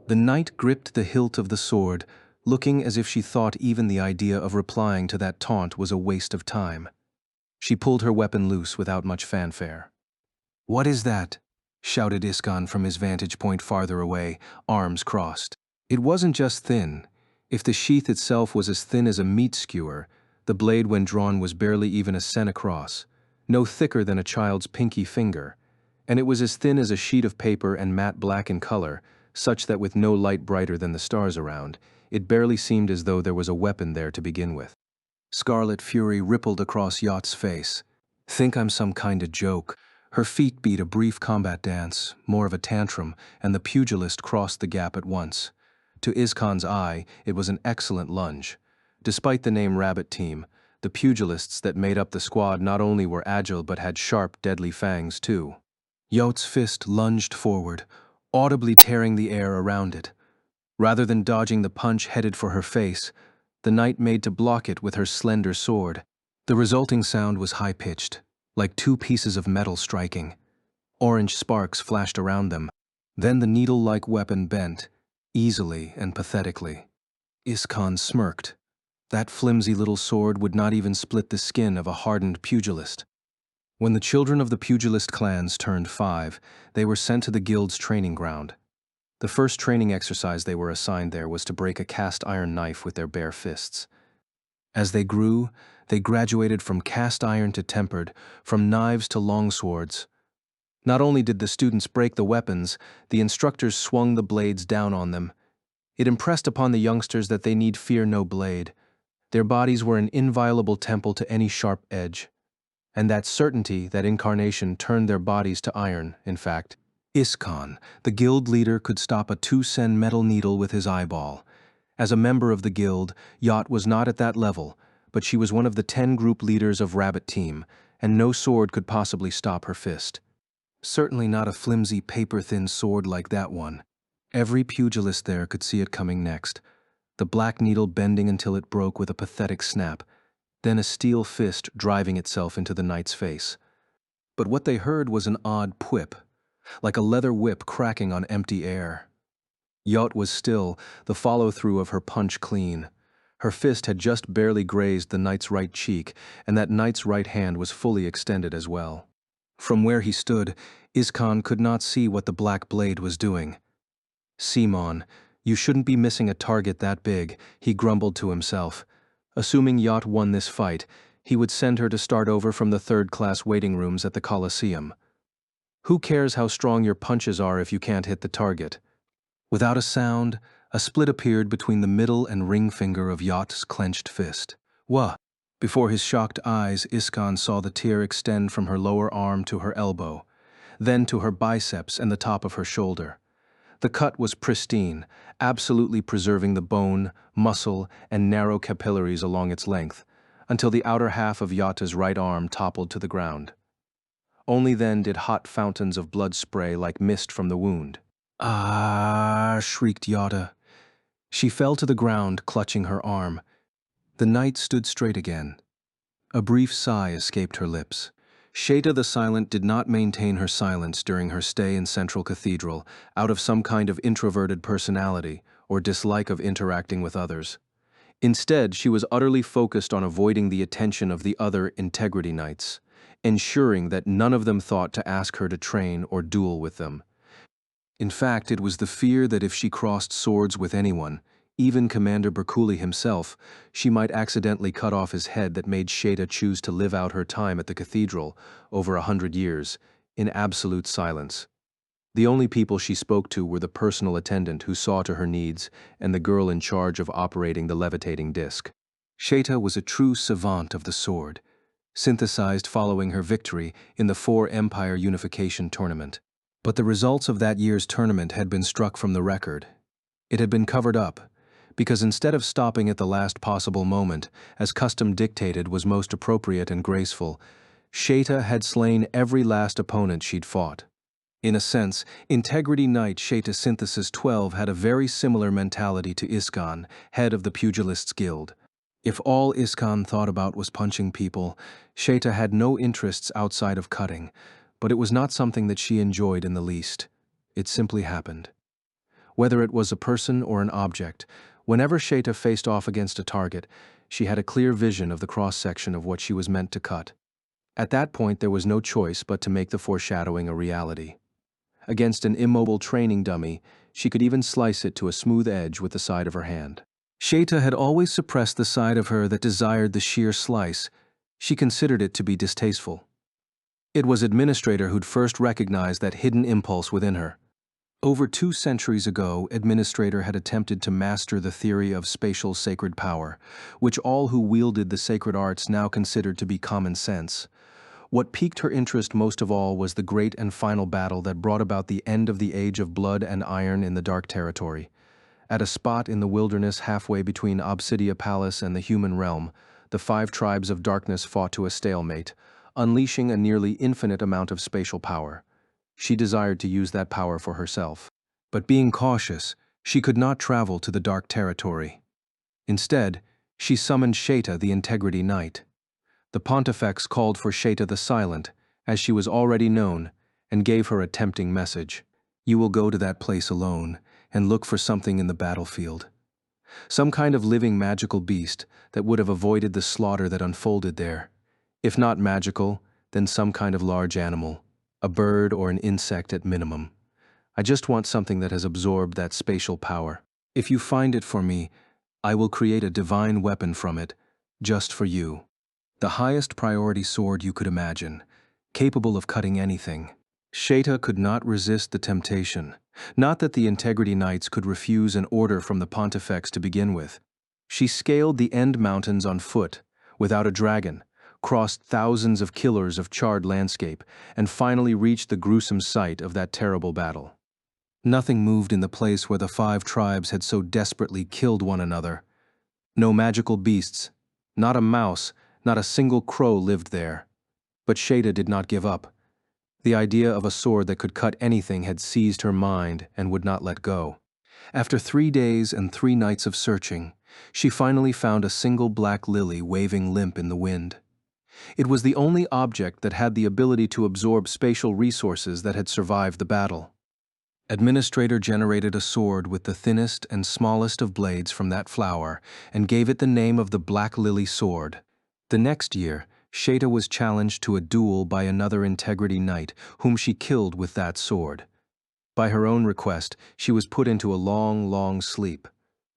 The knight gripped the hilt of the sword, looking as if she thought even the idea of replying to that taunt was a waste of time. She pulled her weapon loose without much fanfare. "What is that?" shouted Iskan from his vantage point farther away, arms crossed. It wasn't just thin. If the sheath itself was as thin as a meat skewer, the blade when drawn was barely even a cent across, no thicker than a child's pinky finger, and it was as thin as a sheet of paper and matte black in color, such that with no light brighter than the stars around, it barely seemed as though there was a weapon there to begin with. Scarlet fury rippled across Yacht's face. "Think I'm some kind of joke." Her feet beat a brief combat dance, more of a tantrum, and the pugilist crossed the gap at once. To Iskan's eye, it was an excellent lunge. Despite the name Rabbit Team, the pugilists that made up the squad not only were agile but had sharp, deadly fangs too. Yacht's fist lunged forward, audibly tearing the air around it. Rather than dodging the punch headed for her face, the knight made to block it with her slender sword. The resulting sound was high-pitched, like two pieces of metal striking. Orange sparks flashed around them. Then the needle-like weapon bent, easily and pathetically. Iskan smirked. That flimsy little sword would not even split the skin of a hardened pugilist. When the children of the pugilist clans turned 5, they were sent to the guild's training ground. The first training exercise they were assigned there was to break a cast iron knife with their bare fists. As they grew, they graduated from cast iron to tempered, from knives to longswords. Not only did the students break the weapons, the instructors swung the blades down on them. It impressed upon the youngsters that they need fear no blade. Their bodies were an inviolable temple to any sharp edge. And that certainty, that incarnation, turned their bodies to iron, in fact. Iskan, the guild leader, could stop a 2-sen metal needle with his eyeball. As a member of the guild, Yacht was not at that level, but she was one of the 10 group leaders of Rabbit Team, and no sword could possibly stop her fist. Certainly not a flimsy, paper-thin sword like that one. Every pugilist there could see it coming next, the black needle bending until it broke with a pathetic snap, then a steel fist driving itself into the knight's face. But what they heard was an odd whip, like a leather whip cracking on empty air. Yacht was still, the follow-through of her punch clean. Her fist had just barely grazed the knight's right cheek, and that knight's right hand was fully extended as well. From where he stood, Iskan could not see what the black blade was doing. "Simon, you shouldn't be missing a target that big," he grumbled to himself. Assuming Yacht won this fight, he would send her to start over from the third-class waiting rooms at the Colosseum. Who cares how strong your punches are if you can't hit the target? Without a sound, a split appeared between the middle and ring finger of Yacht's clenched fist. "Wha?" Before his shocked eyes, Iskan saw the tear extend from her lower arm to her elbow, then to her biceps and the top of her shoulder. The cut was pristine, absolutely preserving the bone, muscle, and narrow capillaries along its length, until the outer half of Yatta's right arm toppled to the ground. Only then did hot fountains of blood spray like mist from the wound. "Ah!" shrieked Yatta. She fell to the ground, clutching her arm. The knight stood straight again. A brief sigh escaped her lips. Sheta the Silent did not maintain her silence during her stay in Central Cathedral, out of some kind of introverted personality or dislike of interacting with others. Instead, she was utterly focused on avoiding the attention of the other Integrity Knights, ensuring that none of them thought to ask her to train or duel with them. In fact, it was the fear that if she crossed swords with anyone, even Commander Berculi himself, she might accidentally cut off his head that made Sheta choose to live out her time at the cathedral, over 100 years, in absolute silence. The only people she spoke to were the personal attendant who saw to her needs and the girl in charge of operating the levitating disc. Sheta was a true savant of the sword, synthesized following her victory in the 4 Empire Unification Tournament. But the results of that year's tournament had been struck from the record. It had been covered up, because instead of stopping at the last possible moment, as custom dictated was most appropriate and graceful, Sheta had slain every last opponent she'd fought. In a sense, Integrity Knight Sheta Synthesis 12 had a very similar mentality to Iskan, head of the Pugilists Guild. If all Iskan thought about was punching people, Sheta had no interests outside of cutting, but it was not something that she enjoyed in the least. It simply happened. Whether it was a person or an object, whenever Sheta faced off against a target, she had a clear vision of the cross-section of what she was meant to cut. At that point, there was no choice but to make the foreshadowing a reality. Against an immobile training dummy, she could even slice it to a smooth edge with the side of her hand. Sheta had always suppressed the side of her that desired the sheer slice. She considered it to be distasteful. It was Administrator who'd first recognized that hidden impulse within her. Over 2 centuries ago, Administrator had attempted to master the theory of spatial sacred power, which all who wielded the sacred arts now considered to be common sense. What piqued her interest most of all was the great and final battle that brought about the end of the Age of Blood and Iron in the Dark Territory. At a spot in the wilderness halfway between Obsidia Palace and the human realm, the 5 tribes of darkness fought to a stalemate, unleashing a nearly infinite amount of spatial power. She desired to use that power for herself. But being cautious, she could not travel to the Dark Territory. Instead, she summoned Sheta the Integrity Knight. The Pontifex called for Sheta the Silent, as she was already known, and gave her a tempting message. You will go to that place alone and look for something in the battlefield. Some kind of living magical beast that would have avoided the slaughter that unfolded there. If not magical, then some kind of large animal, a bird or an insect at minimum. I just want something that has absorbed that spatial power. If you find it for me, I will create a divine weapon from it, just for you. The highest priority sword you could imagine, capable of cutting anything. Sheta could not resist the temptation. Not that the Integrity Knights could refuse an order from the Pontifex to begin with. She scaled the End Mountains on foot, without a dragon, crossed thousands of kilometers of charred landscape, and finally reached the gruesome site of that terrible battle. Nothing moved in the place where the 5 tribes had so desperately killed one another. No magical beasts, not a mouse, not a single crow lived there. But Sheta did not give up. The idea of a sword that could cut anything had seized her mind and would not let go. After 3 days and 3 nights of searching, she finally found a single black lily waving limp in the wind. It was the only object that had the ability to absorb spatial resources that had survived the battle. Administrator generated a sword with the thinnest and smallest of blades from that flower and gave it the name of the Black Lily Sword. The next year, Sheta was challenged to a duel by another Integrity Knight, whom she killed with that sword. By her own request, she was put into a long sleep.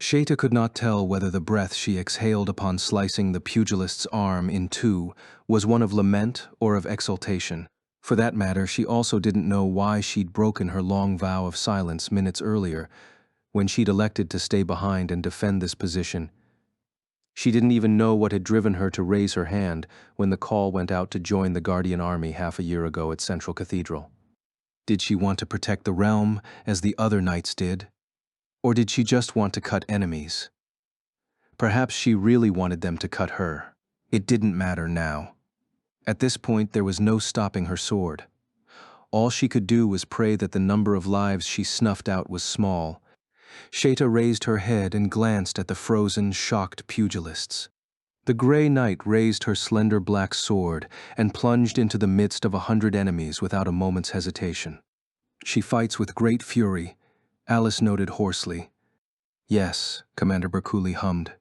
Sheta could not tell whether the breath she exhaled upon slicing the pugilist's arm in 2 was one of lament or of exultation. For that matter, she also didn't know why she'd broken her long vow of silence minutes earlier, when she'd elected to stay behind and defend this position. She didn't even know what had driven her to raise her hand when the call went out to join the Guardian Army half a year ago at Central Cathedral. Did she want to protect the realm, as the other knights did? Or did she just want to cut enemies? Perhaps she really wanted them to cut her. It didn't matter now. At this point, there was no stopping her sword. All she could do was pray that the number of lives she snuffed out was small. Sheta raised her head and glanced at the frozen, shocked pugilists. The Grey Knight raised her slender black sword and plunged into the midst of 100 enemies without a moment's hesitation. She fights with great fury, Alice noted hoarsely. Yes, Commander Bercouli hummed.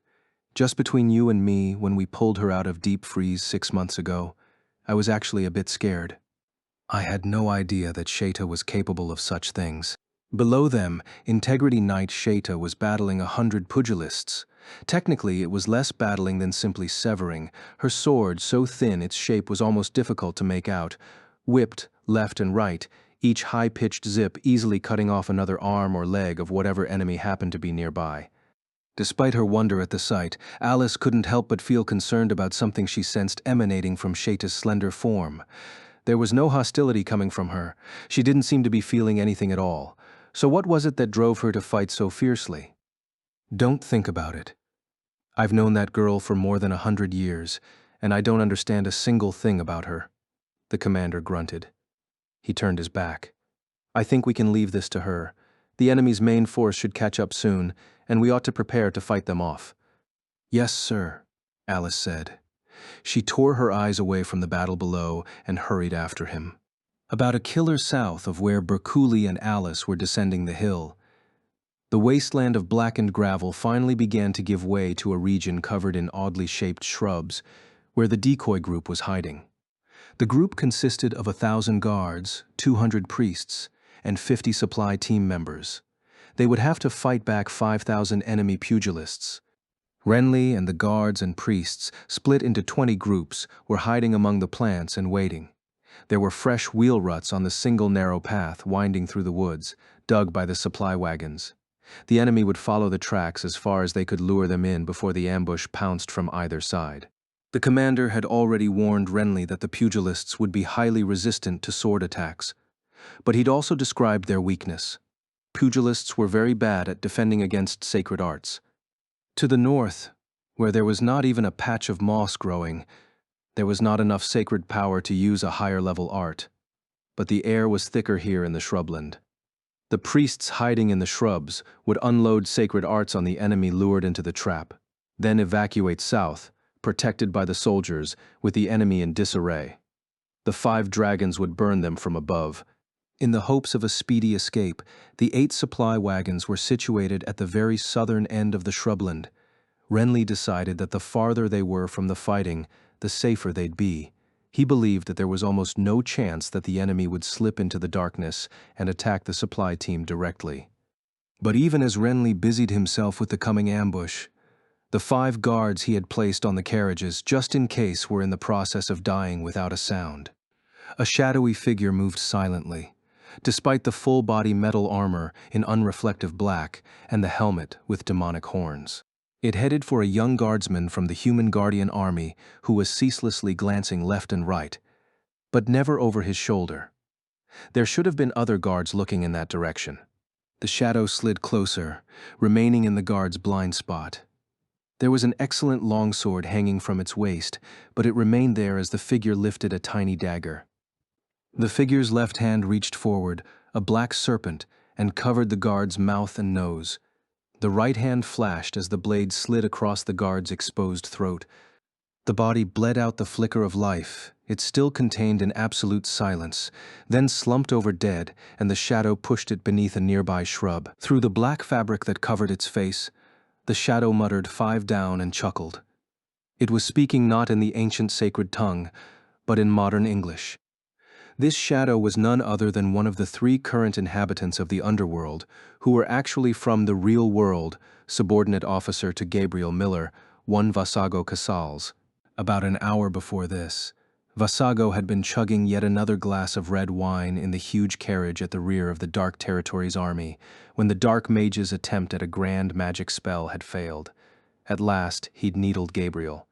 Just between you and me, when we pulled her out of deep freeze 6 months ago, I was actually a bit scared. I had no idea that Sheta was capable of such things. Below them, Integrity Knight Sheta was battling 100 pugilists. Technically, it was less battling than simply severing, her sword so thin its shape was almost difficult to make out. Whipped, left and right, each high-pitched zip easily cutting off another arm or leg of whatever enemy happened to be nearby. Despite her wonder at the sight, Alice couldn't help but feel concerned about something she sensed emanating from Sheta's slender form. There was no hostility coming from her. She didn't seem to be feeling anything at all. So what was it that drove her to fight so fiercely? Don't think about it. I've known that girl for more than 100 years, and I don't understand a single thing about her. The commander grunted. He turned his back. I think we can leave this to her. The enemy's main force should catch up soon, and we ought to prepare to fight them off. Yes, sir. Alice said. She tore her eyes away from the battle below and hurried after him. About a killer south of where Bercouli and Alice were descending the hill, the wasteland of blackened gravel finally began to give way to a region covered in oddly shaped shrubs, where the decoy group was hiding. The group consisted of 1,000 guards, 200 priests, and 50 supply team members. They would have to fight back 5,000 enemy pugilists. Renly and the guards and priests, split into 20 groups, were hiding among the plants and waiting. There were fresh wheel ruts on the single narrow path winding through the woods, dug by the supply wagons. The enemy would follow the tracks as far as they could lure them in before the ambush pounced from either side. The commander had already warned Renly that the pugilists would be highly resistant to sword attacks, but he'd also described their weakness. Pugilists were very bad at defending against sacred arts. To the north, where there was not even a patch of moss growing, there was not enough sacred power to use a higher-level art, but the air was thicker here in the shrubland. The priests hiding in the shrubs would unload sacred arts on the enemy lured into the trap, then evacuate south, protected by the soldiers, with the enemy in disarray. The 5 dragons would burn them from above. In the hopes of a speedy escape, the 8 supply wagons were situated at the very southern end of the shrubland. Renly decided that the farther they were from the fighting, the safer they'd be. He believed that there was almost no chance that the enemy would slip into the darkness and attack the supply team directly. But even as Renly busied himself with the coming ambush, the 5 guards he had placed on the carriages just in case were in the process of dying without a sound. A shadowy figure moved silently, despite the full-body metal armor in unreflective black and the helmet with demonic horns. It headed for a young guardsman from the human guardian army who was ceaselessly glancing left and right, but never over his shoulder. There should have been other guards looking in that direction. The shadow slid closer, remaining in the guard's blind spot. There was an excellent longsword hanging from its waist, but it remained there as the figure lifted a tiny dagger. The figure's left hand reached forward, a black serpent, and covered the guard's mouth and nose. The right hand flashed as the blade slid across the guard's exposed throat. The body bled out the flicker of life. It still contained an absolute silence, then slumped over dead, and the shadow pushed it beneath a nearby shrub. Through the black fabric that covered its face, the shadow muttered 5 down and chuckled. It was speaking not in the ancient sacred tongue, but in modern English. This shadow was none other than one of the 3 current inhabitants of the underworld, who were actually from the real world, subordinate officer to Gabriel Miller, one Vasago Casals. About an hour before this, Vasago had been chugging yet another glass of red wine in the huge carriage at the rear of the Dark Territories army, when the Dark Mage's attempt at a grand magic spell had failed. At last, he'd needled Gabriel.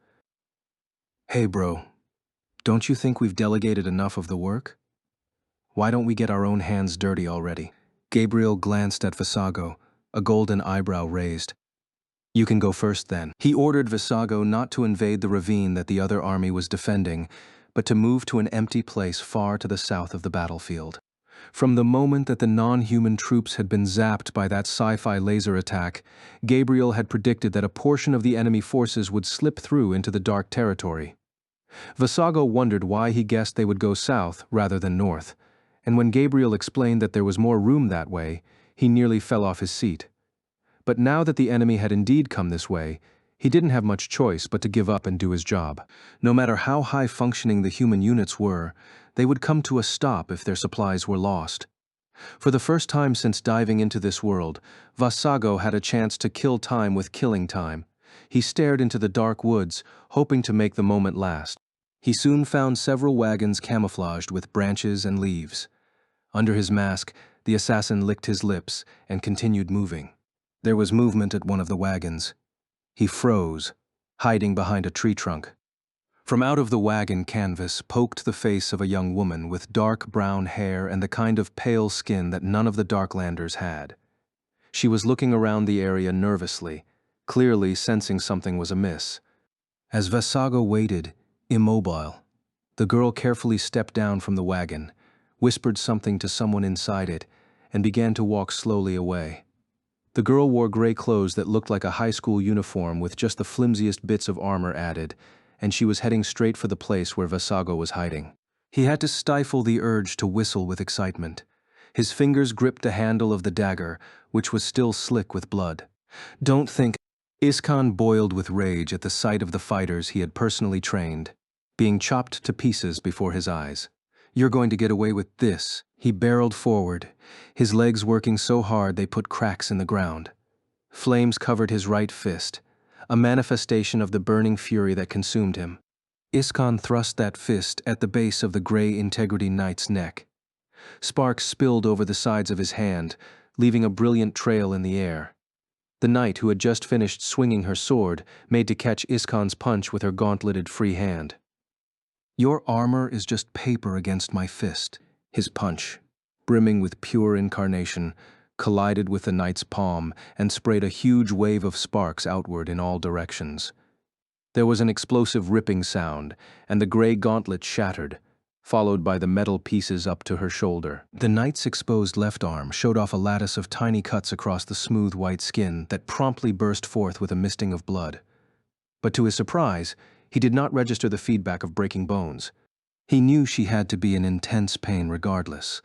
"Hey, bro. Don't you think we've delegated enough of the work? Why don't we get our own hands dirty already?" Gabriel glanced at Vasago, a golden eyebrow raised. "You can go first then." He ordered Vasago not to invade the ravine that the other army was defending, but to move to an empty place far to the south of the battlefield. From the moment that the non-human troops had been zapped by that sci-fi laser attack, Gabriel had predicted that a portion of the enemy forces would slip through into the Dark Territory. Vasago wondered why he guessed they would go south rather than north, and when Gabriel explained that there was more room that way, he nearly fell off his seat. But now that the enemy had indeed come this way, he didn't have much choice but to give up and do his job. No matter how high-functioning the human units were, they would come to a stop if their supplies were lost. For the first time since diving into this world, Vasago had a chance to kill time with killing time. He stared into the dark woods, hoping to make the moment last. He soon found several wagons camouflaged with branches and leaves. Under his mask, the assassin licked his lips and continued moving. There was movement at one of the wagons. He froze, hiding behind a tree trunk. From out of the wagon canvas poked the face of a young woman with dark brown hair and the kind of pale skin that none of the Darklanders had. She was looking around the area nervously, clearly sensing something was amiss. As Vasago waited, immobile, the girl carefully stepped down from the wagon, whispered something to someone inside it, and began to walk slowly away. The girl wore gray clothes that looked like a high school uniform with just the flimsiest bits of armor added, and she was heading straight for the place where Vasago was hiding. He had to stifle the urge to whistle with excitement. His fingers gripped the handle of the dagger, which was still slick with blood. Don't think. Iskan boiled with rage at the sight of the fighters he had personally trained, being chopped to pieces before his eyes. You're going to get away with this. He barreled forward, his legs working so hard they put cracks in the ground. Flames covered his right fist, a manifestation of the burning fury that consumed him. Iskan thrust that fist at the base of the gray Integrity Knight's neck. Sparks spilled over the sides of his hand, leaving a brilliant trail in the air. The knight, who had just finished swinging her sword, made to catch Iskan's punch with her gauntleted free hand. Your armor is just paper against my fist. His punch, brimming with pure incarnation, collided with the knight's palm and sprayed a huge wave of sparks outward in all directions. There was an explosive ripping sound, and the gray gauntlet shattered, followed by the metal pieces up to her shoulder. The knight's exposed left arm showed off a lattice of tiny cuts across the smooth white skin that promptly burst forth with a misting of blood. But to his surprise, he did not register the feedback of breaking bones. He knew she had to be in intense pain regardless,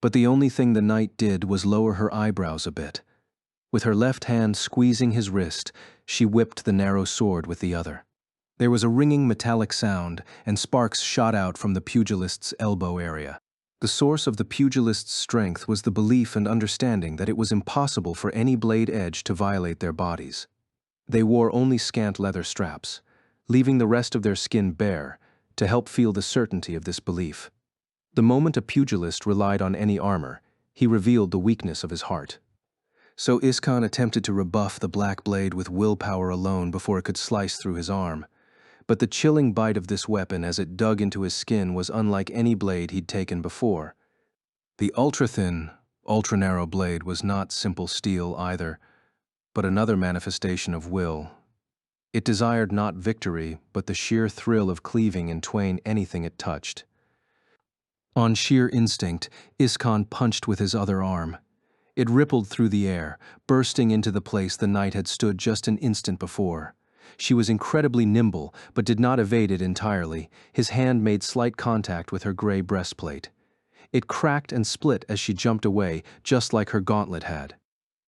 but the only thing the knight did was lower her eyebrows a bit. With her left hand squeezing his wrist, she whipped the narrow sword with the other. There was a ringing metallic sound, and sparks shot out from the pugilist's elbow area. The source of the pugilist's strength was the belief and understanding that it was impossible for any blade edge to violate their bodies. They wore only scant leather straps, leaving the rest of their skin bare, to help feel the certainty of this belief. The moment a pugilist relied on any armor, he revealed the weakness of his heart. So Iskan attempted to rebuff the black blade with willpower alone before it could slice through his arm. But the chilling bite of this weapon as it dug into his skin was unlike any blade he'd taken before. The ultra-thin, ultra-narrow blade was not simple steel either, but another manifestation of will. It desired not victory, but the sheer thrill of cleaving in twain anything it touched. On sheer instinct, Iskan punched with his other arm. It rippled through the air, bursting into the place the knight had stood just an instant before. She was incredibly nimble, but did not evade it entirely. His hand made slight contact with her gray breastplate. It cracked and split as she jumped away, just like her gauntlet had.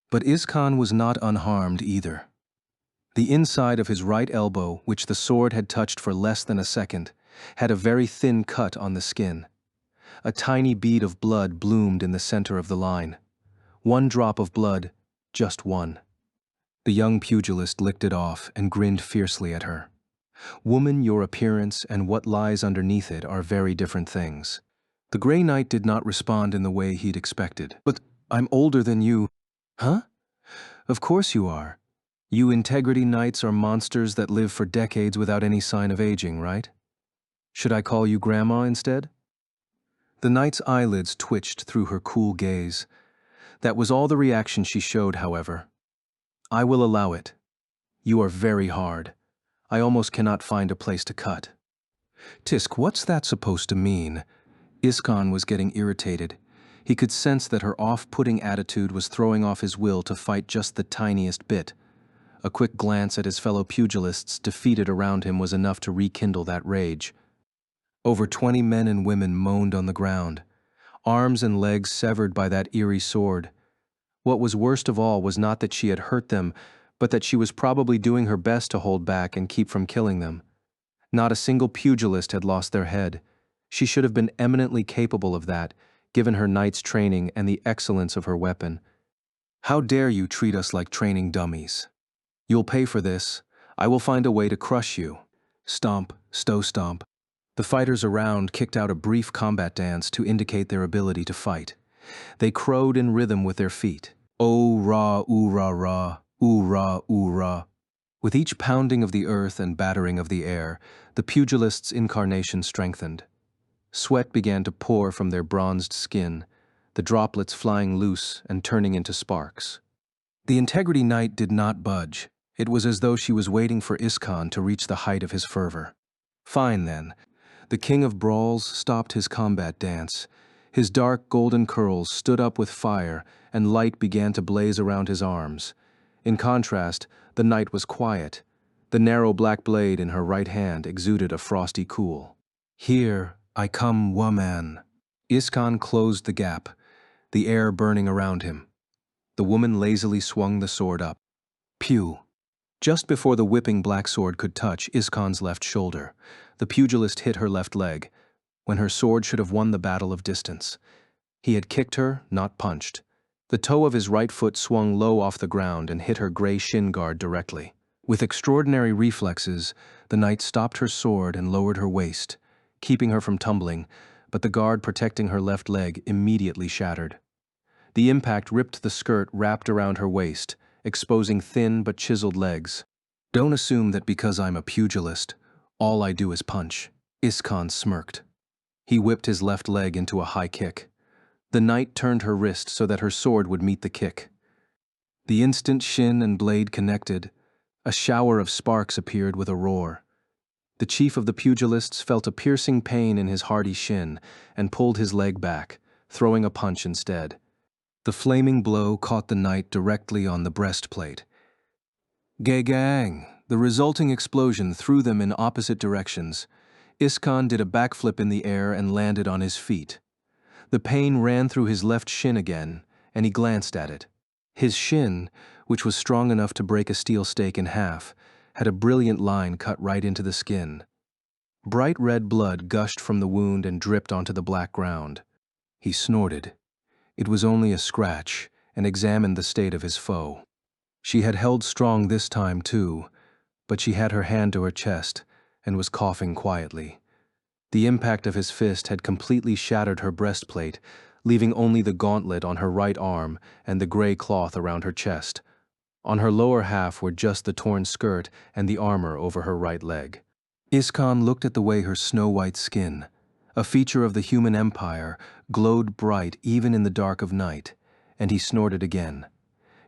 But Iskan was not unharmed either. The inside of his right elbow, which the sword had touched for less than a second, had a very thin cut on the skin. A tiny bead of blood bloomed in the center of the line. One drop of blood, just one. The young pugilist licked it off and grinned fiercely at her. Woman, your appearance and what lies underneath it are very different things. The Grey Knight did not respond in the way he'd expected. But I'm older than you. Huh? Of course you are. You Integrity Knights are monsters that live for decades without any sign of aging, right? Should I call you Grandma instead? The knight's eyelids twitched through her cool gaze. That was all the reaction she showed, however. I will allow it. You are very hard. I almost cannot find a place to cut. Tisk, what's that supposed to mean? Iskan was getting irritated. He could sense that her off-putting attitude was throwing off his will to fight just the tiniest bit. A quick glance at his fellow pugilists defeated around him was enough to rekindle that rage. Over 20 men and women moaned on the ground, arms and legs severed by that eerie sword. What was worst of all was not that she had hurt them, but that she was probably doing her best to hold back and keep from killing them. Not a single pugilist had lost their head. She should have been eminently capable of that, given her knight's training and the excellence of her weapon. How dare you treat us like training dummies? You'll pay for this. I will find a way to crush you. Stomp, stow stomp. The fighters around kicked out a brief combat dance to indicate their ability to fight. They crowed in rhythm with their feet. Oh, rah, ooh, rah, rah, ooh, rah, ooh, rah. With each pounding of the earth and battering of the air, the pugilist's incarnation strengthened. Sweat began to pour from their bronzed skin, the droplets flying loose and turning into sparks. The Integrity Knight did not budge. It was as though she was waiting for Iskan to reach the height of his fervor. Fine, then. The King of Brawls stopped his combat dance. His dark golden curls stood up with fire, and light began to blaze around his arms. In contrast, the knight was quiet. The narrow black blade in her right hand exuded a frosty cool. "Here I come, woman." Iskan closed the gap, the air burning around him. The woman lazily swung the sword up. Pew! Just before the whipping black sword could touch Iskan's left shoulder, the pugilist hit her left leg, when her sword should have won the battle of distance. He had kicked her, not punched. The toe of his right foot swung low off the ground and hit her gray shin guard directly. With extraordinary reflexes, the knight stopped her sword and lowered her waist, keeping her from tumbling, but the guard protecting her left leg immediately shattered. The impact ripped the skirt wrapped around her waist, exposing thin but chiseled legs. "Don't assume that because I'm a pugilist, all I do is punch," Iskan smirked. He whipped his left leg into a high kick. The knight turned her wrist so that her sword would meet the kick. The instant shin and blade connected, a shower of sparks appeared with a roar. The chief of the pugilists felt a piercing pain in his hardy shin and pulled his leg back, throwing a punch instead. The flaming blow caught the knight directly on the breastplate. Gang! The resulting explosion threw them in opposite directions. Iskan did a backflip in the air and landed on his feet. The pain ran through his left shin again, and he glanced at it. His shin, which was strong enough to break a steel stake in half, had a brilliant line cut right into the skin. Bright red blood gushed from the wound and dripped onto the black ground. He snorted. It was only a scratch, and examined the state of his foe. She had held strong this time, too, but she had her hand to her chest and was coughing quietly. The impact of his fist had completely shattered her breastplate, leaving only the gauntlet on her right arm and the gray cloth around her chest. On her lower half were just the torn skirt and the armor over her right leg. Iskan looked at the way her snow-white skin, a feature of the human empire, glowed bright even in the dark of night, and he snorted again.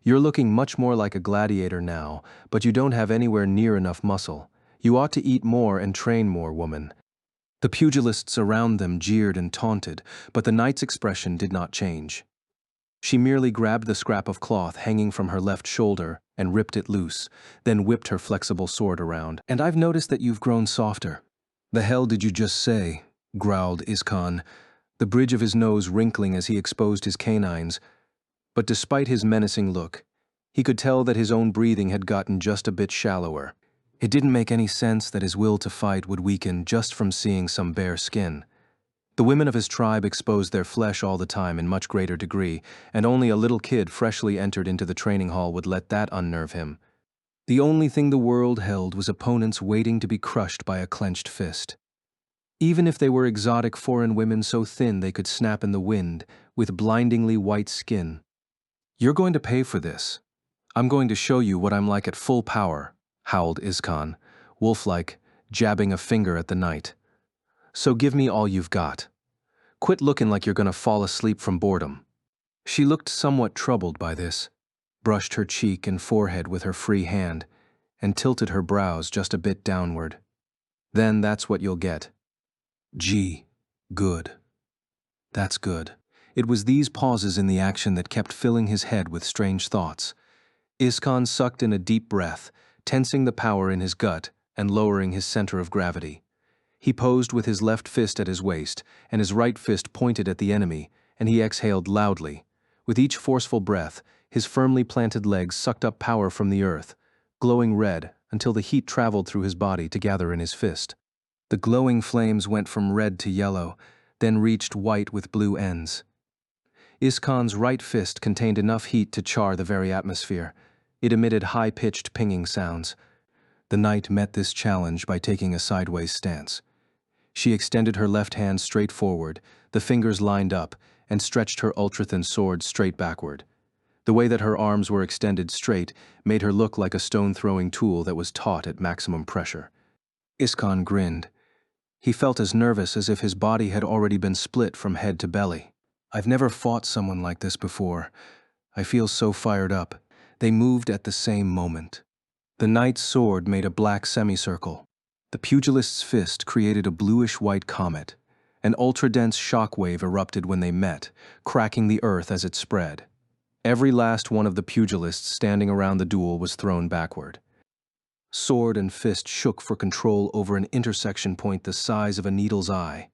"You're looking much more like a gladiator now, but you don't have anywhere near enough muscle. You ought to eat more and train more, woman." The pugilists around them jeered and taunted, but the knight's expression did not change. She merely grabbed the scrap of cloth hanging from her left shoulder and ripped it loose, then whipped her flexible sword around. "And I've noticed that you've grown softer." "The hell did you just say?" growled Iskan, the bridge of his nose wrinkling as he exposed his canines. But despite his menacing look, he could tell that his own breathing had gotten just a bit shallower. It didn't make any sense that his will to fight would weaken just from seeing some bare skin. The women of his tribe exposed their flesh all the time in much greater degree, and only a little kid freshly entered into the training hall would let that unnerve him. The only thing the world held was opponents waiting to be crushed by a clenched fist. Even if they were exotic foreign women so thin they could snap in the wind, with blindingly white skin. "You're going to pay for this. I'm going to show you what I'm like at full power," howled Iskan, wolf-like, jabbing a finger at the knight. "So give me all you've got. Quit looking like you're going to fall asleep from boredom." She looked somewhat troubled by this, brushed her cheek and forehead with her free hand, and tilted her brows just a bit downward. "Then that's what you'll get." "Gee, good. That's good." It was these pauses in the action that kept filling his head with strange thoughts. Iskan sucked in a deep breath, tensing the power in his gut and lowering his center of gravity. He posed with his left fist at his waist, and his right fist pointed at the enemy, and he exhaled loudly. With each forceful breath, his firmly planted legs sucked up power from the earth, glowing red until the heat traveled through his body to gather in his fist. The glowing flames went from red to yellow, then reached white with blue ends. Iskan's right fist contained enough heat to char the very atmosphere. It emitted high-pitched pinging sounds. The knight met this challenge by taking a sideways stance. She extended her left hand straight forward, the fingers lined up, and stretched her ultra-thin sword straight backward. The way that her arms were extended straight made her look like a stone-throwing tool that was taut at maximum pressure. Iskan grinned. He felt as nervous as if his body had already been split from head to belly. "I've never fought someone like this before. I feel so fired up." They moved at the same moment. The knight's sword made a black semicircle. The pugilist's fist created a bluish-white comet. An ultra-dense shockwave erupted when they met, cracking the earth as it spread. Every last one of the pugilists standing around the duel was thrown backward. Sword and fist shook for control over an intersection point the size of a needle's eye.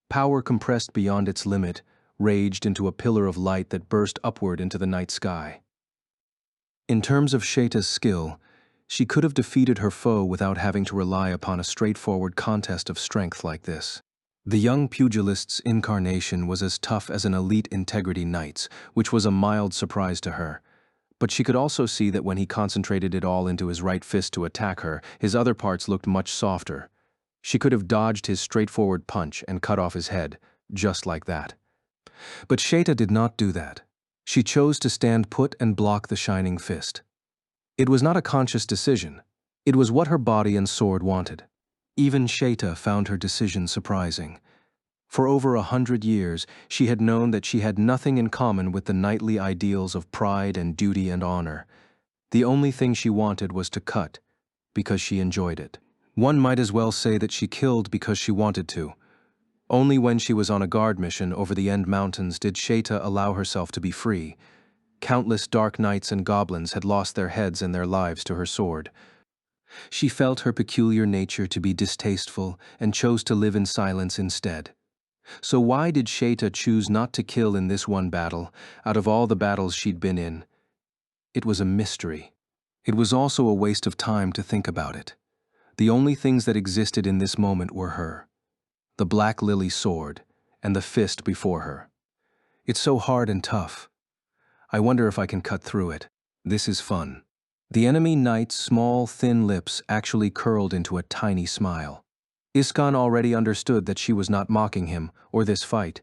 Power compressed beyond its limit, raged into a pillar of light that burst upward into the night sky. In terms of Sheta's skill, she could have defeated her foe without having to rely upon a straightforward contest of strength like this. The young pugilist's incarnation was as tough as an elite integrity knight's, which was a mild surprise to her. But she could also see that when he concentrated it all into his right fist to attack her, his other parts looked much softer. She could have dodged his straightforward punch and cut off his head, just like that. But Sheta did not do that. She chose to stand put and block the shining fist. It was not a conscious decision. It was what her body and sword wanted. Even Sheta found her decision surprising. For over 100 years, she had known that she had nothing in common with the knightly ideals of pride and duty and honor. The only thing she wanted was to cut, because she enjoyed it. One might as well say that she killed because she wanted to. Only when she was on a guard mission over the End Mountains did Sheta allow herself to be free. Countless dark knights and goblins had lost their heads and their lives to her sword. She felt her peculiar nature to be distasteful and chose to live in silence instead. So why did Sheta choose not to kill in this one battle, out of all the battles she'd been in? It was a mystery. It was also a waste of time to think about it. The only things that existed in this moment were her, the black lily sword, and the fist before her. It's so hard and tough. I wonder if I can cut through it. This is fun. The enemy knight's small, thin lips actually curled into a tiny smile. Iskan already understood that she was not mocking him or this fight.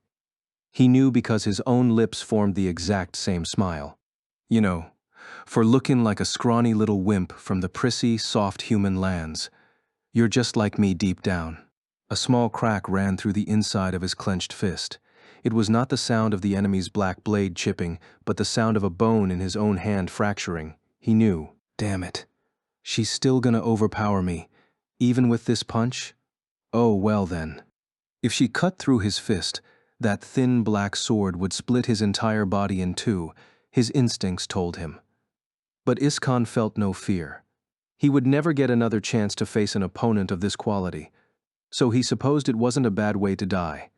He knew because his own lips formed the exact same smile. You know, for looking like a scrawny little wimp from the prissy, soft human lands. You're just like me deep down. A small crack ran through the inside of his clenched fist. It was not the sound of the enemy's black blade chipping, but the sound of a bone in his own hand fracturing. He knew. Damn it. She's still gonna overpower me, even with this punch? Oh, well then. If she cut through his fist, that thin black sword would split his entire body in two, his instincts told him. But Iskan felt no fear. He would never get another chance to face an opponent of this quality, so he supposed it wasn't a bad way to die.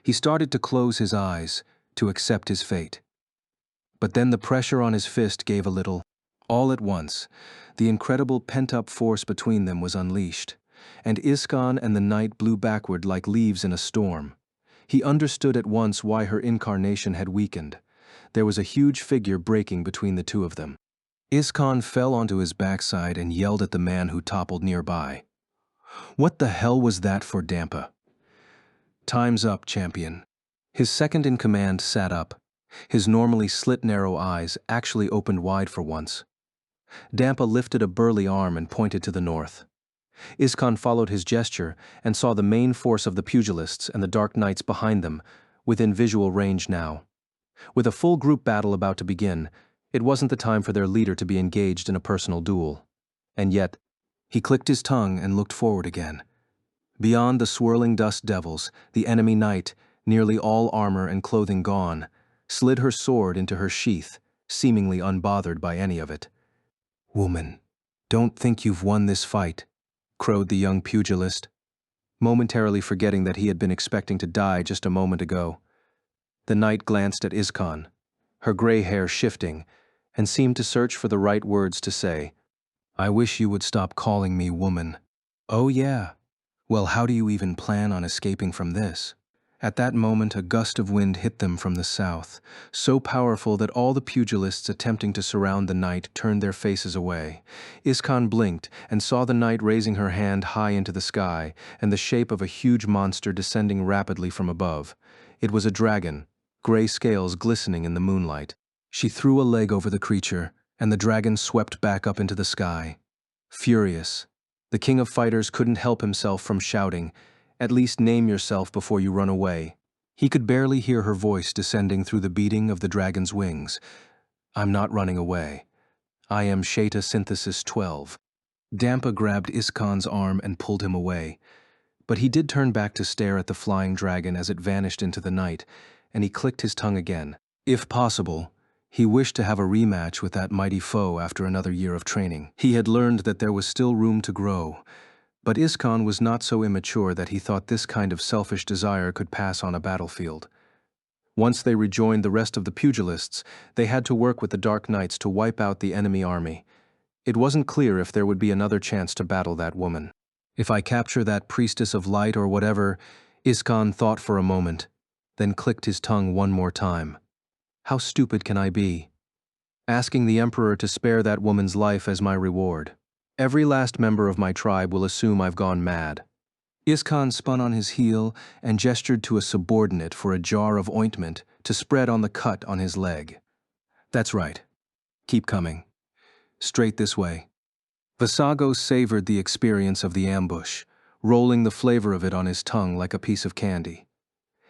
He started to close his eyes, to accept his fate. But then the pressure on his fist gave a little. All at once, the incredible pent-up force between them was unleashed, and Iskan and the knight blew backward like leaves in a storm. He understood at once why her incarnation had weakened. There was a huge figure breaking between the two of them. Iskan fell onto his backside and yelled at the man who toppled nearby. What the hell was that for Dampa? Time's up, champion. His second-in-command sat up. His normally slit-narrow eyes actually opened wide for once. Dampa lifted a burly arm and pointed to the north. Iskan followed his gesture and saw the main force of the pugilists and the dark knights behind them, within visual range now. With a full group battle about to begin, it wasn't the time for their leader to be engaged in a personal duel. And yet, he clicked his tongue and looked forward again. Beyond the swirling dust devils, the enemy knight, nearly all armor and clothing gone, slid her sword into her sheath, seemingly unbothered by any of it. "Woman, don't think you've won this fight," crowed the young pugilist, momentarily forgetting that he had been expecting to die just a moment ago. The knight glanced at Iskan, her gray hair shifting, and seemed to search for the right words to say. "I wish you would stop calling me woman." "Oh yeah? Well, how do you even plan on escaping from this?" At that moment, a gust of wind hit them from the south, so powerful that all the pugilists attempting to surround the knight turned their faces away. Iskan blinked and saw the knight raising her hand high into the sky and the shape of a huge monster descending rapidly from above. It was a dragon, gray scales glistening in the moonlight. She threw a leg over the creature, and the dragon swept back up into the sky. Furious, the king of fighters couldn't help himself from shouting, "At least name yourself before you run away." He could barely hear her voice descending through the beating of the dragon's wings. "I'm not running away. I am Sheta Synthesis 12. Dampa grabbed Iskan's arm and pulled him away. But he did turn back to stare at the flying dragon as it vanished into the night, and he clicked his tongue again. If possible, he wished to have a rematch with that mighty foe after another year of training. He had learned that there was still room to grow, but Iskon was not so immature that he thought this kind of selfish desire could pass on a battlefield. Once they rejoined the rest of the pugilists, they had to work with the Dark Knights to wipe out the enemy army. It wasn't clear if there would be another chance to battle that woman. If I capture that priestess of light or whatever, Iskon thought for a moment, then clicked his tongue one more time. How stupid can I be? Asking the Emperor to spare that woman's life as my reward. Every last member of my tribe will assume I've gone mad. Iskon spun on his heel and gestured to a subordinate for a jar of ointment to spread on the cut on his leg. That's right. Keep coming. Straight this way. Vasago savored the experience of the ambush, rolling the flavor of it on his tongue like a piece of candy.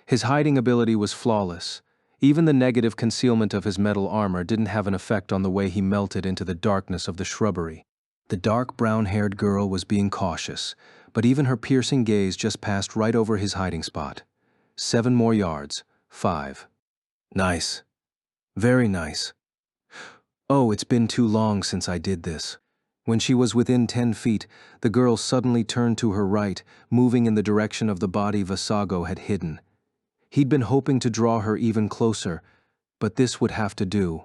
His hiding ability was flawless. Even the negative concealment of his metal armor didn't have an effect on the way he melted into the darkness of the shrubbery. The dark brown-haired girl was being cautious, but even her piercing gaze just passed right over his hiding spot. 7 more yards. 5. Nice. Very nice. Oh, it's been too long since I did this. When she was within 10 feet, the girl suddenly turned to her right, moving in the direction of the body Vasago had hidden. He'd been hoping to draw her even closer, but this would have to do.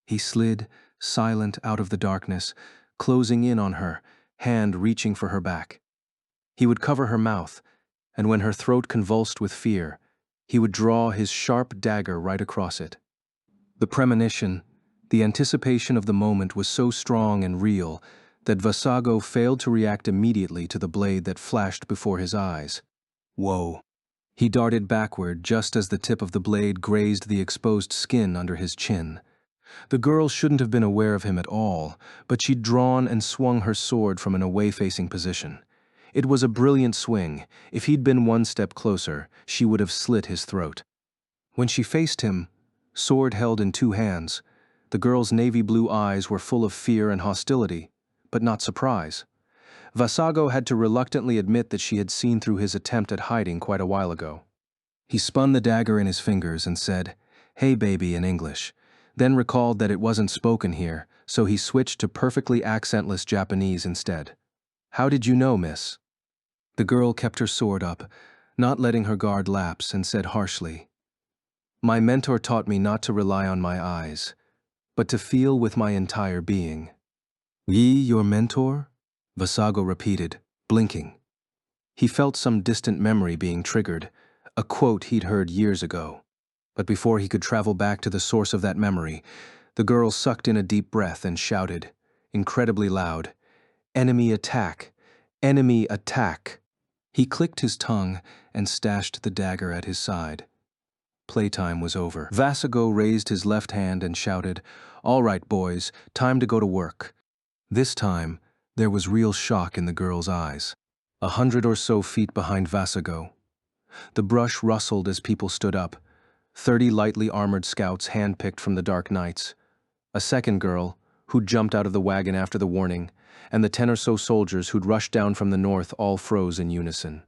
He slid, silent, out of the darkness, closing in on her, hand reaching for her back. He would cover her mouth, and when her throat convulsed with fear, he would draw his sharp dagger right across it. The premonition, the anticipation of the moment was so strong and real that Vasago failed to react immediately to the blade that flashed before his eyes. Whoa. He darted backward just as the tip of the blade grazed the exposed skin under his chin. The girl shouldn't have been aware of him at all, but she'd drawn and swung her sword from an away-facing position. It was a brilliant swing. If he'd been one step closer, she would have slit his throat. When she faced him, sword held in 2 hands, the girl's navy blue eyes were full of fear and hostility, but not surprise. Vasago had to reluctantly admit that she had seen through his attempt at hiding quite a while ago. He spun the dagger in his fingers and said, "Hey baby," in English, then recalled that it wasn't spoken here, so he switched to perfectly accentless Japanese instead. "How did you know, miss?" The girl kept her sword up, not letting her guard lapse, and said harshly, "My mentor taught me not to rely on my eyes, but to feel with my entire being." "Ye, your mentor?" Vasago repeated, blinking. He felt some distant memory being triggered, a quote he'd heard years ago. But before he could travel back to the source of that memory, the girl sucked in a deep breath and shouted, incredibly loud, "Enemy attack! Enemy attack!" He clicked his tongue and stashed the dagger at his side. Playtime was over. Vasago raised his left hand and shouted, "All right, boys, time to go to work." This time, there was real shock in the girl's eyes. 100 or so feet behind Vasago. The brush rustled as people stood up. 30 lightly armored scouts handpicked from the Dark Knights. A second girl, who'd jumped out of the wagon after the warning, and the 10 or so soldiers who'd rushed down from the north all froze in unison.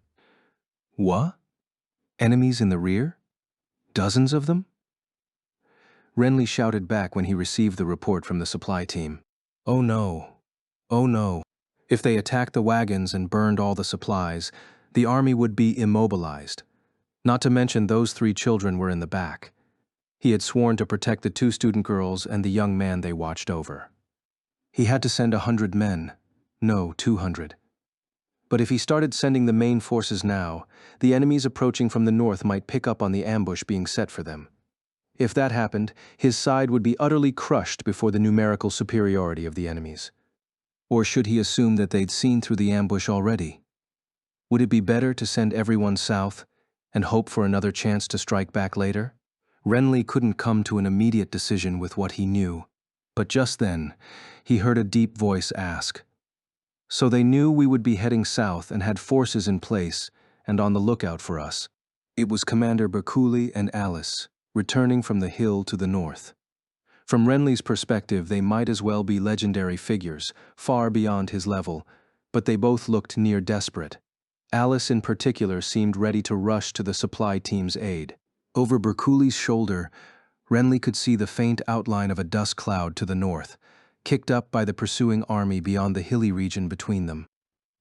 What? Enemies in the rear? Dozens of them? Renly shouted back when he received the report from the supply team. Oh no. Oh no. If they attacked the wagons and burned all the supplies, the army would be immobilized. Not to mention those 3 children were in the back. He had sworn to protect the 2 student girls and the young man they watched over. He had to send 100 men. No, 200. But if he started sending the main forces now, the enemies approaching from the north might pick up on the ambush being set for them. If that happened, his side would be utterly crushed before the numerical superiority of the enemies. Or should he assume that they'd seen through the ambush already? Would it be better to send everyone south and hope for another chance to strike back later? Renly couldn't come to an immediate decision with what he knew, but just then, he heard a deep voice ask, "So they knew we would be heading south and had forces in place and on the lookout for us." It was Commander Berkuli and Alice, returning from the hill to the north. From Renly's perspective, they might as well be legendary figures, far beyond his level, but they both looked near desperate. Alice in particular seemed ready to rush to the supply team's aid. Over Berkuli's shoulder, Renly could see the faint outline of a dust cloud to the north, kicked up by the pursuing army beyond the hilly region between them.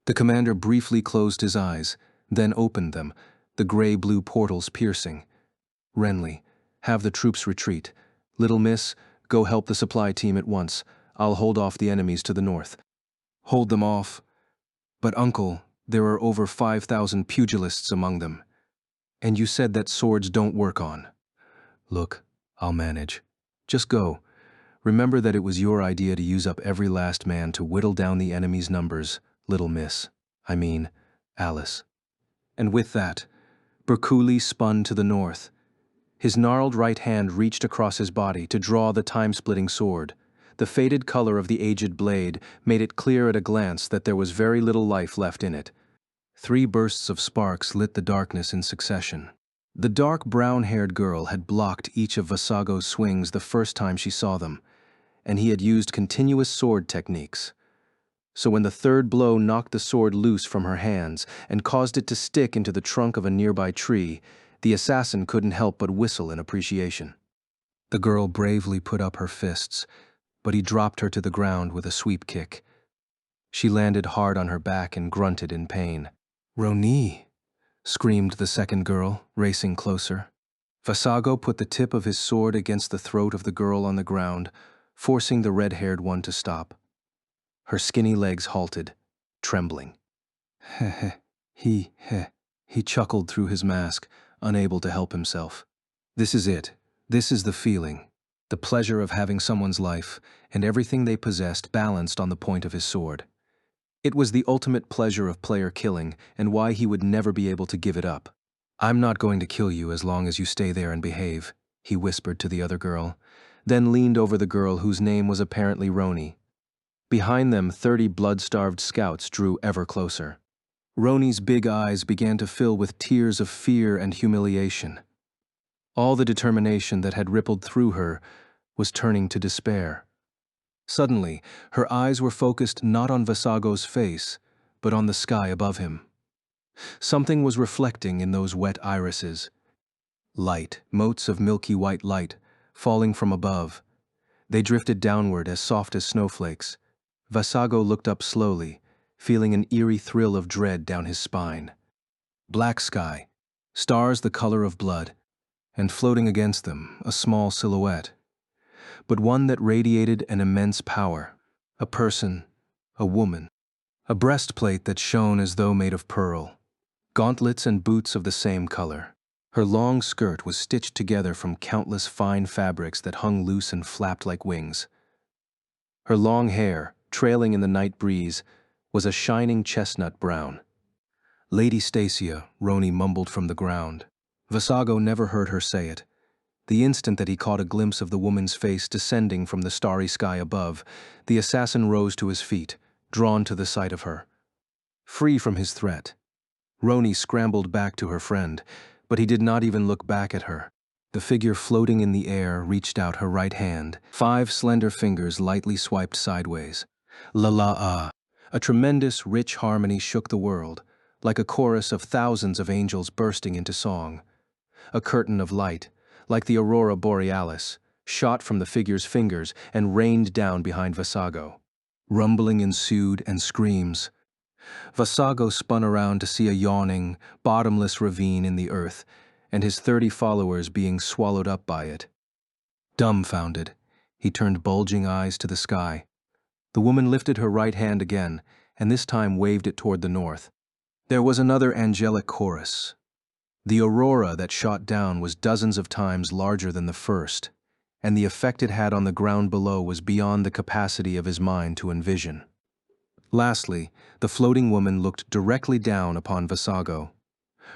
The commander briefly closed his eyes, then opened them, the gray-blue portals piercing. Renly, have the troops retreat. Little Miss, go help the supply team at once. I'll hold off the enemies to the north. Hold them off? But uncle, there are over 5,000 pugilists among them. And you said that swords don't work on. Look, I'll manage. Just go. Remember that it was your idea to use up every last man to whittle down the enemy's numbers, little miss. I mean, Alice. And with that, Berkuli spun to the north. His gnarled right hand reached across his body to draw the time-splitting sword. The faded color of the aged blade made it clear at a glance that there was very little life left in it. 3 bursts of sparks lit the darkness in succession. The dark brown-haired girl had blocked each of Vasago's swings the first time she saw them, and he had used continuous sword techniques. So when the third blow knocked the sword loose from her hands and caused it to stick into the trunk of a nearby tree, the assassin couldn't help but whistle in appreciation. The girl bravely put up her fists, but he dropped her to the ground with a sweep kick. She landed hard on her back and grunted in pain. "Roni!" screamed the second girl, racing closer. Vasago put the tip of his sword against the throat of the girl on the ground, forcing the red-haired one to stop. Her skinny legs halted, trembling. He chuckled through his mask, unable to help himself. This is it. This is the feeling. The pleasure of having someone's life and everything they possessed balanced on the point of his sword. It was the ultimate pleasure of player killing and why he would never be able to give it up. "I'm not going to kill you as long as you stay there and behave," he whispered to the other girl, then leaned over the girl whose name was apparently Roni. Behind them, 30 blood-starved scouts drew ever closer. Roni's big eyes began to fill with tears of fear and humiliation. All the determination that had rippled through her was turning to despair. Suddenly, her eyes were focused not on Vasago's face, but on the sky above him. Something was reflecting in those wet irises. Light, motes of milky white light, falling from above. They drifted downward as soft as snowflakes. Vasago looked up slowly, feeling an eerie thrill of dread down his spine. Black sky, stars the color of blood, and floating against them, a small silhouette, but one that radiated an immense power. A person, a woman, a breastplate that shone as though made of pearl, gauntlets and boots of the same color. Her long skirt was stitched together from countless fine fabrics that hung loose and flapped like wings. Her long hair, trailing in the night breeze, was a shining chestnut brown. "Lady Stacia," Roni mumbled from the ground. Vasago never heard her say it. The instant that he caught a glimpse of the woman's face descending from the starry sky above, the assassin rose to his feet, drawn to the sight of her. Free from his threat, Roni scrambled back to her friend, but he did not even look back at her. The figure floating in the air reached out her right hand. 5 slender fingers lightly swiped sideways. La-la-ah. A tremendous, rich harmony shook the world, like a chorus of thousands of angels bursting into song. A curtain of light, like the aurora borealis, shot from the figure's fingers and rained down behind Vasago. Rumbling ensued and screams. Vasago spun around to see a yawning, bottomless ravine in the earth, and his 30 followers being swallowed up by it. Dumbfounded, he turned bulging eyes to the sky. The woman lifted her right hand again, and this time waved it toward the north. There was another angelic chorus. The aurora that shot down was dozens of times larger than the first, and the effect it had on the ground below was beyond the capacity of his mind to envision. Lastly, the floating woman looked directly down upon Vasago.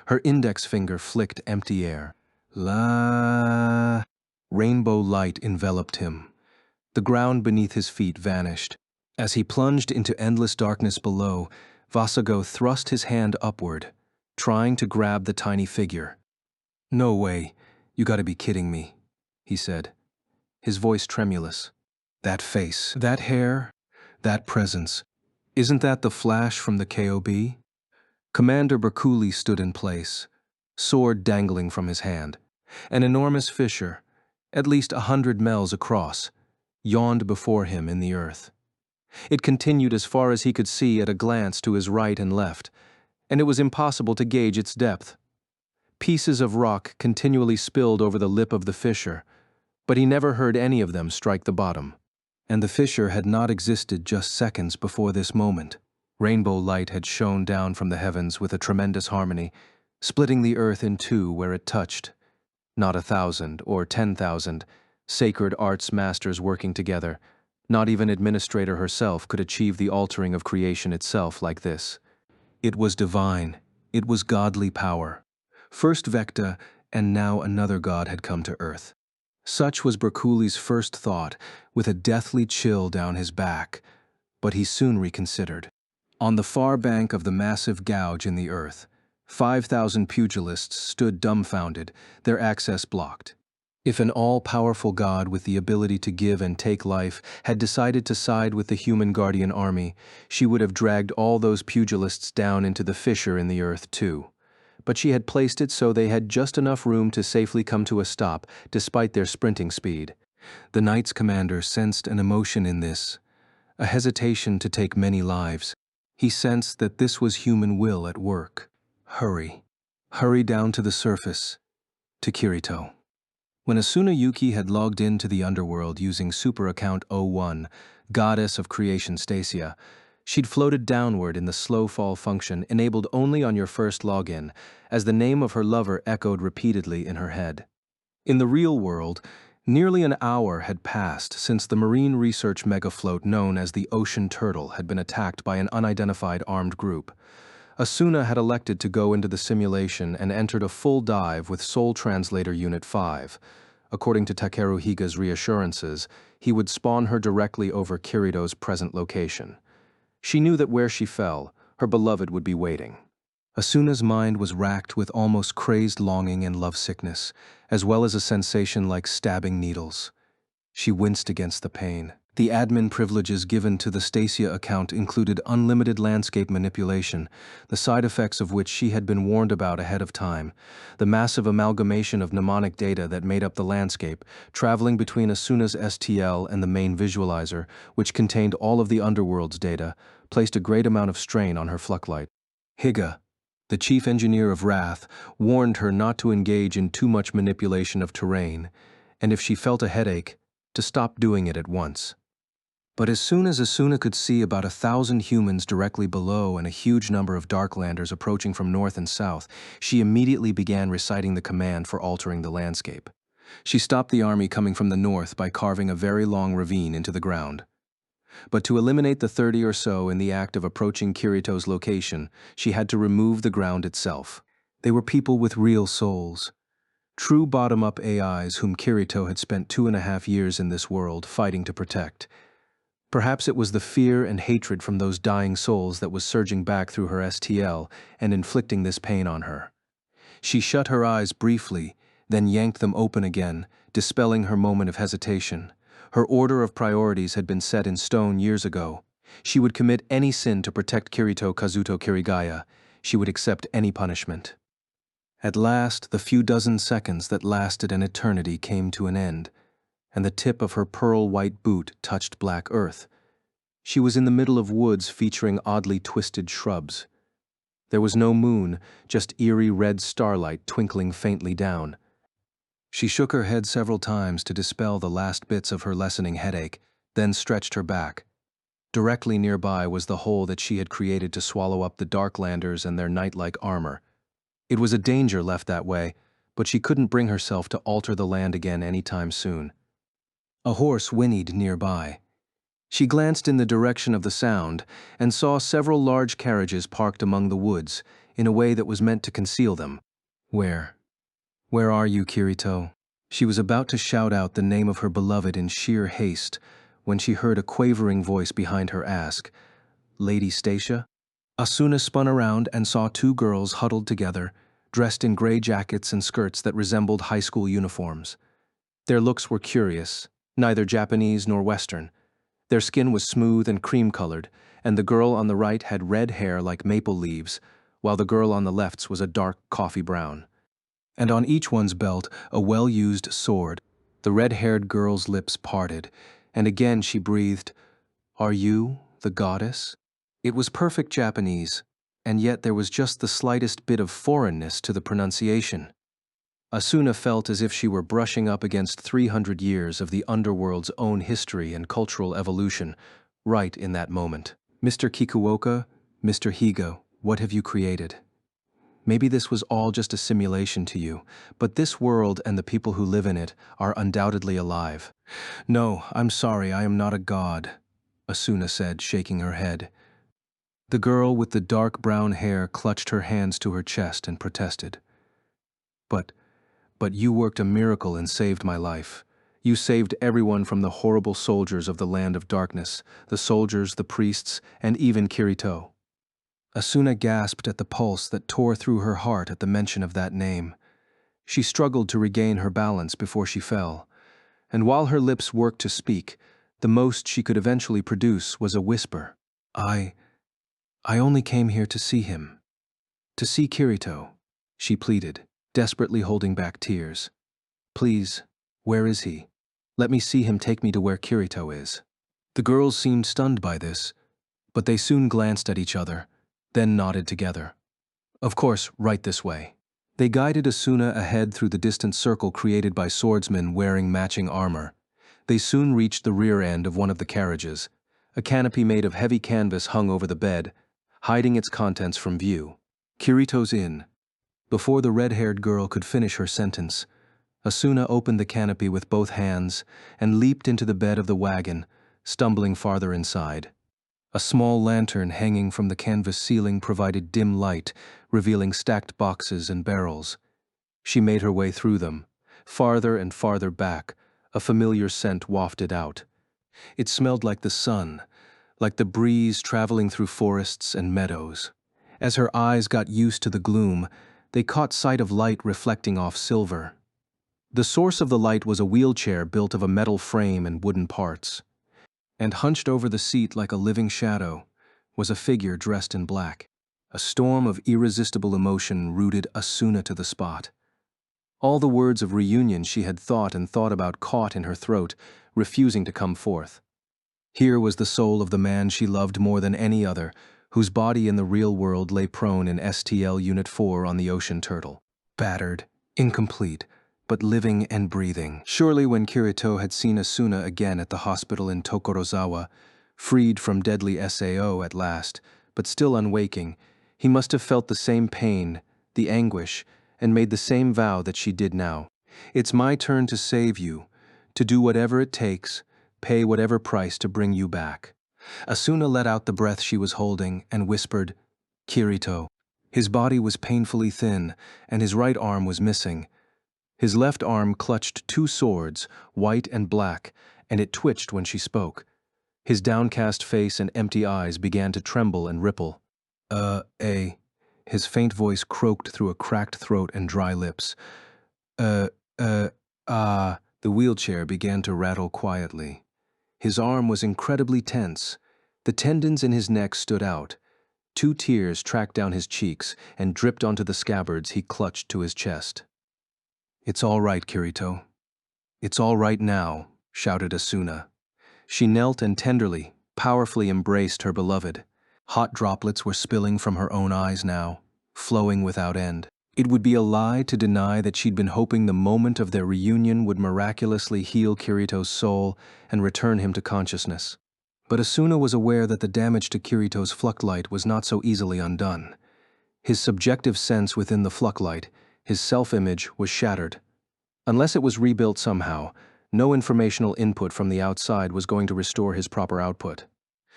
Her index finger flicked empty air. La. Rainbow light enveloped him. The ground beneath his feet vanished. As he plunged into endless darkness below, Vasago thrust his hand upward, trying to grab the tiny figure. "No way, you gotta be kidding me," he said, his voice tremulous. "That face, that hair, that presence, isn't that the Flash from the KOB? Commander Bercouli stood in place, sword dangling from his hand. An enormous fissure, at least 100 miles across, yawned before him in the earth. It continued as far as he could see at a glance to his right and left, and it was impossible to gauge its depth. Pieces of rock continually spilled over the lip of the fissure, but he never heard any of them strike the bottom. And the fissure had not existed just seconds before this moment. Rainbow light had shone down from the heavens with a tremendous harmony, splitting the earth in two where it touched. Not 1,000 or 10,000 sacred arts masters working together, not even Administrator herself could achieve the altering of creation itself like this. It was divine. It was godly power. First Vecta, and now another god had come to earth. Such was Bercouli's first thought, with a deathly chill down his back, but he soon reconsidered. On the far bank of the massive gouge in the earth, 5,000 pugilists stood dumbfounded, their access blocked. If an all-powerful god with the ability to give and take life had decided to side with the human guardian army, she would have dragged all those pugilists down into the fissure in the earth too. But she had placed it so they had just enough room to safely come to a stop, despite their sprinting speed. The Knight's commander sensed an emotion in this, a hesitation to take many lives. He sensed that this was human will at work. Hurry. Hurry down to the surface, to Kirito. When Asuna Yuki had logged into the underworld using Super Account 01, Goddess of Creation Stasia, she'd floated downward in the slow fall function enabled only on your first login, as the name of her lover echoed repeatedly in her head. In the real world, nearly an hour had passed since the marine research megafloat known as the Ocean Turtle had been attacked by an unidentified armed group. Asuna had elected to go into the simulation and entered a full dive with Soul Translator Unit 5. According to Takeru Higa's reassurances, he would spawn her directly over Kirito's present location. She knew that where she fell, her beloved would be waiting. Asuna's mind was racked with almost crazed longing and lovesickness, as well as a sensation like stabbing needles. She winced against the pain. The admin privileges given to the Stasia account included unlimited landscape manipulation, the side effects of which she had been warned about ahead of time, the massive amalgamation of mnemonic data that made up the landscape, traveling between Asuna's STL and the main visualizer, which contained all of the underworld's data, placed a great amount of strain on her Flucklight. Higa, the chief engineer of Wrath, warned her not to engage in too much manipulation of terrain, and if she felt a headache, to stop doing it at once. But as soon as Asuna could see about 1,000 humans directly below and a huge number of Darklanders approaching from north and south, she immediately began reciting the command for altering the landscape. She stopped the army coming from the north by carving a very long ravine into the ground. But to eliminate the 30 or so in the act of approaching Kirito's location, she had to remove the ground itself. They were people with real souls. True bottom-up AIs whom Kirito had spent 2.5 years in this world fighting to protect. Perhaps it was the fear and hatred from those dying souls that was surging back through her STL and inflicting this pain on her. She shut her eyes briefly, then yanked them open again, dispelling her moment of hesitation. Her order of priorities had been set in stone years ago. She would commit any sin to protect Kirito Kazuto Kirigaya. She would accept any punishment. At last, the few dozen seconds that lasted an eternity came to an end, and the tip of her pearl-white boot touched black earth. She was in the middle of woods featuring oddly twisted shrubs. There was no moon, just eerie red starlight twinkling faintly down. She shook her head several times to dispel the last bits of her lessening headache, then stretched her back. Directly nearby was the hole that she had created to swallow up the Darklanders and their knight-like armor. It was a danger left that way, but she couldn't bring herself to alter the land again any time soon. A horse whinnied nearby. She glanced in the direction of the sound and saw several large carriages parked among the woods in a way that was meant to conceal them. Where are you, Kirito? She was about to shout out the name of her beloved in sheer haste when she heard a quavering voice behind her ask, "Lady Stasia?" Asuna spun around and saw two girls huddled together, dressed in gray jackets and skirts that resembled high school uniforms. Their looks were curious, neither Japanese nor Western. Their skin was smooth and cream-colored, and the girl on the right had red hair like maple leaves, while the girl on the left's was a dark coffee brown. And on each one's belt, a well-used sword. The red-haired girl's lips parted, and again she breathed, "Are you the goddess?" It was perfect Japanese, and yet there was just the slightest bit of foreignness to the pronunciation. Asuna felt as if she were brushing up against 300 years of the underworld's own history and cultural evolution, right in that moment. "Mr. Kikuoka, Mr. Higa, what have you created? Maybe this was all just a simulation to you, but this world and the people who live in it are undoubtedly alive." "No, I'm sorry, I am not a god," Asuna said, shaking her head. The girl with the dark brown hair clutched her hands to her chest and protested. But you worked a miracle and saved my life. You saved everyone from the horrible soldiers of the land of darkness, the soldiers, the priests, and even Kirito." Asuna gasped at the pulse that tore through her heart at the mention of that name. She struggled to regain her balance before she fell, and while her lips worked to speak, the most she could eventually produce was a whisper. I only came here to see him. To see Kirito," she pleaded, desperately holding back tears. "Please, where is he? Let me see him take me to where Kirito is." The girls seemed stunned by this, but they soon glanced at each other, then nodded together. "Of course, right this way." They guided Asuna ahead through the distant circle created by swordsmen wearing matching armor. They soon reached the rear end of one of the carriages. A canopy made of heavy canvas hung over the bed, hiding its contents from view. "Kirito's inn." Before the red-haired girl could finish her sentence, Asuna opened the canopy with both hands and leaped into the bed of the wagon, stumbling farther inside. A small lantern hanging from the canvas ceiling provided dim light, revealing stacked boxes and barrels. She made her way through them. Farther and farther back, a familiar scent wafted out. It smelled like the sun, like the breeze traveling through forests and meadows. As her eyes got used to the gloom, they caught sight of light reflecting off silver. The source of the light was a wheelchair built of a metal frame and wooden parts. And hunched over the seat like a living shadow was a figure dressed in black. A storm of irresistible emotion rooted Asuna to the spot. All the words of reunion she had thought and thought about caught in her throat, refusing to come forth. Here was the soul of the man she loved more than any other, whose body in the real world lay prone in STL Unit 4 on the Ocean Turtle. Battered, incomplete, but living and breathing. Surely when Kirito had seen Asuna again at the hospital in Tokorozawa, freed from deadly SAO at last, but still unwaking, he must have felt the same pain, the anguish, and made the same vow that she did now. "It's my turn to save you, to do whatever it takes, pay whatever price to bring you back." Asuna let out the breath she was holding and whispered, "Kirito." His body was painfully thin, and his right arm was missing. His left arm clutched two swords, white and black, and it twitched when she spoke. His downcast face and empty eyes began to tremble and ripple. His faint voice croaked through a cracked throat and dry lips. The wheelchair began to rattle quietly. His arm was incredibly tense. The tendons in his neck stood out. 2 tears tracked down his cheeks and dripped onto the scabbards he clutched to his chest. "It's all right, Kirito. It's all right now," shouted Asuna. She knelt and tenderly, powerfully embraced her beloved. Hot droplets were spilling from her own eyes now, flowing without end. It would be a lie to deny that she'd been hoping the moment of their reunion would miraculously heal Kirito's soul and return him to consciousness. But Asuna was aware that the damage to Kirito's fluctlight was not so easily undone. His subjective sense within the fluctlight, his self-image, was shattered. Unless it was rebuilt somehow, no informational input from the outside was going to restore his proper output.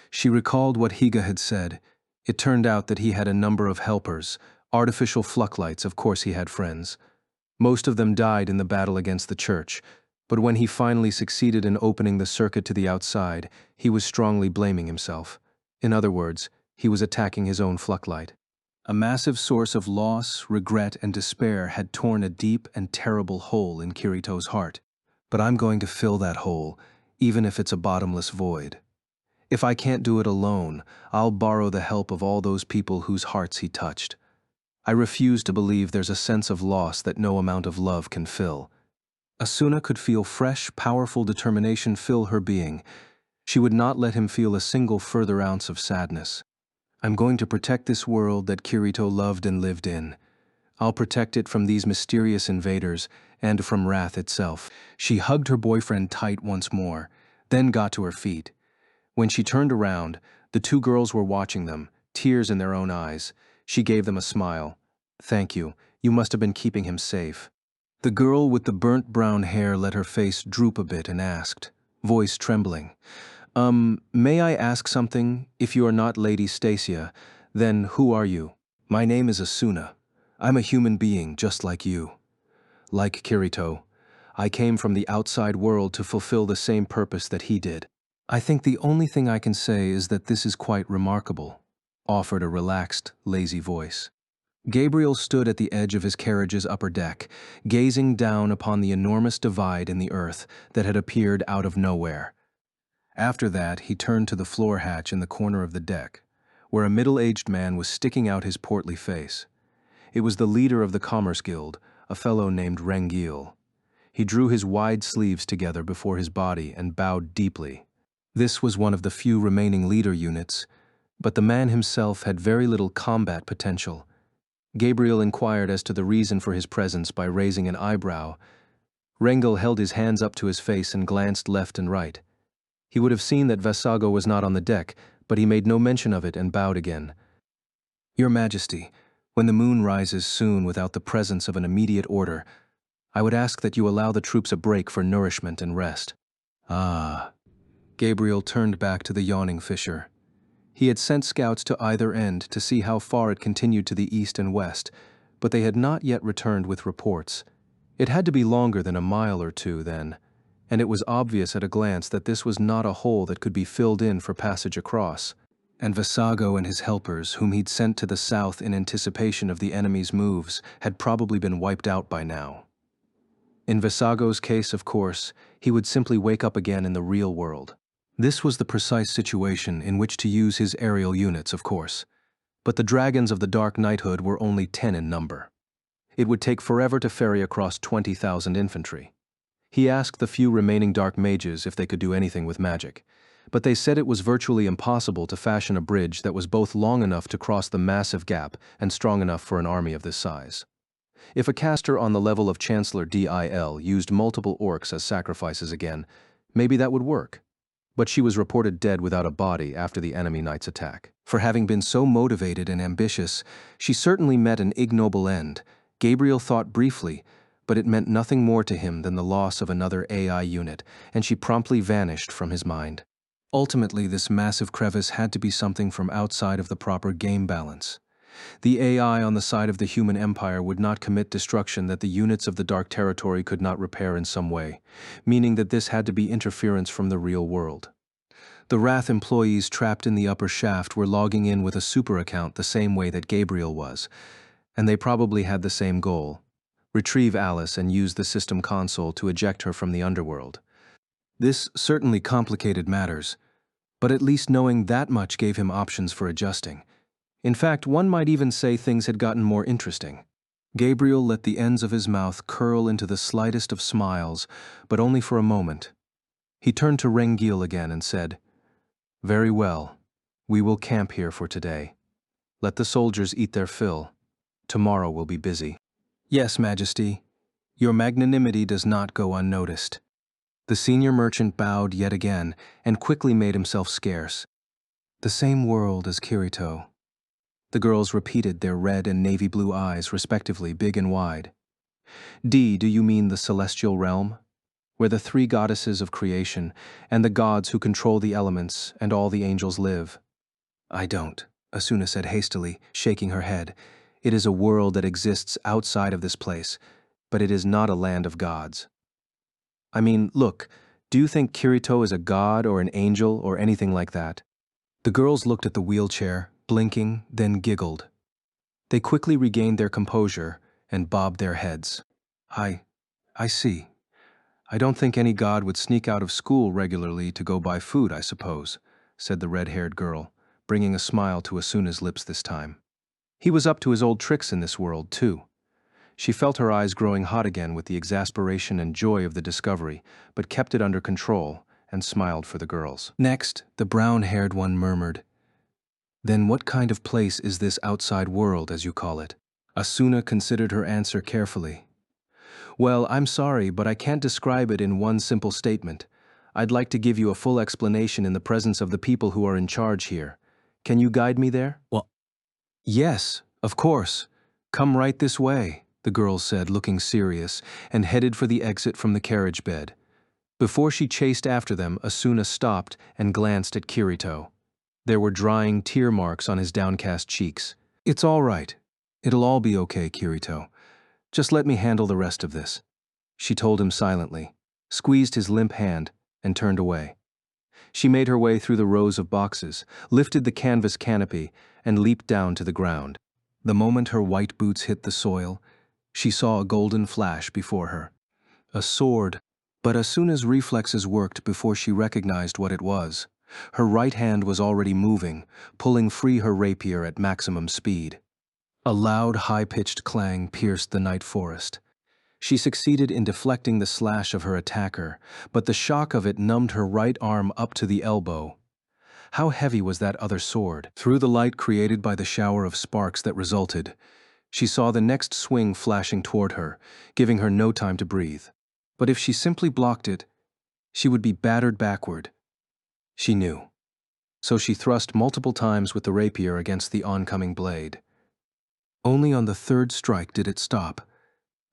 She recalled what Higa had said. It turned out that he had a number of helpers, artificial fluctlights. Of course he had friends. Most of them died in the battle against the church, but when he finally succeeded in opening the circuit to the outside, he was strongly blaming himself. In other words, he was attacking his own fluctlight. A massive source of loss, regret, and despair had torn a deep and terrible hole in Kirito's heart. But I'm going to fill that hole, even if it's a bottomless void. If I can't do it alone, I'll borrow the help of all those people whose hearts he touched. I refuse to believe there's a sense of loss that no amount of love can fill. Asuna could feel fresh, powerful determination fill her being. She would not let him feel a single further ounce of sadness. I'm going to protect this world that Kirito loved and lived in. I'll protect it from these mysterious invaders and from wrath itself. She hugged her boyfriend tight once more, then got to her feet. When she turned around, the two girls were watching them, tears in their own eyes. She gave them a smile. Thank you. You must have been keeping him safe. The girl with the burnt brown hair let her face droop a bit and asked, voice trembling, may I ask something? If you are not Lady Stacia, then who are you? My name is Asuna. I'm a human being just like you. Like Kirito, I came from the outside world to fulfill the same purpose that he did. I think the only thing I can say is that this is quite remarkable, offered a relaxed, lazy voice. Gabriel stood at the edge of his carriage's upper deck, gazing down upon the enormous divide in the earth that had appeared out of nowhere. After that, he turned to the floor hatch in the corner of the deck, where a middle-aged man was sticking out his portly face. It was the leader of the Commerce Guild, a fellow named Rengil. He drew his wide sleeves together before his body and bowed deeply. This was one of the few remaining leader units, but the man himself had very little combat potential. Gabriel inquired as to the reason for his presence by raising an eyebrow. Rengil held his hands up to his face and glanced left and right. He would have seen that Vasago was not on the deck, but he made no mention of it and bowed again. Your Majesty, when the moon rises soon without the presence of an immediate order, I would ask that you allow the troops a break for nourishment and rest. Ah. Gabriel turned back to the yawning fissure. He had sent scouts to either end to see how far it continued to the east and west, but they had not yet returned with reports. It had to be longer than a mile or two, then, and it was obvious at a glance that this was not a hole that could be filled in for passage across. And Vasago and his helpers, whom he'd sent to the south in anticipation of the enemy's moves, had probably been wiped out by now. In Vasago's case, of course, he would simply wake up again in the real world. This was the precise situation in which to use his aerial units, of course. But the dragons of the Dark Knighthood were only 10 in number. It would take forever to ferry across 20,000 infantry. He asked the few remaining dark mages if they could do anything with magic, but they said it was virtually impossible to fashion a bridge that was both long enough to cross the massive gap and strong enough for an army of this size. If a caster on the level of Chancellor Dil used multiple orcs as sacrifices again, maybe that would work. But she was reported dead without a body after the enemy knight's attack. For having been so motivated and ambitious, she certainly met an ignoble end. Gabriel thought briefly, but it meant nothing more to him than the loss of another AI unit, and she promptly vanished from his mind. Ultimately, this massive crevice had to be something from outside of the proper game balance. The AI on the side of the human empire would not commit destruction that the units of the Dark Territory could not repair in some way, meaning that this had to be interference from the real world. The Wrath employees trapped in the upper shaft were logging in with a super account the same way that Gabriel was, and they probably had the same goal: retrieve Alice and use the system console to eject her from the underworld. This certainly complicated matters, but at least knowing that much gave him options for adjusting. In fact, one might even say things had gotten more interesting. Gabriel let the ends of his mouth curl into the slightest of smiles, but only for a moment. He turned to Rengil again and said, "Very well. We will camp here for today. Let the soldiers eat their fill. Tomorrow we'll be busy." "Yes, Majesty. Your magnanimity does not go unnoticed." The senior merchant bowed yet again and quickly made himself scarce. "The same world as Kirito." The girls repeated, their red and navy blue eyes respectively big and wide. Do you mean the celestial realm? Where the three goddesses of creation and the gods who control the elements and all the angels live? I don't, Asuna said hastily, shaking her head. It is a world that exists outside of this place, but it is not a land of gods. I mean, look, do you think Kirito is a god or an angel or anything like that? The girls looked at the wheelchair, blinking, then giggled. They quickly regained their composure and bobbed their heads. I see. I don't think any god would sneak out of school regularly to go buy food, I suppose, said the red-haired girl, bringing a smile to Asuna's lips this time. He was up to his old tricks in this world, too. She felt her eyes growing hot again with the exasperation and joy of the discovery, but kept it under control and smiled for the girls. Next, the brown-haired one murmured, "Then what kind of place is this outside world, as you call it?" Asuna considered her answer carefully. "Well, I'm sorry, but I can't describe it in one simple statement. I'd like to give you a full explanation in the presence of the people who are in charge here. Can you guide me there?" "Well, yes, of course. Come right this way," the girl said, looking serious, and headed for the exit from the carriage bed. Before she chased after them, Asuna stopped and glanced at Kirito. There were drying tear marks on his downcast cheeks. "It's all right. It'll all be okay, Kirito. Just let me handle the rest of this," she told him silently, squeezed his limp hand, and turned away. She made her way through the rows of boxes, lifted the canvas canopy, and leaped down to the ground. The moment her white boots hit the soil, she saw a golden flash before her. A sword, but Asuna's reflexes worked before she recognized what it was. Her right hand was already moving, pulling free her rapier at maximum speed. A loud, high-pitched clang pierced the night forest. She succeeded in deflecting the slash of her attacker, but the shock of it numbed her right arm up to the elbow. How heavy was that other sword? Through the light created by the shower of sparks that resulted, she saw the next swing flashing toward her, giving her no time to breathe. But if she simply blocked it, she would be battered backward. She knew. So she thrust multiple times with the rapier against the oncoming blade. Only on the third strike did it stop.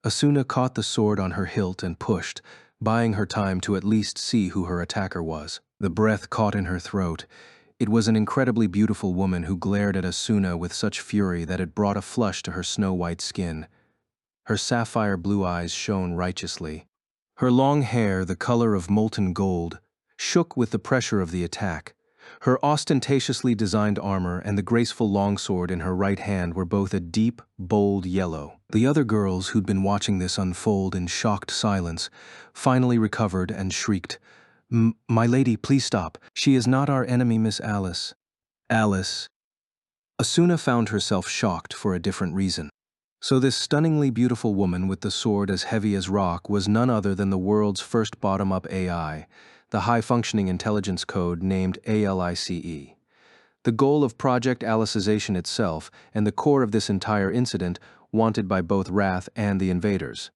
Asuna caught the sword on her hilt and pushed, buying her time to at least see who her attacker was. The breath caught in her throat. It was an incredibly beautiful woman who glared at Asuna with such fury that it brought a flush to her snow-white skin. Her sapphire blue eyes shone righteously. Her long hair, the color of molten gold, shook with the pressure of the attack. Her ostentatiously designed armor and the graceful longsword in her right hand were both a deep, bold yellow. The other girls who'd been watching this unfold in shocked silence finally recovered and shrieked, My lady, please stop. She is not our enemy, Miss Alice." Alice. Asuna found herself shocked for a different reason. So this stunningly beautiful woman with the sword as heavy as rock was none other than the world's first bottom-up AI, the high-functioning intelligence code named ALICE. The goal of Project Alicization itself and the core of this entire incident wanted by both Wrath and the invaders.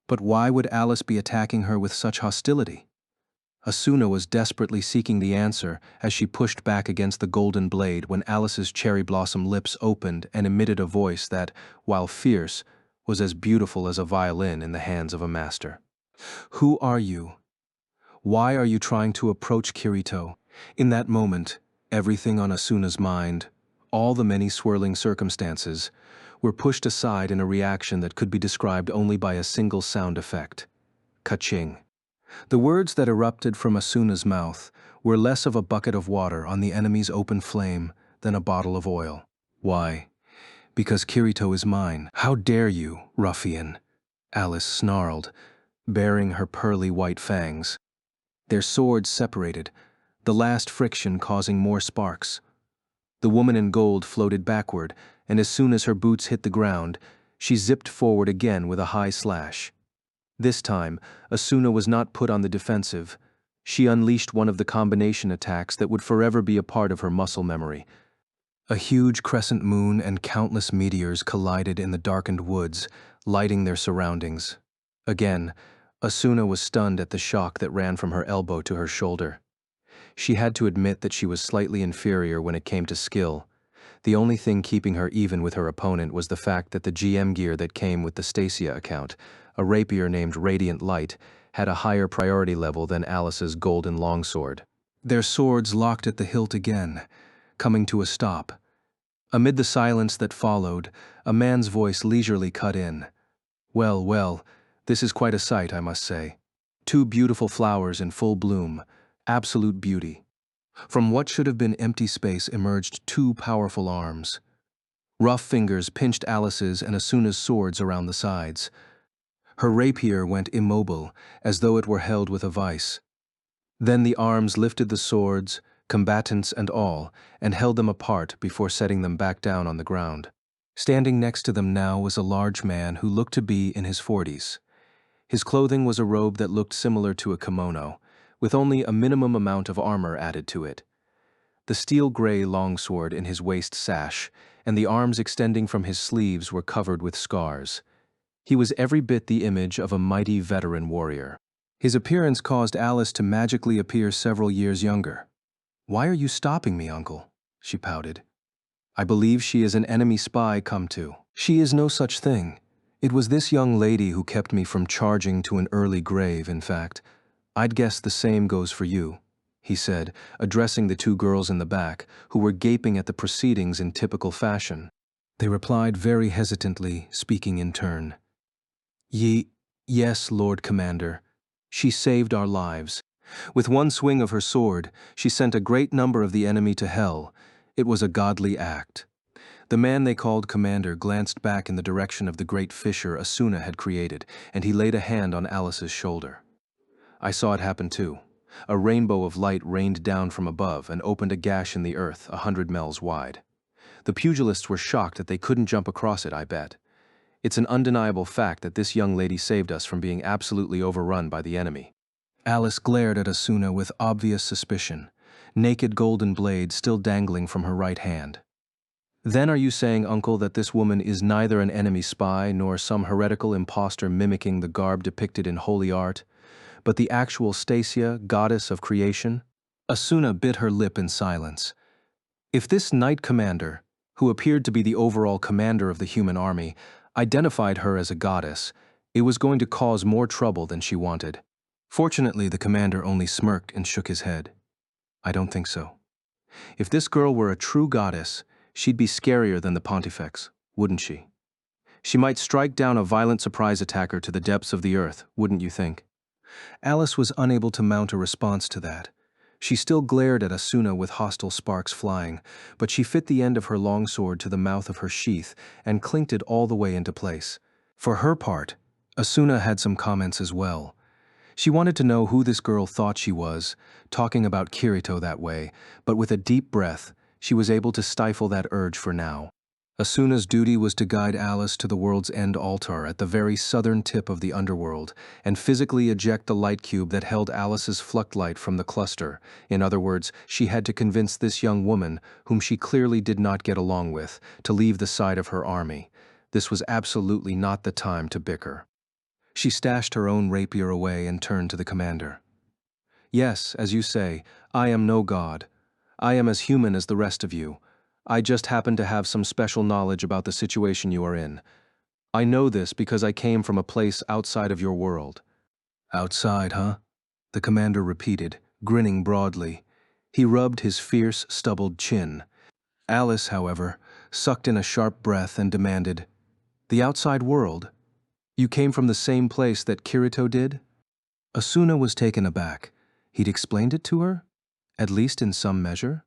But why would Alice be attacking her with such hostility? Asuna was desperately seeking the answer as she pushed back against the golden blade when Alice's cherry blossom lips opened and emitted a voice that, while fierce, was as beautiful as a violin in the hands of a master. "Who are you? Why are you trying to approach Kirito?" In that moment, everything on Asuna's mind, all the many swirling circumstances, were pushed aside in a reaction that could be described only by a single sound effect. Ka-ching. The words that erupted from Asuna's mouth were less of a bucket of water on the enemy's open flame than a bottle of oil. "Why? Because Kirito is mine. How dare you, ruffian?" Alice snarled, baring her pearly white fangs. Their swords separated, the last friction causing more sparks. The woman in gold floated backward, and as soon as her boots hit the ground, she zipped forward again with a high slash. This time, Asuna was not put on the defensive. She unleashed one of the combination attacks that would forever be a part of her muscle memory. A huge crescent moon and countless meteors collided in the darkened woods, lighting their surroundings. Again, Asuna was stunned at the shock that ran from her elbow to her shoulder. She had to admit that she was slightly inferior when it came to skill. The only thing keeping her even with her opponent was the fact that the GM gear that came with the Stacia account, a rapier named Radiant Light, had a higher priority level than Alice's golden longsword. Their swords locked at the hilt again, coming to a stop. Amid the silence that followed, a man's voice leisurely cut in. "Well, well, this is quite a sight, I must say. Two beautiful flowers in full bloom, absolute beauty." From what should have been empty space emerged two powerful arms. Rough fingers pinched Alice's and Asuna's swords around the sides. Her rapier went immobile, as though it were held with a vice. Then the arms lifted the swords, combatants and all, and held them apart before setting them back down on the ground. Standing next to them now was a large man who looked to be in his 40s. His clothing was a robe that looked similar to a kimono, with only a minimum amount of armor added to it. The steel-gray longsword in his waist sash, and the arms extending from his sleeves were covered with scars. He was every bit the image of a mighty veteran warrior. His appearance caused Alice to magically appear several years younger. "Why are you stopping me, uncle?" she pouted. "I believe she is an enemy spy come to." "She is no such thing. It was this young lady who kept me from charging to an early grave, in fact. I'd guess the same goes for you," he said, addressing the two girls in the back, who were gaping at the proceedings in typical fashion. They replied very hesitantly, speaking in turn. Yes, Lord Commander. She saved our lives. With one swing of her sword, she sent a great number of the enemy to hell. It was a godly act." The man they called Commander glanced back in the direction of the great fissure Asuna had created, and he laid a hand on Alice's shoulder. "I saw it happen too. A rainbow of light rained down from above and opened a gash in the earth 100 miles wide. The pugilists were shocked that they couldn't jump across it, I bet. It's an undeniable fact that this young lady saved us from being absolutely overrun by the enemy." Alice glared at Asuna with obvious suspicion, naked golden blade still dangling from her right hand. "Then are you saying, Uncle, that this woman is neither an enemy spy nor some heretical impostor mimicking the garb depicted in holy art, but the actual Stasia, goddess of creation?" Asuna bit her lip in silence. If this knight commander, who appeared to be the overall commander of the human army, identified her as a goddess, it was going to cause more trouble than she wanted. Fortunately, the commander only smirked and shook his head. "I don't think so. If this girl were a true goddess, she'd be scarier than the Pontifex, wouldn't she? She might strike down a violent surprise attacker to the depths of the earth, wouldn't you think?" Alice was unable to mount a response to that. She still glared at Asuna with hostile sparks flying, but she fit the end of her longsword to the mouth of her sheath and clinked it all the way into place. For her part, Asuna had some comments as well. She wanted to know who this girl thought she was, talking about Kirito that way, but with a deep breath, she was able to stifle that urge for now. Asuna's duty was to guide Alice to the world's end altar at the very southern tip of the underworld and physically eject the light cube that held Alice's fluctlight from the cluster. In other words, she had to convince this young woman, whom she clearly did not get along with, to leave the side of her army. This was absolutely not the time to bicker. She stashed her own rapier away and turned to the commander. "Yes, as you say, I am no god. I am as human as the rest of you. I just happen to have some special knowledge about the situation you are in. I know this because I came from a place outside of your world." "Outside, huh?" the commander repeated, grinning broadly. He rubbed his fierce, stubbled chin. Alice, however, sucked in a sharp breath and demanded, "The outside world? You came from the same place that Kirito did?" Asuna was taken aback. He'd explained it to her? At least in some measure?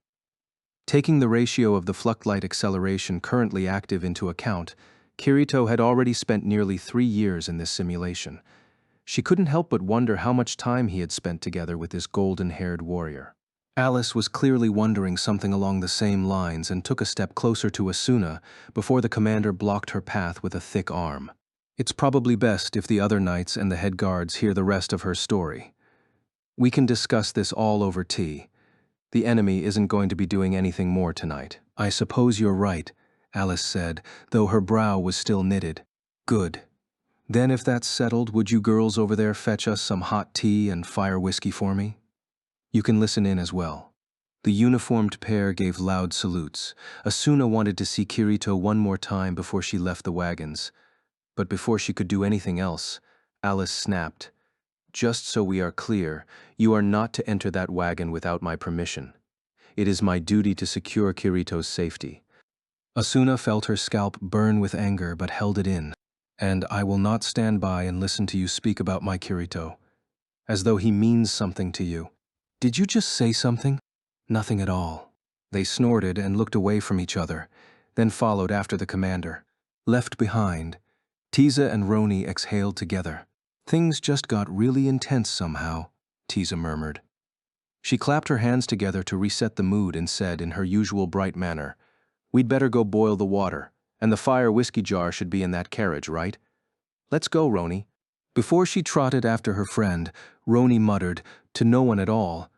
Taking the ratio of the fluctlight acceleration currently active into account, Kirito had already spent nearly 3 years in this simulation. She couldn't help but wonder how much time he had spent together with this golden-haired warrior. Alice was clearly wondering something along the same lines and took a step closer to Asuna before the commander blocked her path with a thick arm. "It's probably best if the other knights and the head guards hear the rest of her story. We can discuss this all over tea. The enemy isn't going to be doing anything more tonight." "I suppose you're right," Alice said, though her brow was still knitted. "Good. Then if that's settled, would you girls over there fetch us some hot tea and fire whiskey for me? You can listen in as well." The uniformed pair gave loud salutes. Asuna wanted to see Kirito one more time before she left the wagons. But before she could do anything else, Alice snapped, "Just so we are clear, you are not to enter that wagon without my permission. It is my duty to secure Kirito's safety." Asuna felt her scalp burn with anger but held it in. "And I will not stand by and listen to you speak about my Kirito, as though he means something to you." "Did you just say something?" "Nothing at all." They snorted and looked away from each other, then followed after the commander. Left behind, Tiza and Roni exhaled together. "Things just got really intense somehow," Tiza murmured. She clapped her hands together to reset the mood and said in her usual bright manner, "We'd better go boil the water, And the fire whiskey jar should be in that carriage, right? Let's go, Roni. Before she trotted after her friend, Roni muttered, to no one at all,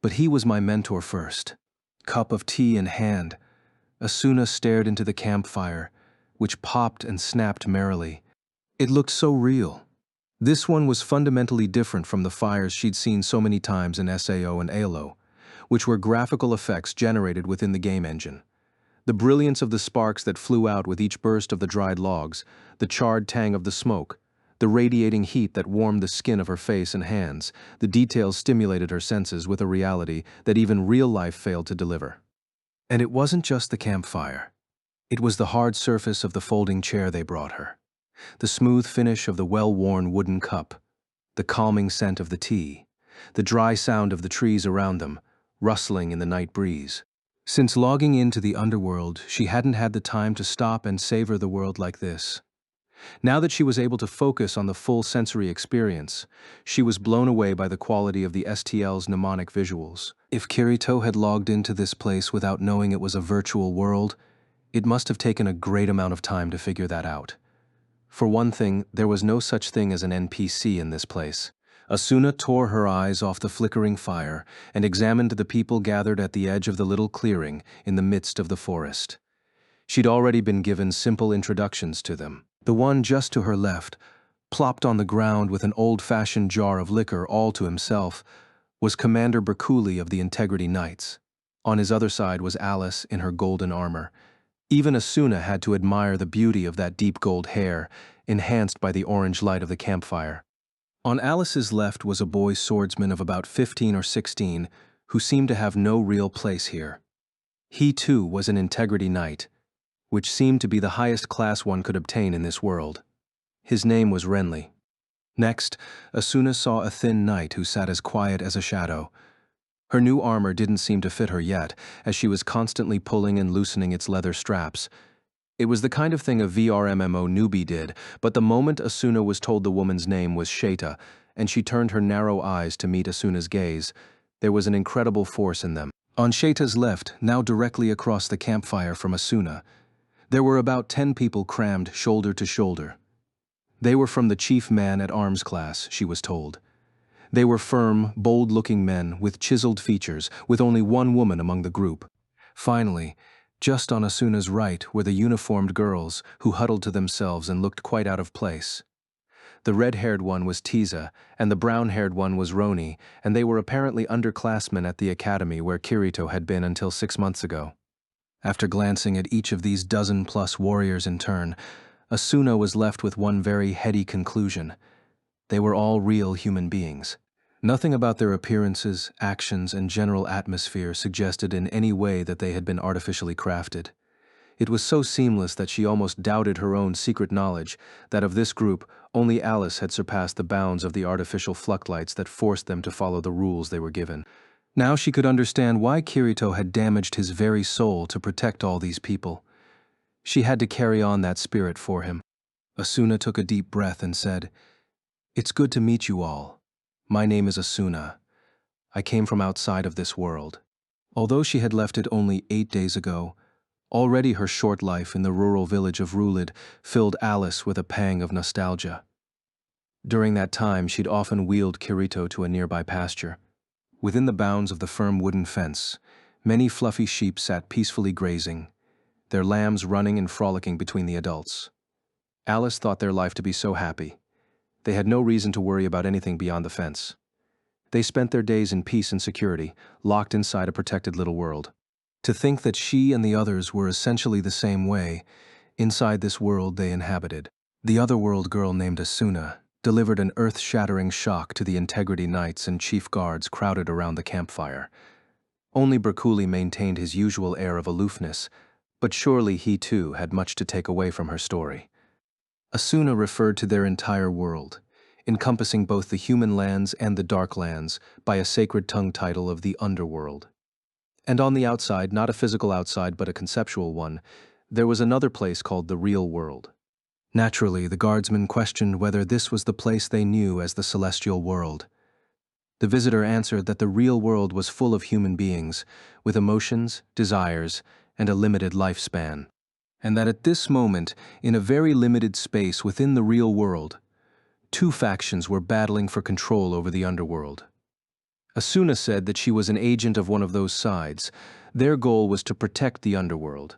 but he was my mentor first. Cup of tea in hand, Asuna stared into the campfire, which popped and snapped merrily. It looked so real. This one was fundamentally different from the fires she'd seen so many times in SAO and ALO, which were graphical effects generated within the game engine. The brilliance of the sparks that flew out with each burst of the dried logs, the charred tang of the smoke, the radiating heat that warmed the skin of her face and hands, the details stimulated her senses with a reality that even real life failed to deliver. And it wasn't just the campfire. It was the hard surface of the folding chair they brought her, the smooth finish of the well-worn wooden cup, the calming scent of the tea, the dry sound of the trees around them, rustling in the night breeze. Since logging into the underworld, she hadn't had the time to stop and savor the world like this. Now that she was able to focus on the full sensory experience, she was blown away by the quality of the STL's mnemonic visuals. If Kirito had logged into this place without knowing it was a virtual world, it must have taken a great amount of time to figure that out. For one thing, there was no such thing as an NPC in this place. Asuna tore her eyes off the flickering fire and examined the people gathered at the edge of the little clearing in the midst of the forest. She'd already been given simple introductions to them. The one just to her left, plopped on the ground with an old-fashioned jar of liquor all to himself, was Commander Bercouli of the Integrity Knights. On his other side was Alice in her golden armor. Even Asuna had to admire the beauty of that deep gold hair, enhanced by the orange light of the campfire. On Alice's left was a boy swordsman of about 15 or 16, who seemed to have no real place here. He too was an Integrity Knight, which seemed to be the highest class one could obtain in this world. His name was Renly. Next, Asuna saw a thin knight who sat as quiet as a shadow. Her new armor didn't seem to fit her yet, as she was constantly pulling and loosening its leather straps. It was the kind of thing a VR MMO newbie did, but the moment Asuna was told the woman's name was Sheta, and she turned her narrow eyes to meet Asuna's gaze, there was an incredible force in them. On Sheta's left, now directly across the campfire from Asuna, there were about 10 people crammed shoulder to shoulder. They were from the chief man-at-arms class, she was told. They were firm, bold-looking men with chiseled features, with only one woman among the group. Finally, just on Asuna's right were the uniformed girls, who huddled to themselves and looked quite out of place. The red-haired one was Tiza, and the brown-haired one was Roni, and they were apparently underclassmen at the academy where Kirito had been until 6 months ago. After glancing at each of these dozen-plus warriors in turn, Asuna was left with one very heady conclusion. They were all real human beings. Nothing about their appearances, actions, and general atmosphere suggested in any way that they had been artificially crafted. It was so seamless that she almost doubted her own secret knowledge that of this group, only Alice had surpassed the bounds of the artificial floodlights that forced them to follow the rules they were given. Now she could understand why Kirito had damaged his very soul to protect all these people. She had to carry on that spirit for him. Asuna took a deep breath and said, "It's good to meet you all. My name is Asuna. I came from outside of this world." Although she had left it only 8 days ago, already her short life in the rural village of Rulid filled Alice with a pang of nostalgia. During that time, she'd often wheeled Kirito to a nearby pasture. Within the bounds of the firm wooden fence, many fluffy sheep sat peacefully grazing, their lambs running and frolicking between the adults. Alice thought their life to be so happy. They had no reason to worry about anything beyond the fence. They spent their days in peace and security, locked inside a protected little world. To think that she and the others were essentially the same way, inside this world they inhabited. The otherworld girl named Asuna delivered an earth-shattering shock to the Integrity Knights and chief guards crowded around the campfire. Only Bercouli maintained his usual air of aloofness, but surely he too had much to take away from her story. Asuna referred to their entire world, encompassing both the human lands and the dark lands, by a sacred tongue title of the Underworld. And on the outside, not a physical outside but a conceptual one, there was another place called the Real World. Naturally, the guardsmen questioned whether this was the place they knew as the Celestial World. The visitor answered that the real world was full of human beings, with emotions, desires, and a limited lifespan. and that at this moment, in a very limited space within the real world, two factions were battling for control over the underworld. Asuna said that she was an agent of one of those sides. Their goal was to protect the underworld.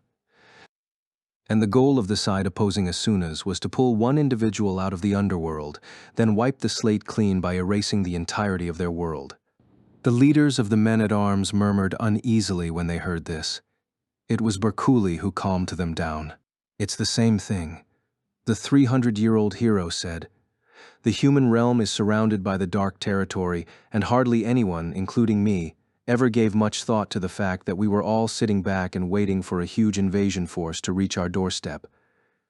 And the goal of the side opposing Asuna's was to pull one individual out of the underworld, then wipe the slate clean by erasing the entirety of their world. The leaders of the men-at-arms murmured uneasily when they heard this. It was Berkuli who calmed them down. "It's the same thing," the 300-year-old hero said. "The human realm is surrounded by the dark territory, and hardly anyone, including me, ever gave much thought to the fact that we were all sitting back and waiting for a huge invasion force to reach our doorstep.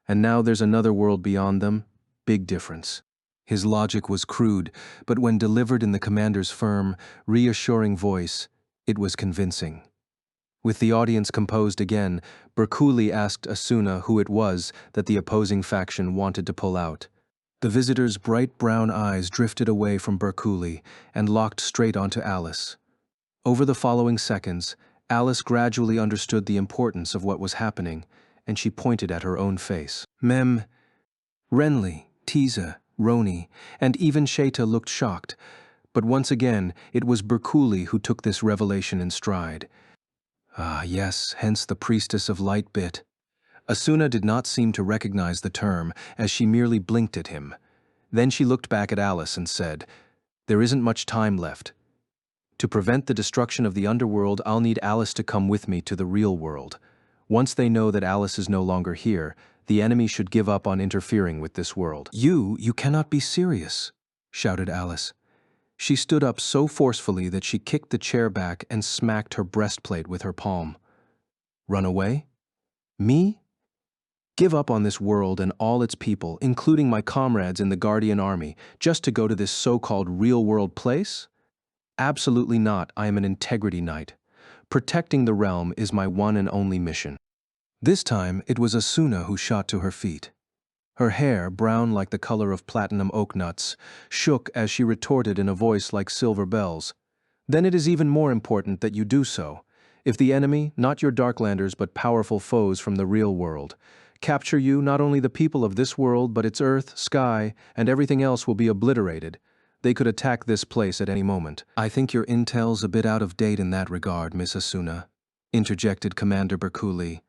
And now there's another world beyond them. Big difference." His logic was crude, but when delivered in the commander's firm, reassuring voice, it was convincing. With the audience composed again, Berkuli asked Asuna who it was that the opposing faction wanted to pull out. The visitor's bright brown eyes drifted away from Berkuli and locked straight onto Alice. Over the following seconds, Alice gradually understood the importance of what was happening, and she pointed at her own face. Mem, Renly, Tiza, Roni, and even Sheta looked shocked, but once again it was Berkuli who took this revelation in stride. Ah, yes, hence the Priestess of Light bit. Asuna did not seem to recognize the term, as she merely blinked at him. Then she looked back at Alice and said, "There isn't much time left. To prevent the destruction of the underworld, I'll need Alice to come with me to the real world. Once they know that Alice is no longer here, the enemy should give up on interfering with this world." You cannot be serious," shouted Alice. She stood up so forcefully that she kicked the chair back and smacked her breastplate with her palm. "Run away? Me? Give up on this world and all its people, including my comrades in the Guardian Army, just to go to this so-called real-world place? Absolutely not. I am an integrity knight. Protecting the realm is my one and only mission." This time, it was Asuna who shot to her feet. Her hair, brown like the color of platinum oak nuts, shook as she retorted in a voice like silver bells. "Then it is even more important that you do so. If the enemy, not your Darklanders but powerful foes from the real world, capture you, not only the people of this world but its earth, sky, and everything else will be obliterated. They could attack this place at any moment." "I think your intel's a bit out of date in that regard, Miss Asuna," interjected Commander Berkuli,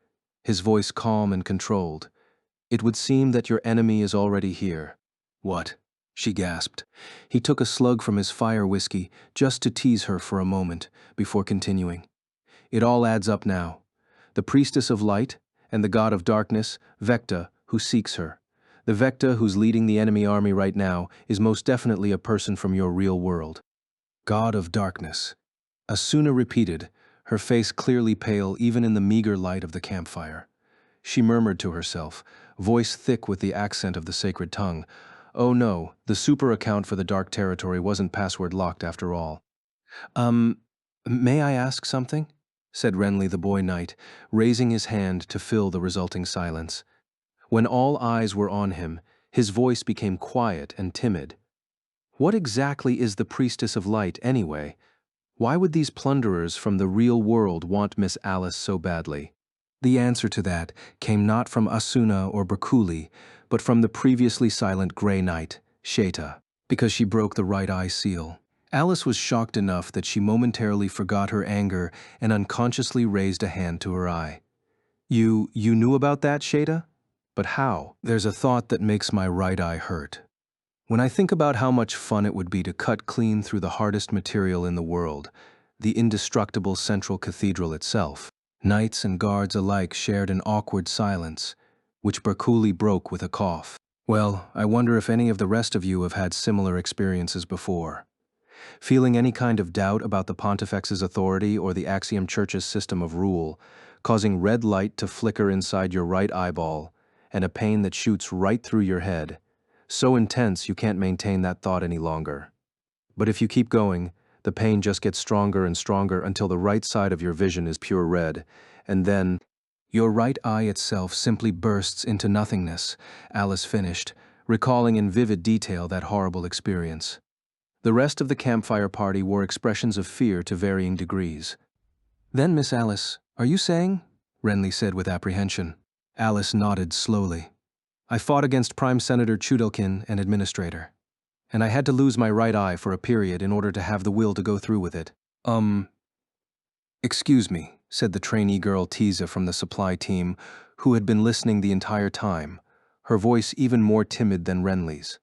his voice calm and controlled. "It would seem that your enemy is already here." "What?" she gasped. He took a slug from his fire whiskey just to tease her for a moment, before continuing. "It all adds up now. The Priestess of Light and the God of Darkness, Vecta, who seeks her. The Vecta who's leading the enemy army right now is most definitely a person from your real world." "God of Darkness," Asuna repeated, her face clearly pale even in the meager light of the campfire. She murmured to herself, voice thick with the accent of the sacred tongue, "Oh no, the super account for the Dark Territory wasn't password locked after all." May I ask something?" said Renly the boy knight, raising his hand to fill the resulting silence. When all eyes were on him, his voice became quiet and timid. "What exactly is the Priestess of Light, anyway? Why would these plunderers from the real world want Miss Alice so badly?" The answer to that came not from Asuna or Berkuli, but from the previously silent Grey Knight, Sheta, because she broke the right eye seal. Alice was shocked enough that she momentarily forgot her anger and unconsciously raised a hand to her eye. You knew about that, Sheta? But how? There's a thought that makes my right eye hurt. When I think about how much fun it would be to cut clean through the hardest material in the world, the indestructible central cathedral itself. Knights and guards alike shared an awkward silence, which Berkuli broke with a cough. "Well, I wonder if any of the rest of you have had similar experiences before. Feeling any kind of doubt about the Pontifex's authority or the Axiom Church's system of rule, causing red light to flicker inside your right eyeball, and a pain that shoots right through your head, so intense you can't maintain that thought any longer. But if you keep going, the pain just gets stronger and stronger until the right side of your vision is pure red, and then your right eye itself simply bursts into nothingness," Alice finished, recalling in vivid detail that horrible experience. The rest of the campfire party wore expressions of fear to varying degrees. "Then, Miss Alice, are you saying?" Renly said with apprehension. Alice nodded slowly. I fought against Prime Senator Chudelkin and Administrator, and I had to lose my right eye for a period in order to have the will to go through with it. Excuse me, said the trainee girl Tiza from the supply team, who had been listening the entire time, her voice even more timid than Renly's.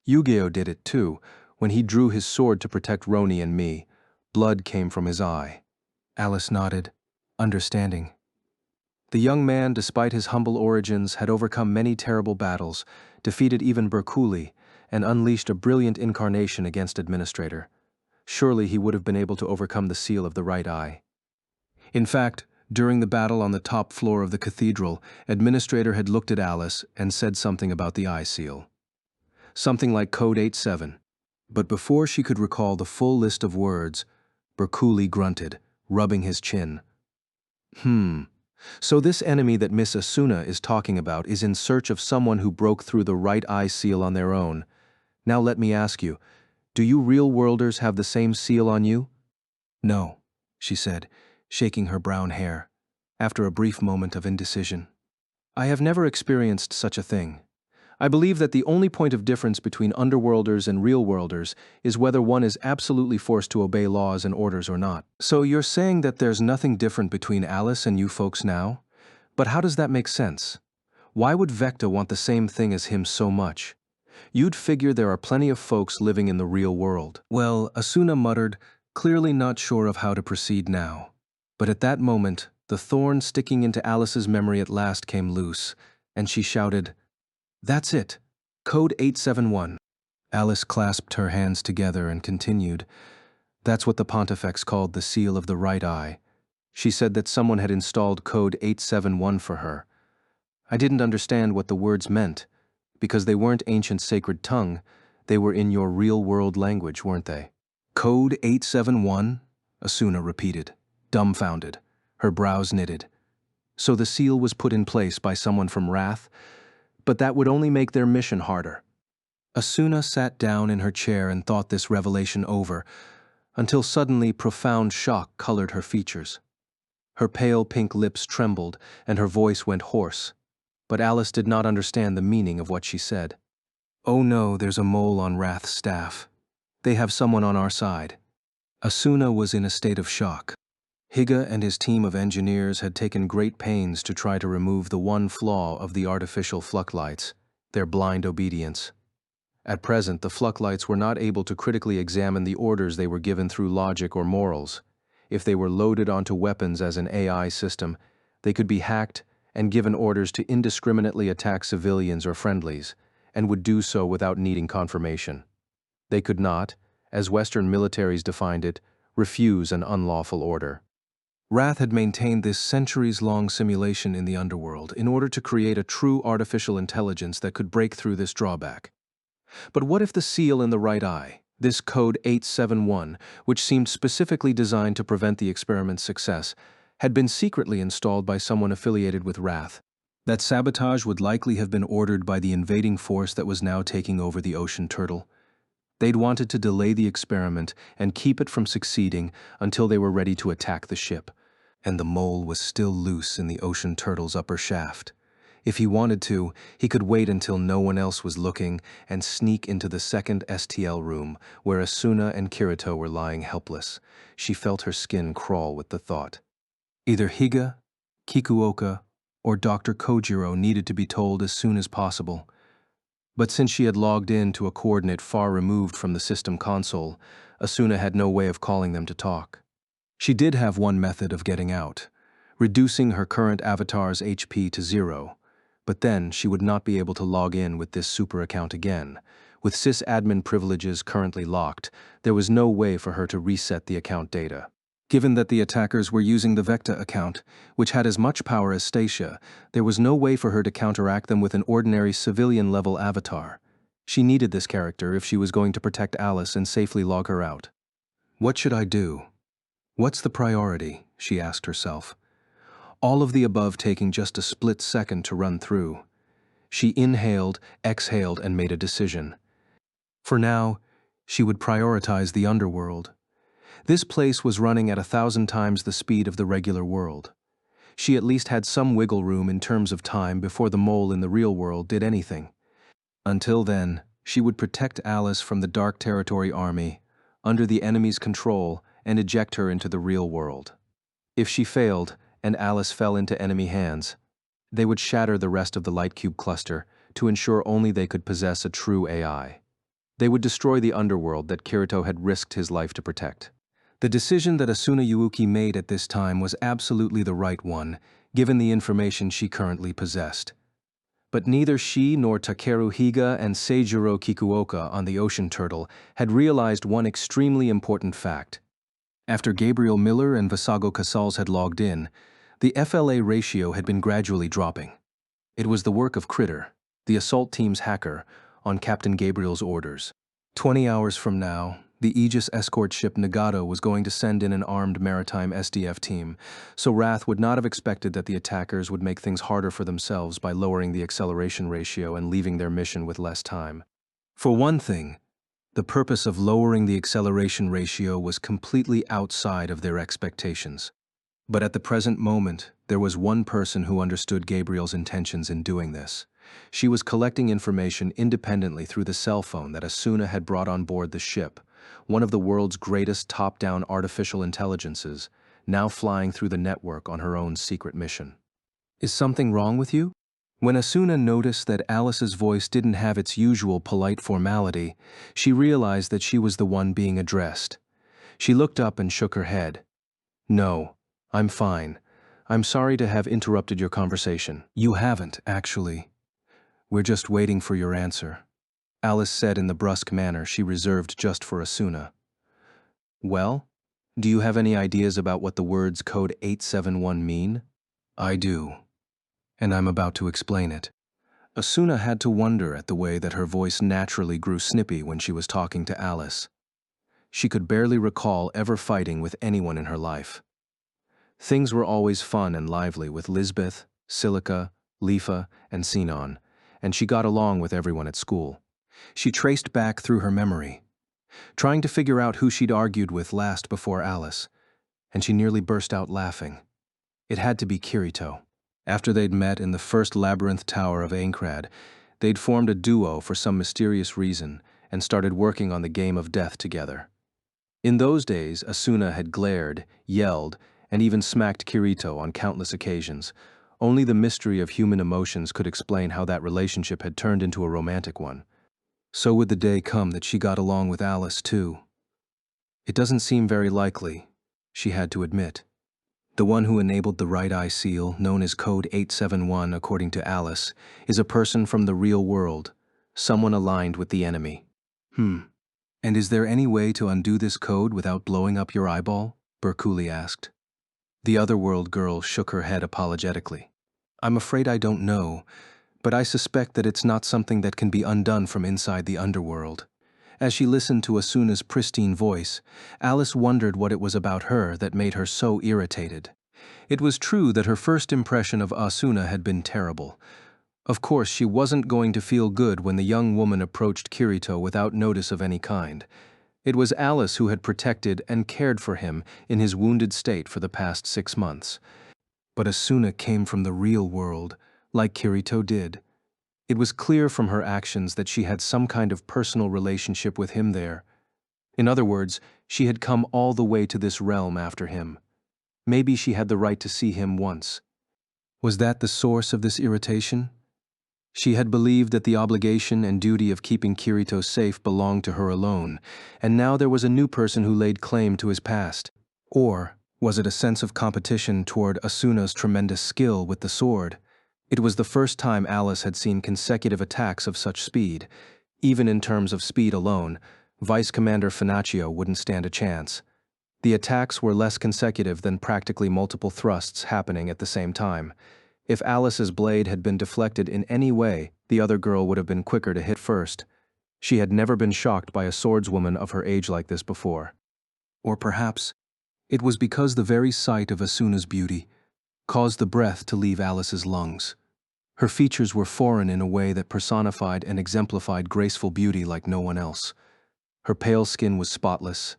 Yu-Gi-Oh did it too. When he drew his sword to protect Roni and me, blood came from his eye. Alice nodded, understanding. The young man, despite his humble origins, had overcome many terrible battles, defeated even Berkuli, and unleashed a brilliant incarnation against Administrator. Surely he would have been able to overcome the seal of the right eye. In fact, during the battle on the top floor of the cathedral, Administrator had looked at Alice and said something about the eye seal. Something like Code 87. But before she could recall the full list of words, Berkuli grunted, rubbing his chin. So this enemy that Miss Asuna is talking about is in search of someone who broke through the right eye seal on their own. Now let me ask you, do you real-worlders have the same seal on you? No, she said, shaking her brown hair, after a brief moment of indecision. I have never experienced such a thing. I believe that the only point of difference between underworlders and real-worlders is whether one is absolutely forced to obey laws and orders or not. So you're saying that there's nothing different between Alice and you folks now? But how does that make sense? Why would Vecta want the same thing as him so much? You'd figure there are plenty of folks living in the real world. Well, Asuna muttered, clearly not sure of how to proceed now. But at that moment, the thorn sticking into Alice's memory at last came loose, and she shouted, "That's it! Code 871. Alice clasped her hands together and continued, "That's what the Pontifex called the seal of the right eye. She said that someone had installed Code 871 for her. I didn't understand what the words meant, because they weren't ancient sacred tongue, they were in your real-world language, weren't they?" "Code 871?" Asuna repeated, dumbfounded, her brows knitted. So the seal was put in place by someone from Wrath, but that would only make their mission harder. Asuna sat down in her chair and thought this revelation over, until suddenly profound shock colored her features. Her pale pink lips trembled, and her voice went hoarse. But Alice did not understand the meaning of what she said. "Oh no, there's a mole on Wrath's staff. They have someone on our side." Asuna was in a state of shock. Higa and his team of engineers had taken great pains to try to remove the one flaw of the artificial floodlights, their blind obedience. At present, the floodlights were not able to critically examine the orders they were given through logic or morals. If they were loaded onto weapons as an AI system, they could be hacked and given orders to indiscriminately attack civilians or friendlies, and would do so without needing confirmation. They could not, as Western militaries defined it, refuse an unlawful order. Wrath had maintained this centuries-long simulation in the underworld in order to create a true artificial intelligence that could break through this drawback. But what if the seal in the right eye, this Code 871, which seemed specifically designed to prevent the experiment's success, had been secretly installed by someone affiliated with Wrath? That sabotage would likely have been ordered by the invading force that was now taking over the ocean turtle. They'd wanted to delay the experiment and keep it from succeeding until they were ready to attack the ship. And the mole was still loose in the ocean turtle's upper shaft. If he wanted to, he could wait until no one else was looking and sneak into the second STL room, where Asuna and Kirito were lying helpless. She felt her skin crawl with the thought. Either Higa, Kikuoka, or Dr. Kojiro needed to be told as soon as possible. But since she had logged in to a coordinate far removed from the system console, Asuna had no way of calling them to talk. She did have one method of getting out, reducing her current avatar's HP to 0, but then she would not be able to log in with this super account again. With sysadmin privileges currently locked, there was no way for her to reset the account data. Given that the attackers were using the Vecta account, which had as much power as Stacia, there was no way for her to counteract them with an ordinary civilian-level avatar. She needed this character if she was going to protect Alice and safely log her out. What should I do? What's the priority? She asked herself. All of the above taking just a split second to run through. She inhaled, exhaled, and made a decision. For now, she would prioritize the underworld. This place was running at 1,000 times the speed of the regular world. She at least had some wiggle room in terms of time before the mole in the real world did anything. Until then, she would protect Alice from the Dark Territory Army, under the enemy's control, and eject her into the real world. If she failed, and Alice fell into enemy hands, they would shatter the rest of the Light Cube cluster to ensure only they could possess a true AI. They would destroy the underworld that Kirito had risked his life to protect. The decision that Asuna Yuuki made at this time was absolutely the right one, given the information she currently possessed. But neither she nor Takeru Higa and Seijiro Kikuoka on the Ocean Turtle had realized one extremely important fact. After Gabriel Miller and Vasago Casals had logged in, the FLA ratio had been gradually dropping. It was the work of Critter, the assault team's hacker, on Captain Gabriel's orders. 20 hours from now, the Aegis escort ship Nagato was going to send in an armed maritime SDF team, so Wrath would not have expected that the attackers would make things harder for themselves by lowering the acceleration ratio and leaving their mission with less time. For one thing, the purpose of lowering the acceleration ratio was completely outside of their expectations. But at the present moment, there was one person who understood Gabriel's intentions in doing this. She was collecting information independently through the cell phone that Asuna had brought on board the ship, one of the world's greatest top-down artificial intelligences, now flying through the network on her own secret mission. "Is something wrong with you?" When Asuna noticed that Alice's voice didn't have its usual polite formality, she realized that she was the one being addressed. She looked up and shook her head. "No, I'm fine. I'm sorry to have interrupted your conversation." "You haven't, actually. We're just waiting for your answer," Alice said in the brusque manner she reserved just for Asuna. "Well, do you have any ideas about what the words Code 871 mean?" "I do, and I'm about to explain it." Asuna had to wonder at the way that her voice naturally grew snippy when she was talking to Alice. She could barely recall ever fighting with anyone in her life. Things were always fun and lively with Lisbeth, Silica, Lifa, and Sinon, and she got along with everyone at school. She traced back through her memory, trying to figure out who she'd argued with last before Alice, and she nearly burst out laughing. It had to be Kirito. After they'd met in the first labyrinth tower of Aincrad, they'd formed a duo for some mysterious reason and started working on the game of death together. In those days, Asuna had glared, yelled, and even smacked Kirito on countless occasions. Only the mystery of human emotions could explain how that relationship had turned into a romantic one. So would the day come that she got along with Alice, too. It doesn't seem very likely, she had to admit. The one who enabled the right eye seal, known as Code 871 according to Alice, is a person from the real world, someone aligned with the enemy. And is there any way to undo this code without blowing up your eyeball? Berkuli asked. The Otherworld girl shook her head apologetically. I'm afraid I don't know, but I suspect that it's not something that can be undone from inside the underworld. As she listened to Asuna's pristine voice, Alice wondered what it was about her that made her so irritated. It was true that her first impression of Asuna had been terrible. Of course, she wasn't going to feel good when the young woman approached Kirito without notice of any kind. It was Alice who had protected and cared for him in his wounded state for the past 6 months. But Asuna came from the real world, like Kirito did. It was clear from her actions that she had some kind of personal relationship with him there. In other words, she had come all the way to this realm after him. Maybe she had the right to see him once. Was that the source of this irritation? She had believed that the obligation and duty of keeping Kirito safe belonged to her alone, and now there was a new person who laid claim to his past. Or was it a sense of competition toward Asuna's tremendous skill with the sword? It was the first time Alice had seen consecutive attacks of such speed. Even in terms of speed alone, Vice Commander Finaccio wouldn't stand a chance. The attacks were less consecutive than practically multiple thrusts happening at the same time. If Alice's blade had been deflected in any way, the other girl would have been quicker to hit first. She had never been shocked by a swordswoman of her age like this before. Or perhaps it was because the very sight of Asuna's beauty caused the breath to leave Alice's lungs. Her features were foreign in a way that personified and exemplified graceful beauty like no one else. Her pale skin was spotless,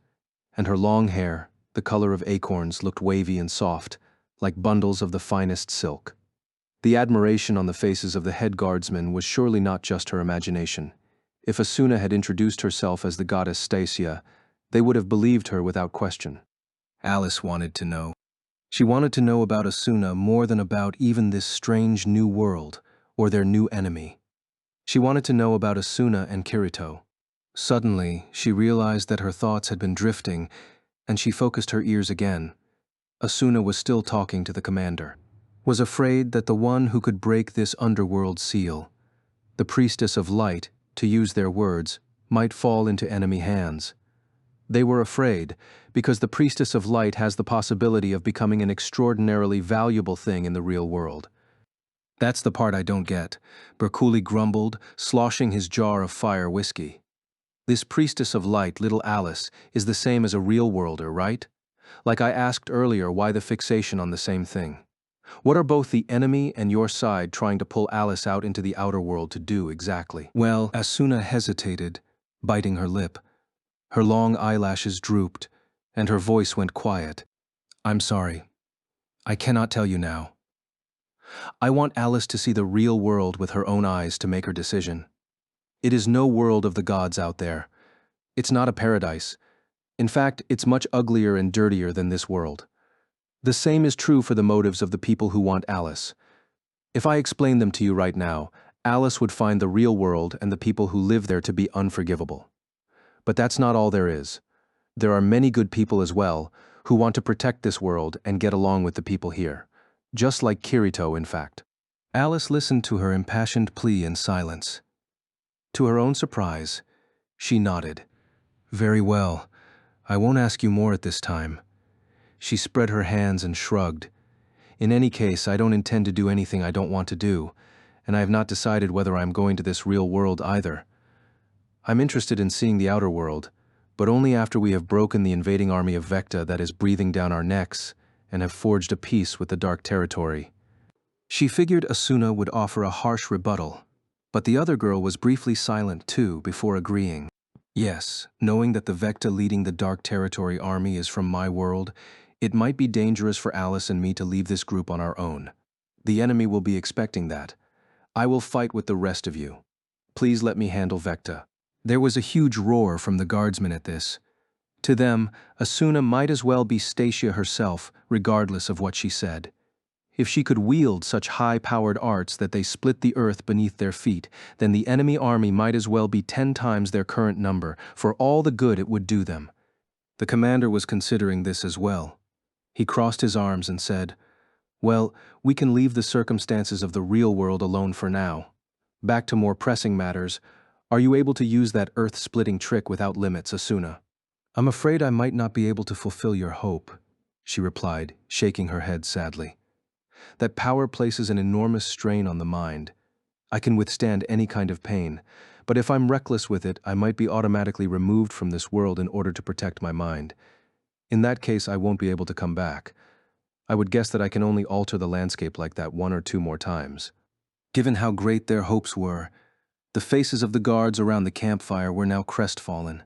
and her long hair, the color of acorns, looked wavy and soft, like bundles of the finest silk. The admiration on the faces of the head guardsmen was surely not just her imagination. If Asuna had introduced herself as the goddess Stasia, they would have believed her without question. Alice wanted to know. She wanted to know about Asuna more than about even this strange new world, or their new enemy. She wanted to know about Asuna and Kirito. Suddenly, she realized that her thoughts had been drifting, and she focused her ears again. Asuna was still talking to the commander. Was afraid that the one who could break this underworld seal, the priestess of light, to use their words, might fall into enemy hands. They were afraid because the priestess of light has the possibility of becoming an extraordinarily valuable thing in the real world. That's the part I don't get, Berculi grumbled, sloshing his jar of fire whiskey. This priestess of light, little Alice, is the same as a real-worlder, right? Like I asked earlier, why the fixation on the same thing? What are both the enemy and your side trying to pull Alice out into the outer world to do exactly? Well, Asuna hesitated, biting her lip. Her long eyelashes drooped, and her voice went quiet. I'm sorry. I cannot tell you now. I want Alice to see the real world with her own eyes to make her decision. It is no world of the gods out there. It's not a paradise. In fact, it's much uglier and dirtier than this world. The same is true for the motives of the people who want Alice. If I explain them to you right now, Alice would find the real world and the people who live there to be unforgivable. But that's not all there is. There are many good people as well, who want to protect this world and get along with the people here. Just like Kirito, in fact. Alice listened to her impassioned plea in silence. To her own surprise, she nodded. Very well. I won't ask you more at this time. She spread her hands and shrugged. In any case, I don't intend to do anything I don't want to do, and I have not decided whether I am going to this real world either. I'm interested in seeing the outer world, but only after we have broken the invading army of Vecta that is breathing down our necks and have forged a peace with the Dark Territory. She figured Asuna would offer a harsh rebuttal, but the other girl was briefly silent too before agreeing. Yes, knowing that the Vecta leading the Dark Territory army is from my world, it might be dangerous for Alice and me to leave this group on our own. The enemy will be expecting that. I will fight with the rest of you. Please let me handle Vecta. There was a huge roar from the guardsmen at this. To them, Asuna might as well be Stasia herself, regardless of what she said. If she could wield such high-powered arts that they split the earth beneath their feet, then the enemy army might as well be 10 times their current number, for all the good it would do them. The commander was considering this as well. He crossed his arms and said, well, we can leave the circumstances of the real world alone for now. Back to more pressing matters. Are you able to use that earth-splitting trick without limits, Asuna? I'm afraid I might not be able to fulfill your hope, she replied, shaking her head sadly. That power places an enormous strain on the mind. I can withstand any kind of pain, but if I'm reckless with it, I might be automatically removed from this world in order to protect my mind. In that case, I won't be able to come back. I would guess that I can only alter the landscape like that 1 or 2 more times. Given how great their hopes were, the faces of the guards around the campfire were now crestfallen.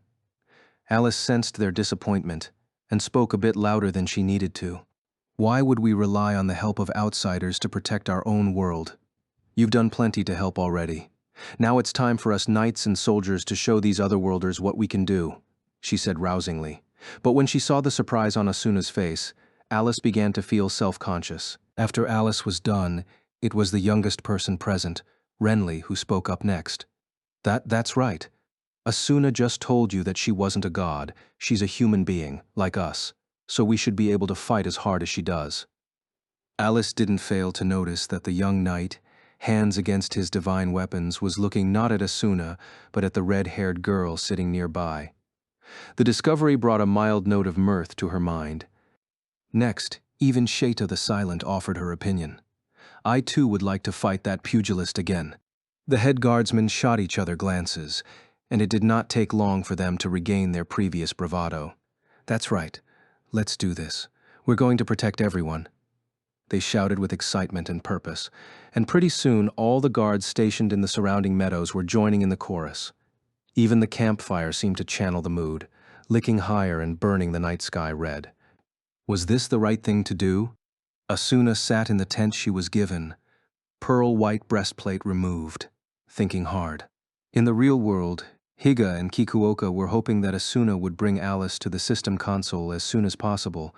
Alice sensed their disappointment and spoke a bit louder than she needed to. Why would we rely on the help of outsiders to protect our own world? You've done plenty to help already. Now it's time for us knights and soldiers to show these otherworlders what we can do, she said rousingly. But when she saw the surprise on Asuna's face, Alice began to feel self-conscious. After Alice was done, it was the youngest person present, Renly, who spoke up next. That's right. Asuna just told you that she wasn't a god. She's a human being, like us, so we should be able to fight as hard as she does. Alice didn't fail to notice that the young knight, hands against his divine weapons, was looking not at Asuna, but at the red-haired girl sitting nearby. The discovery brought a mild note of mirth to her mind. Next, even Sheta the Silent offered her opinion. I too would like to fight that pugilist again. The head guardsmen shot each other glances, and it did not take long for them to regain their previous bravado. That's right. Let's do this. We're going to protect everyone. They shouted with excitement and purpose, and pretty soon all the guards stationed in the surrounding meadows were joining in the chorus. Even the campfire seemed to channel the mood, licking higher and burning the night sky red. Was this the right thing to do? Asuna sat in the tent she was given, pearl-white breastplate removed, thinking hard. In the real world, Higa and Kikuoka were hoping that Asuna would bring Alice to the system console as soon as possible,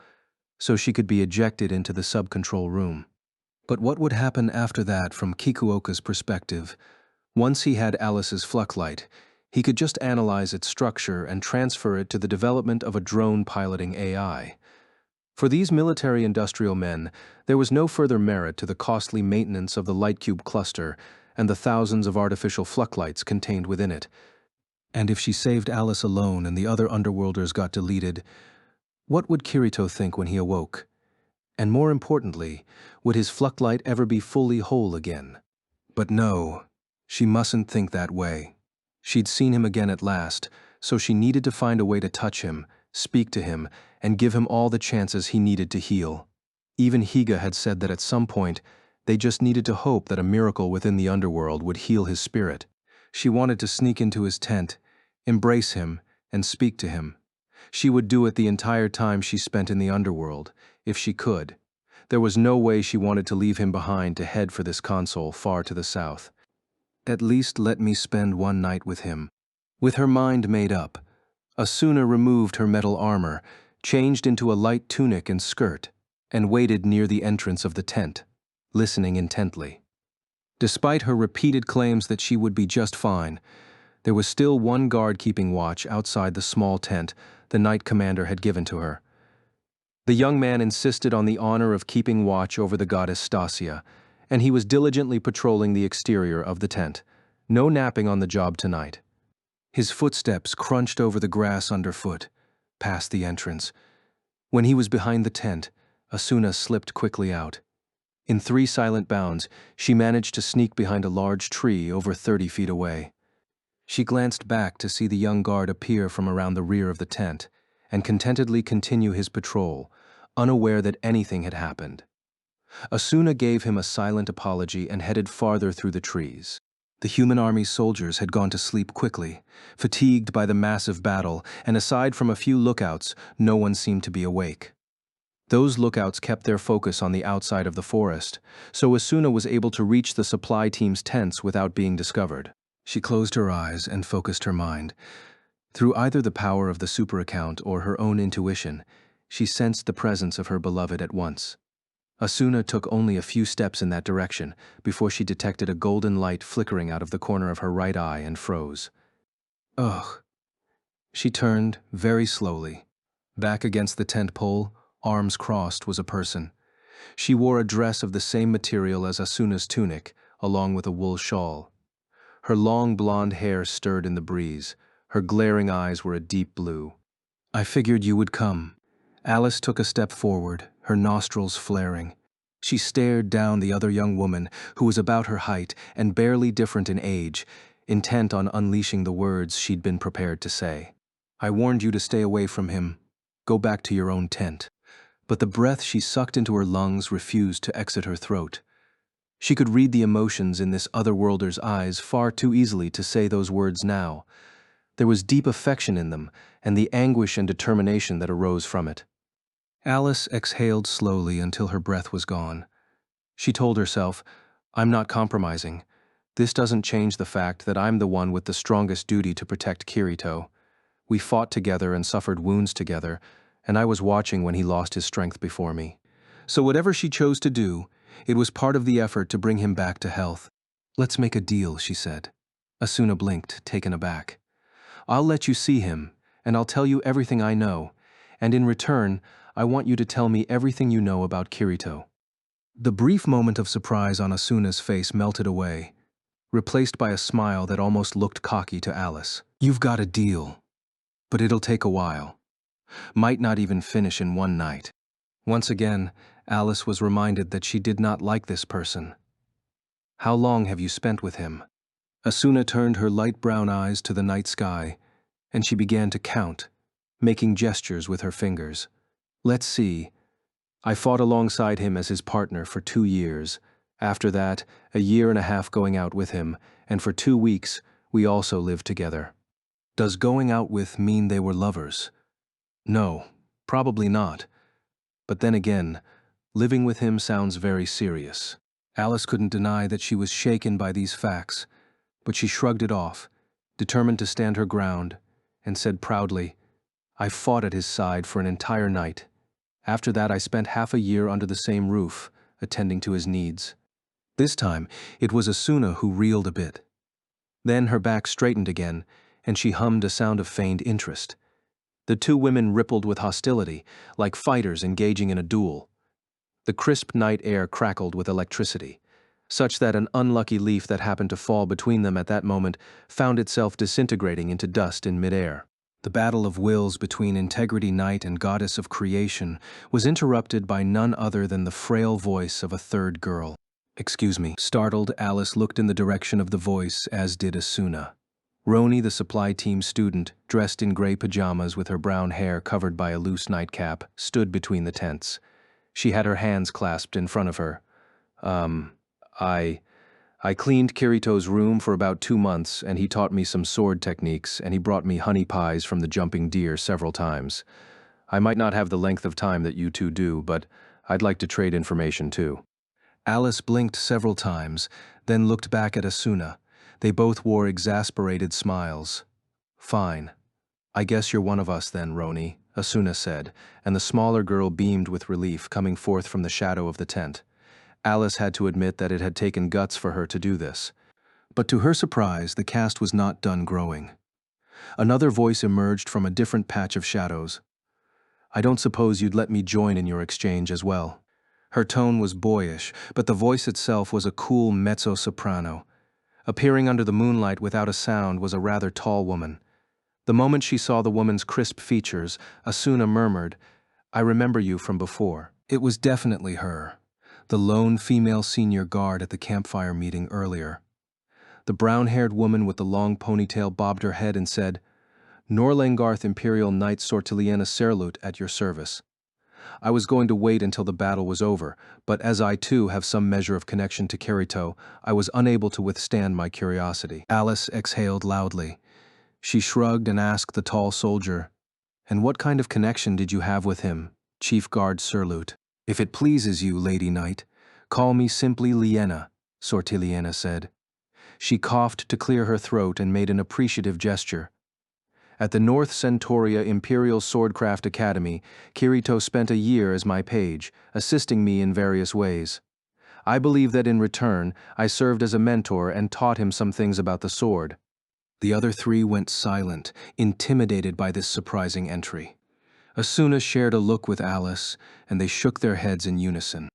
so she could be ejected into the sub-control room. But what would happen after that from Kikuoka's perspective? Once he had Alice's Flucklight, he could just analyze its structure and transfer it to the development of a drone piloting AI. For these military-industrial men, there was no further merit to the costly maintenance of the Lightcube cluster and the thousands of artificial Flucklights contained within it. And if she saved Alice alone and the other underworlders got deleted, what would Kirito think when he awoke? And more importantly, would his Flucklight ever be fully whole again? But no, she mustn't think that way. She'd seen him again at last, so she needed to find a way to touch him, speak to him, and give him all the chances he needed to heal. Even Higa had said that at some point, they just needed to hope that a miracle within the underworld would heal his spirit. She wanted to sneak into his tent, embrace him, and speak to him. She would do it the entire time she spent in the underworld, if she could. There was no way she wanted to leave him behind to head for this console far to the south. At least let me spend one night with him. With her mind made up, Asuna removed her metal armor, changed into a light tunic and skirt, and waited near the entrance of the tent, listening intently. Despite her repeated claims that she would be just fine, there was still one guard keeping watch outside the small tent the Knight Commander had given to her. The young man insisted on the honor of keeping watch over the goddess Stasia, and he was diligently patrolling the exterior of the tent. No napping on the job tonight. His footsteps crunched over the grass underfoot, past the entrance. When he was behind the tent, Asuna slipped quickly out. In 3 silent bounds, she managed to sneak behind a large tree over 30 feet away. She glanced back to see the young guard appear from around the rear of the tent, and contentedly continue his patrol, unaware that anything had happened. Asuna gave him a silent apology and headed farther through the trees. The human army's soldiers had gone to sleep quickly, fatigued by the massive battle, and aside from a few lookouts, no one seemed to be awake. Those lookouts kept their focus on the outside of the forest, so Asuna was able to reach the supply team's tents without being discovered. She closed her eyes and focused her mind. Through either the power of the super account or her own intuition, she sensed the presence of her beloved at once. Asuna took only a few steps in that direction before she detected a golden light flickering out of the corner of her right eye and froze. Ugh. She turned, very slowly. Back against the tent pole, arms crossed, was a person. She wore a dress of the same material as Asuna's tunic, along with a wool shawl. Her long blonde hair stirred in the breeze. Her glaring eyes were a deep blue. I figured you would come. Alice took a step forward, her nostrils flaring. She stared down the other young woman, who was about her height and barely different in age, intent on unleashing the words she'd been prepared to say. I warned you to stay away from him. Go back to your own tent. But the breath she sucked into her lungs refused to exit her throat. She could read the emotions in this otherworlder's eyes far too easily to say those words now. There was deep affection in them, and the anguish and determination that arose from it. Alice exhaled slowly until her breath was gone. She told herself, I'm not compromising. This doesn't change the fact that I'm the one with the strongest duty to protect Kirito. We fought together and suffered wounds together, and I was watching when he lost his strength before me. So whatever she chose to do, it was part of the effort to bring him back to health. Let's make a deal, she said. Asuna blinked, taken aback. I'll let you see him, and I'll tell you everything I know, and in return, I want you to tell me everything you know about Kirito. The brief moment of surprise on Asuna's face melted away, replaced by a smile that almost looked cocky to Alice. You've got a deal, but it'll take a while. Might not even finish in one night. Once again, Alice was reminded that she did not like this person. How long have you spent with him? Asuna turned her light brown eyes to the night sky, and she began to count, making gestures with her fingers. Let's see. I fought alongside him as his partner for 2 years. After that, a year and a half going out with him, and for 2 weeks, we also lived together. Does going out with mean they were lovers? No, probably not. But then again, Living with him sounds very serious. Alice couldn't deny that she was shaken by these facts, but she shrugged it off, determined to stand her ground, and said proudly, "I fought at his side for an entire night. After that I spent half a year under the same roof, attending to his needs." This time, it was Asuna who reeled a bit. Then her back straightened again, and she hummed a sound of feigned interest. The two women rippled with hostility, like fighters engaging in a duel. The crisp night air crackled with electricity, such that an unlucky leaf that happened to fall between them at that moment found itself disintegrating into dust in midair. The battle of wills between Integrity Knight and Goddess of Creation was interrupted by none other than the frail voice of a third girl. "Excuse me." Startled, Alice looked in the direction of the voice, as did Asuna. Roni, the supply team student, dressed in gray pajamas with her brown hair covered by a loose nightcap, stood between the tents. She had her hands clasped in front of her. I cleaned Kirito's room for about 2 months, and he taught me some sword techniques, and he brought me honey pies from the jumping deer several times. I might not have the length of time that you two do, but I'd like to trade information too." Alice blinked several times, then looked back at Asuna. They both wore exasperated smiles. "Fine. I guess you're one of us then, Roni," Asuna said, and the smaller girl beamed with relief coming forth from the shadow of the tent. Alice had to admit that it had taken guts for her to do this. But to her surprise, the cast was not done growing. Another voice emerged from a different patch of shadows. "I don't suppose you'd let me join in your exchange as well." Her tone was boyish, but the voice itself was a cool mezzo-soprano. Appearing under the moonlight without a sound was a rather tall woman. The moment she saw the woman's crisp features, Asuna murmured, "I remember you from before." It was definitely her, the lone female senior guard at the campfire meeting earlier. The brown-haired woman with the long ponytail bobbed her head and said, "Norlangarth Imperial Knight Sortiliana Serlut at your service. I was going to wait until the battle was over, but as I too have some measure of connection to Kirito, I was unable to withstand my curiosity." Alice exhaled loudly. She shrugged and asked the tall soldier, "And what kind of connection did you have with him, Chief Guard Serlut?" "If it pleases you, Lady Knight, call me simply Liena," Sortiliana said. She coughed to clear her throat and made an appreciative gesture. "At the North Centauria Imperial Swordcraft Academy, Kirito spent a year as my page, assisting me in various ways. I believe that in return, I served as a mentor and taught him some things about the sword." The other three went silent, intimidated by this surprising entry. Asuna shared a look with Alice, and they shook their heads in unison.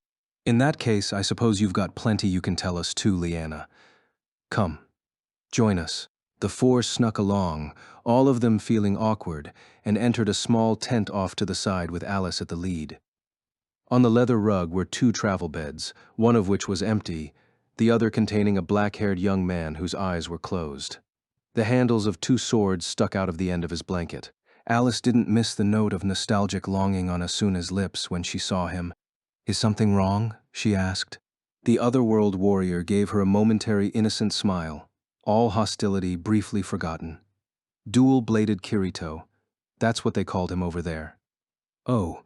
"In that case, I suppose you've got plenty you can tell us too, Liena. Come, join us." The four snuck along, all of them feeling awkward, and entered a small tent off to the side with Alice at the lead. On the leather rug were 2 travel beds, one of which was empty, the other containing a black-haired young man whose eyes were closed. The handles of 2 swords stuck out of the end of his blanket. Alice didn't miss the note of nostalgic longing on Asuna's lips when she saw him. "Is something wrong?" she asked. The otherworld warrior gave her a momentary innocent smile, all hostility briefly forgotten. Dual-bladed Kirito, that's what they called him over there. Oh,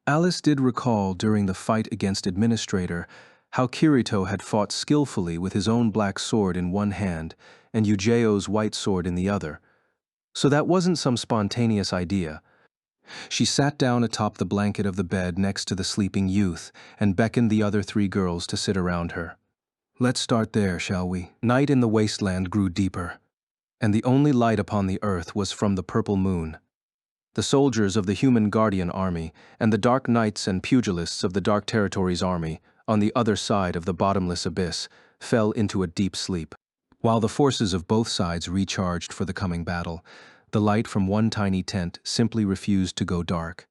Alice did recall during the fight against Administrator how Kirito had fought skillfully with his own black sword in one hand and Eugeo's white sword in the other. So that wasn't some spontaneous idea. She sat down atop the blanket of the bed next to the sleeping youth and beckoned the other 3 girls to sit around her. "Let's start there, shall we?" Night in the wasteland grew deeper, and the only light upon the earth was from the purple moon. The soldiers of the Human Guardian Army and the Dark Knights and Pugilists of the Dark Territories Army, on the other side of the bottomless abyss, fell into a deep sleep. While the forces of both sides recharged for the coming battle, the light from one tiny tent simply refused to go dark.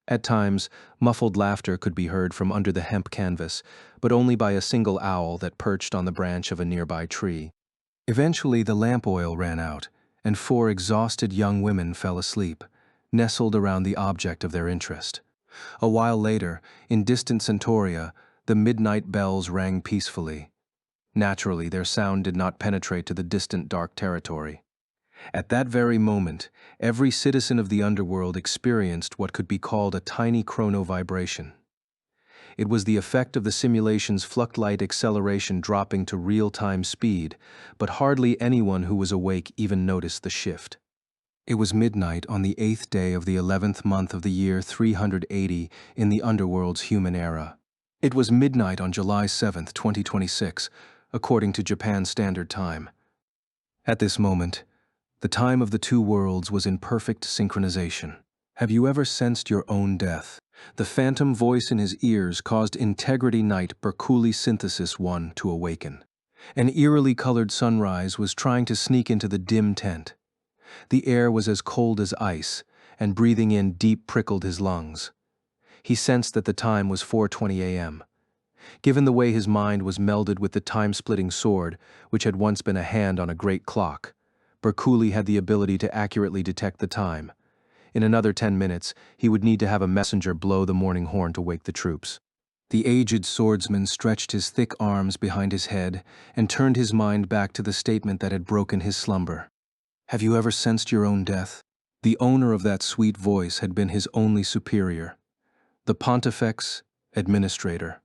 At times, muffled laughter could be heard from under the hemp canvas, but only by a single owl that perched on the branch of a nearby tree. Eventually, the lamp oil ran out, and 4 exhausted young women fell asleep, nestled around the object of their interest. A while later, in distant Centauria, the midnight bells rang peacefully. Naturally, their sound did not penetrate to the distant dark territory. At that very moment, every citizen of the underworld experienced what could be called a tiny chrono-vibration. It was the effect of the simulation's fluctlight acceleration dropping to real-time speed, but hardly anyone who was awake even noticed the shift. It was midnight on the 8th day of the 11th month of the year 380 in the underworld's human era. It was midnight on July 7th, 2026, according to Japan Standard Time. At this moment, the time of the two worlds was in perfect synchronization. Have you ever sensed your own death? The phantom voice in his ears caused Integrity Knight Berkuli Synthesis 1 to awaken. An eerily colored sunrise was trying to sneak into the dim tent. The air was as cold as ice, and breathing in deep prickled his lungs. He sensed that the time was 4:20 a.m. Given the way his mind was melded with the time-splitting sword, which had once been a hand on a great clock, Berkuli had the ability to accurately detect the time. In another 10 minutes, he would need to have a messenger blow the morning horn to wake the troops. The aged swordsman stretched his thick arms behind his head and turned his mind back to the statement that had broken his slumber. Have you ever sensed your own death? The owner of that sweet voice had been his only superior, the Pontifex Administrator.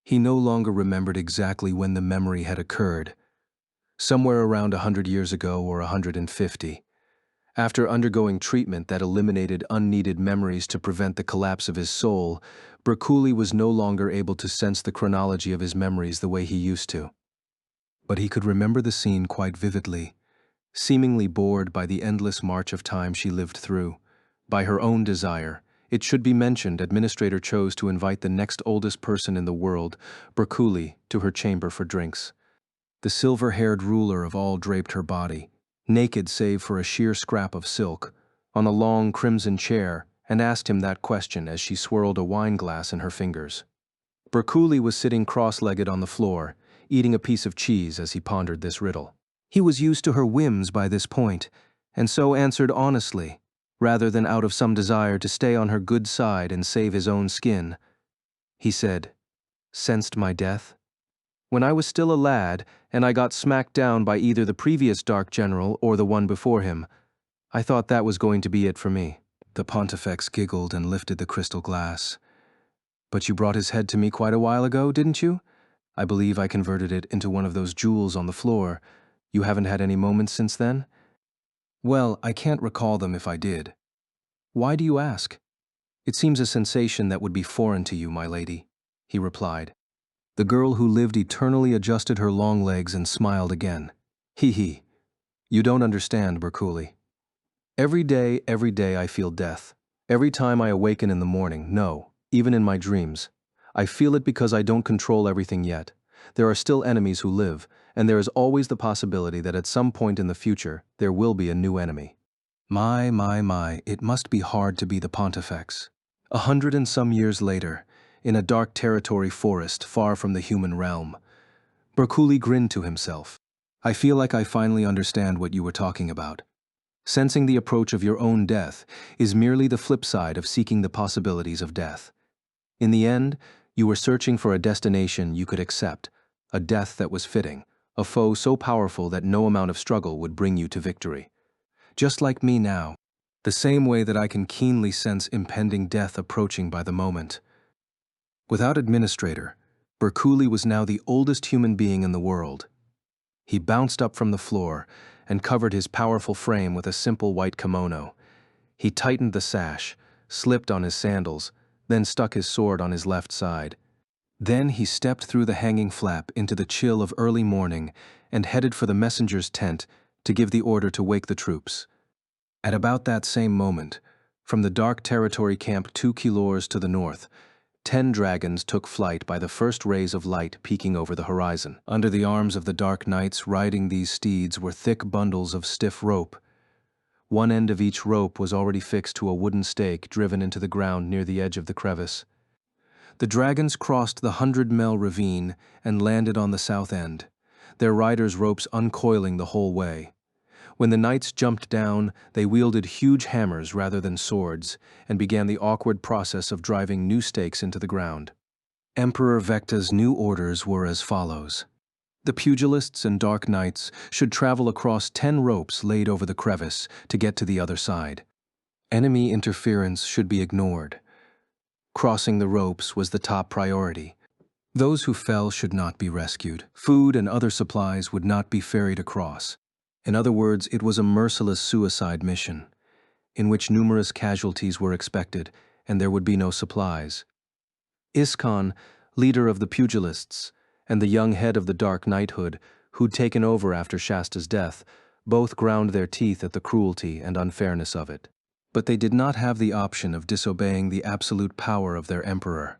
He no longer remembered exactly when the memory had occurred, somewhere around 100 years ago or 150. After undergoing treatment that eliminated unneeded memories to prevent the collapse of his soul, Berkuli was no longer able to sense the chronology of his memories the way he used to. But he could remember the scene quite vividly, seemingly bored by the endless march of time she lived through. By her own desire, it should be mentioned, Administrator chose to invite the next oldest person in the world, Berkuli, to her chamber for drinks. The silver-haired ruler of all draped her body, naked save for a sheer scrap of silk, on a long crimson chair, and asked him that question as she swirled a wine glass in her fingers. Berkuli was sitting cross-legged on the floor, eating a piece of cheese as he pondered this riddle. He was used to her whims by this point, and so answered honestly, rather than out of some desire to stay on her good side and save his own skin. He said, "Sensed my death? When I was still a lad, and I got smacked down by either the previous Dark General or the one before him, I thought that was going to be it for me." The Pontifex giggled and lifted the crystal glass. "But you brought his head to me quite a while ago, didn't you? I believe I converted it into one of those jewels on the floor. You haven't had any moments since then?" "Well, I can't recall them if I did." "Why do you ask?" "It seems a sensation that would be foreign to you, my lady," he replied. The girl who lived eternally adjusted her long legs and smiled again. "Hee. You don't understand, Berkuli. Every day I feel death. Every time I awaken in the morning, no, even in my dreams. I feel it because I don't control everything yet. There are still enemies who live, and there is always the possibility that at some point in the future, there will be a new enemy. My, it must be hard to be the Pontifex. 100 and some years later, in a dark territory forest far from the human realm." Berkuli grinned to himself. "I feel like I finally understand what you were talking about. Sensing the approach of your own death is merely the flip side of seeking the possibilities of death. In the end, you were searching for a destination you could accept, a death that was fitting, a foe so powerful that no amount of struggle would bring you to victory. Just like me now, the same way that I can keenly sense impending death approaching by the moment." Without Administrator, Berkuli was now the oldest human being in the world. He bounced up from the floor and covered his powerful frame with a simple white kimono. He tightened the sash, slipped on his sandals, then stuck his sword on his left side. Then he stepped through the hanging flap into the chill of early morning and headed for the messenger's tent to give the order to wake the troops. At about that same moment, from the dark territory camp 2 kilometers to the north, 10 dragons took flight by the first rays of light peeking over the horizon. Under the arms of the dark knights riding these steeds were thick bundles of stiff rope. One end of each rope was already fixed to a wooden stake driven into the ground near the edge of the crevice. The dragons crossed the 100-mile ravine and landed on the south end, their riders' ropes uncoiling the whole way. When the knights jumped down, they wielded huge hammers rather than swords, and began the awkward process of driving new stakes into the ground. Emperor Vecta's new orders were as follows. The pugilists and dark knights should travel across 10 ropes laid over the crevice to get to the other side. Enemy interference should be ignored. Crossing the ropes was the top priority. Those who fell should not be rescued. Food and other supplies would not be ferried across. In other words, it was a merciless suicide mission, in which numerous casualties were expected, and there would be no supplies. Iskon, leader of the pugilists, and the young head of the Dark Knighthood, who'd taken over after Shasta's death, both ground their teeth at the cruelty and unfairness of it. But they did not have the option of disobeying the absolute power of their emperor.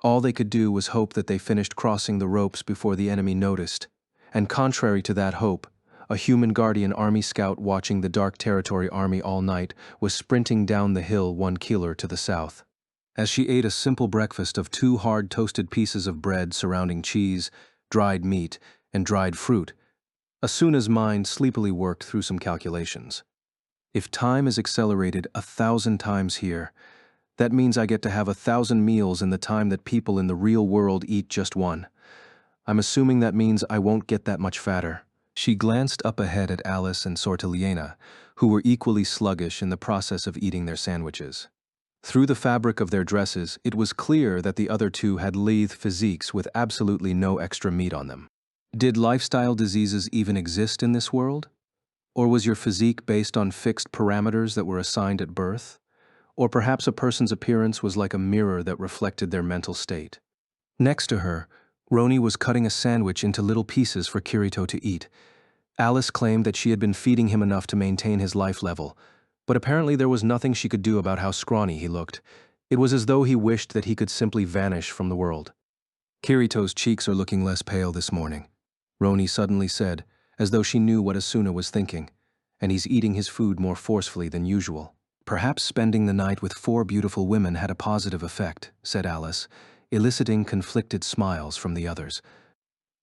All they could do was hope that they finished crossing the ropes before the enemy noticed, and contrary to that hope, a human guardian army scout watching the Dark Territory army all night was sprinting down the hill 1 km to the south. As she ate a simple breakfast of 2 hard toasted pieces of bread surrounding cheese, dried meat, and dried fruit, Asuna's mind sleepily worked through some calculations. If time is accelerated 1,000 times here, that means I get to have 1,000 meals in the time that people in the real world eat just one. I'm assuming that means I won't get that much fatter. She glanced up ahead at Alice and Sortiliena, who were equally sluggish in the process of eating their sandwiches. Through the fabric of their dresses, it was clear that the other two had lithe physiques with absolutely no extra meat on them. Did lifestyle diseases even exist in this world? Or was your physique based on fixed parameters that were assigned at birth? Or perhaps a person's appearance was like a mirror that reflected their mental state. Next to her, Roni was cutting a sandwich into little pieces for Kirito to eat. Alice claimed that she had been feeding him enough to maintain his life level, but apparently there was nothing she could do about how scrawny he looked. It was as though he wished that he could simply vanish from the world. Kirito's cheeks are looking less pale this morning, Roni suddenly said, as though she knew what Asuna was thinking, and he's eating his food more forcefully than usual. Perhaps spending the night with 4 beautiful women had a positive effect, said Alice, eliciting conflicted smiles from the others.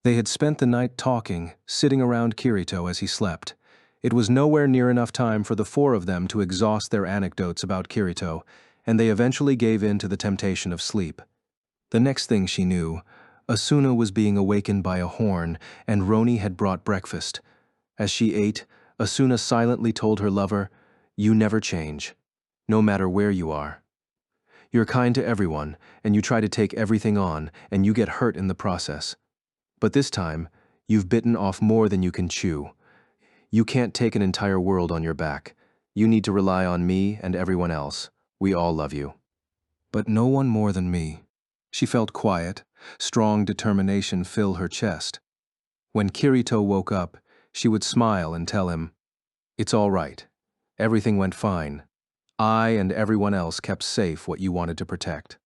They had spent the night talking, sitting around Kirito as he slept. It was nowhere near enough time for the 4 of them to exhaust their anecdotes about Kirito, and they eventually gave in to the temptation of sleep. The next thing she knew, Asuna was being awakened by a horn, and Roni had brought breakfast. As she ate, Asuna silently told her lover, "You never change, no matter where you are. You're kind to everyone, and you try to take everything on, and you get hurt in the process. But this time, you've bitten off more than you can chew. You can't take an entire world on your back. You need to rely on me and everyone else. We all love you. But no one more than me." She felt quiet, strong determination fill her chest. When Kirito woke up, she would smile and tell him, "It's all right. Everything went fine. I and everyone else kept safe what you wanted to protect."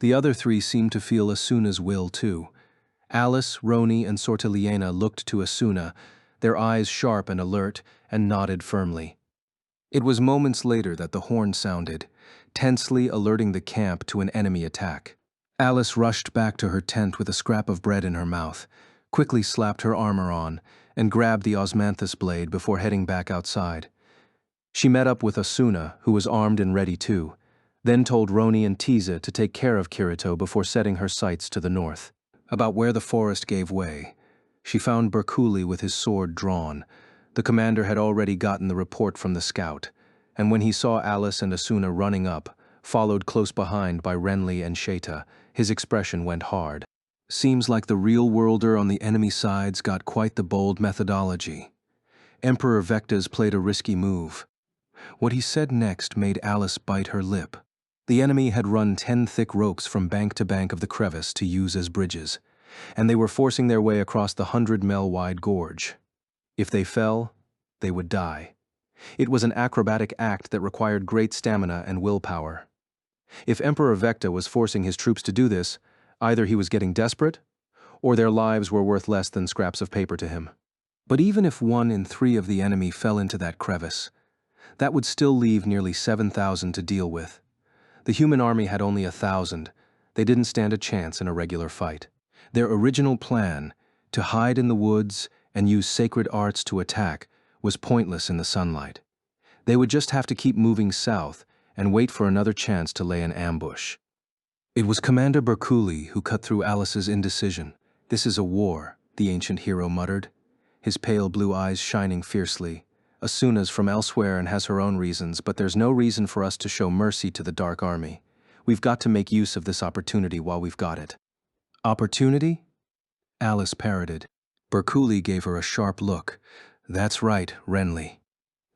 The other 3 seemed to feel Asuna's will too. Alice, Roni, and Sortiliena looked to Asuna, their eyes sharp and alert, and nodded firmly. It was moments later that the horn sounded, tensely alerting the camp to an enemy attack. Alice rushed back to her tent with a scrap of bread in her mouth, quickly slapped her armor on, and grabbed the osmanthus blade before heading back outside. She met up with Asuna, who was armed and ready too, then told Roni and Tiza to take care of Kirito before setting her sights to the north. About where the forest gave way, she found Berkuli with his sword drawn. The commander had already gotten the report from the scout, and when he saw Alice and Asuna running up, followed close behind by Renly and Sheta, his expression went hard. Seems like the real-worlder on the enemy side's got quite the bold methodology. Emperor Vecta's played a risky move. What he said next made Alice bite her lip. The enemy had run 10 thick ropes from bank to bank of the crevice to use as bridges, and they were forcing their way across the 100-mile-wide gorge. If they fell, they would die. It was an acrobatic act that required great stamina and willpower. If Emperor Vecta was forcing his troops to do this, either he was getting desperate, or their lives were worth less than scraps of paper to him. But even if 1 in 3 of the enemy fell into that crevice, that would still leave nearly 7,000 to deal with. The human army had only 1,000. They didn't stand a chance in a regular fight. Their original plan, to hide in the woods and use sacred arts to attack, was pointless in the sunlight. They would just have to keep moving south and wait for another chance to lay an ambush. It was Commander Berkuli who cut through Alice's indecision. "This is a war," the ancient hero muttered, his pale blue eyes shining fiercely. "Asuna's from elsewhere and has her own reasons, but there's no reason for us to show mercy to the Dark Army. We've got to make use of this opportunity while we've got it. Opportunity? Alice parroted. Bercouli gave her a sharp look. That's right, Renly.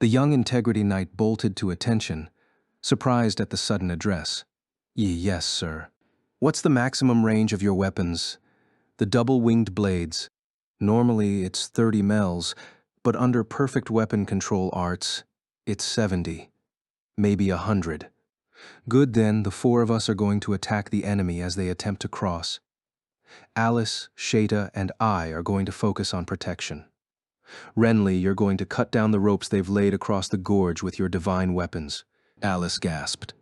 The young Integrity Knight bolted to attention, surprised at the sudden address. Yes, sir. What's the maximum range of your weapons? The double-winged blades. Normally it's 30 mels, but under perfect weapon control arts, it's 70. Maybe 100. Good then, the four of us are going to attack the enemy as they attempt to cross. Alice, Sheta, and I are going to focus on protection. Renly, you're going to cut down the ropes they've laid across the gorge with your divine weapons. Alice gasped.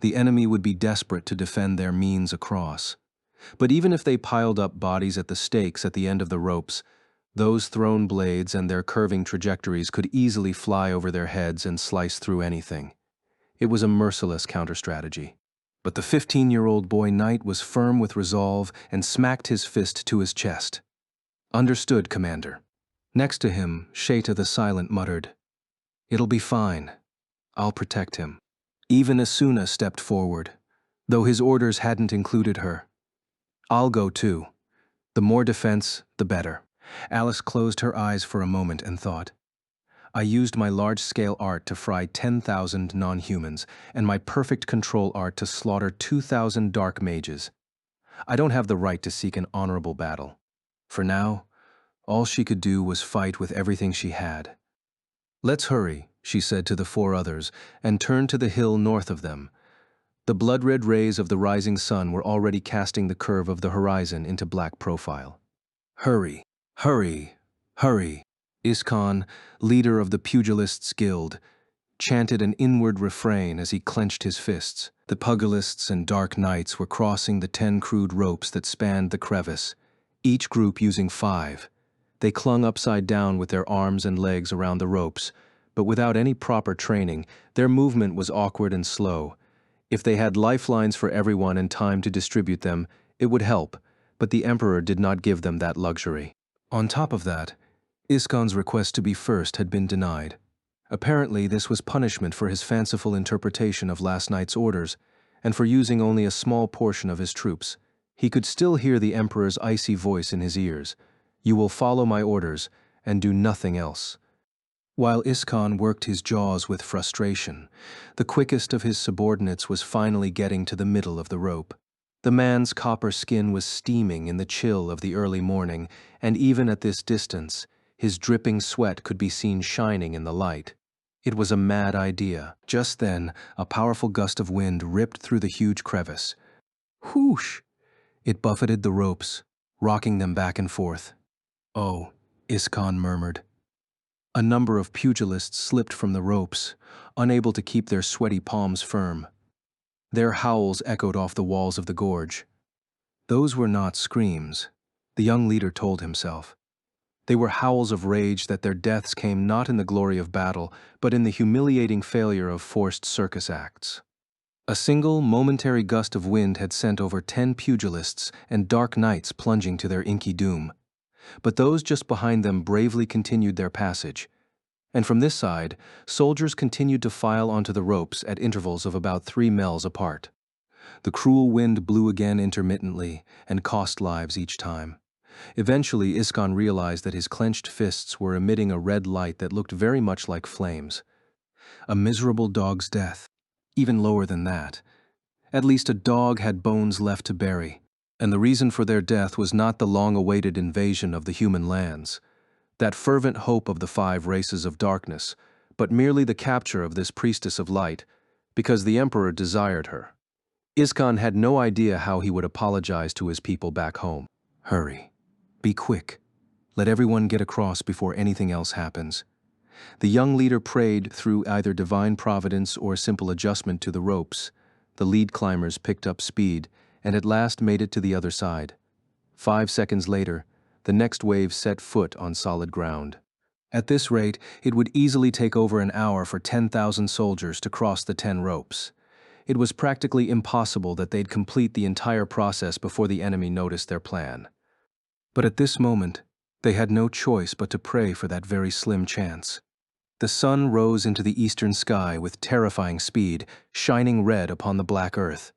The enemy would be desperate to defend their means across. But even if they piled up bodies at the stakes at the end of the ropes, those thrown blades and their curving trajectories could easily fly over their heads and slice through anything. It was a merciless counter-strategy. But the 15-year-old boy knight was firm with resolve and smacked his fist to his chest. Understood, Commander. Next to him, Sheta the Silent muttered, It'll be fine. I'll protect him. Even Asuna stepped forward, though his orders hadn't included her. I'll go too. The more defense, the better. Alice closed her eyes for a moment and thought, I used my large-scale art to fry 10,000 non-humans, and my perfect control art to slaughter 2,000 dark mages. I don't have the right to seek an honorable battle. For now, all she could do was fight with everything she had. Let's hurry, she said to the four others, and turned to the hill north of them. The blood-red rays of the rising sun were already casting the curve of the horizon into black profile. Hurry, hurry, hurry. Iskon, leader of the Pugilists' Guild, chanted an inward refrain as he clenched his fists. The pugilists and dark knights were crossing the 10 crude ropes that spanned the crevice, each group using 5. They clung upside down with their arms and legs around the ropes, but without any proper training, their movement was awkward and slow. If they had lifelines for everyone and time to distribute them, it would help, but the Emperor did not give them that luxury. On top of that, Iskon's request to be first had been denied. Apparently, this was punishment for his fanciful interpretation of last night's orders, and for using only a small portion of his troops. He could still hear the Emperor's icy voice in his ears. You will follow my orders, and do nothing else. While Iskon worked his jaws with frustration, the quickest of his subordinates was finally getting to the middle of the rope. The man's copper skin was steaming in the chill of the early morning, and even at this distance, his dripping sweat could be seen shining in the light. It was a mad idea. Just then, a powerful gust of wind ripped through the huge crevice. Whoosh! It buffeted the ropes, rocking them back and forth. Oh, Iskon murmured. A number of pugilists slipped from the ropes, unable to keep their sweaty palms firm. Their howls echoed off the walls of the gorge. Those were not screams, the young leader told himself. They were howls of rage that their deaths came not in the glory of battle, but in the humiliating failure of forced circus acts. A single, momentary gust of wind had sent over 10 pugilists and dark knights plunging to their inky doom. But those just behind them bravely continued their passage. And from this side, soldiers continued to file onto the ropes at intervals of about 3 mels apart. The cruel wind blew again intermittently and cost lives each time. Eventually, Iskon realized that his clenched fists were emitting a red light that looked very much like flames. A miserable dog's death. Even lower than that. At least a dog had bones left to bury, and the reason for their death was not the long-awaited invasion of the human lands, that fervent hope of the 5 races of darkness, but merely the capture of this priestess of light, because the Emperor desired her. Iskon had no idea how he would apologize to his people back home. Hurry. Be quick. Let everyone get across before anything else happens. The young leader prayed through either divine providence or simple adjustment to the ropes. The lead climbers picked up speed and at last made it to the other side. 5 seconds later, the next wave set foot on solid ground. At this rate, it would easily take over an hour for 10,000 soldiers to cross the 10 ropes. It was practically impossible that they'd complete the entire process before the enemy noticed their plan. But at this moment, they had no choice but to pray for that very slim chance. The sun rose into the eastern sky with terrifying speed, shining red upon the black earth.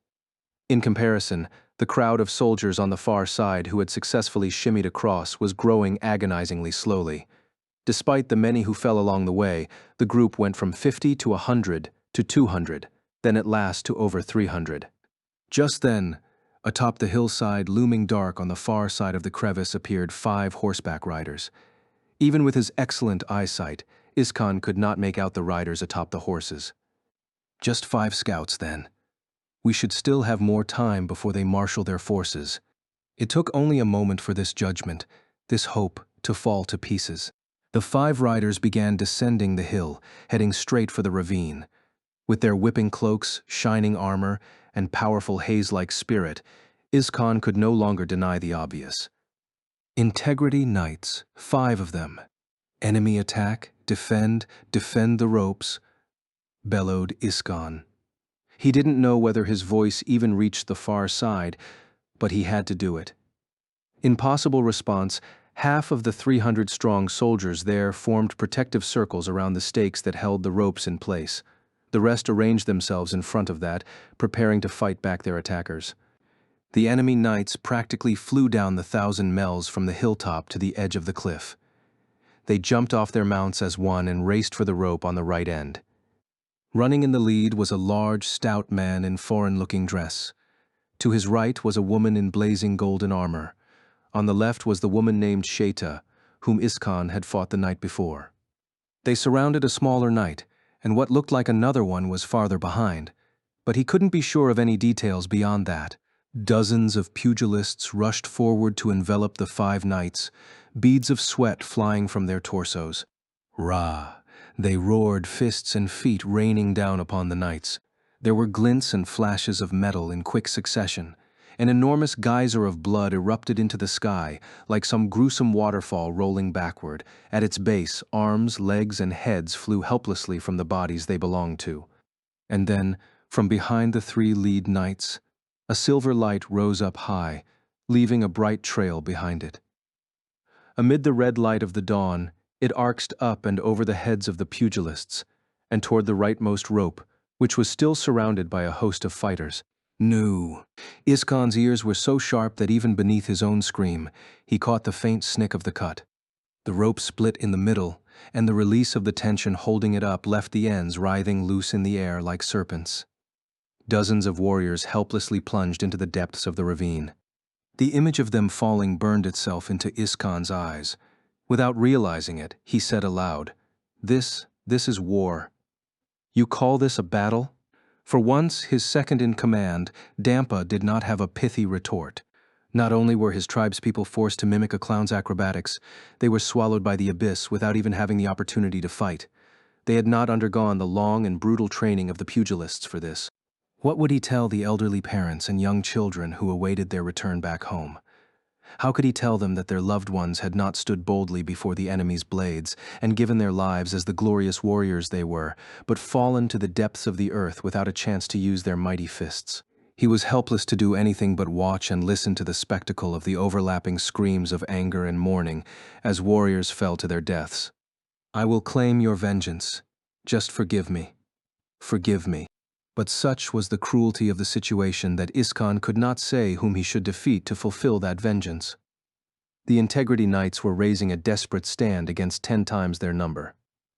In comparison, the crowd of soldiers on the far side who had successfully shimmied across was growing agonizingly slowly. Despite the many who fell along the way, the group went from 50 to 100 to 200, then at last to over 300. Just then, atop the hillside, looming dark on the far side of the crevice, appeared 5 horseback riders. Even with his excellent eyesight, Iskan could not make out the riders atop the horses. Just 5 scouts, then. We should still have more time before they marshal their forces. It took only a moment for this judgment, this hope, to fall to pieces. The 5 riders began descending the hill, heading straight for the ravine. With their whipping cloaks, shining armor, and powerful haze-like spirit, Iskan could no longer deny the obvious. Integrity Knights, 5 of them. Enemy attack, defend the ropes, bellowed Iskan. He didn't know whether his voice even reached the far side, but he had to do it. In possible response, half of the 300-strong soldiers there formed protective circles around the stakes that held the ropes in place. The rest arranged themselves in front of that, preparing to fight back their attackers. The enemy knights practically flew down the 1,000 mells from the hilltop to the edge of the cliff. They jumped off their mounts as one and raced for the rope on the right end. Running in the lead was a large, stout man in foreign-looking dress. To his right was a woman in blazing golden armor. On the left was the woman named Sheta, whom Iskan had fought the night before. They surrounded a smaller knight, and what looked like another one was farther behind, but he couldn't be sure of any details beyond that. Dozens of pugilists rushed forward to envelop the 5 knights, beads of sweat flying from their torsos. Rah! They roared, fists and feet raining down upon the knights. There were glints and flashes of metal in quick succession. An enormous geyser of blood erupted into the sky, like some gruesome waterfall rolling backward. At its base, arms, legs, and heads flew helplessly from the bodies they belonged to. And then, from behind the 3 lead knights, a silver light rose up high, leaving a bright trail behind it. Amid the red light of the dawn, it arced up and over the heads of the pugilists, and toward the rightmost rope, which was still surrounded by a host of fighters. No. Iskan's ears were so sharp that even beneath his own scream, he caught the faint snick of the cut. The rope split in the middle, and the release of the tension holding it up left the ends writhing loose in the air like serpents. Dozens of warriors helplessly plunged into the depths of the ravine. The image of them falling burned itself into Iskan's eyes. Without realizing it, he said aloud, This is war. You call this a battle?" For once, his second-in-command, Dampa, did not have a pithy retort. Not only were his tribespeople forced to mimic a clown's acrobatics, they were swallowed by the abyss without even having the opportunity to fight. They had not undergone the long and brutal training of the pugilists for this. What would he tell the elderly parents and young children who awaited their return back home? How could he tell them that their loved ones had not stood boldly before the enemy's blades and given their lives as the glorious warriors they were, but fallen to the depths of the earth without a chance to use their mighty fists? He was helpless to do anything but watch and listen to the spectacle of the overlapping screams of anger and mourning as warriors fell to their deaths. "I will claim your vengeance. Just forgive me. Forgive me." But such was the cruelty of the situation that Iskan could not say whom he should defeat to fulfill that vengeance. The Integrity Knights were raising a desperate stand against 10 times their number.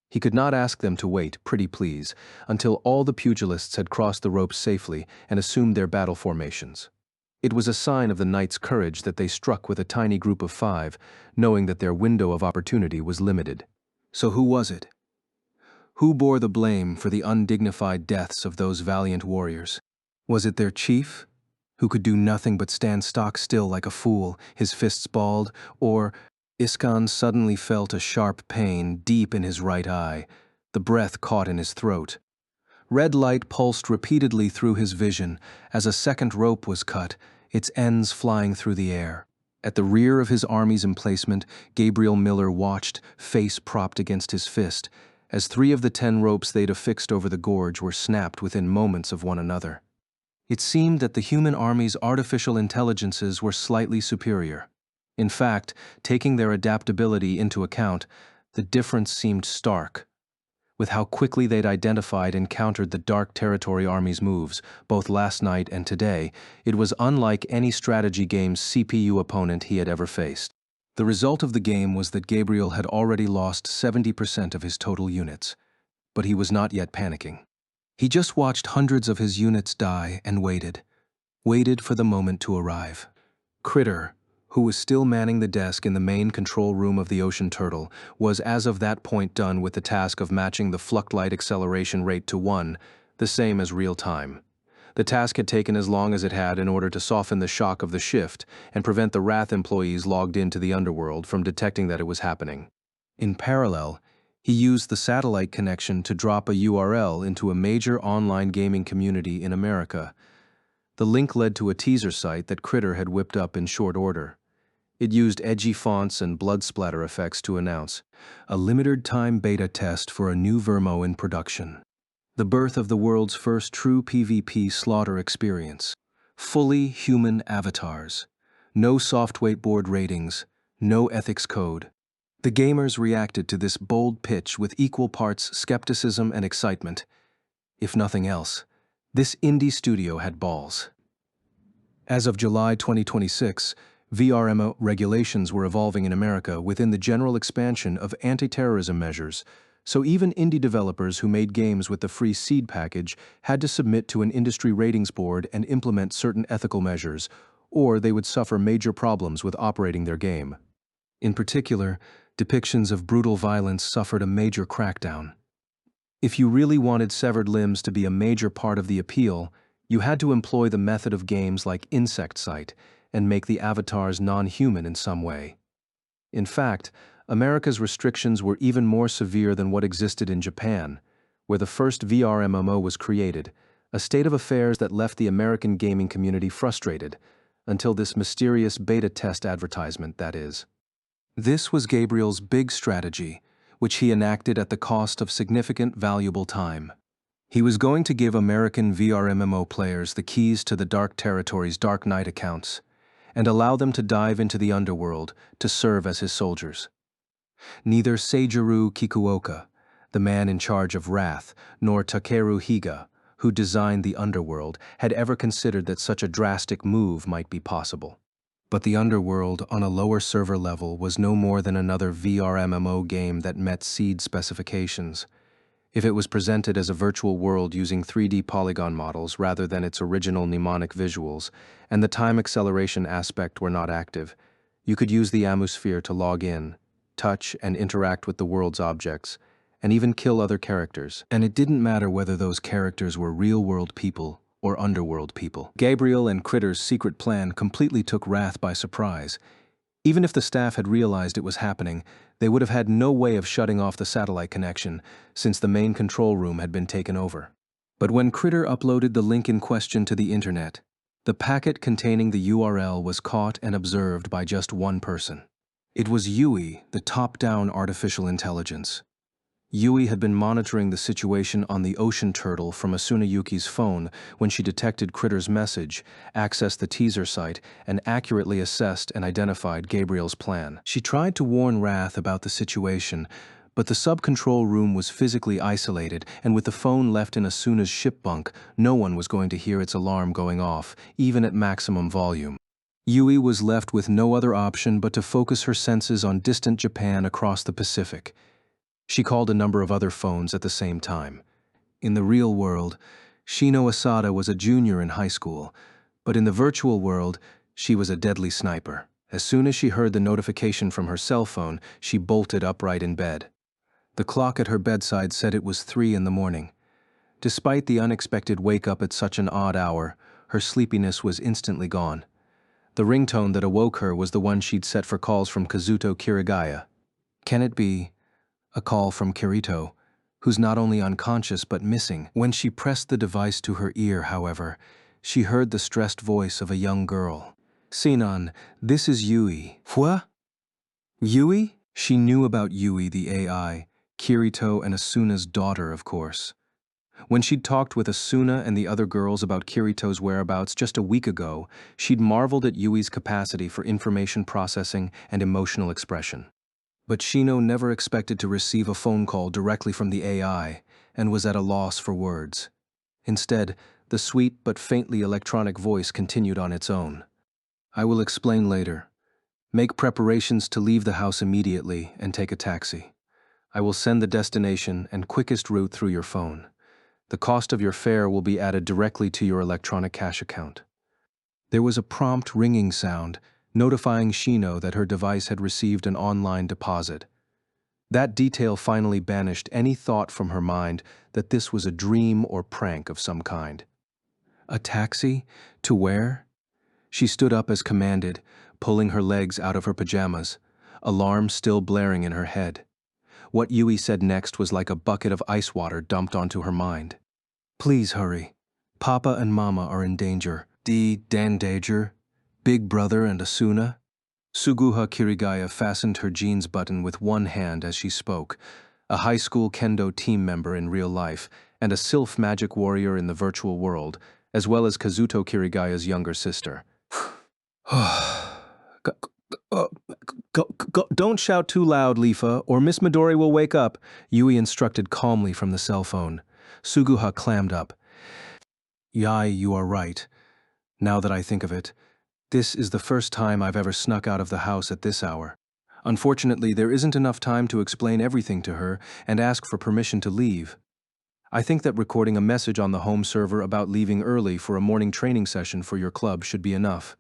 He could not ask them to wait, pretty please, until all the pugilists had crossed the ropes safely and assumed their battle formations. It was a sign of the knights' courage that they struck with a tiny group of 5, knowing that their window of opportunity was limited. So who was it? Who bore the blame for the undignified deaths of those valiant warriors? Was it their chief, who could do nothing but stand stock still like a fool, his fists balled, or... Iskan suddenly felt a sharp pain deep in his right eye, the breath caught in his throat. Red light pulsed repeatedly through his vision as a second rope was cut, its ends flying through the air. At the rear of his army's emplacement, Gabriel Miller watched, face propped against his fist, as 3 of the 10 ropes they'd affixed over the gorge were snapped within moments of one another. It seemed that the human army's artificial intelligences were slightly superior. In fact, taking their adaptability into account, the difference seemed stark. With how quickly they'd identified and countered the Dark Territory Army's moves, both last night and today, it was unlike any strategy game's CPU opponent he had ever faced. The result of the game was that Gabriel had already lost 70% of his total units, but he was not yet panicking. He just watched hundreds of his units die and waited for the moment to arrive. Critter, who was still manning the desk in the main control room of the Ocean Turtle, was as of that point done with the task of matching the fluctlight acceleration rate to 1, the same as real time. The task had taken as long as it had in order to soften the shock of the shift and prevent the Wrath employees logged into the underworld from detecting that it was happening. In parallel, he used the satellite connection to drop a URL into a major online gaming community in America. The link led to a teaser site that Critter had whipped up in short order. It used edgy fonts and blood splatter effects to announce a limited-time beta test for a new Vermo in production. The birth of the world's first true PvP slaughter experience. Fully human avatars. No software board ratings. No ethics code. The gamers reacted to this bold pitch with equal parts skepticism and excitement. If nothing else, this indie studio had balls. As of July 2026, VRMO regulations were evolving in America within the general expansion of anti-terrorism measures, so even indie developers who made games with the free seed package had to submit to an industry ratings board and implement certain ethical measures, or they would suffer major problems with operating their game. In particular, depictions of brutal violence suffered a major crackdown. If you really wanted severed limbs to be a major part of the appeal, you had to employ the method of games like Insect Sight and make the avatars non-human in some way. In fact, America's restrictions were even more severe than what existed in Japan, where the first VR MMO was created, a state of affairs that left the American gaming community frustrated, until this mysterious beta test advertisement, that is. This was Gabriel's big strategy, which he enacted at the cost of significant valuable time. He was going to give American VR MMO players the keys to the Dark Territory's Dark Knight accounts, and allow them to dive into the underworld to serve as his soldiers. Neither Seijiro Kikuoka, the man in charge of Wrath, nor Takeru Higa, who designed the underworld, had ever considered that such a drastic move might be possible. But the underworld on a lower server level was no more than another VR MMO game that met seed specifications. If it was presented as a virtual world using 3D polygon models rather than its original mnemonic visuals, and the time acceleration aspect were not active, you could use the Amusphere to log in, touch and interact with the world's objects, and even kill other characters. And it didn't matter whether those characters were real-world people or underworld people. Gabriel and Critter's secret plan completely took Wrath by surprise. Even if the staff had realized it was happening, they would have had no way of shutting off the satellite connection, since the main control room had been taken over. But when Critter uploaded the link in question to the internet, the packet containing the URL was caught and observed by just one person. It was Yui, the top-down artificial intelligence. Yui had been monitoring the situation on the Ocean Turtle from Asunayuki's phone when she detected Critter's message, accessed the teaser site, and accurately assessed and identified Gabriel's plan. She tried to warn Wrath about the situation, but the sub-control room was physically isolated, and with the phone left in Asuna's ship bunk, no one was going to hear its alarm going off, even at maximum volume. Yui was left with no other option but to focus her senses on distant Japan across the Pacific. She called a number of other phones at the same time. In the real world, Shino Asada was a junior in high school, but in the virtual world, she was a deadly sniper. As soon as she heard the notification from her cell phone, she bolted upright in bed. The clock at her bedside said it was 3 in the morning. Despite the unexpected wake-up at such an odd hour, her sleepiness was instantly gone. The ringtone that awoke her was the one she'd set for calls from Kazuto Kirigaya. Can it be a call from Kirito, who's not only unconscious but missing? When she pressed the device to her ear, however, she heard the stressed voice of a young girl. "Sinan, this is Yui." "What? Yui?" She knew about Yui, the AI, Kirito and Asuna's daughter, of course. When she'd talked with Asuna and the other girls about Kirito's whereabouts just a week ago, she'd marveled at Yui's capacity for information processing and emotional expression. But Shino never expected to receive a phone call directly from the AI and was at a loss for words. Instead, the sweet but faintly electronic voice continued on its own. I will explain later. Make preparations to leave the house immediately and take a taxi. I will send the destination and quickest route through your phone. The cost of your fare will be added directly to your electronic cash account. There was a prompt ringing sound, notifying Shino that her device had received an online deposit. That detail finally banished any thought from her mind that this was a dream or prank of some kind. A taxi? To where? She stood up as commanded, pulling her legs out of her pajamas, alarm still blaring in her head. What Yui said next was like a bucket of ice water dumped onto her mind. Please hurry. Papa and Mama are in danger. Danger? Big Brother and Asuna? Suguha Kirigaya fastened her jeans button with one hand as she spoke, a high school kendo team member in real life and a sylph magic warrior in the virtual world, as well as Kazuto Kirigaya's younger sister. Don't shout too loud, Lifa, or Miss Midori will wake up, Yui instructed calmly from the cell phone. Suguha clammed up. Yai, you are right. Now that I think of it, this is the first time I've ever snuck out of the house at this hour. Unfortunately, there isn't enough time to explain everything to her and ask for permission to leave. I think that recording a message on the home server about leaving early for a morning training session for your club should be enough.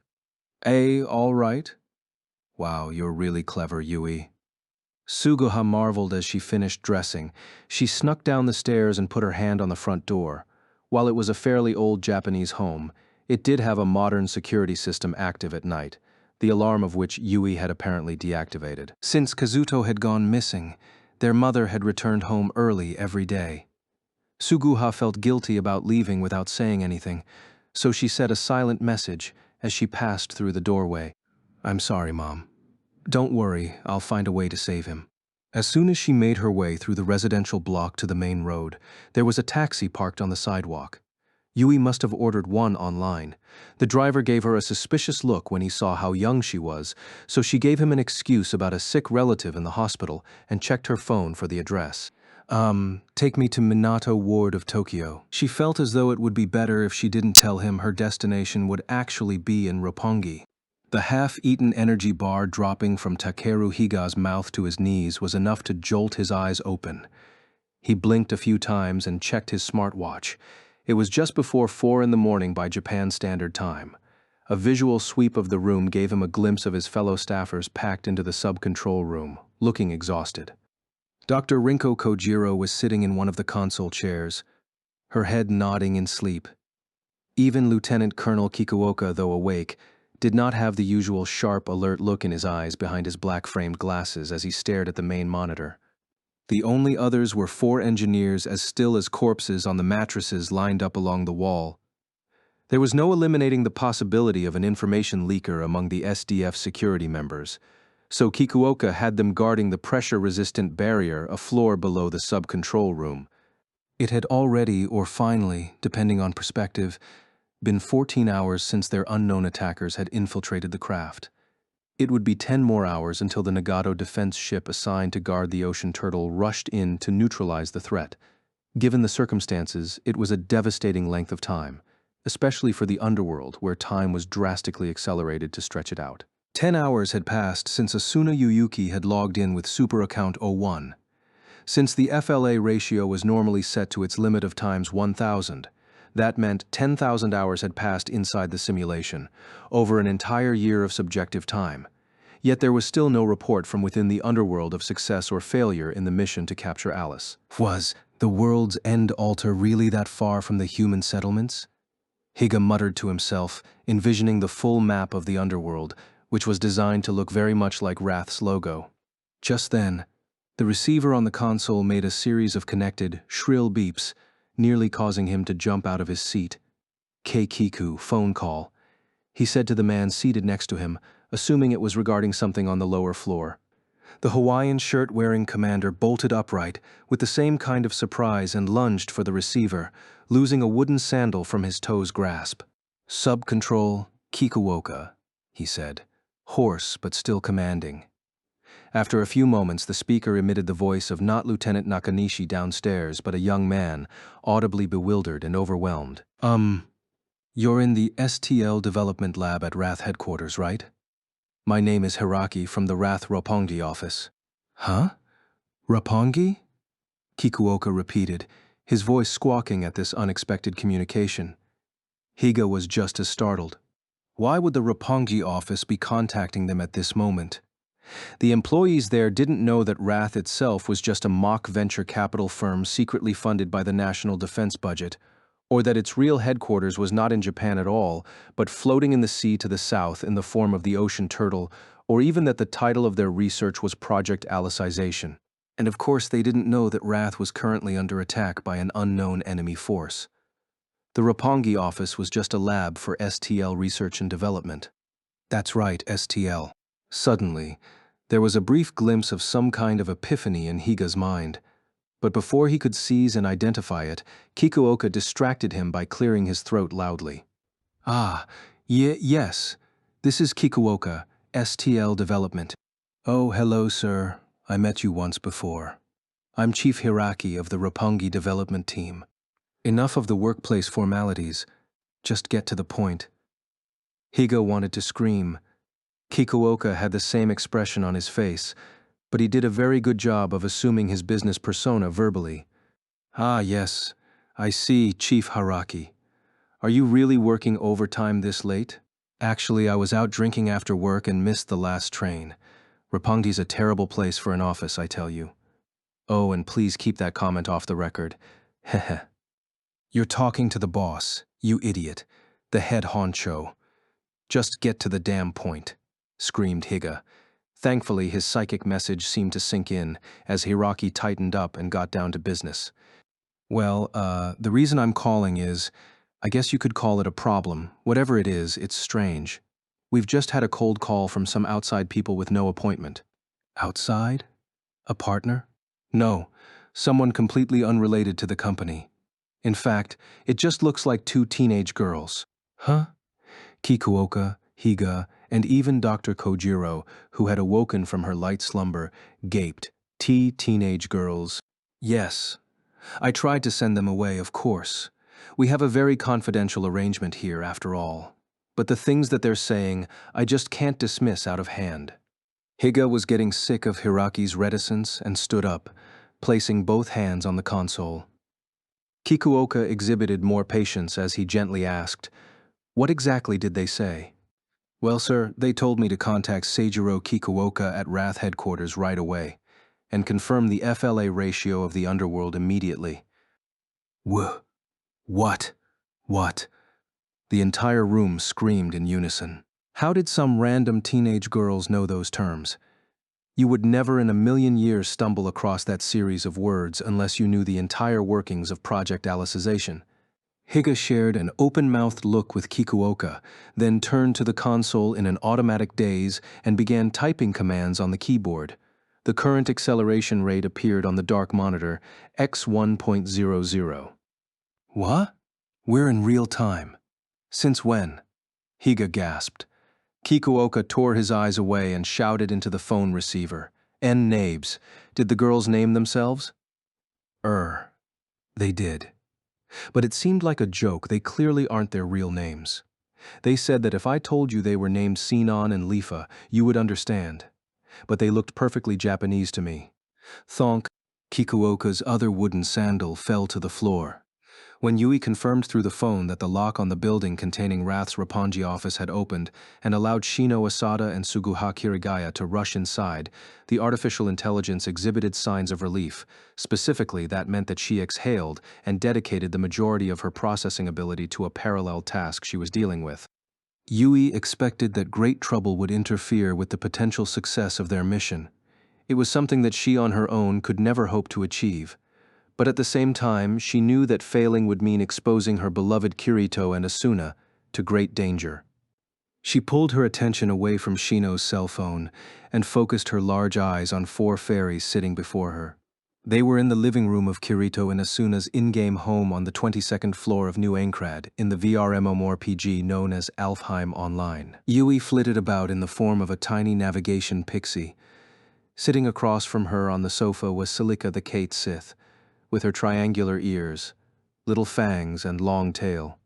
All right? Wow, you're really clever, Yui. Suguha marveled as she finished dressing. She snuck down the stairs and put her hand on the front door. While it was a fairly old Japanese home, it did have a modern security system active at night, the alarm of which Yui had apparently deactivated. Since Kazuto had gone missing, their mother had returned home early every day. Suguha felt guilty about leaving without saying anything, so she said a silent message as she passed through the doorway. I'm sorry, Mom. Don't worry, I'll find a way to save him. As soon as she made her way through the residential block to the main road, there was a taxi parked on the sidewalk. Yui must have ordered one online. The driver gave her a suspicious look when he saw how young she was, so she gave him an excuse about a sick relative in the hospital and checked her phone for the address. Take me to Minato Ward of Tokyo. She felt as though it would be better if she didn't tell him her destination would actually be in Roppongi. The half-eaten energy bar dropping from Takeru Higa's mouth to his knees was enough to jolt his eyes open. He blinked a few times and checked his smartwatch. It was just before 4 in the morning by Japan Standard Time. A visual sweep of the room gave him a glimpse of his fellow staffers packed into the sub-control room, looking exhausted. Dr. Rinko Kojiro was sitting in one of the console chairs, her head nodding in sleep. Even Lieutenant Colonel Kikuoka, though awake, did not have the usual sharp, alert look in his eyes behind his black-framed glasses as he stared at the main monitor. The only others were 4 engineers as still as corpses on the mattresses lined up along the wall. There was no eliminating the possibility of an information leaker among the SDF security members, so Kikuoka had them guarding the pressure-resistant barrier a floor below the sub-control room. It had already, or finally, depending on perspective, been 14 hours since their unknown attackers had infiltrated the craft. It would be 10 more hours until the Nagato defense ship assigned to guard the ocean turtle rushed in to neutralize the threat. Given the circumstances, it was a devastating length of time, especially for the underworld where time was drastically accelerated to stretch it out. 10 hours had passed since Asuna Yuyuki had logged in with Super Account 01. Since the FLA ratio was normally set to its limit of times 1,000, that meant 10,000 hours had passed inside the simulation, over an entire year of subjective time. Yet there was still no report from within the underworld of success or failure in the mission to capture Alice. Was the world's end altar really that far from the human settlements? Higa muttered to himself, envisioning the full map of the underworld, which was designed to look very much like Wrath's logo. Just then, the receiver on the console made a series of connected, shrill beeps, nearly causing him to jump out of his seat. Keikiku, phone call. He said to the man seated next to him, assuming it was regarding something on the lower floor. The Hawaiian shirt-wearing commander bolted upright, with the same kind of surprise, and lunged for the receiver, losing a wooden sandal from his toe's grasp. Sub-control, Kikuoka, he said, hoarse but still commanding. After a few moments, the speaker emitted the voice of not Lieutenant Nakanishi downstairs, but a young man, audibly bewildered and overwhelmed. You're in the STL Development Lab at Wrath headquarters, right? My name is Hiraki from the Wrath Roppongi office. Huh? Roppongi? Kikuoka repeated, his voice squawking at this unexpected communication. Higa was just as startled. Why would the Roppongi office be contacting them at this moment? The employees there didn't know that Wrath itself was just a mock venture capital firm secretly funded by the national defense budget, or that its real headquarters was not in Japan at all, but floating in the sea to the south in the form of the ocean turtle, or even that the title of their research was Project Alicization. And of course they didn't know that Wrath was currently under attack by an unknown enemy force. The Roppongi office was just a lab for STL research and development. That's right, STL. Suddenly, there was a brief glimpse of some kind of epiphany in Higa's mind. But before he could seize and identify it, Kikuoka distracted him by clearing his throat loudly. Yes. This is Kikuoka, STL Development. Oh, hello, sir. I met you once before. I'm Chief Hiraki of the Roppongi Development Team. Enough of the workplace formalities. Just get to the point. Higa wanted to scream. Kikuoka had the same expression on his face, but he did a very good job of assuming his business persona verbally. Yes, I see, Chief Hiraki. Are you really working overtime this late? Actually, I was out drinking after work and missed the last train. Roppongi's a terrible place for an office, I tell you. Oh, and please keep that comment off the record. Heh. You're talking to the boss, you idiot. The head honcho. Just get to the damn point, screamed Higa. Thankfully, his psychic message seemed to sink in as Hiraki tightened up and got down to business. Well, the reason I'm calling is, I guess you could call it a problem. Whatever it is, it's strange. We've just had a cold call from some outside people with no appointment. Outside? A partner? No, someone completely unrelated to the company. In fact, it just looks like two teenage girls. Huh? Kikuoka, Higa, and even Dr. Kojiro, who had awoken from her light slumber, gaped. Teenage girls. Yes. I tried to send them away, of course. We have a very confidential arrangement here, after all. But the things that they're saying, I just can't dismiss out of hand. Higa was getting sick of Hiraki's reticence and stood up, placing both hands on the console. Kikuoka exhibited more patience as he gently asked, "What exactly did they say?" "Well, sir, they told me to contact Seijiro Kikuoka at Wrath headquarters right away and confirm the FLA ratio of the underworld immediately." What? The entire room screamed in unison. How did some random teenage girls know those terms? You would never in a million years stumble across that series of words unless you knew the entire workings of Project Alicization. Higa shared an open-mouthed look with Kikuoka, then turned to the console in an automatic daze and began typing commands on the keyboard. The current acceleration rate appeared on the dark monitor, x1.00. What? We're in real time. Since when? Higa gasped. Kikuoka tore his eyes away and shouted into the phone receiver. Nabes. Did the girls name themselves? They did. But it seemed like a joke. They clearly aren't their real names. They said that if I told you they were named Sinon and Lifa, you would understand. But they looked perfectly Japanese to me. Thonk. Kikuoka's other wooden sandal fell to the floor. When Yui confirmed through the phone that the lock on the building containing Wrath's Roppongi office had opened and allowed Shino Asada and Suguha Kirigaya to rush inside, the artificial intelligence exhibited signs of relief. Specifically, that meant that she exhaled and dedicated the majority of her processing ability to a parallel task she was dealing with. Yui expected that great trouble would interfere with the potential success of their mission. It was something that she on her own could never hope to achieve. But at the same time, she knew that failing would mean exposing her beloved Kirito and Asuna to great danger. She pulled her attention away from Shino's cell phone and focused her large eyes on four fairies sitting before her. They were in the living room of Kirito and Asuna's in-game home on the 22nd floor of New Aincrad in the VR MMORPG known as Alfheim Online. Yui flitted about in the form of a tiny navigation pixie. Sitting across from her on the sofa was Celica the Kate Sith, with her triangular ears, little fangs, and long tail.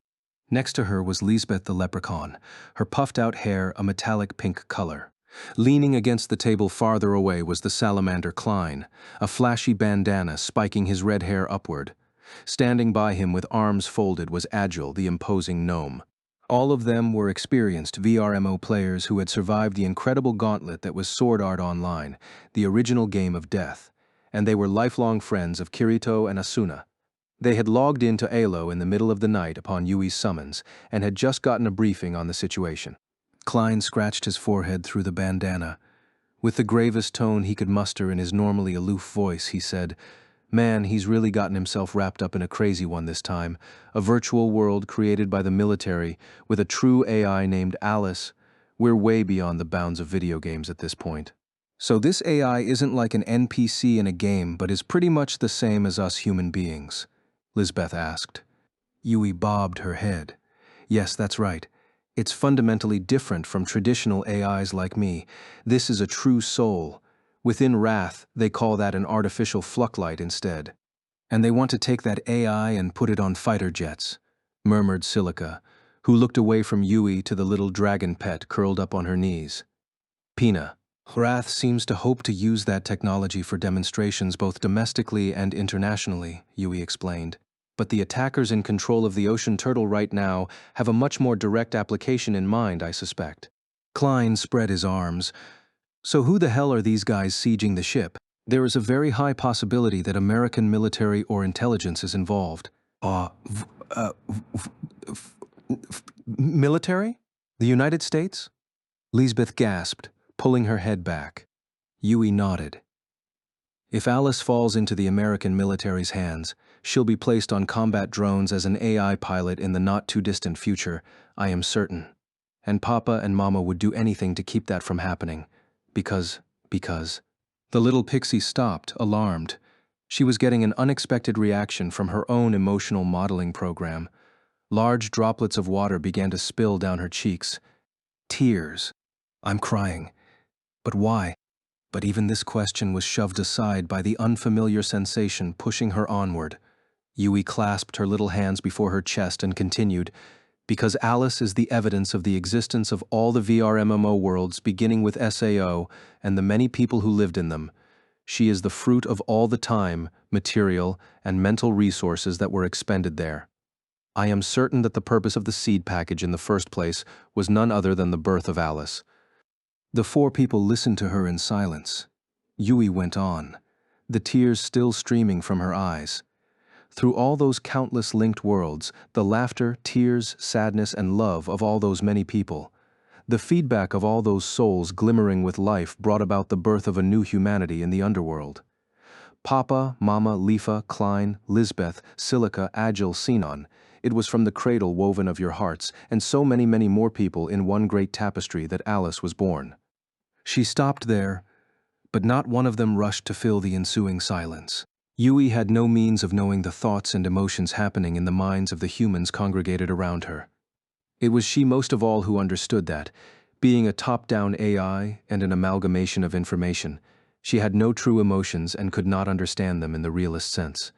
Next to her was Lisbeth the Leprechaun, her puffed-out hair a metallic pink color. Leaning against the table farther away was the salamander Klein, a flashy bandana spiking his red hair upward. Standing by him with arms folded was Agile, the imposing gnome. All of them were experienced VRMO players who had survived the incredible gauntlet that was Sword Art Online, the original game of death, and they were lifelong friends of Kirito and Asuna. They had logged into Alo in the middle of the night upon Yui's summons and had just gotten a briefing on the situation. Klein scratched his forehead through the bandana. With the gravest tone he could muster in his normally aloof voice, he said, "Man, he's really gotten himself wrapped up in a crazy one this time. A virtual world created by the military with a true AI named Alice. We're way beyond the bounds of video games at this point." "So this AI isn't like an NPC in a game, but is pretty much the same as us human beings?" Lisbeth asked. Yui bobbed her head. "Yes, that's right. It's fundamentally different from traditional AIs like me. This is a true soul. Within Wrath, they call that an artificial fluclight instead. And they want to take that AI and put it on fighter jets," murmured Celica, who looked away from Yui to the little dragon pet curled up on her knees. "Pina, Wrath seems to hope to use that technology for demonstrations both domestically and internationally," Yui explained. "But the attackers in control of the ocean turtle right now have a much more direct application in mind, I suspect." Klein spread his arms. "So who the hell are these guys sieging the ship? There is a very high possibility that American military or intelligence is involved." Military? The United States?" Lisbeth gasped, pulling her head back. Yui nodded. "If Alice falls into the American military's hands, she'll be placed on combat drones as an AI pilot in the not-too-distant future, I am certain. And Papa and Mama would do anything to keep that from happening. Because... The little pixie stopped, alarmed. She was getting an unexpected reaction from her own emotional modeling program. Large droplets of water began to spill down her cheeks. Tears. "I'm crying. But why?" But even this question was shoved aside by the unfamiliar sensation pushing her onward. Yui clasped her little hands before her chest and continued, "Because Alice is the evidence of the existence of all the VRMMO worlds beginning with SAO and the many people who lived in them. She is the fruit of all the time, material, and mental resources that were expended there. I am certain that the purpose of the seed package in the first place was none other than the birth of Alice." The four people listened to her in silence. Yui went on, the tears still streaming from her eyes. Through all those countless linked worlds, the laughter, tears, sadness, and love of all those many people, the feedback of all those souls glimmering with life brought about the birth of a new humanity in the underworld. Papa, Mama, Lifa, Klein, Lisbeth, Celica, Agile, Sinon, it was from the cradle woven of your hearts, and so many, many more people in one great tapestry that Alice was born. She stopped there, but not one of them rushed to fill the ensuing silence. Yui had no means of knowing the thoughts and emotions happening in the minds of the humans congregated around her. It was she most of all who understood that, being a top-down AI and an amalgamation of information, she had no true emotions and could not understand them in the realist sense.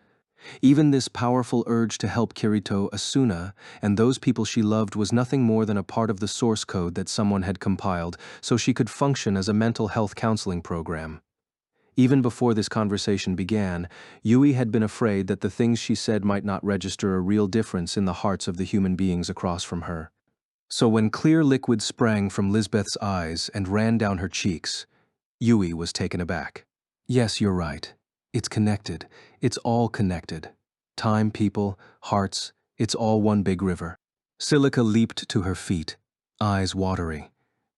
Even this powerful urge to help Kirito, Asuna, and those people she loved was nothing more than a part of the source code that someone had compiled so she could function as a mental health counseling program. Even before this conversation began, Yui had been afraid that the things she said might not register a real difference in the hearts of the human beings across from her. So when clear liquid sprang from Lisbeth's eyes and ran down her cheeks, Yui was taken aback. "Yes, you're right. It's connected. It's all connected. Time, people, hearts, it's all one big river." Celica leaped to her feet, eyes watery,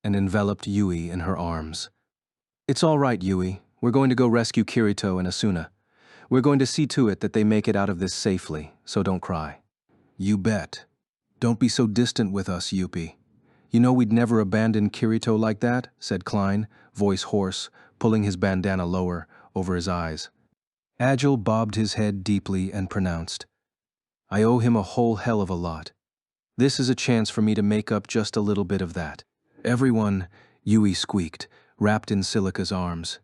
and enveloped Yui in her arms. "It's all right, Yui. We're going to go rescue Kirito and Asuna. We're going to see to it that they make it out of this safely, so don't cry." "You bet. Don't be so distant with us, Yuppie. You know we'd never abandon Kirito like that," said Klein, voice hoarse, pulling his bandana lower, over his eyes. Agile bobbed his head deeply and pronounced, "I owe him a whole hell of a lot. This is a chance for me to make up just a little bit of that." "Everyone," Yui squeaked, wrapped in Celica's arms.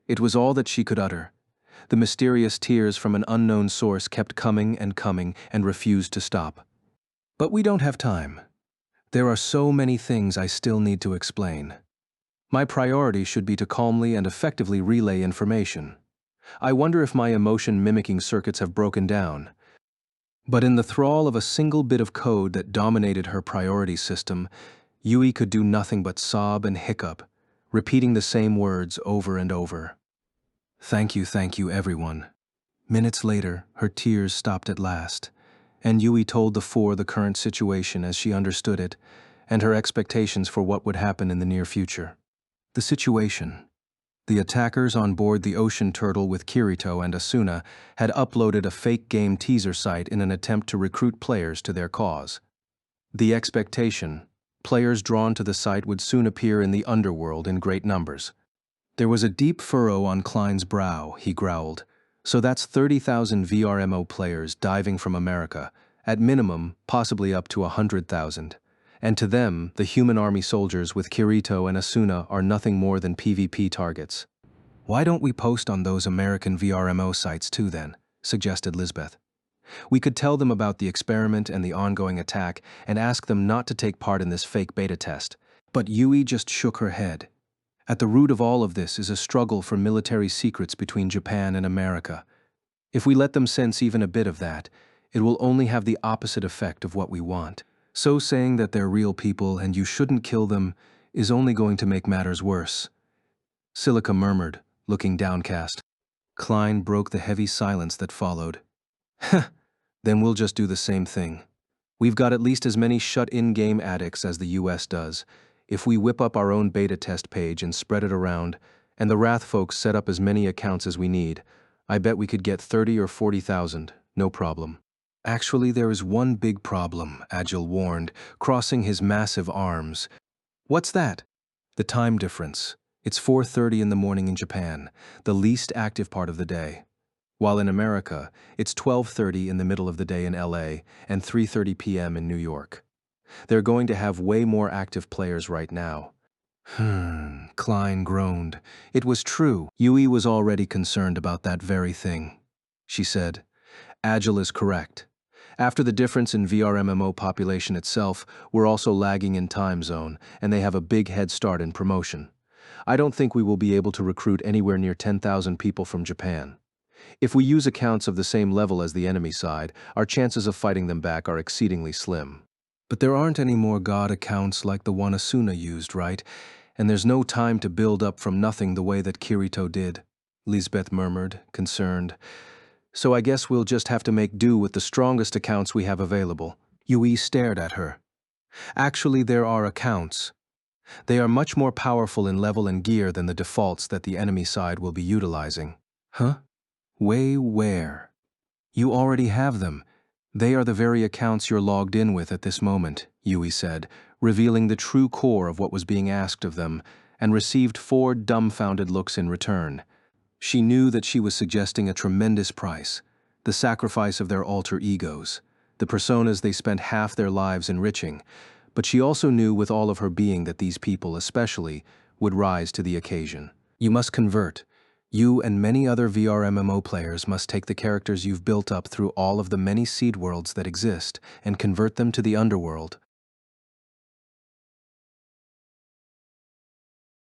It was all that she could utter. The mysterious tears from an unknown source kept coming and refused to stop. But we don't have time. There are so many things I still need to explain. My priority should be to calmly and effectively relay information. I wonder if my emotion-mimicking circuits have broken down. But in the thrall of a single bit of code that dominated her priority system, Yui could do nothing but sob and hiccup, repeating the same words over and over. Thank you, everyone." Minutes later, her tears stopped at last, and Yui told the four the current situation as she understood it, and her expectations for what would happen in the near future. The situation. The attackers on board the Ocean Turtle with Kirito and Asuna had uploaded a fake game teaser site in an attempt to recruit players to their cause. The expectation: players drawn to the site would soon appear in the underworld in great numbers. There was a deep furrow on Klein's brow, he growled. So that's 30,000 VRMO players diving from America, at minimum, possibly up to 100,000. And to them, the human army soldiers with Kirito and Asuna are nothing more than PvP targets. "Why don't we post on those American VRMO sites too then?" suggested Lisbeth. "We could tell them about the experiment and the ongoing attack and ask them not to take part in this fake beta test." But Yui just shook her head. At the root of all of this is a struggle for military secrets between Japan and America. If we let them sense even a bit of that, it will only have the opposite effect of what we want. So saying that they're real people and you shouldn't kill them is only going to make matters worse." Silica murmured, looking downcast. Klein broke the heavy silence that followed. "Heh, then we'll just do the same thing. We've got at least as many shut-in game addicts as the US does. If we whip up our own beta test page and spread it around, and the Wrath folks set up as many accounts as we need, I bet we could get 30 or 40,000, no problem." "Actually, there is one big problem," Agile warned, crossing his massive arms. "What's that?" "The time difference. It's 4:30 in the morning in Japan, the least active part of the day. While in America, it's 12:30 in the middle of the day in LA and 3:30 p.m. in New York. They're going to have way more active players right now." Klein groaned. It was true. Yui was already concerned about that very thing. She said, "Agile is correct. After the difference in VRMMO population itself, we're also lagging in time zone, and they have a big head start in promotion. I don't think we will be able to recruit anywhere near 10,000 people from Japan. If we use accounts of the same level as the enemy side, our chances of fighting them back are exceedingly slim." "But there aren't any more god accounts like the one Asuna used, right? And there's no time to build up from nothing the way that Kirito did," Lisbeth murmured, concerned. "So I guess we'll just have to make do with the strongest accounts we have available." Yui stared at her. "Actually, there are accounts. They are much more powerful in level and gear than the defaults that the enemy side will be utilizing." "Huh? Where?" "You already have them. They are the very accounts you're logged in with at this moment," Yui said, revealing the true core of what was being asked of them, and received 4 dumbfounded looks in return. She knew that she was suggesting a tremendous price, the sacrifice of their alter egos, the personas they spent half their lives enriching, but she also knew with all of her being that these people, especially, would rise to the occasion. "You must convert. You and many other VRMMO players must take the characters you've built up through all of the many seed worlds that exist and convert them to the underworld.